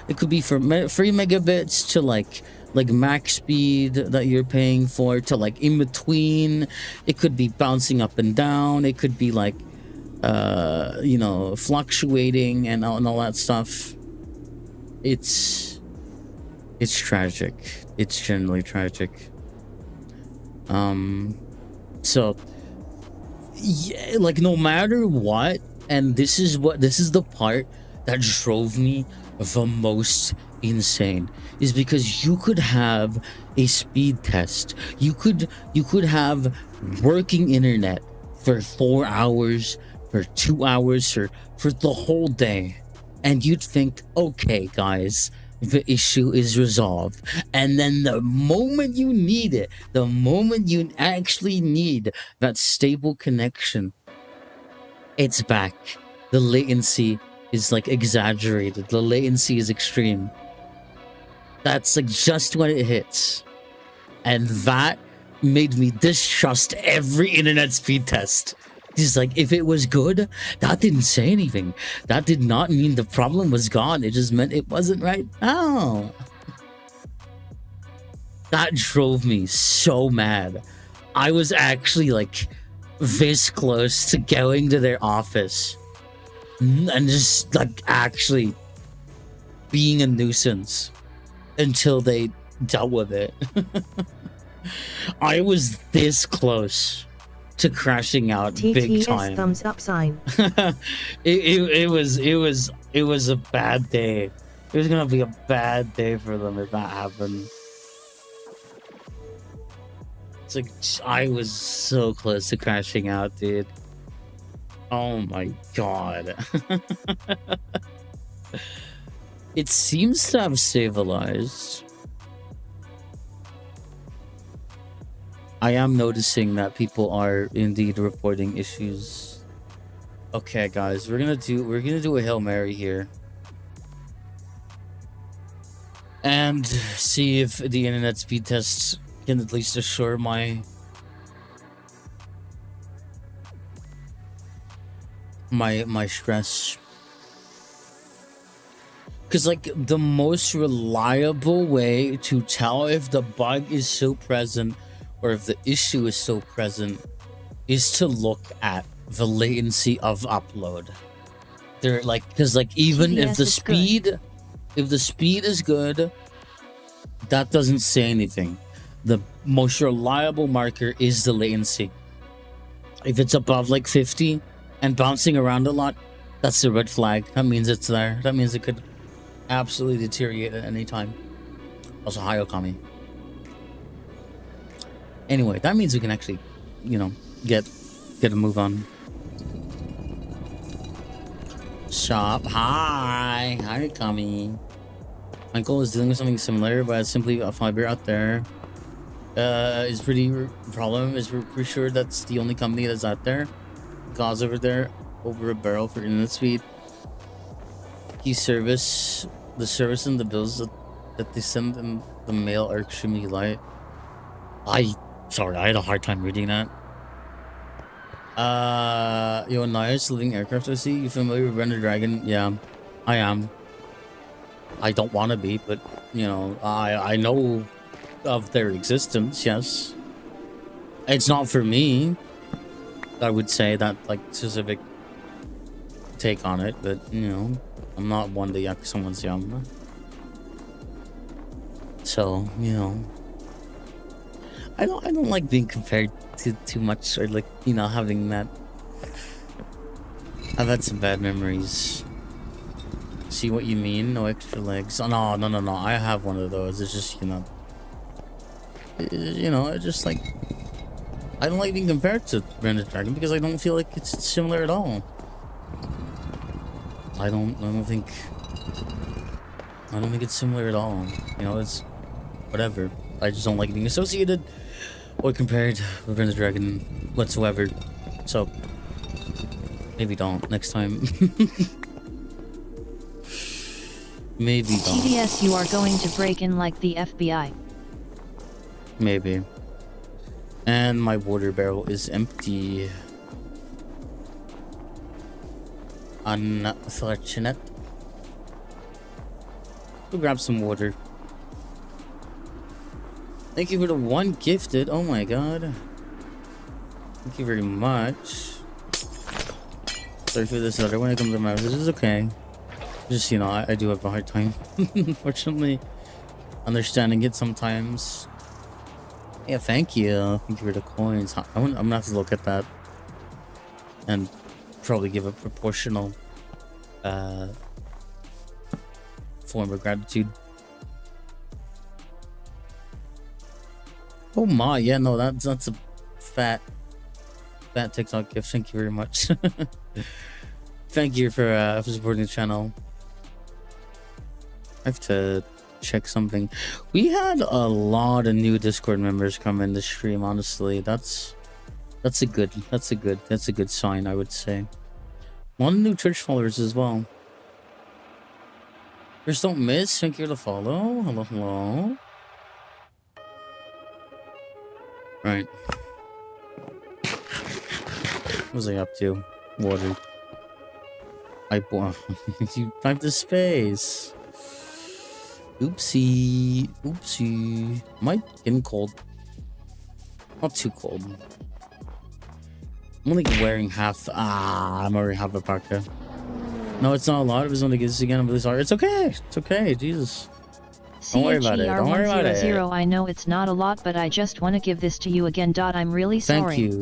It could be from 3 megabits to like max speed that you're paying for, to like in between. It could be bouncing up and down. It could be like you know, fluctuating and all that stuff. It's tragic. It's generally tragic. So yeah, like, no matter what, and this is the part that drove me the most insane, is because you could have a speed test, you could have working internet for 4 hours, for 2 hours, or for the whole day, and you'd think, okay guys, the issue is resolved. And then the moment you need it, the moment you actually need that stable connection, it's back. The latency is like exaggerated. The latency is extreme. That's like just when it hits. And that made me distrust every internet speed test. It's like, if it was good, that didn't say anything. That did not mean the problem was gone. It just meant it wasn't right now. That drove me so mad. I was actually like this close to going to their office and just like actually being a nuisance until they dealt with it. I was this close to crashing out big time. Thumbs up sign. it was a bad day. It was gonna be a bad day for them if that happened. It's like, I was so close to crashing out, dude. Oh my god. It seems to have stabilized. I am noticing that people are indeed reporting issues. Okay, guys, we're gonna do a Hail Mary here. and see if the internet speed tests can at least assure my stress. Because like the most reliable way to tell if the bug is still present or if the issue is still present is to look at the latency of upload. They're like, because like even if the speed is good, that doesn't say anything. The most reliable marker is the latency. If it's above like 50 and bouncing around a lot, that's the red flag. That means it's there. That means it could absolutely deteriorate at any time. Also, hi Okami. Anyway, that means we can actually, you know, get a move on. Shop. Hi Okami. Michael is dealing with something similar, but simply a fiber out there. Is pretty problem. Is we're pretty sure that's the only company that's out there. Gauze over there, over a barrel for internet speed. The service and the bills that they send in the mail are extremely light. Sorry, I had a hard time reading that. Yo, nice living aircraft I see. You familiar with Render Dragon? Yeah, I am. I don't want to be, but you know, I know of their existence. Yes, it's not for me. I would say that like specific take on it, but you know, I'm not one to yuck someone's yum. So you know, I don't like being compared to too much, or like, you know, having that. I've had some bad memories. See what you mean? No extra legs. Oh, no. I have one of those. It's just, you know, it's just like, I don't like being compared to Render Dragon because I don't feel like it's similar at all. I don't think it's similar at all. You know, it's whatever. I just don't like being associated or compared with Render Dragon whatsoever. So maybe don't next time. Maybe don't. TDS, you are going to break in like the FBI. Maybe. And my water barrel is empty. Unfortunate. We'll grab some water. Thank you for the one gifted. Oh my god. Thank you very much. Sorry for this letter. When it comes to my messages, okay. Just, you know, I do have a hard time, unfortunately, understanding it sometimes. Yeah, thank you. Thank you for the coins. I'm gonna have to look at that and probably give a proportional form of gratitude. Oh my, yeah, no, that's a fat TikTok gift. Thank you very much. Thank you for supporting the channel. I have to check something. We had a lot of new Discord members come in the stream. Honestly, that's a good sign, I would say. A lot of new Twitch followers as well. First, don't miss. Thank you for the follow. Hello. Right. What was I up to? Water. You typed the space. Oopsie. Am I getting cold? Not too cold. I'm only wearing half. I'm already half a parka. No, it's not a lot. If it's only this again, I'm really sorry. It's okay. Jesus. Don't worry about it. I know it's not a lot, but I just want to give this to you again. I'm really sorry.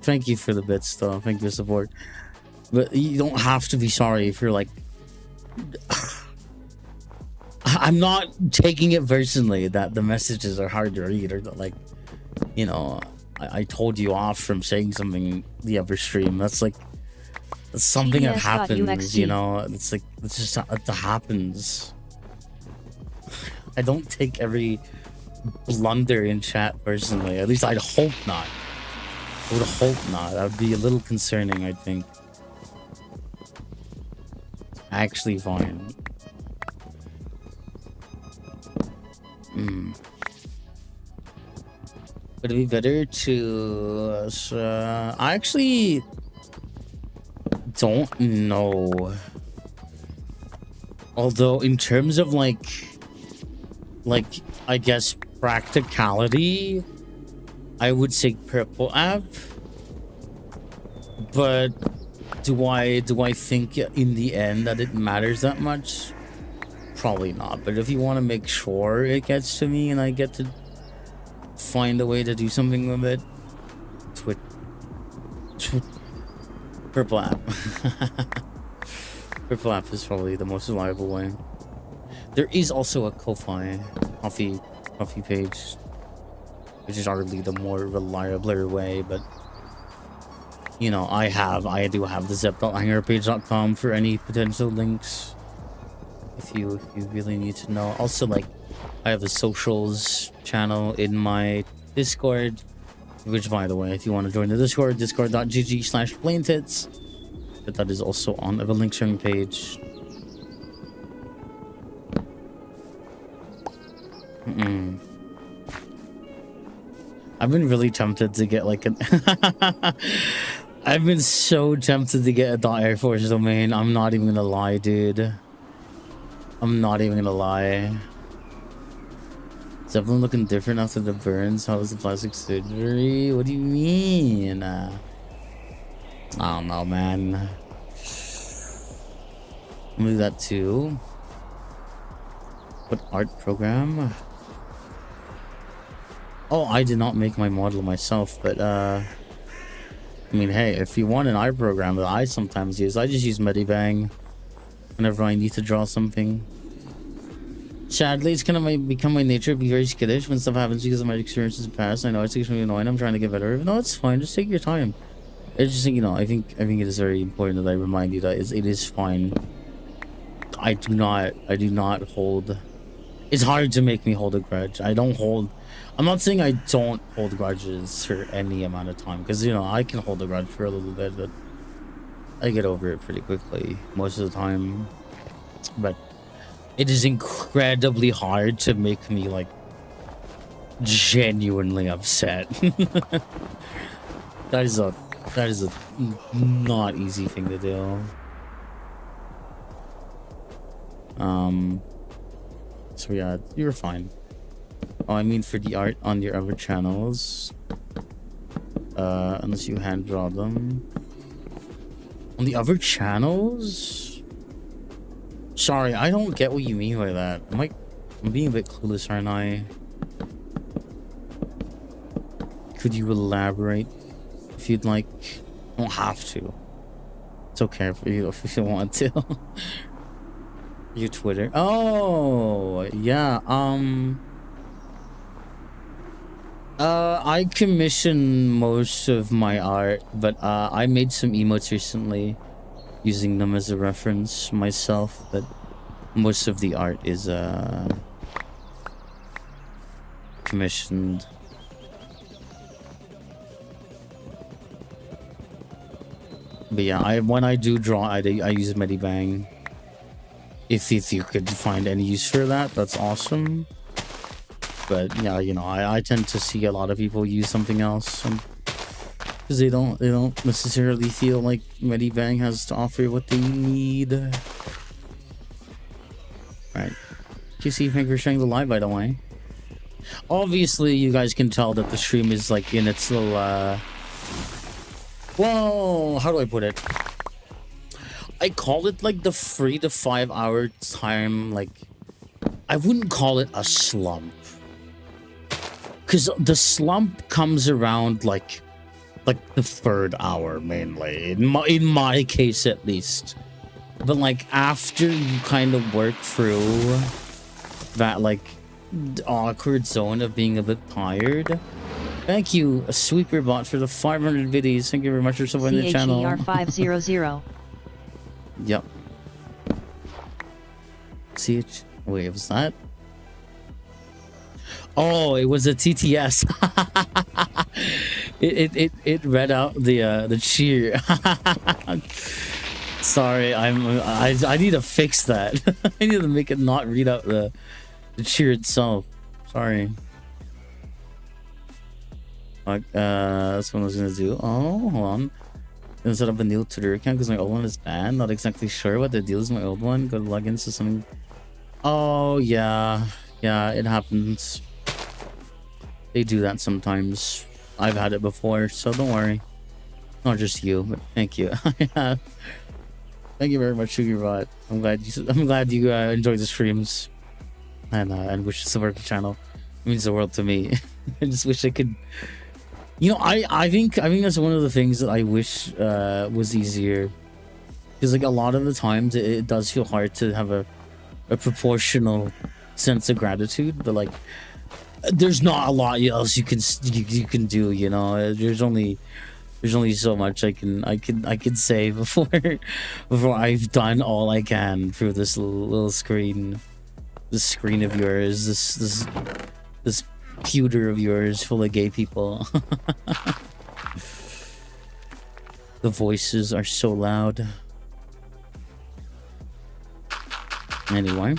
Thank you for the bits, though. Thank you for the support. But you don't have to be sorry if you're like... I'm not taking it personally that the messages are hard to read, or that, like, you know, I told you off from saying something the other stream. That's like... That's something that happens, you know? It's like, it's just, it happens. I don't take every blunder in chat personally. At least I'd hope not. I would hope not. That would be a little concerning, I think. Actually fine. Would it be better to... I actually don't know. Although in terms of like I guess practicality, I would say purple app. But do I think in the end that it matters that much? Probably not. But if you want to make sure it gets to me and I get to find a way to do something with it, purple app. Purple app is probably the most reliable way. There is also a Ko-Fi coffee page, which is arguably the more reliable way, but you know, I do have the zep.hangerpage.com for any potential links if you really need to know. Also, like, I have the socials channel in my Discord, which, by the way, if you want to join the Discord, discord.gg/plaintits, but that is also on the link sharing page. I've been really tempted to get like an I've been so tempted to get a .air Force domain. I'm not even gonna lie, dude. I'm not even gonna lie. Is everyone looking different after the burns? How was the plastic surgery? What do you mean? I don't know, man. I'll do that too. What art program? Oh, I did not make my model myself, but I mean, hey, if you want an art program that I sometimes use, I just use Medibang whenever I need to draw something. Sadly, it's kind of become my nature to be very skittish when stuff happens because of my experiences in the past. I know it's extremely annoying. I'm trying to get better. No, it's fine. Just take your time. It's just, you know, I think it is very important that I remind you that it is fine. I do not hold. It's hard to make me hold a grudge. I'm not saying I don't hold grudges for any amount of time, because, you know, I can hold a grudge for a little bit, but I get over it pretty quickly most of the time. But it is incredibly hard to make me, like, genuinely upset. That is a not easy thing to do. So yeah, you're fine. Oh, I mean for the art on your other channels. Unless you hand draw them. On the other channels? Sorry, I don't get what you mean by that. I'm being a bit clueless, aren't I? Could you elaborate if you'd like? You don't have to. It's okay if you want to. Your Twitter. Oh, yeah. I commission most of my art, but I made some emotes recently using them as a reference myself, but most of the art is commissioned. But yeah, when I do draw, I use Medibang. If you could find any use for that, that's awesome. But yeah, you know, I tend to see a lot of people use something else because they don't necessarily feel like Medibang has to offer what they need. Right. QC, thank you for sharing the live, by the way. Obviously, you guys can tell that the stream is like in its little well, how do I put it? I call it like the 3 to 5 hour time. Like, I wouldn't call it a slump, because the slump comes around like the 3rd hour mainly, in my case at least. But like after you kind of work through that like awkward zone of being a bit tired. Thank you, Sweeperbot, for the 500 biddies. Thank you very much for supporting the channel. CHER500. Yep. Wait, was that? Oh, it was a TTS. it read out the cheer. Sorry, I need to fix that. I need to make it not read out the cheer itself. Sorry. Like, that's what I was gonna do. Oh, hold on. Gonna set up a new Twitter account because my old one is banned. Not exactly sure what the deal is with my old one. Go to log into something. Oh, yeah. Yeah, it happens. They do that sometimes. I've had it before, so don't worry. Not just you, but thank you. Thank you very much, Sugarbot. I'm glad you enjoy the streams and wish to support the channel. It means the world to me. I just wish I could. You know, I think that's one of the things that I wish was easier, because like a lot of the times it does feel hard to have a proportional sense of gratitude, but like there's not a lot else you can do. You know, there's only so much I can say before I've done all I can through this little screen, this screen of yours, this pewter of yours full of gay people. The voices are so loud. Anyway,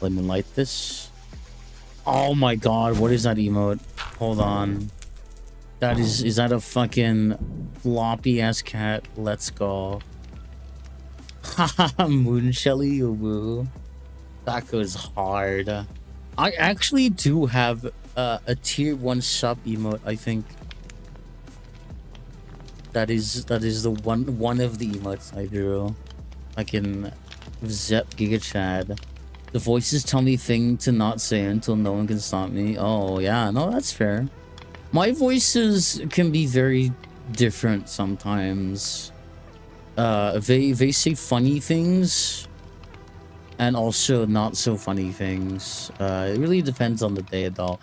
let me light this. Oh my god, what is that emote? Hold on. That is that a fucking floppy ass cat? Let's go. Haha, Moon Shelly Ubu. That goes hard. I actually do have a tier 1 sub emote, I think. That is the one of the emotes I drew. I can Zep Giga Chad. The voices tell me thing to not say until no one can stop me. Oh yeah, no, that's fair. My voices can be very different sometimes. They say funny things and also not so funny things. It really depends on the day though.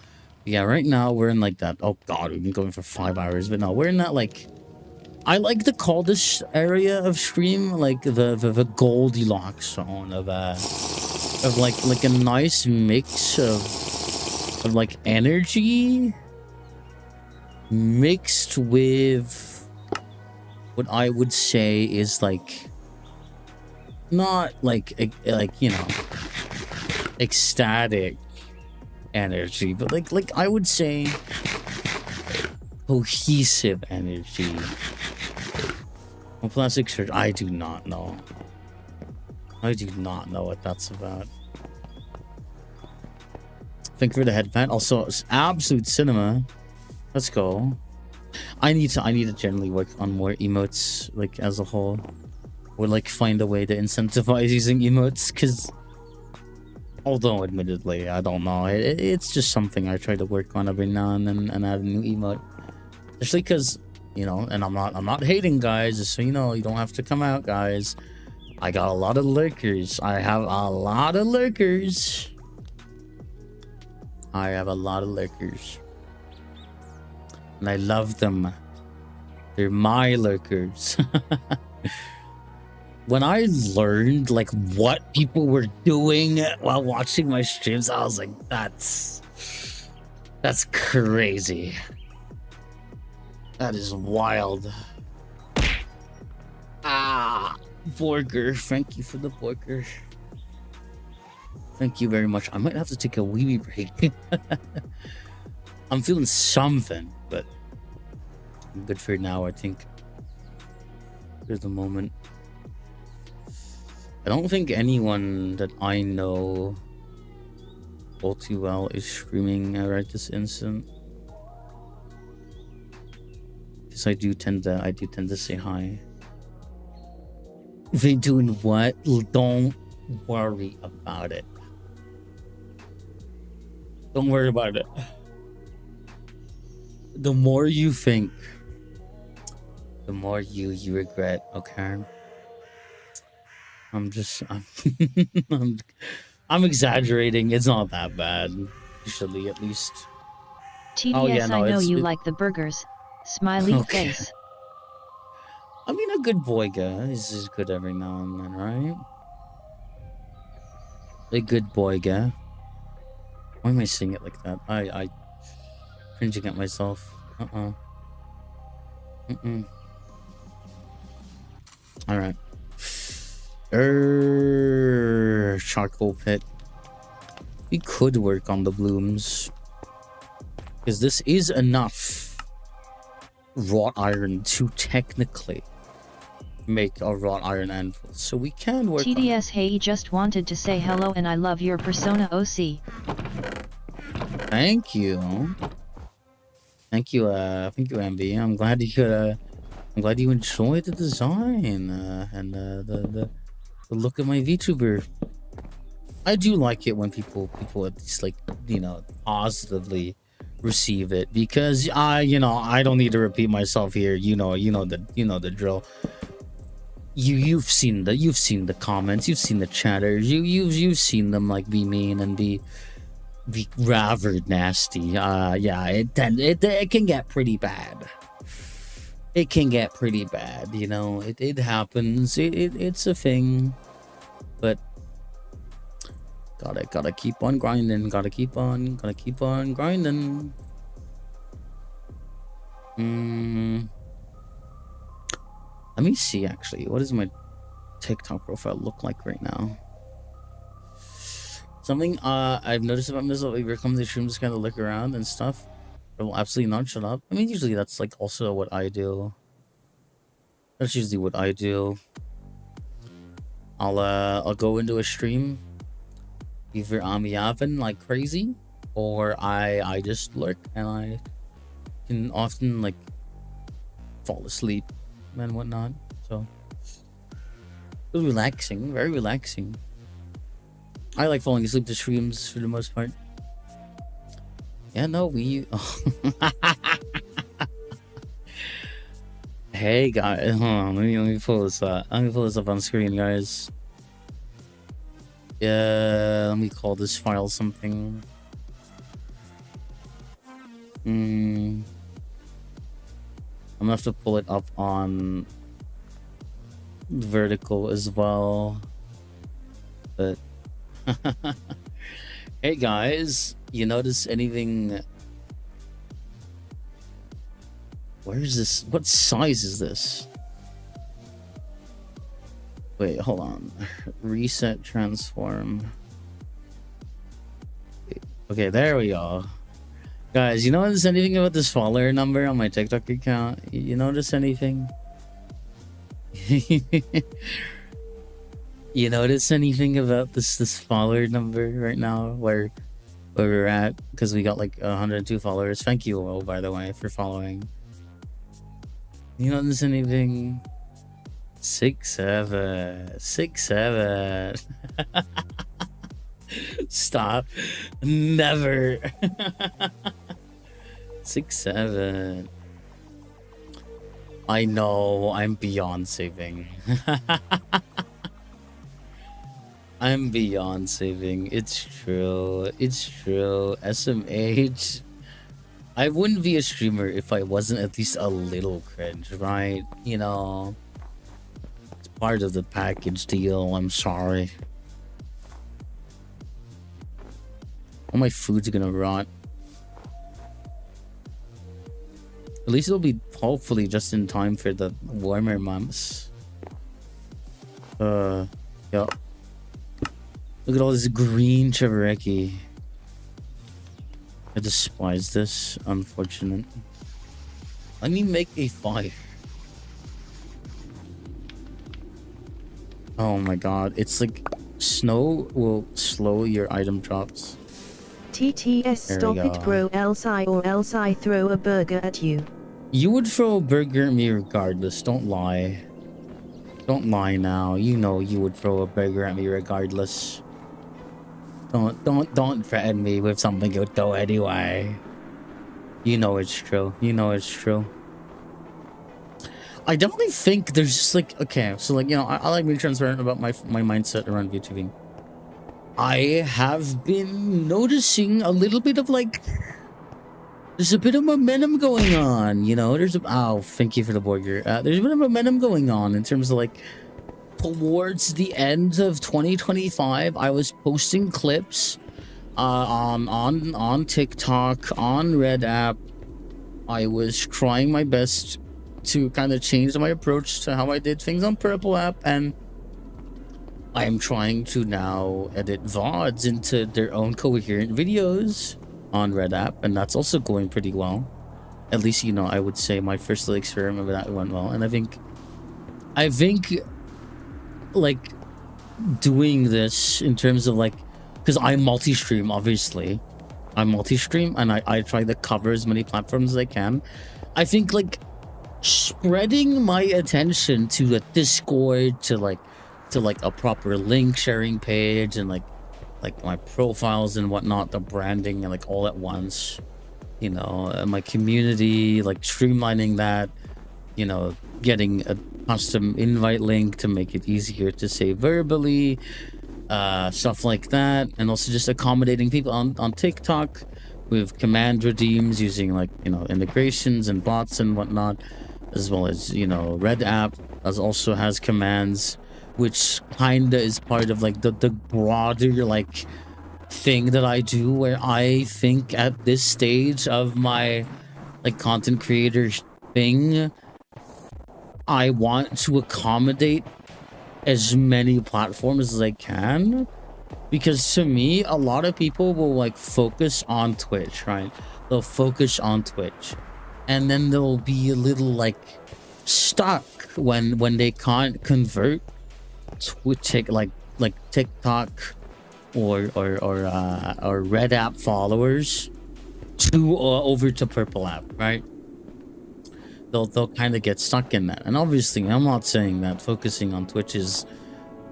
Yeah, right now we're in like that. Oh god, we've been going for 5 hours, but no, we're in that like. I like to call this area of stream like the Goldilocks zone of like a nice mix of like energy mixed with what I would say is like not like you know ecstatic energy, but like I would say cohesive energy. Plastic shirt, I do not know. I do not know what that's about. Thank you for the headband. Also, absolute cinema. Let's go. I need to generally work on more emotes, like as a whole, or like find a way to incentivize using emotes. Because, although admittedly, I don't know, it's just something I try to work on every now and then and add a new emote. Especially because, you know, and I'm not hating, guys. Just so you know, you don't have to come out, guys. I got a lot of lurkers. I have a lot of lurkers. I have a lot of lurkers. And I love them. They're my lurkers. When I learned like what people were doing while watching my streams, I was like, that's crazy. That is wild. Ah, burger. Thank you for the burger. Thank you very much. I might have to take a wee break. I'm feeling something, but I'm good for now, I think. There's a moment. I don't think anyone that I know all too well is streaming right this instant. Because I do tend to say hi. They doing what? Don't worry about it. Don't worry about it. The more you think, the more you regret, okay? I'm exaggerating. It's not that bad. Usually, at least. TDS, oh, yeah, no, I know you like the burgers. Smiley face. I mean, a good boy guy is good every now and then, right? A good boy guy. Why am I saying it like that? I cringing at myself. Alright. Charcoal pit. We could work on the blooms. Because this is enough wrought iron to technically make a wrought iron anvil. So we can work TDS Hey just wanted to say hello and I love your persona OC. Thank you. Thank you, MB. I'm glad you enjoyed the design and the look of my VTuber. I do like it when people at least, like, you know, positively receive it, because you know, I don't need to repeat myself here. You know the drill. You've seen the comments, you've seen the chatters, you've seen them like be mean and be rather nasty. Yeah, it can get pretty bad. It can get pretty bad, you know. It happens. It's a thing. But gotta keep on grinding. Gotta keep on grinding. Let me see, actually, what does my TikTok profile look like right now? Something I've noticed about myself, if you're coming to the stream, just kind of look around and stuff. I will absolutely not shut up. I mean, usually that's like also what I do. That's usually what I do. I'll go into a stream. Either I'm yapping like crazy, or I just lurk, and I can often like fall asleep and whatnot. So it's relaxing, very relaxing. I like falling asleep to streams for the most part. Yeah, no, we. Hey guys, hold on, let me pull this up. Let me pull this up on screen, guys. Yeah, let me call this file something. I'm gonna have to pull it up on vertical as well. But hey guys, you notice anything? Where is this? What size is this? Wait, hold on. Reset transform. Okay, there we go. Guys, you notice anything about this follower number on my TikTok account? You notice anything? You notice anything about this follower number right now, where we're at? Because we got like 102 followers. Thank you all, by the way, for following. You notice anything? 6'7". Stop. Never. 6'7". I know, I'm beyond saving. I'm beyond saving. It's true. It's true. SMH. I wouldn't be a streamer if I wasn't at least a little cringe, right? You know, it's part of the package deal. I'm sorry. All my food's gonna rot. At least it'll be hopefully just in time for the warmer months. Yeah. Look at all this green Chevereki. I despise this, unfortunate. Let me make a fire. Oh my god, it's like snow will slow your item drops. TTS, stop it bro, else I throw a burger at you. You would throw a burger at me regardless, don't lie. Don't lie now, you know you would throw a burger at me regardless. Don't threaten me with something you'll do anyway. You know it's true. You know it's true. I definitely think there's just like, okay, so like, you know, I like being transparent about my mindset around VTubing. I have been noticing a little bit of like, there's a bit of momentum going on, you know. Oh, thank you for the burger. There's a bit of momentum going on in terms of like, towards the end of 2025, I was posting clips on TikTok, on Red App. I was trying my best to kind of change my approach to how I did things on Purple App, and I'm trying to now edit VODs into their own coherent videos on Red App, and that's also going pretty well. At least, you know, I would say my first little experiment with that went well. And I think like doing this in terms of like, because I multi-stream, obviously. I multi-stream and I try to cover as many platforms as I can. I think like spreading my attention to a Discord, to like a proper link sharing page, and like my profiles and whatnot, the branding and like all at once, you know, my community, like streamlining that, you know, getting a custom invite link to make it easier to say verbally, stuff like that, and also just accommodating people on TikTok with command redeems using like, you know, integrations and bots and whatnot, as well as, you know, Red App also has commands, which kinda is part of like the broader like thing that I do, where I think at this stage of my like content creator thing, I want to accommodate as many platforms as I can, because to me, a lot of people will like focus on Twitch, right? They'll focus on Twitch, and then they'll be a little like stuck when they can't convert Twitch, like TikTok or Red App followers to over to Purple App, right? They'll kind of get stuck in that. And obviously, I'm not saying that focusing on Twitch is,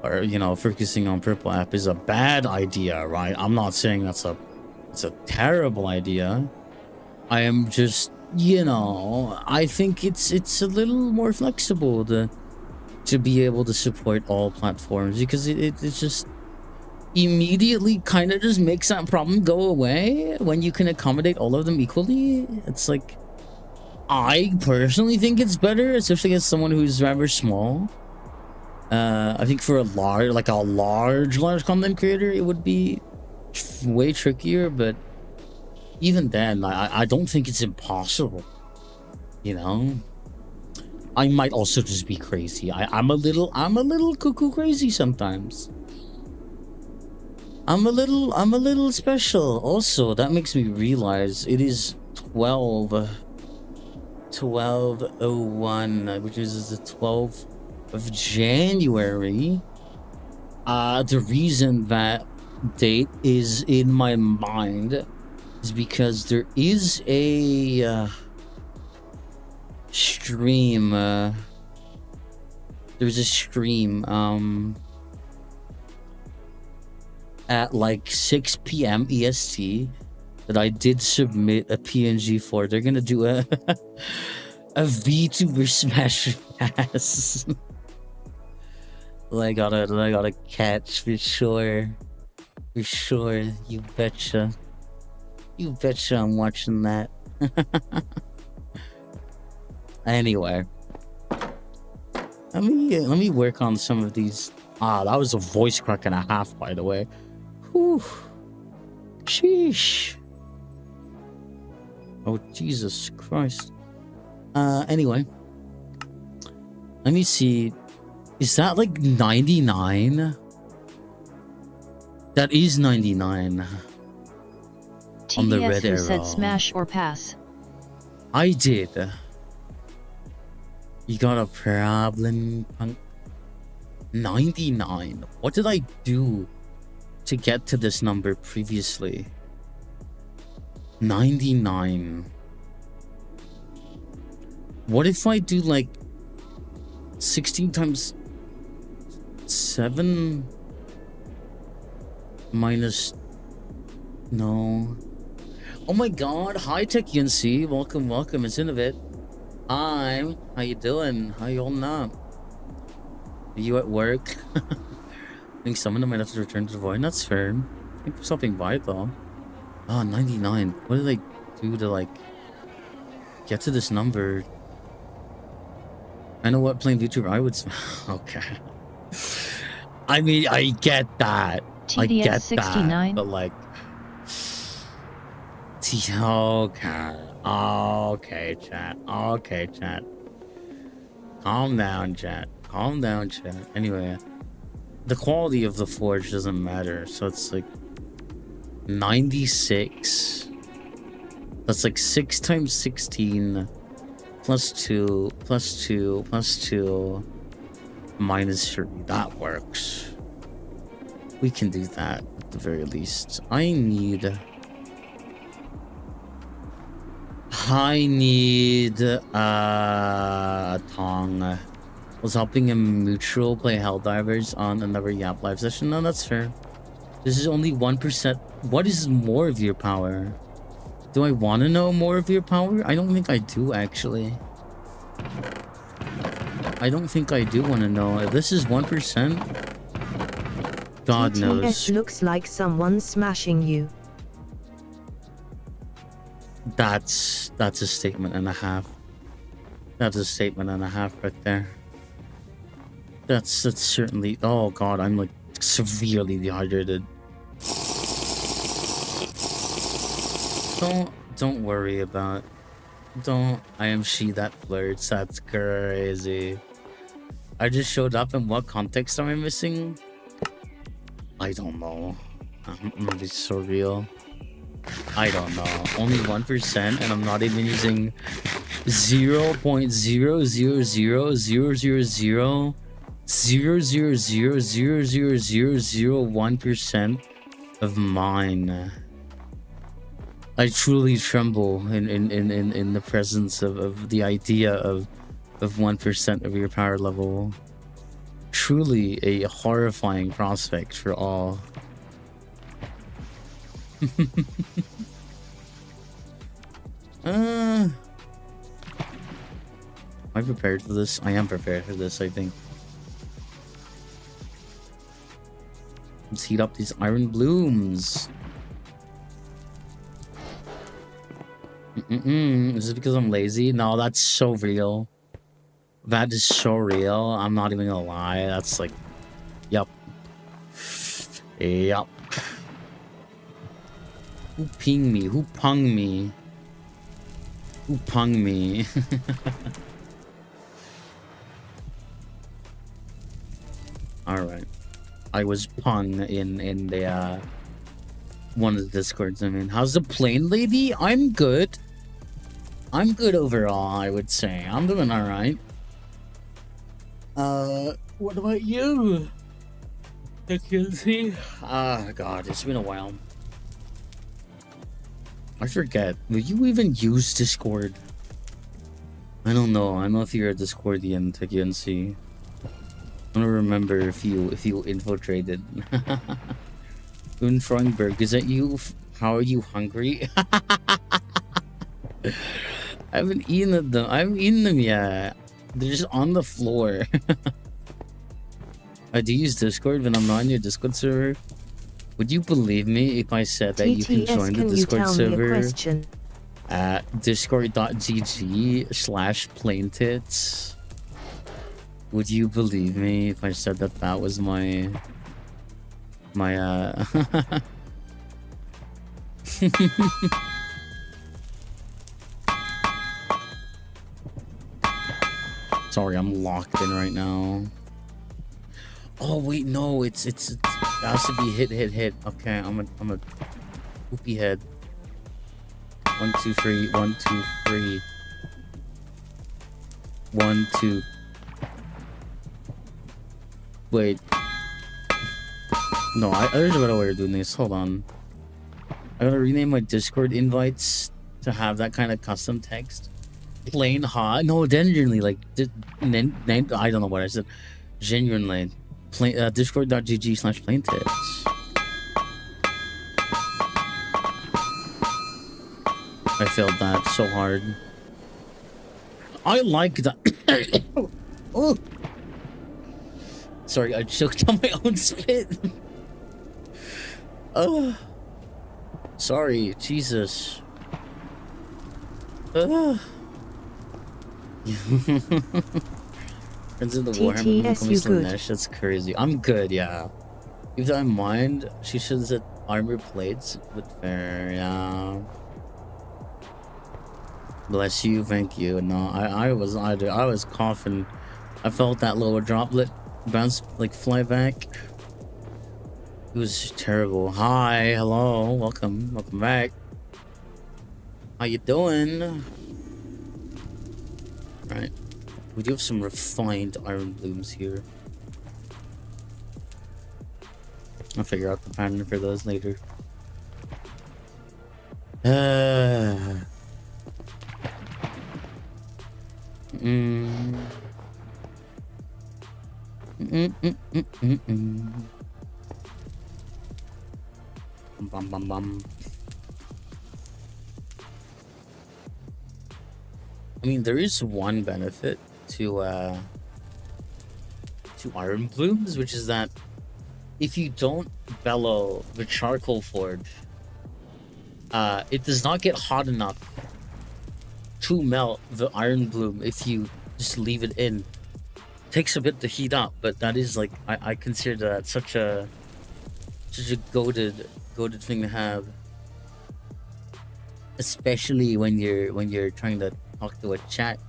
or, you know, focusing on Purple App is a bad idea, right? I'm not saying it's a terrible idea. I am just, you know, I think it's a little more flexible to be able to support all platforms, because it's just immediately kind of just makes that problem go away when you can accommodate all of them equally. It's like, I personally think it's better, especially as someone who's rather small. I think for a large content creator, it would be way trickier, but even then, I don't think it's impossible, you know? I might also just be crazy. I'm a little cuckoo crazy sometimes. I'm a little special. Also, that makes me realize it is 12:01, which is the 12th of January. The reason that date is in my mind is because there is a stream. There's a stream at like 6 p.m. EST that I did submit a PNG for. They're gonna do a VTuber Smash Pass. I gotta catch for sure. For sure. You betcha. You betcha I'm watching that. Anyway. Let me work on some of these. That was a voice crack and a half, by the way. Whew. Sheesh. Oh, Jesus Christ. Anyway. Let me see. Is that like 99? That is 99. On the red arrow. Said smash or pass. I did. You got a problem, punk? 99. What did I do to get to this number previously? 99. What if I do like 16 times 7 minus... No. Oh my god, hi Tech UNC. Welcome, it's Innovate. Hi, how you doing? How you holding up? Are you at work? I think some of them might have to return to the void. That's fair. I think there's something by it though. 99. What did I do to like get to this number? I know what playing VTuber I would okay. I mean, I get that. TDS I get 69. that. But like, okay, chat. Okay, chat. Calm down, chat. Calm down, chat. Anyway, the quality of the forge doesn't matter. So it's like 96. That's like 6 times 16 plus 2 plus 2 plus 2 minus 3. That works. We can do that at the very least. I need a Tong. Was helping a mutual play Helldivers on another Yap live session. No, that's fair. This is only 1%. What is more of your power? Do I want to know more of your power? I don't think I do, actually. I don't think I do want to know. If this is 1%, God knows. TTS looks like someone smashing you. That's a statement and a half. That's a statement and a half right there. That's certainly. Oh God, I'm like severely dehydrated. Don't worry about. Don't. I am she that flirts. That's crazy. I just showed up. In what context am I missing? I don't know. I'm gonna be so real. I don't know. Only 1%, and I'm not even using 0.0000000000001% of mine. I truly tremble in the presence of the idea of 1% of your power level. Truly a horrifying prospect for all. Am I prepared for this? I am prepared for this, I think. Let's heat up these iron blooms. Is it because I'm lazy? No, that's so real. That is so real. I'm not even gonna lie. That's like, yup. Yup. Who ping me? Who pung me? Who pung me? Alright. I was pung in the one of the discords. I mean, how's the plane lady? I'm good. I'm good overall, I would say. I'm doing alright. What about you? I can see. Ah, God, it's been a while. I forget. Will you even use Discord? I don't know. I don't know if you're a Discordian, TechUNC. I don't remember if you infiltrated. Unfrongberg, is that you? How are you hungry? I haven't eaten them. I haven't eaten them yet. They're just on the floor. I do use Discord when I'm not on your Discord server. Would you believe me if I said that you can join the Discord server at discord.gg/plaintits? Would you believe me if I said that that was my Sorry, I'm locked in right now. Oh wait, no, it has to be hit. Okay, I'm a poopy head. 1 2 3 1 2 3 1 2. Wait. No, there's a better way of doing this. Hold on. I gotta rename my Discord invites to have that kind of custom text. Plain hot. No, genuinely, like, I don't know what I said. Genuinely. Discord.gg/plaintits. I failed that so hard. I like that. Oh. Sorry, I choked on my own spit. Oh. Sorry, Jesus. Friends in the Warhammer Nesh, that's crazy. I'm good, yeah. If I mind, she should have said armor plates, but fair, yeah. Bless you, thank you. No, I was coughing. I felt that little droplet bounce, like, fly back. It was terrible. Hi, hello, welcome back. How you doing? All right, we do have some refined iron blooms here. I'll figure out the pattern for those later. Bum bum bum. I mean, there is one benefit to iron blooms, which is that if you don't bellow the charcoal forge, it does not get hot enough to melt the iron bloom if you just leave it in. It takes a bit to heat up, but that is like I consider that such a goated thing to have, especially when you're trying to talk to a chat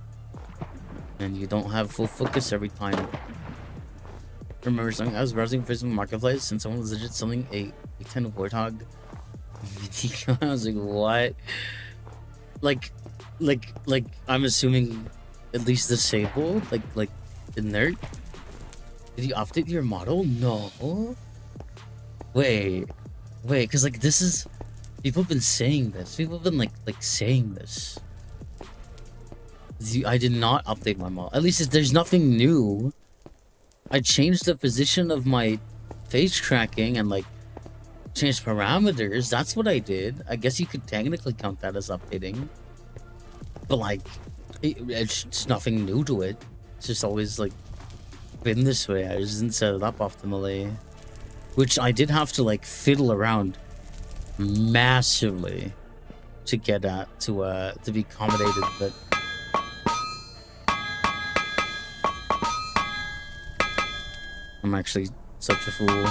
and you don't have full focus every time. I remember something, I was browsing Facebook Marketplace and someone was legit selling a 10 Warthog. I was like, what? Like I'm assuming at least disabled, like inert. Did you update your model? No. Wait, because like this is, people have been saying this. People have been like saying this. I did not update my model. At least there's nothing new. I changed the position of my face tracking and like changed parameters. That's what I did. I guess you could technically count that as updating. But like, it's nothing new to it. It's just always like been this way. I just didn't set it up optimally. Which I did have to like fiddle around massively to get at, to be accommodated, but I'm actually such a fool.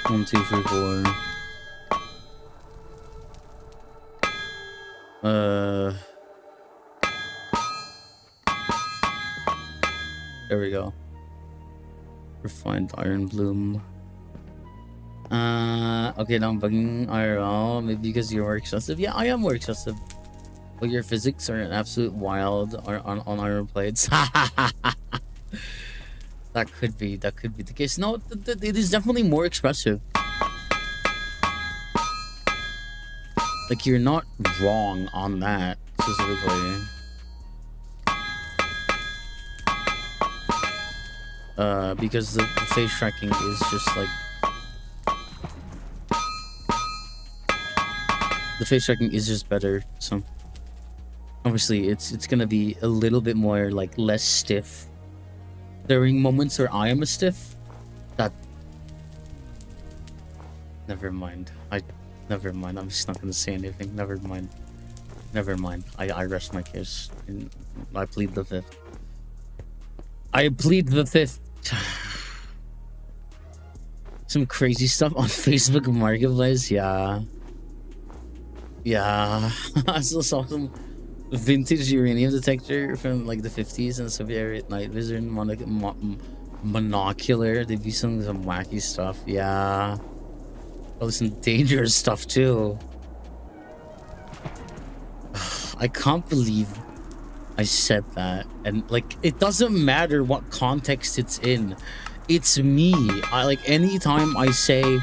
1, 2, 3, 4. There we go. Refined iron bloom. Okay, now I'm bugging IRL. Maybe because you're more excessive. Yeah, I am more excessive. But your physics are an absolute wild on iron plates. That could be the case. No, it is definitely more expressive. Like, you're not wrong on that specifically. Because the face tracking is just like, the face tracking is just better. So obviously it's gonna be a little bit more like less stiff during moments where I am a stiff. That, never mind. I'm just not gonna say anything. Never mind. I rest my case and I plead the fifth. Some crazy stuff on Facebook Marketplace. Yeah. I still saw some vintage uranium detector from like the 50s and Soviet night vision monocular. They'd be some wacky stuff. Yeah. Oh, some dangerous stuff too. I can't believe I said that. And like, it doesn't matter what context it's in. It's me. I like, anytime I say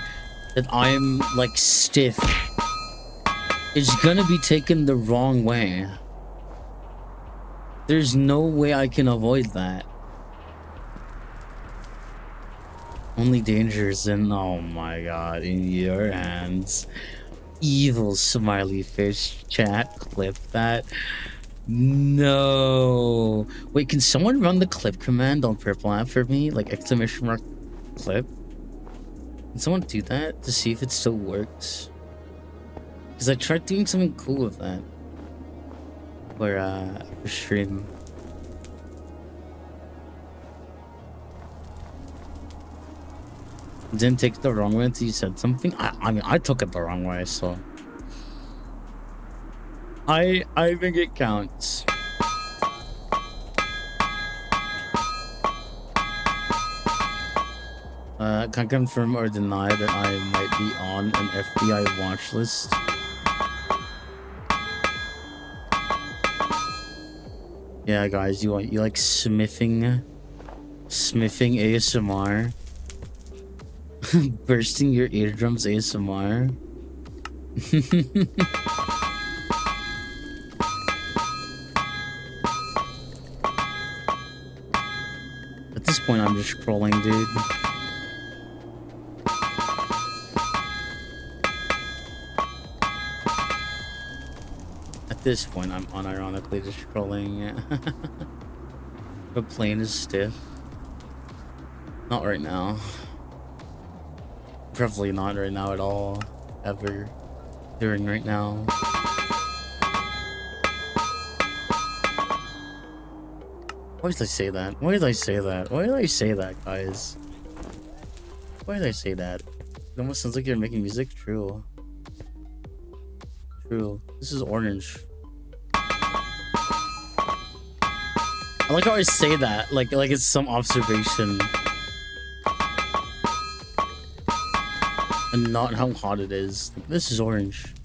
that I'm like stiff, it's gonna be taken the wrong way. There's no way I can avoid that. Only dangers in, oh my god, in your hands. Evil smiley fish chat. Clip that. No. Wait, can someone run the clip command on Purple app for me? Like exclamation mark clip? Can someone do that to see if it still works? Because I tried doing something cool with that. For stream. Didn't take it the wrong way until you said something. I mean, I took it the wrong way, so I think it counts. Can't confirm or deny that I might be on an FBI watch list. Yeah, guys, you like smithing ASMR, bursting your eardrums ASMR. At this point, I'm just scrolling, dude. At this point, I'm unironically just scrolling. The plane is stiff. Not right now. Probably not right now at all. Ever. During right now. Why did I say that? Why did I say that? Why did I say that, guys? Why did I say that? It almost sounds like you're making music. True. True. This is orange. I like how I say that, like it's some observation. And not how hot it is. Like, this is orange.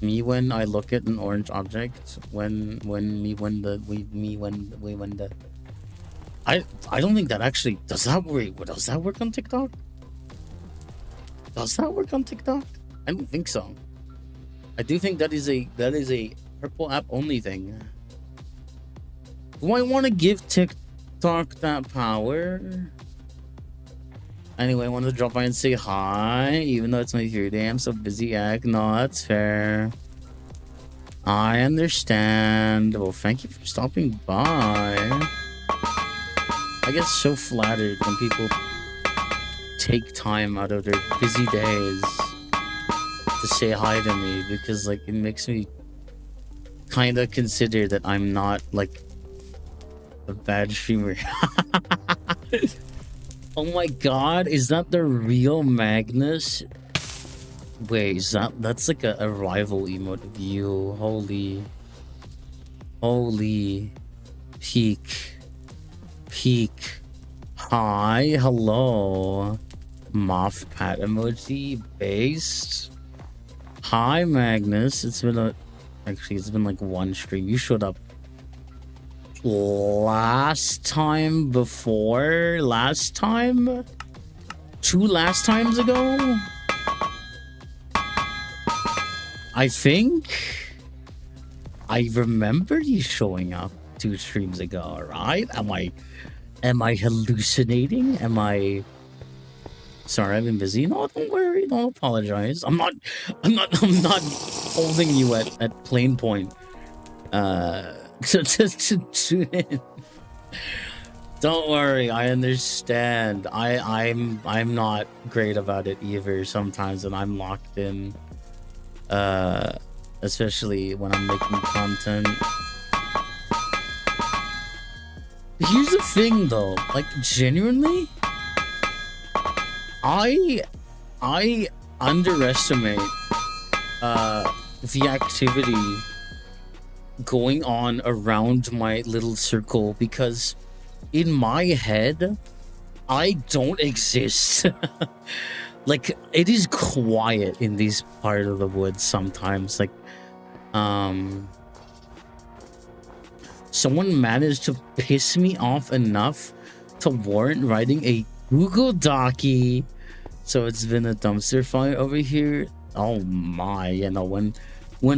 Me when I look at an orange object. I don't think that actually does that work. Does that work on TikTok? Does that work on TikTok? I don't think so. I do think that is a purple app only thing. Do I want to give TikTok that power? Anyway, I wanted to drop by and say hi, even though it's my third day. I'm so busy. No, that's fair. I understand. Well, thank you for stopping by. I get so flattered when people take time out of their busy days to say hi to me, because like it makes me kind of consider that I'm not like a bad streamer. Oh my god, is that the real Magnus? Wait, is that's like a rival emote view? Holy peak. Hi, hello. Moth pat emoji based. Hi Magnus, it's been like one stream. You showed up last time, two last times ago, I think. I remember you showing up 2 streams ago, right? Am I hallucinating? Sorry, I've been busy. No, don't worry, don't apologize. I'm not holding you at plain point to tune in. Don't worry, I understand. I'm not great about it either sometimes, and I'm locked in, especially when I'm making content. Here's the thing though, like genuinely, I underestimate the activity going on around my little circle, because in my head I don't exist. Like, it is quiet in this part of the woods sometimes. Like, someone managed to piss me off enough to warrant writing a Google Docie. So it's been a dumpster fire over here. Oh my, you know, when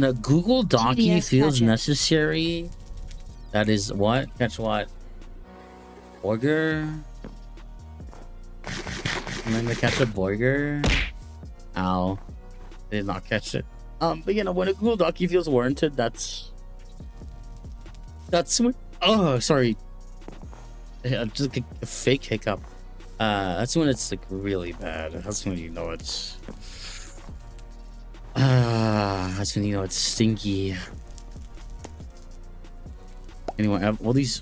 a Google Docie feels necessary, that is what? Catch what? Burger? I'm gonna catch a burger. Ow. I did not catch it. But you know, when a Google Docie feels warranted, that's when, oh, sorry. Just a fake hiccup. That's when it's like really bad. That's when you know it's that's when you know it's stinky. Anyway, I have all these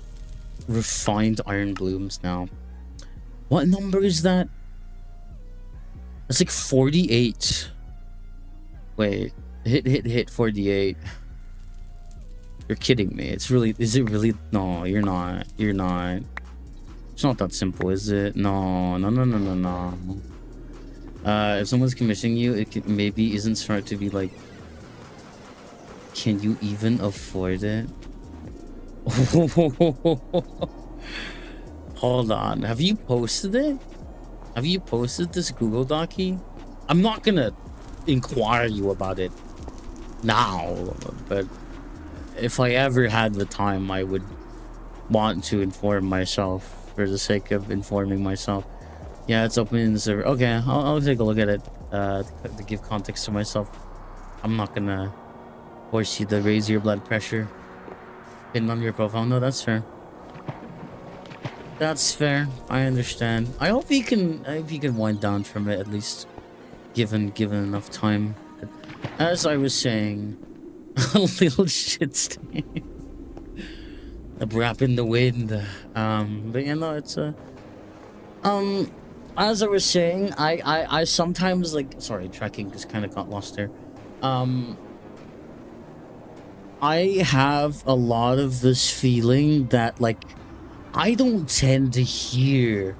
refined iron blooms now. What number is that? That's like 48. Wait, hit 48. You're kidding me. It's really, is it really? No, you're not. You're not. It's not that simple, is it? No. If someone's commissioning you, maybe isn't smart to be like, can you even afford it? Hold on. Have you posted it? Have you posted this Google Docy? I'm not gonna inquire you about it now, but if I ever had the time, I would want to inform myself for the sake of informing myself. Yeah, it's open in the server. Okay, I'll take a look at it to give context to myself. I'm not gonna force you to raise your blood pressure pinned on your profile. No, that's fair. That's fair. I understand. I hope you can wind down from it, at least given enough time. But as I was saying, a little shit stain. A wrap in the wind. But you know, it's a as I was saying, I sometimes like, sorry, tracking just kind of got lost there. I have a lot of this feeling that like I don't tend to hear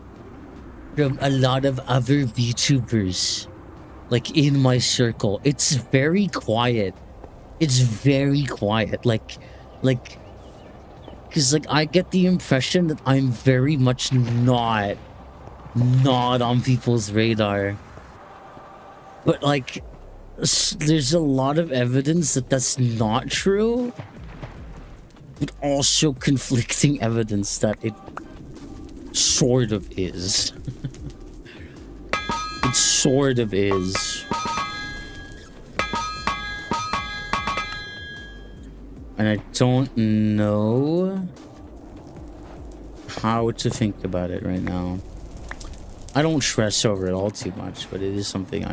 from a lot of other VTubers like in my circle. It's very quiet. It's very quiet. Like because like I get the impression that I'm very much not on people's radar, but like there's a lot of evidence that that's not true, but also conflicting evidence that it sort of is. It sort of is. And I don't know how to think about it right now. I don't stress over it all too much, but it is something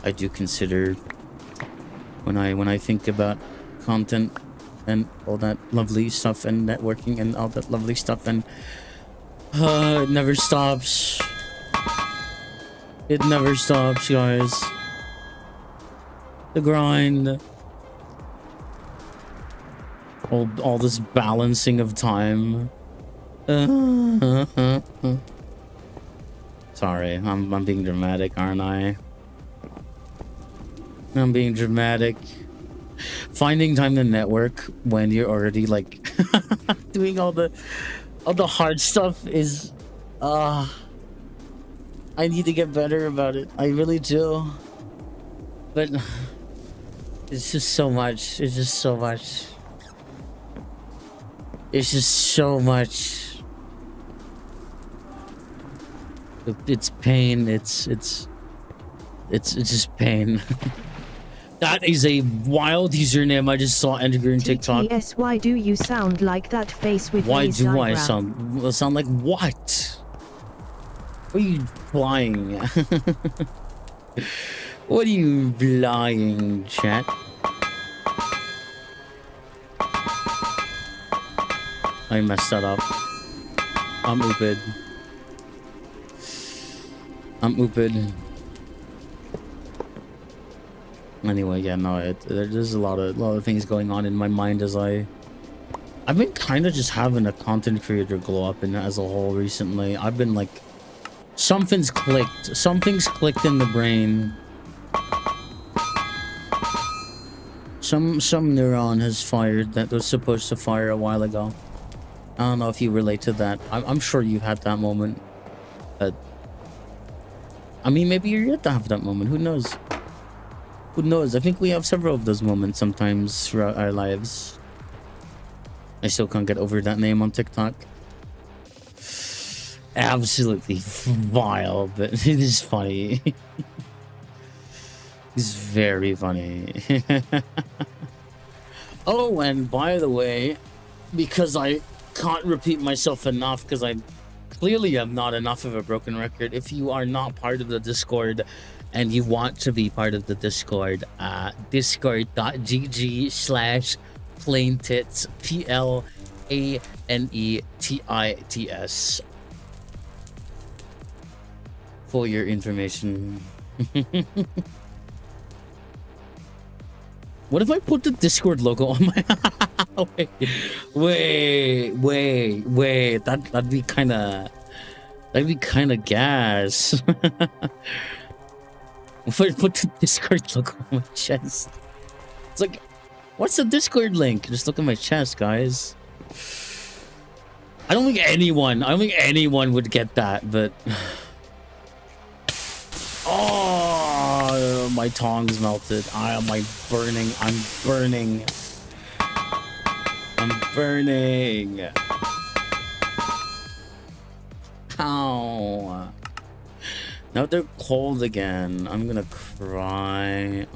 I do consider when I think about content and all that lovely stuff and networking and all that lovely stuff, and it never stops. It never stops, guys. The grind. All this balancing of time. Sorry, I'm being dramatic, aren't I? I'm being dramatic. Finding time to network when you're already like doing all the hard stuff is I need to get better about it. I really do. But it's just so much. It's just so much. It's just so much. It's pain. It's just pain. That is a wild username I just saw enter in TikTok. Yes, why do you sound like that face with why raised do eyebrow? I sound like what? What are you flying? What are you flying, chat? I messed that up. I'm ooped. Anyway, yeah, no, there's a lot of things going on in my mind as I've been kind of just having a content creator glow up in as a whole recently. I've been like, something's clicked in the brain. Some neuron has fired that was supposed to fire a while ago. I don't know if you relate to that. I'm sure you've had that moment. But I mean, maybe you're yet to have that moment. Who knows? Who knows? I think we have several of those moments sometimes throughout our lives. I still can't get over that name on TikTok. Absolutely vile, but it is funny. It's very funny. Oh, and by the way, because I can't repeat myself enough, because I clearly am not enough of a broken record. If you are not part of the Discord and you want to be part of the Discord, discord.gg/planetits, PLANETITS, for your information. What if I put the Discord logo on my... wait. That'd be kind of... That'd be kind of gas. If I put the Discord logo on my chest. It's like, what's the Discord link? Just look at my chest, guys. I don't think anyone would get that, but... Oh, my tongs melted. I'm burning. Ow. Now they're cold again. I'm gonna cry.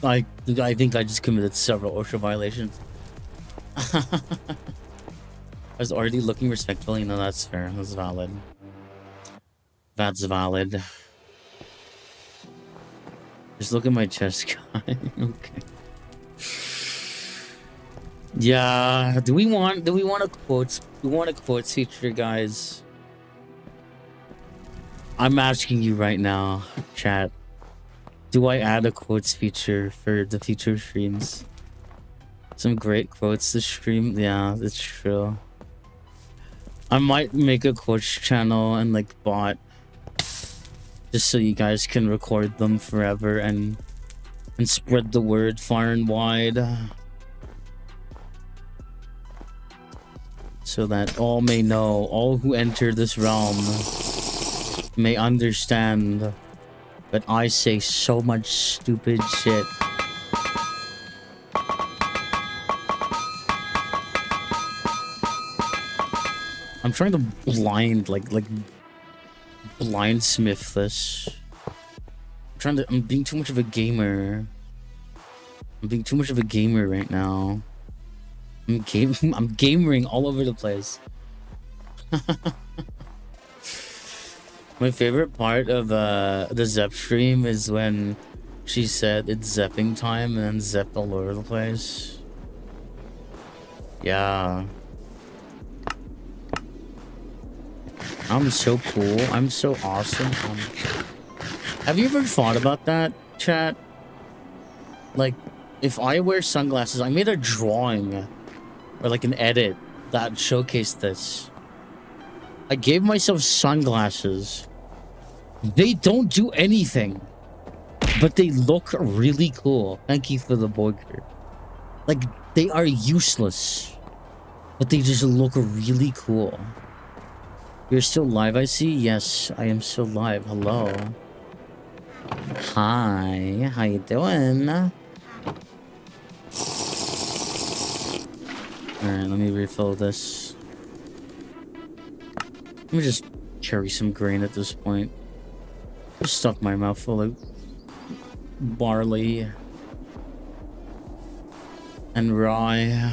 I think I just committed several OSHA violations. I was already looking respectfully. No, that's fair. That's valid. That's valid. Just look at my chest, guy. Okay. Yeah. Do we want a quotes? Do we want a quotes feature, guys? I'm asking you right now, chat. Do I add a quotes feature for the future streams? Some great quotes this stream. Yeah, that's true. I might make a quotes channel and like bot, just so you guys can record them forever and spread the word far and wide, so that all may know, all who enter this realm may understand that I say so much stupid shit. I'm trying to blind, like blindsmith this. I'm being too much of a gamer. I'm being too much of a gamer right now. I'm gamering all over the place. My favorite part of the Zep stream is when she said it's Zepping time and then Zepped all over the place. Yeah. I'm so cool. I'm so awesome. Have you ever thought about that, chat? Like, if I wear sunglasses, I made a drawing or like an edit that showcased this. I gave myself sunglasses. They don't do anything, but they look really cool. Thank you for the burger. Like, they are useless, but they just look really cool. You're still live, I see? Yes, I am still live. Hello. Hi, how you doing? Alright, let me refill this. Let me just carry some grain at this point. Just stuff my mouth full of barley and rye.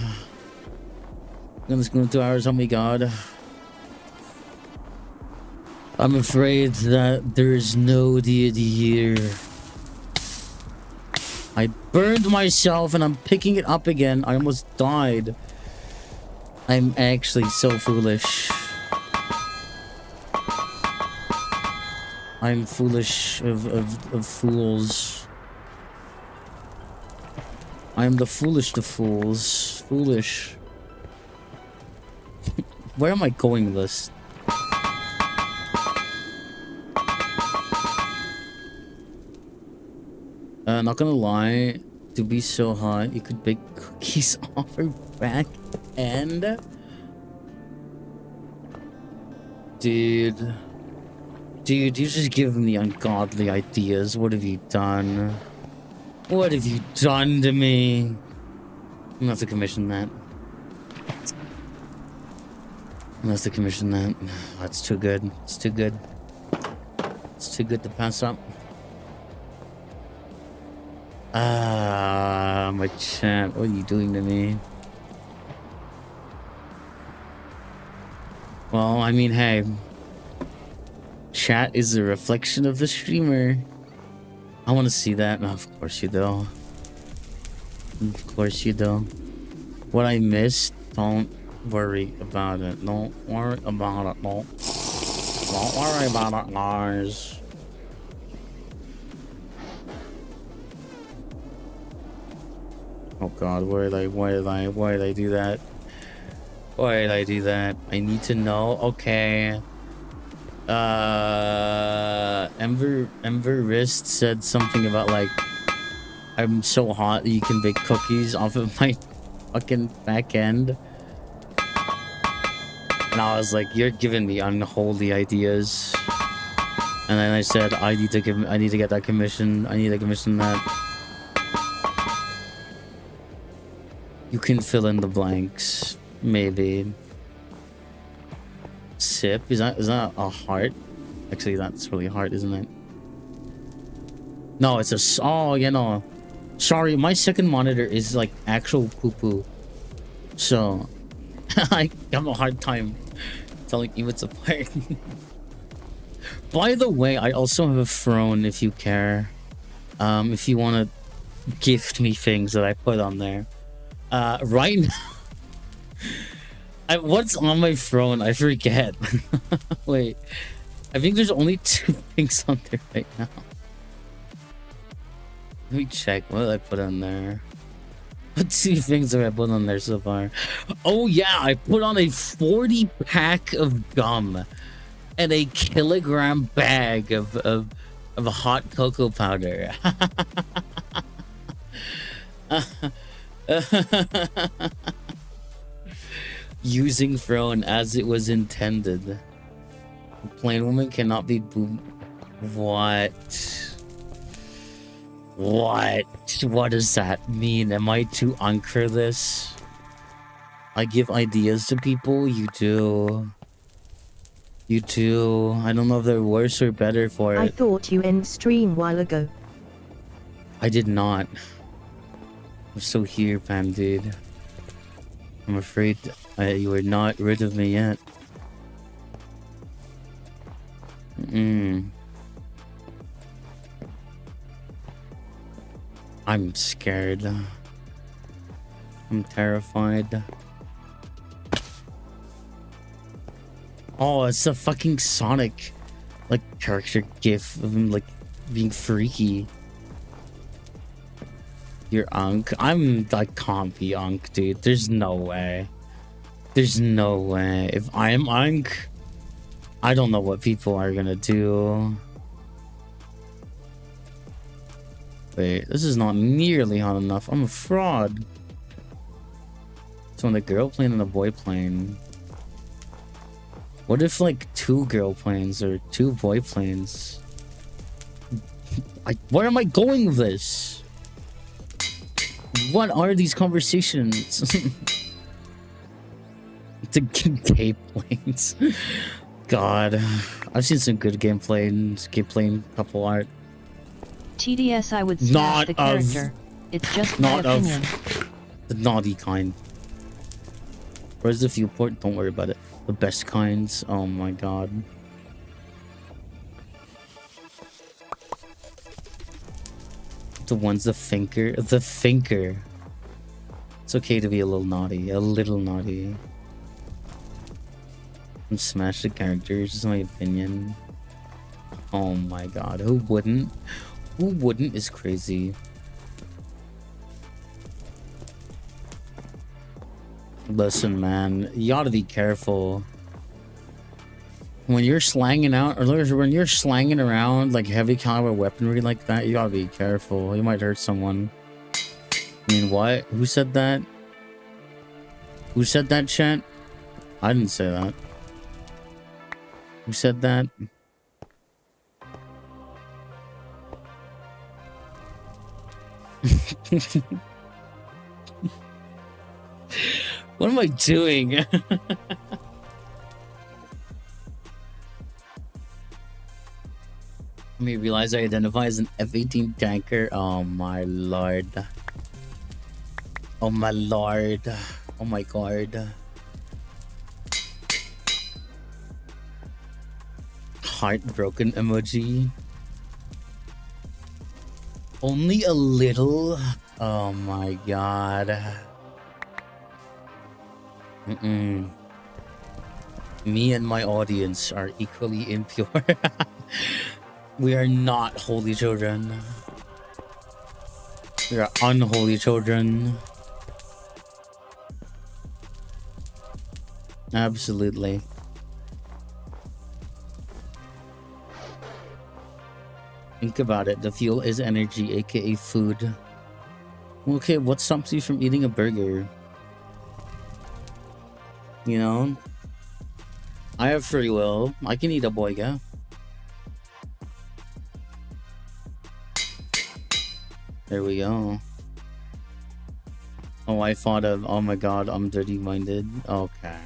It's going 2 hours, oh my god. I'm afraid that there is no deity here. I burned myself and I'm picking it up again. I almost died. I'm actually so foolish. I'm foolish of fools. I am the foolish of fools. Foolish. Where am I going with this? Not gonna lie, to be so hot, you could bake cookies off her back end. Dude, you just give me ungodly ideas. What have you done? What have you done to me? I'm gonna have to commission that. That's too good. It's too good. It's too good to pass up. My chat, what are you doing to me? Well, I mean, hey. Chat is a reflection of the streamer. I want to see that. No, of course you do. Of course you do. What I missed, don't worry about it. Don't worry about it, no. Don't worry about it, guys. Oh god, why did I do that? Why did I do that? I need to know. Okay. Ember Wrist said something about like, I'm so hot that you can bake cookies off of my fucking back end. And I was like, you're giving me unholy ideas. And then I said, I need to get that commission. I need to commission that. You can fill in the blanks, maybe. Sip, is that a heart? Actually, that's really hard, isn't it? No, it's a, oh, you know. Sorry, my second monitor is like actual poo-poo. So, I have a hard time telling you what's apart. By the way, I also have a throne if you care. If you want to gift me things that I put on there. Right now, what's on my throne? I forget. Wait, I think there's only 2 things on there right now. Let me check. What did I put on there? What 2 things have I put on there so far? Oh yeah, I put on a 40-pack of gum and a kilogram bag of hot cocoa powder. Using throne as it was intended. A plain woman cannot be boom. What does that mean? Am I to anchor this? I give ideas to people. You do. I don't know if they're worse or better for it. I thought you end stream while ago. I did not. I'm still here, Pam, dude. I'm afraid you are not rid of me yet. I'm scared. I'm terrified. Oh, it's a fucking Sonic, like, character gif of him, like, being freaky. You're Unk? I can't be Unk, dude. There's no way. There's no way. If I am Unk, I don't know what people are gonna do. Wait, this is not nearly hot enough. I'm a fraud. So when the girl plane and the boy plane. What if like 2 girl planes or 2 boy planes? Where am I going with this? What are these conversations? The gay planes. God, I've seen some good gameplay and couple art. TDS, I would smash the character. It's just my opinion. The naughty kind. Where's the viewport? Don't worry about it. The best kinds. Oh my god. The one's the thinker. The thinker. It's okay to be a little naughty. A little naughty. And smash the characters is my opinion. Oh my god. Who wouldn't? Who wouldn't is crazy. Listen, man, you gotta be careful when you're slanging out, or when you're slanging around like heavy caliber weaponry like that. You gotta be careful. You might hurt someone. I mean, what? Who said that? Who said that, chat? I didn't say that. Who said that? What am I doing? Let me realize I identify as an F-18 tanker. Oh my lord. Oh my lord. Oh my god. Heartbroken emoji. Only a little. Oh my god. Me and my audience are equally impure. We are not holy children. We are unholy children. Absolutely. Think about it. The fuel is energy, aka food. Okay, what stops you from eating a burger? You know? I have free will. I can eat a boiga. There we go. Oh, I thought of, oh my god, I'm dirty-minded. Okay.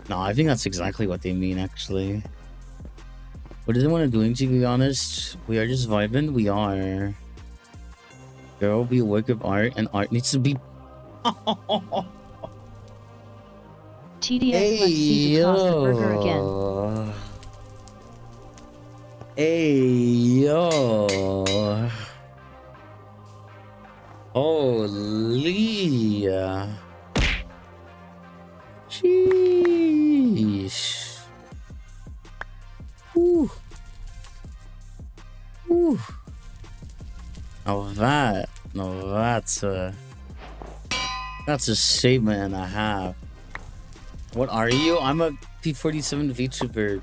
No, I think that's exactly what they mean, actually. What is anyone doing, to be honest? We are just vibing. We are. There will be a work of art, and art needs to be... TDS, let's see the cost of burger again. Hey, yo. Holy. Sheesh. Whew. Whew. That's a statement and a half. What are you? I'm a P47 VTuber.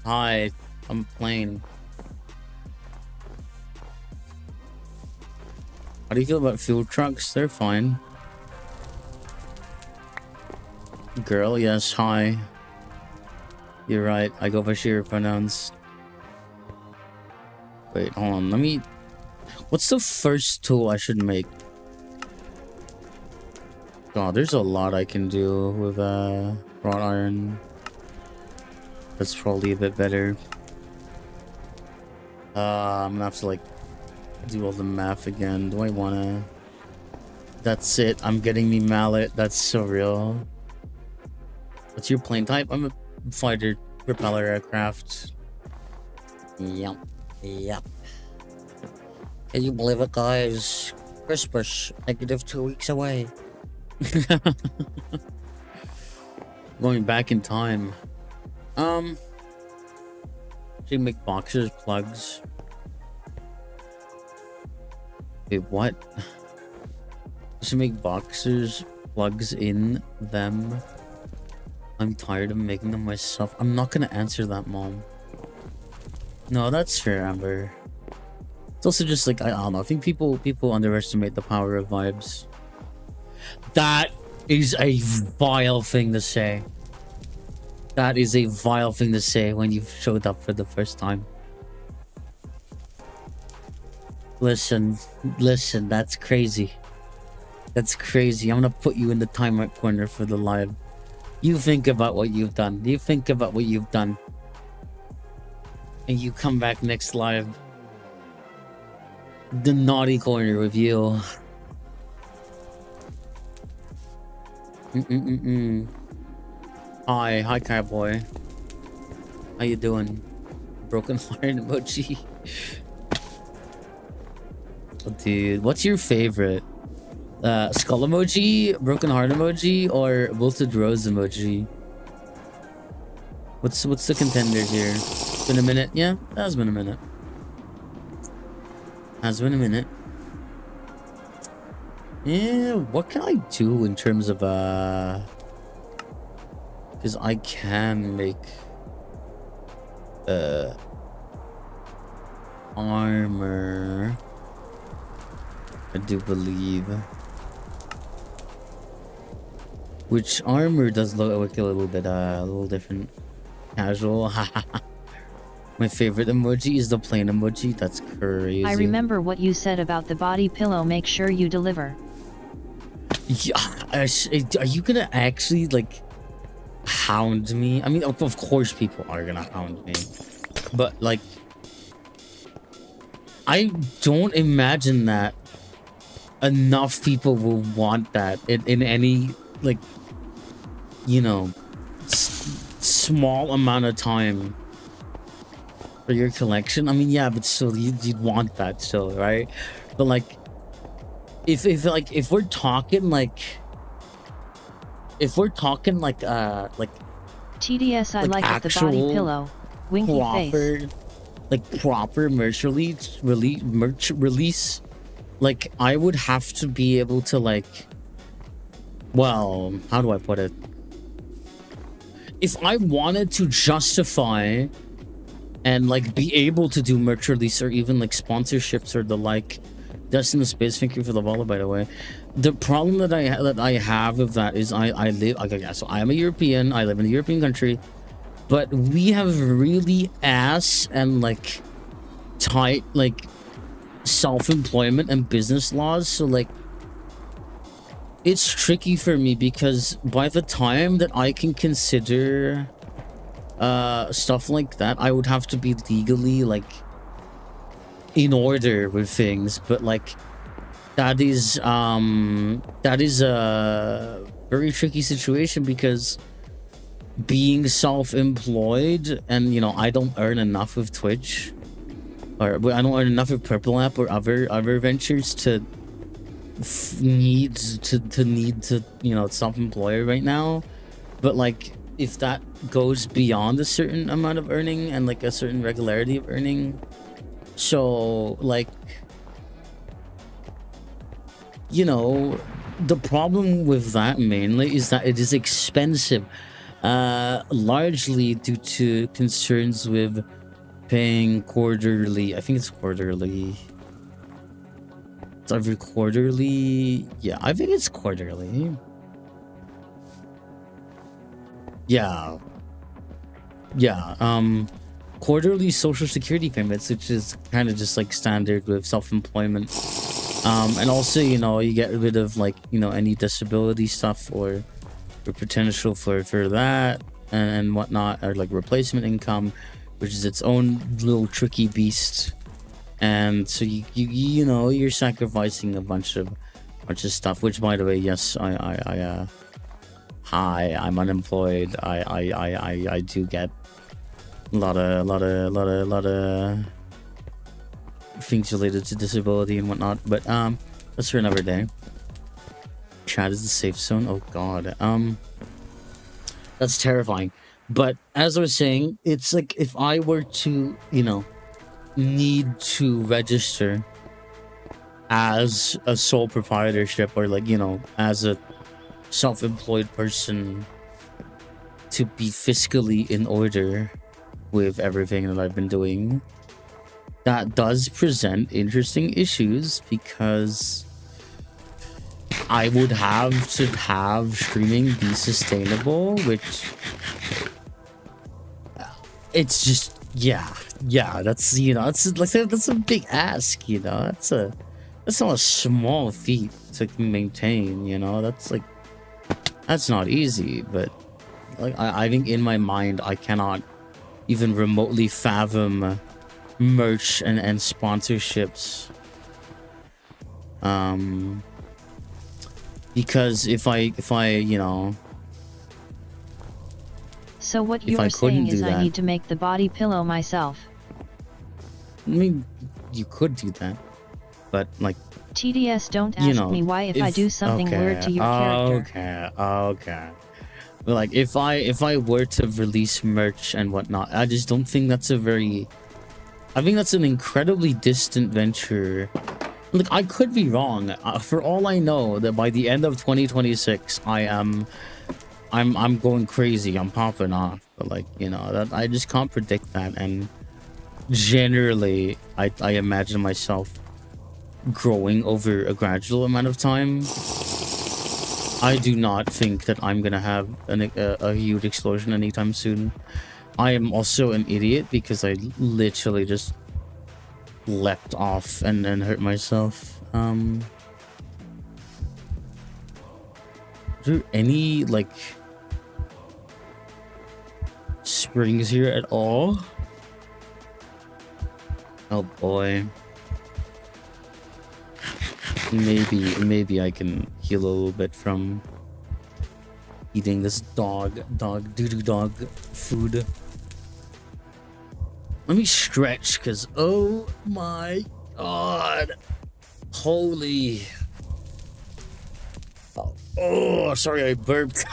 Hi, I'm playing. How do you feel about fuel trucks? They're fine. Girl, yes, hi. You're right, I go by sheer pronouns. Wait, hold on, let me... What's the first tool I should make? God, there's a lot I can do with wrought iron. That's probably a bit better. I'm gonna have to like do all the math again. Do I wanna... That's it, I'm getting me mallet. That's so real. What's your plane type? I'm a fighter propeller aircraft. Yep. Yep. Can you believe it, guys? Christmas, -2 weeks away. Going back in time. Should you make boxes, plugs? Wait, what? Should make boxes, plugs in them. I'm tired of making them myself. I'm not gonna answer that, Mom. No, that's fair, Amber. It's also just like, I don't know, I think people underestimate the power of vibes. That is a vile thing to say. That is a vile thing to say when you've showed up for the first time. Listen, that's crazy. That's crazy. I'm gonna put you in the timeout corner for the live. You think about what you've done. You think about what you've done. And you come back next live. The naughty corner with you. Hi cowboy. How you doing? Broken heart emoji. Dude, what's your favorite? Skull emoji, broken heart emoji, or wilted rose emoji? What's the contender here? It's been a minute. Yeah, that has been a minute. Has been a minute. Yeah, what can I do in terms of because I can make armor, I do believe. Which armor does look a little bit a little different. Casual. My favorite emoji is the plain emoji. That's crazy. I remember what you said about the body pillow. Make sure you deliver. Yeah, are you gonna actually like hound me? I mean, of course people are gonna hound me, but like, I don't imagine that enough people will want that in any like, you know, small amount of time for your collection. I mean, yeah, but still, you'd want that still, right? But like, if we're talking like TDS, I like it, the body pillow. Winky face. Like proper merch release. Like, I would have to be able to like, well, how do I put it? if I wanted to justify and like be able to do merch release or even like sponsorships or the like, that's in the space. Thank you for the follow, by the way. The problem that I have with that is I live, okay, yeah, so I am a European. I live in a European country, but we have really ass and like tight like self-employment and business laws. So like it's tricky for me because by the time that I can consider stuff like that, I would have to be legally like in order with things. But like that is a very tricky situation because being self-employed and, you know, I don't earn enough with Twitch, or I don't earn enough with Purple App or other ventures to need to, you know, self-employed right now. But like if that goes beyond a certain amount of earning and like a certain regularity of earning, so like, you know, the problem with that mainly is that it is expensive, largely due to concerns with paying quarterly. I think it's quarterly. It's every quarterly. Yeah, I think it's quarterly. Yeah. Quarterly social security payments, which is kind of just like standard with self-employment. And also, you know, you get rid of like, you know, any disability stuff or potential for that and whatnot, or like replacement income, which is its own little tricky beast. And so you know, you're sacrificing a bunch of stuff, which, by the way, yes, I'm unemployed. I do get a lot of things related to disability and whatnot, but that's for another day. Chat is the safe zone. Oh god, that's terrifying. But as I was saying, it's like if I were to, you know, need to register as a sole proprietorship or like, you know, as a self-employed person to be fiscally in order with everything that I've been doing, that does present interesting issues because I would have to have streaming be sustainable, which it's just, yeah, that's, you know, that's a big ask, you know, that's not a small feat to maintain, you know, that's not easy. But like I think in my mind I cannot even remotely fathom merch and sponsorships, because if I you know, so what you're saying is I need to make the body pillow myself. I mean, you could do that, but like, TDS, don't ask me why if I do something weird to your character. Okay. But like, if I were to release merch and whatnot, I just don't think that's a very... I think that's an incredibly distant venture. Look, I could be wrong. For all I know, that by the end of 2026, I'm going crazy. I'm popping off. But like, you know, that I just can't predict that. And generally, I imagine myself growing over a gradual amount of time. I do not think that I'm gonna have a huge explosion anytime soon. I am also an idiot because I literally just leapt off and then hurt myself. Is there any like springs here at all? Oh boy. Maybe I can heal a little bit from eating this dog food. Let me stretch, because oh my god, holy, oh sorry, I burped.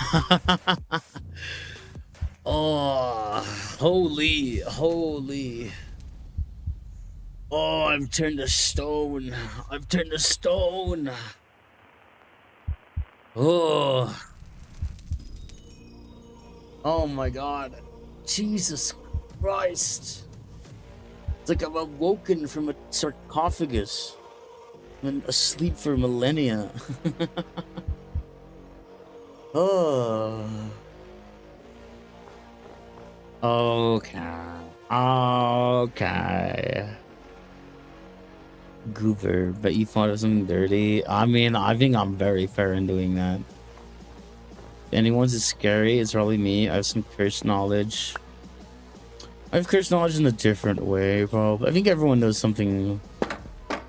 Oh, holy, oh, I've turned to stone. Oh, Oh my god. Jesus Christ. It's like I'm awoken from a sarcophagus. Been asleep for millennia. Oh. Okay. Okay. Goober, but you thought of something dirty. I mean, I think I'm very fair in doing that. If anyone's is scary, it's probably me. I have some cursed knowledge. I have cursed knowledge in a different way, probably. I think everyone knows something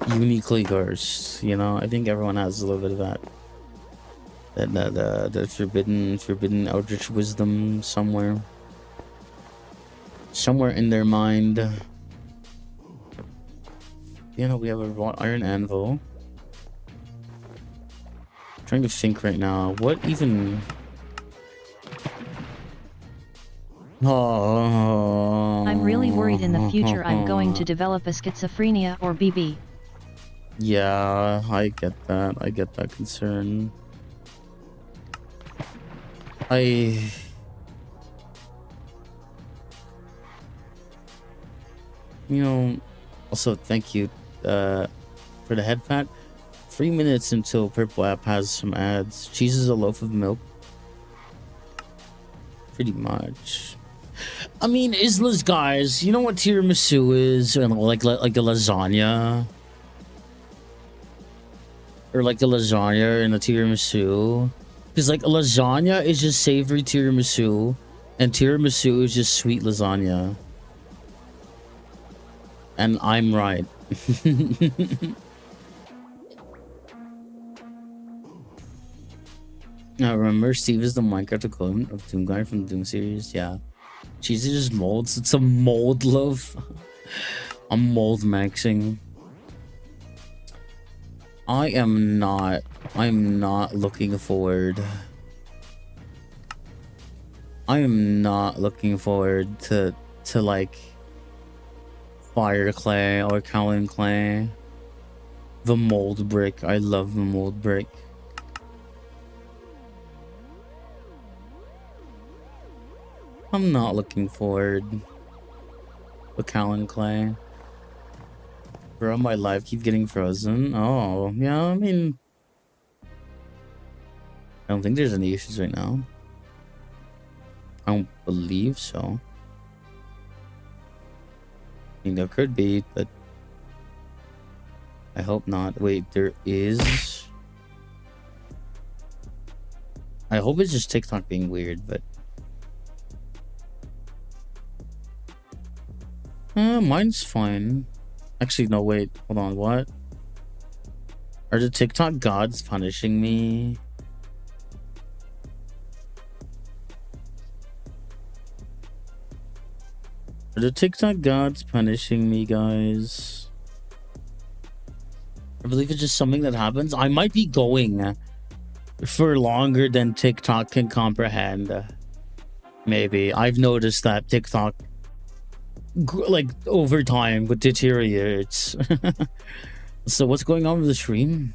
uniquely cursed, you know? I think everyone has a little bit of that. That forbidden eldritch wisdom somewhere. Somewhere in their mind. You know, we have a wrought iron anvil. I'm trying to think right now. What even... Oh. I'm really worried in the future I'm going to develop a schizophrenia or BB. Yeah, I get that. I get that concern. You know, also thank you for the head fat. 3 minutes until Purple App has some ads. Cheese is a loaf of milk. Pretty much. I mean, Isla's guys, you know what tiramisu is? Or like a lasagna? Or like the lasagna and the tiramisu? Because like a lasagna is just savory tiramisu, and tiramisu is just sweet lasagna. And I'm right. Now remember, Steve is the Minecraft equivalent of Doom Guy from the Doom series. Yeah. Cheese is just molds. It's a mold loaf. I'm mold maxing. I'm not looking forward. I am not looking forward to like fire clay or kaolin clay. The mold brick. I love the mold brick. I'm not looking forward to kaolin clay. Bro, my life keep getting frozen. Oh, yeah, I mean, I don't think there's any issues right now. I don't believe so. I mean, there could be, but I hope not. Wait, there is. I hope it's just TikTok being weird, but mine's fine. Actually, no, wait. Hold on, what? Are the TikTok gods punishing me? Are the TikTok gods punishing me, guys? I believe it's just something that happens. I might be going for longer than TikTok can comprehend. Maybe. I've noticed that TikTok, like, over time would deteriorates. So what's going on with the stream?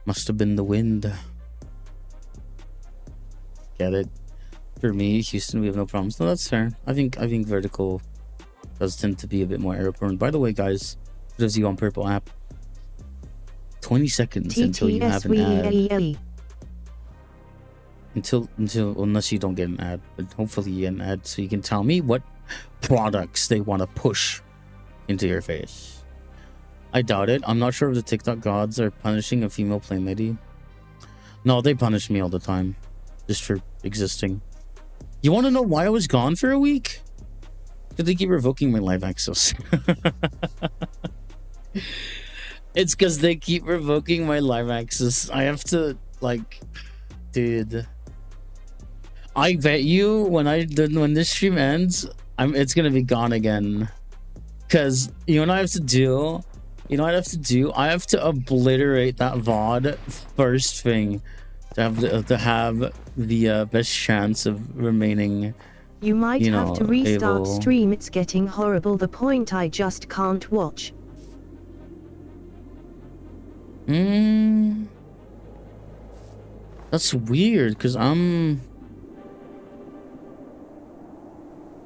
Must have been the wind. Get it? For me, Houston, we have no problems. No, that's fair. I think vertical does tend to be a bit more error prone. By the way, guys, for those of you on Purple app, 20 seconds until you have an ad. Until unless you don't get an ad, but hopefully you get an ad so you can tell me what products they want to push into your face. I doubt it. I'm not sure if the TikTok gods are punishing a female plain lady. No, they punish me all the time just for existing. You want to know why I was gone for a week? Because they keep revoking my live access. It's because they keep revoking my live access. I have to, like, dude. I bet you when this stream ends, it's gonna be gone again. Cause you know what I have to do? You know what I have to do? I have to obliterate that VOD first thing to have the best chance of remaining. You might have to restart able... stream. It's getting horrible. The point I just can't watch. That's weird, cause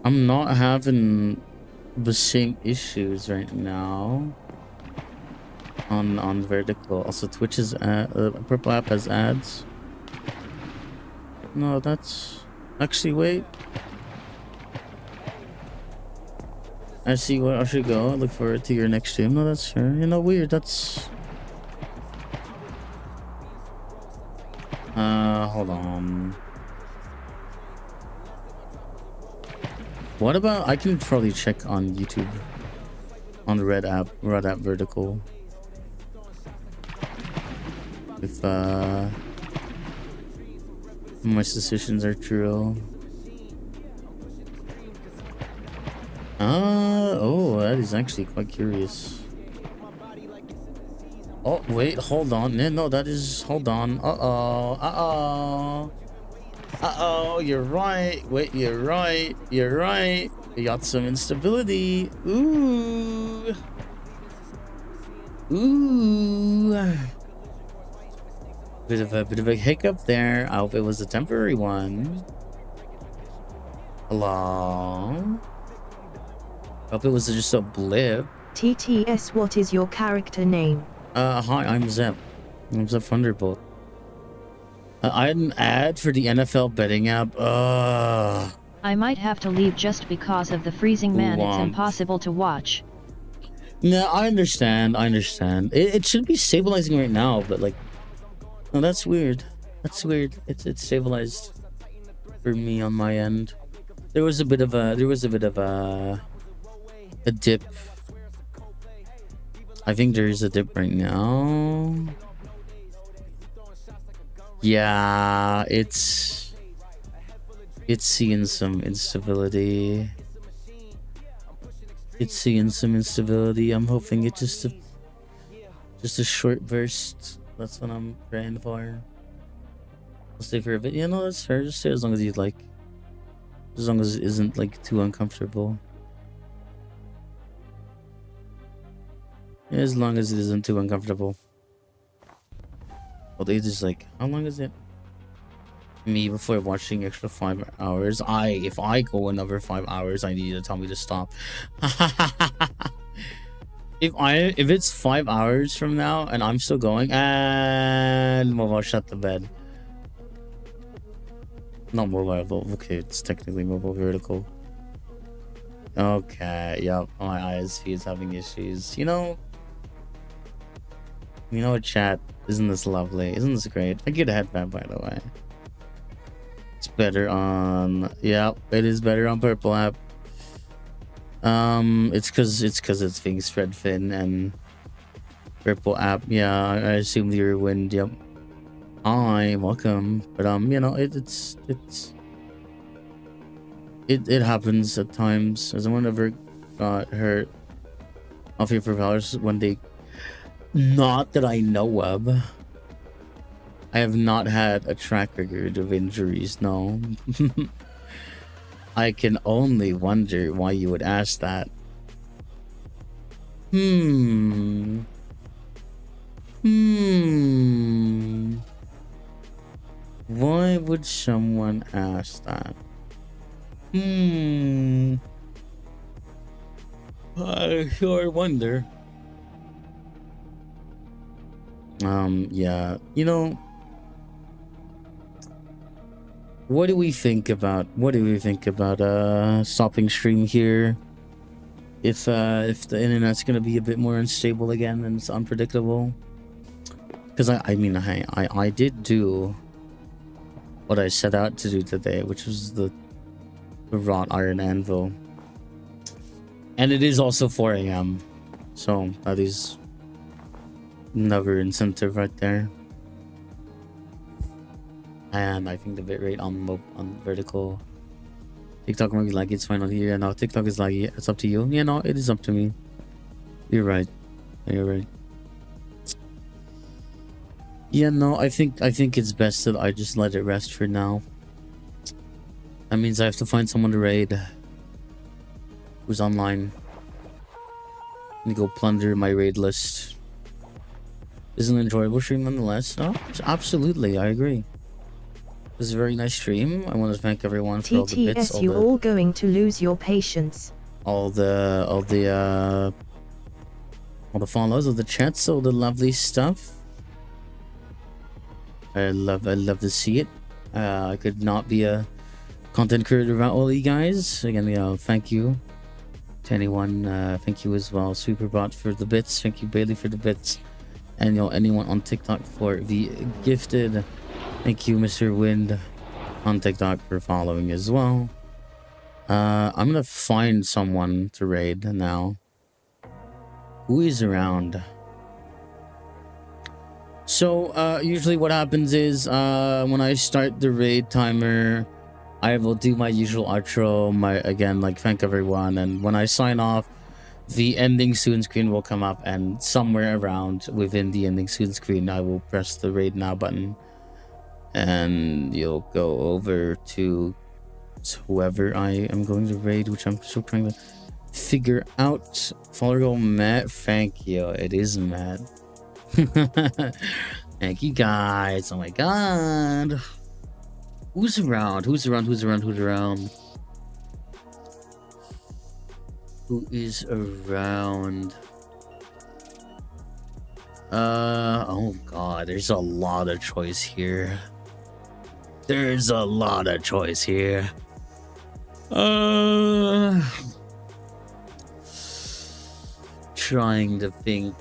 I'm not having the same issues right now on vertical. Also, Twitch is Purple app has ads. No, that's actually wait. I see where I should go. Look forward to your next stream. No, that's fair. You know, weird. That's hold on. What about I can probably check on YouTube on the red app vertical if my suspicions are true. Oh, that is actually quite curious. Oh, wait, hold on. No, that is, hold on. Uh-oh, you're right. Wait, you're right. You got some instability. Ooh. Bit of a hiccup there. I hope it was a temporary one. Hello? Hope it was just a blip. TTS, what is your character name? Hi, I'm Zep. I'm Zep Thunderbolt. I had an ad for the NFL betting app. I might have to leave just because of the freezing man. It's impossible to watch. No, I understand. It should be stabilizing right now, but like, no, that's weird. It's stabilized for me on my end. There was a bit of a dip. I think there is a dip right now. Yeah, it's seeing some instability. I'm hoping it's just a short burst. That's what I'm praying for. I'll stay for a bit. Yeah, no, that's fair. Just stay as long as you'd like. As long as it isn't like too uncomfortable. Yeah, as long as it isn't too uncomfortable. Well, they just like, how long is it? Me before watching extra 5 hours. If I go another 5 hours, I need you to tell me to stop. If it's 5 hours from now and I'm still going, and mobile shut the bed. Not mobile, okay, it's technically mobile vertical. Okay, yep, my ISP is having issues. You know what, chat? Isn't this lovely? Isn't this great? I get a headband, by the way. It's better on, yeah, it is better on Purple app. It's cause it's being spread thin and Purple app. Yeah, I assume you're wind. Yep. Hi, welcome. But you know, it happens at times. Has anyone ever got hurt off your propellers when they? Not that I know of. I have not had a track record of injuries, no. I can only wonder why you would ask that. Why would someone ask that? I sure wonder. Yeah, you know, what do we think about stopping stream here if the internet's gonna be a bit more unstable again and it's unpredictable? Because I mean I did do what I set out to do today, which was the wrought iron anvil, and it is also 4 a.m. so that is another incentive right there. And I think the bitrate on vertical TikTok might be laggy. It's fine on here. No, TikTok is laggy. It's up to you. Yeah, no, it is up to me. You're right. Yeah, no, I think it's best that I just let it rest for now. That means I have to find someone to raid who's online and go plunder my raid list. Is an enjoyable stream nonetheless. Oh, absolutely, I agree. was a very nice stream. I want to thank everyone for all the bits. TTS, you're all going to lose your patience. All the follows, all the chats, all the lovely stuff. I love to see it. I could not be a content creator without all you guys. Again, thank you to anyone. Thank you as well, Superbot, for the bits. Thank you, Bailey, for the bits. And anyone on TikTok for the gifted. Thank you, Mr. Wind, on TikTok for following as well. I'm gonna find someone to raid now. Who is around? So usually what happens is when I start the raid timer, I will do my usual outro, thank everyone, and when I sign off, the ending soon screen will come up, and somewhere around within the ending soon screen I will press the raid now button, and you'll go over to whoever I am going to raid, which I'm still trying to figure out. Follow Matt, thank you. It is Matt. Thank you guys. Oh my god. Who's around? Who is around? Oh god, there's a lot of choice here. Trying to think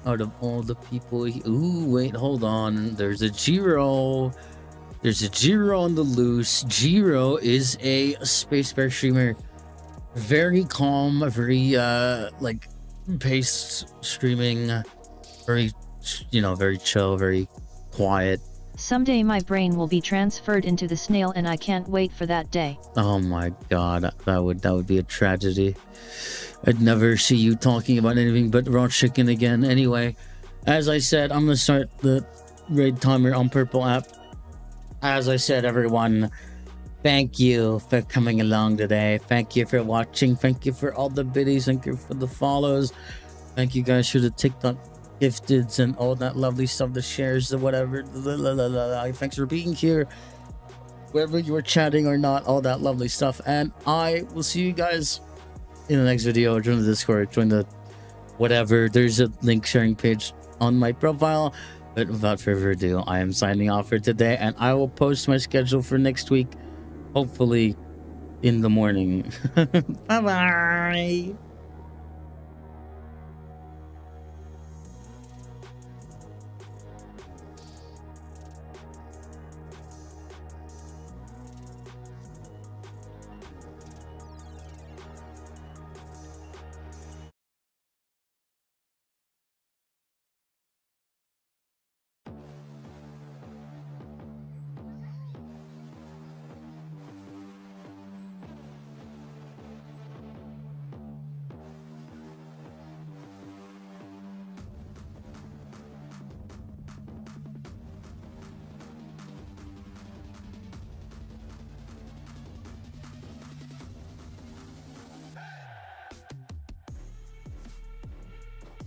out of all the people. Ooh, wait, hold on. There's a Jiro on the loose. Jiro is a Space Bear streamer. Very calm, very paced streaming. Very chill, very quiet. Someday my brain will be transferred into the snail and I can't wait for that day. Oh my god, that would be a tragedy. I'd never see you talking about anything but raw chicken again. Anyway, as I said, I'm gonna start the raid timer on Purple app. As I said, everyone, thank you for coming along today. Thank you for watching. Thank you for all the biddies. Thank you for the follows. Thank you guys for the TikTok gifteds and all that lovely stuff, the shares, the whatever. Thanks for being here, whether you were chatting or not, all that lovely stuff. And I will see you guys in the next video. Join the Discord, join the whatever. There's a link sharing page on my profile. But without further ado, I am signing off for today, and I will post my schedule for next week, hopefully in the morning. Bye bye.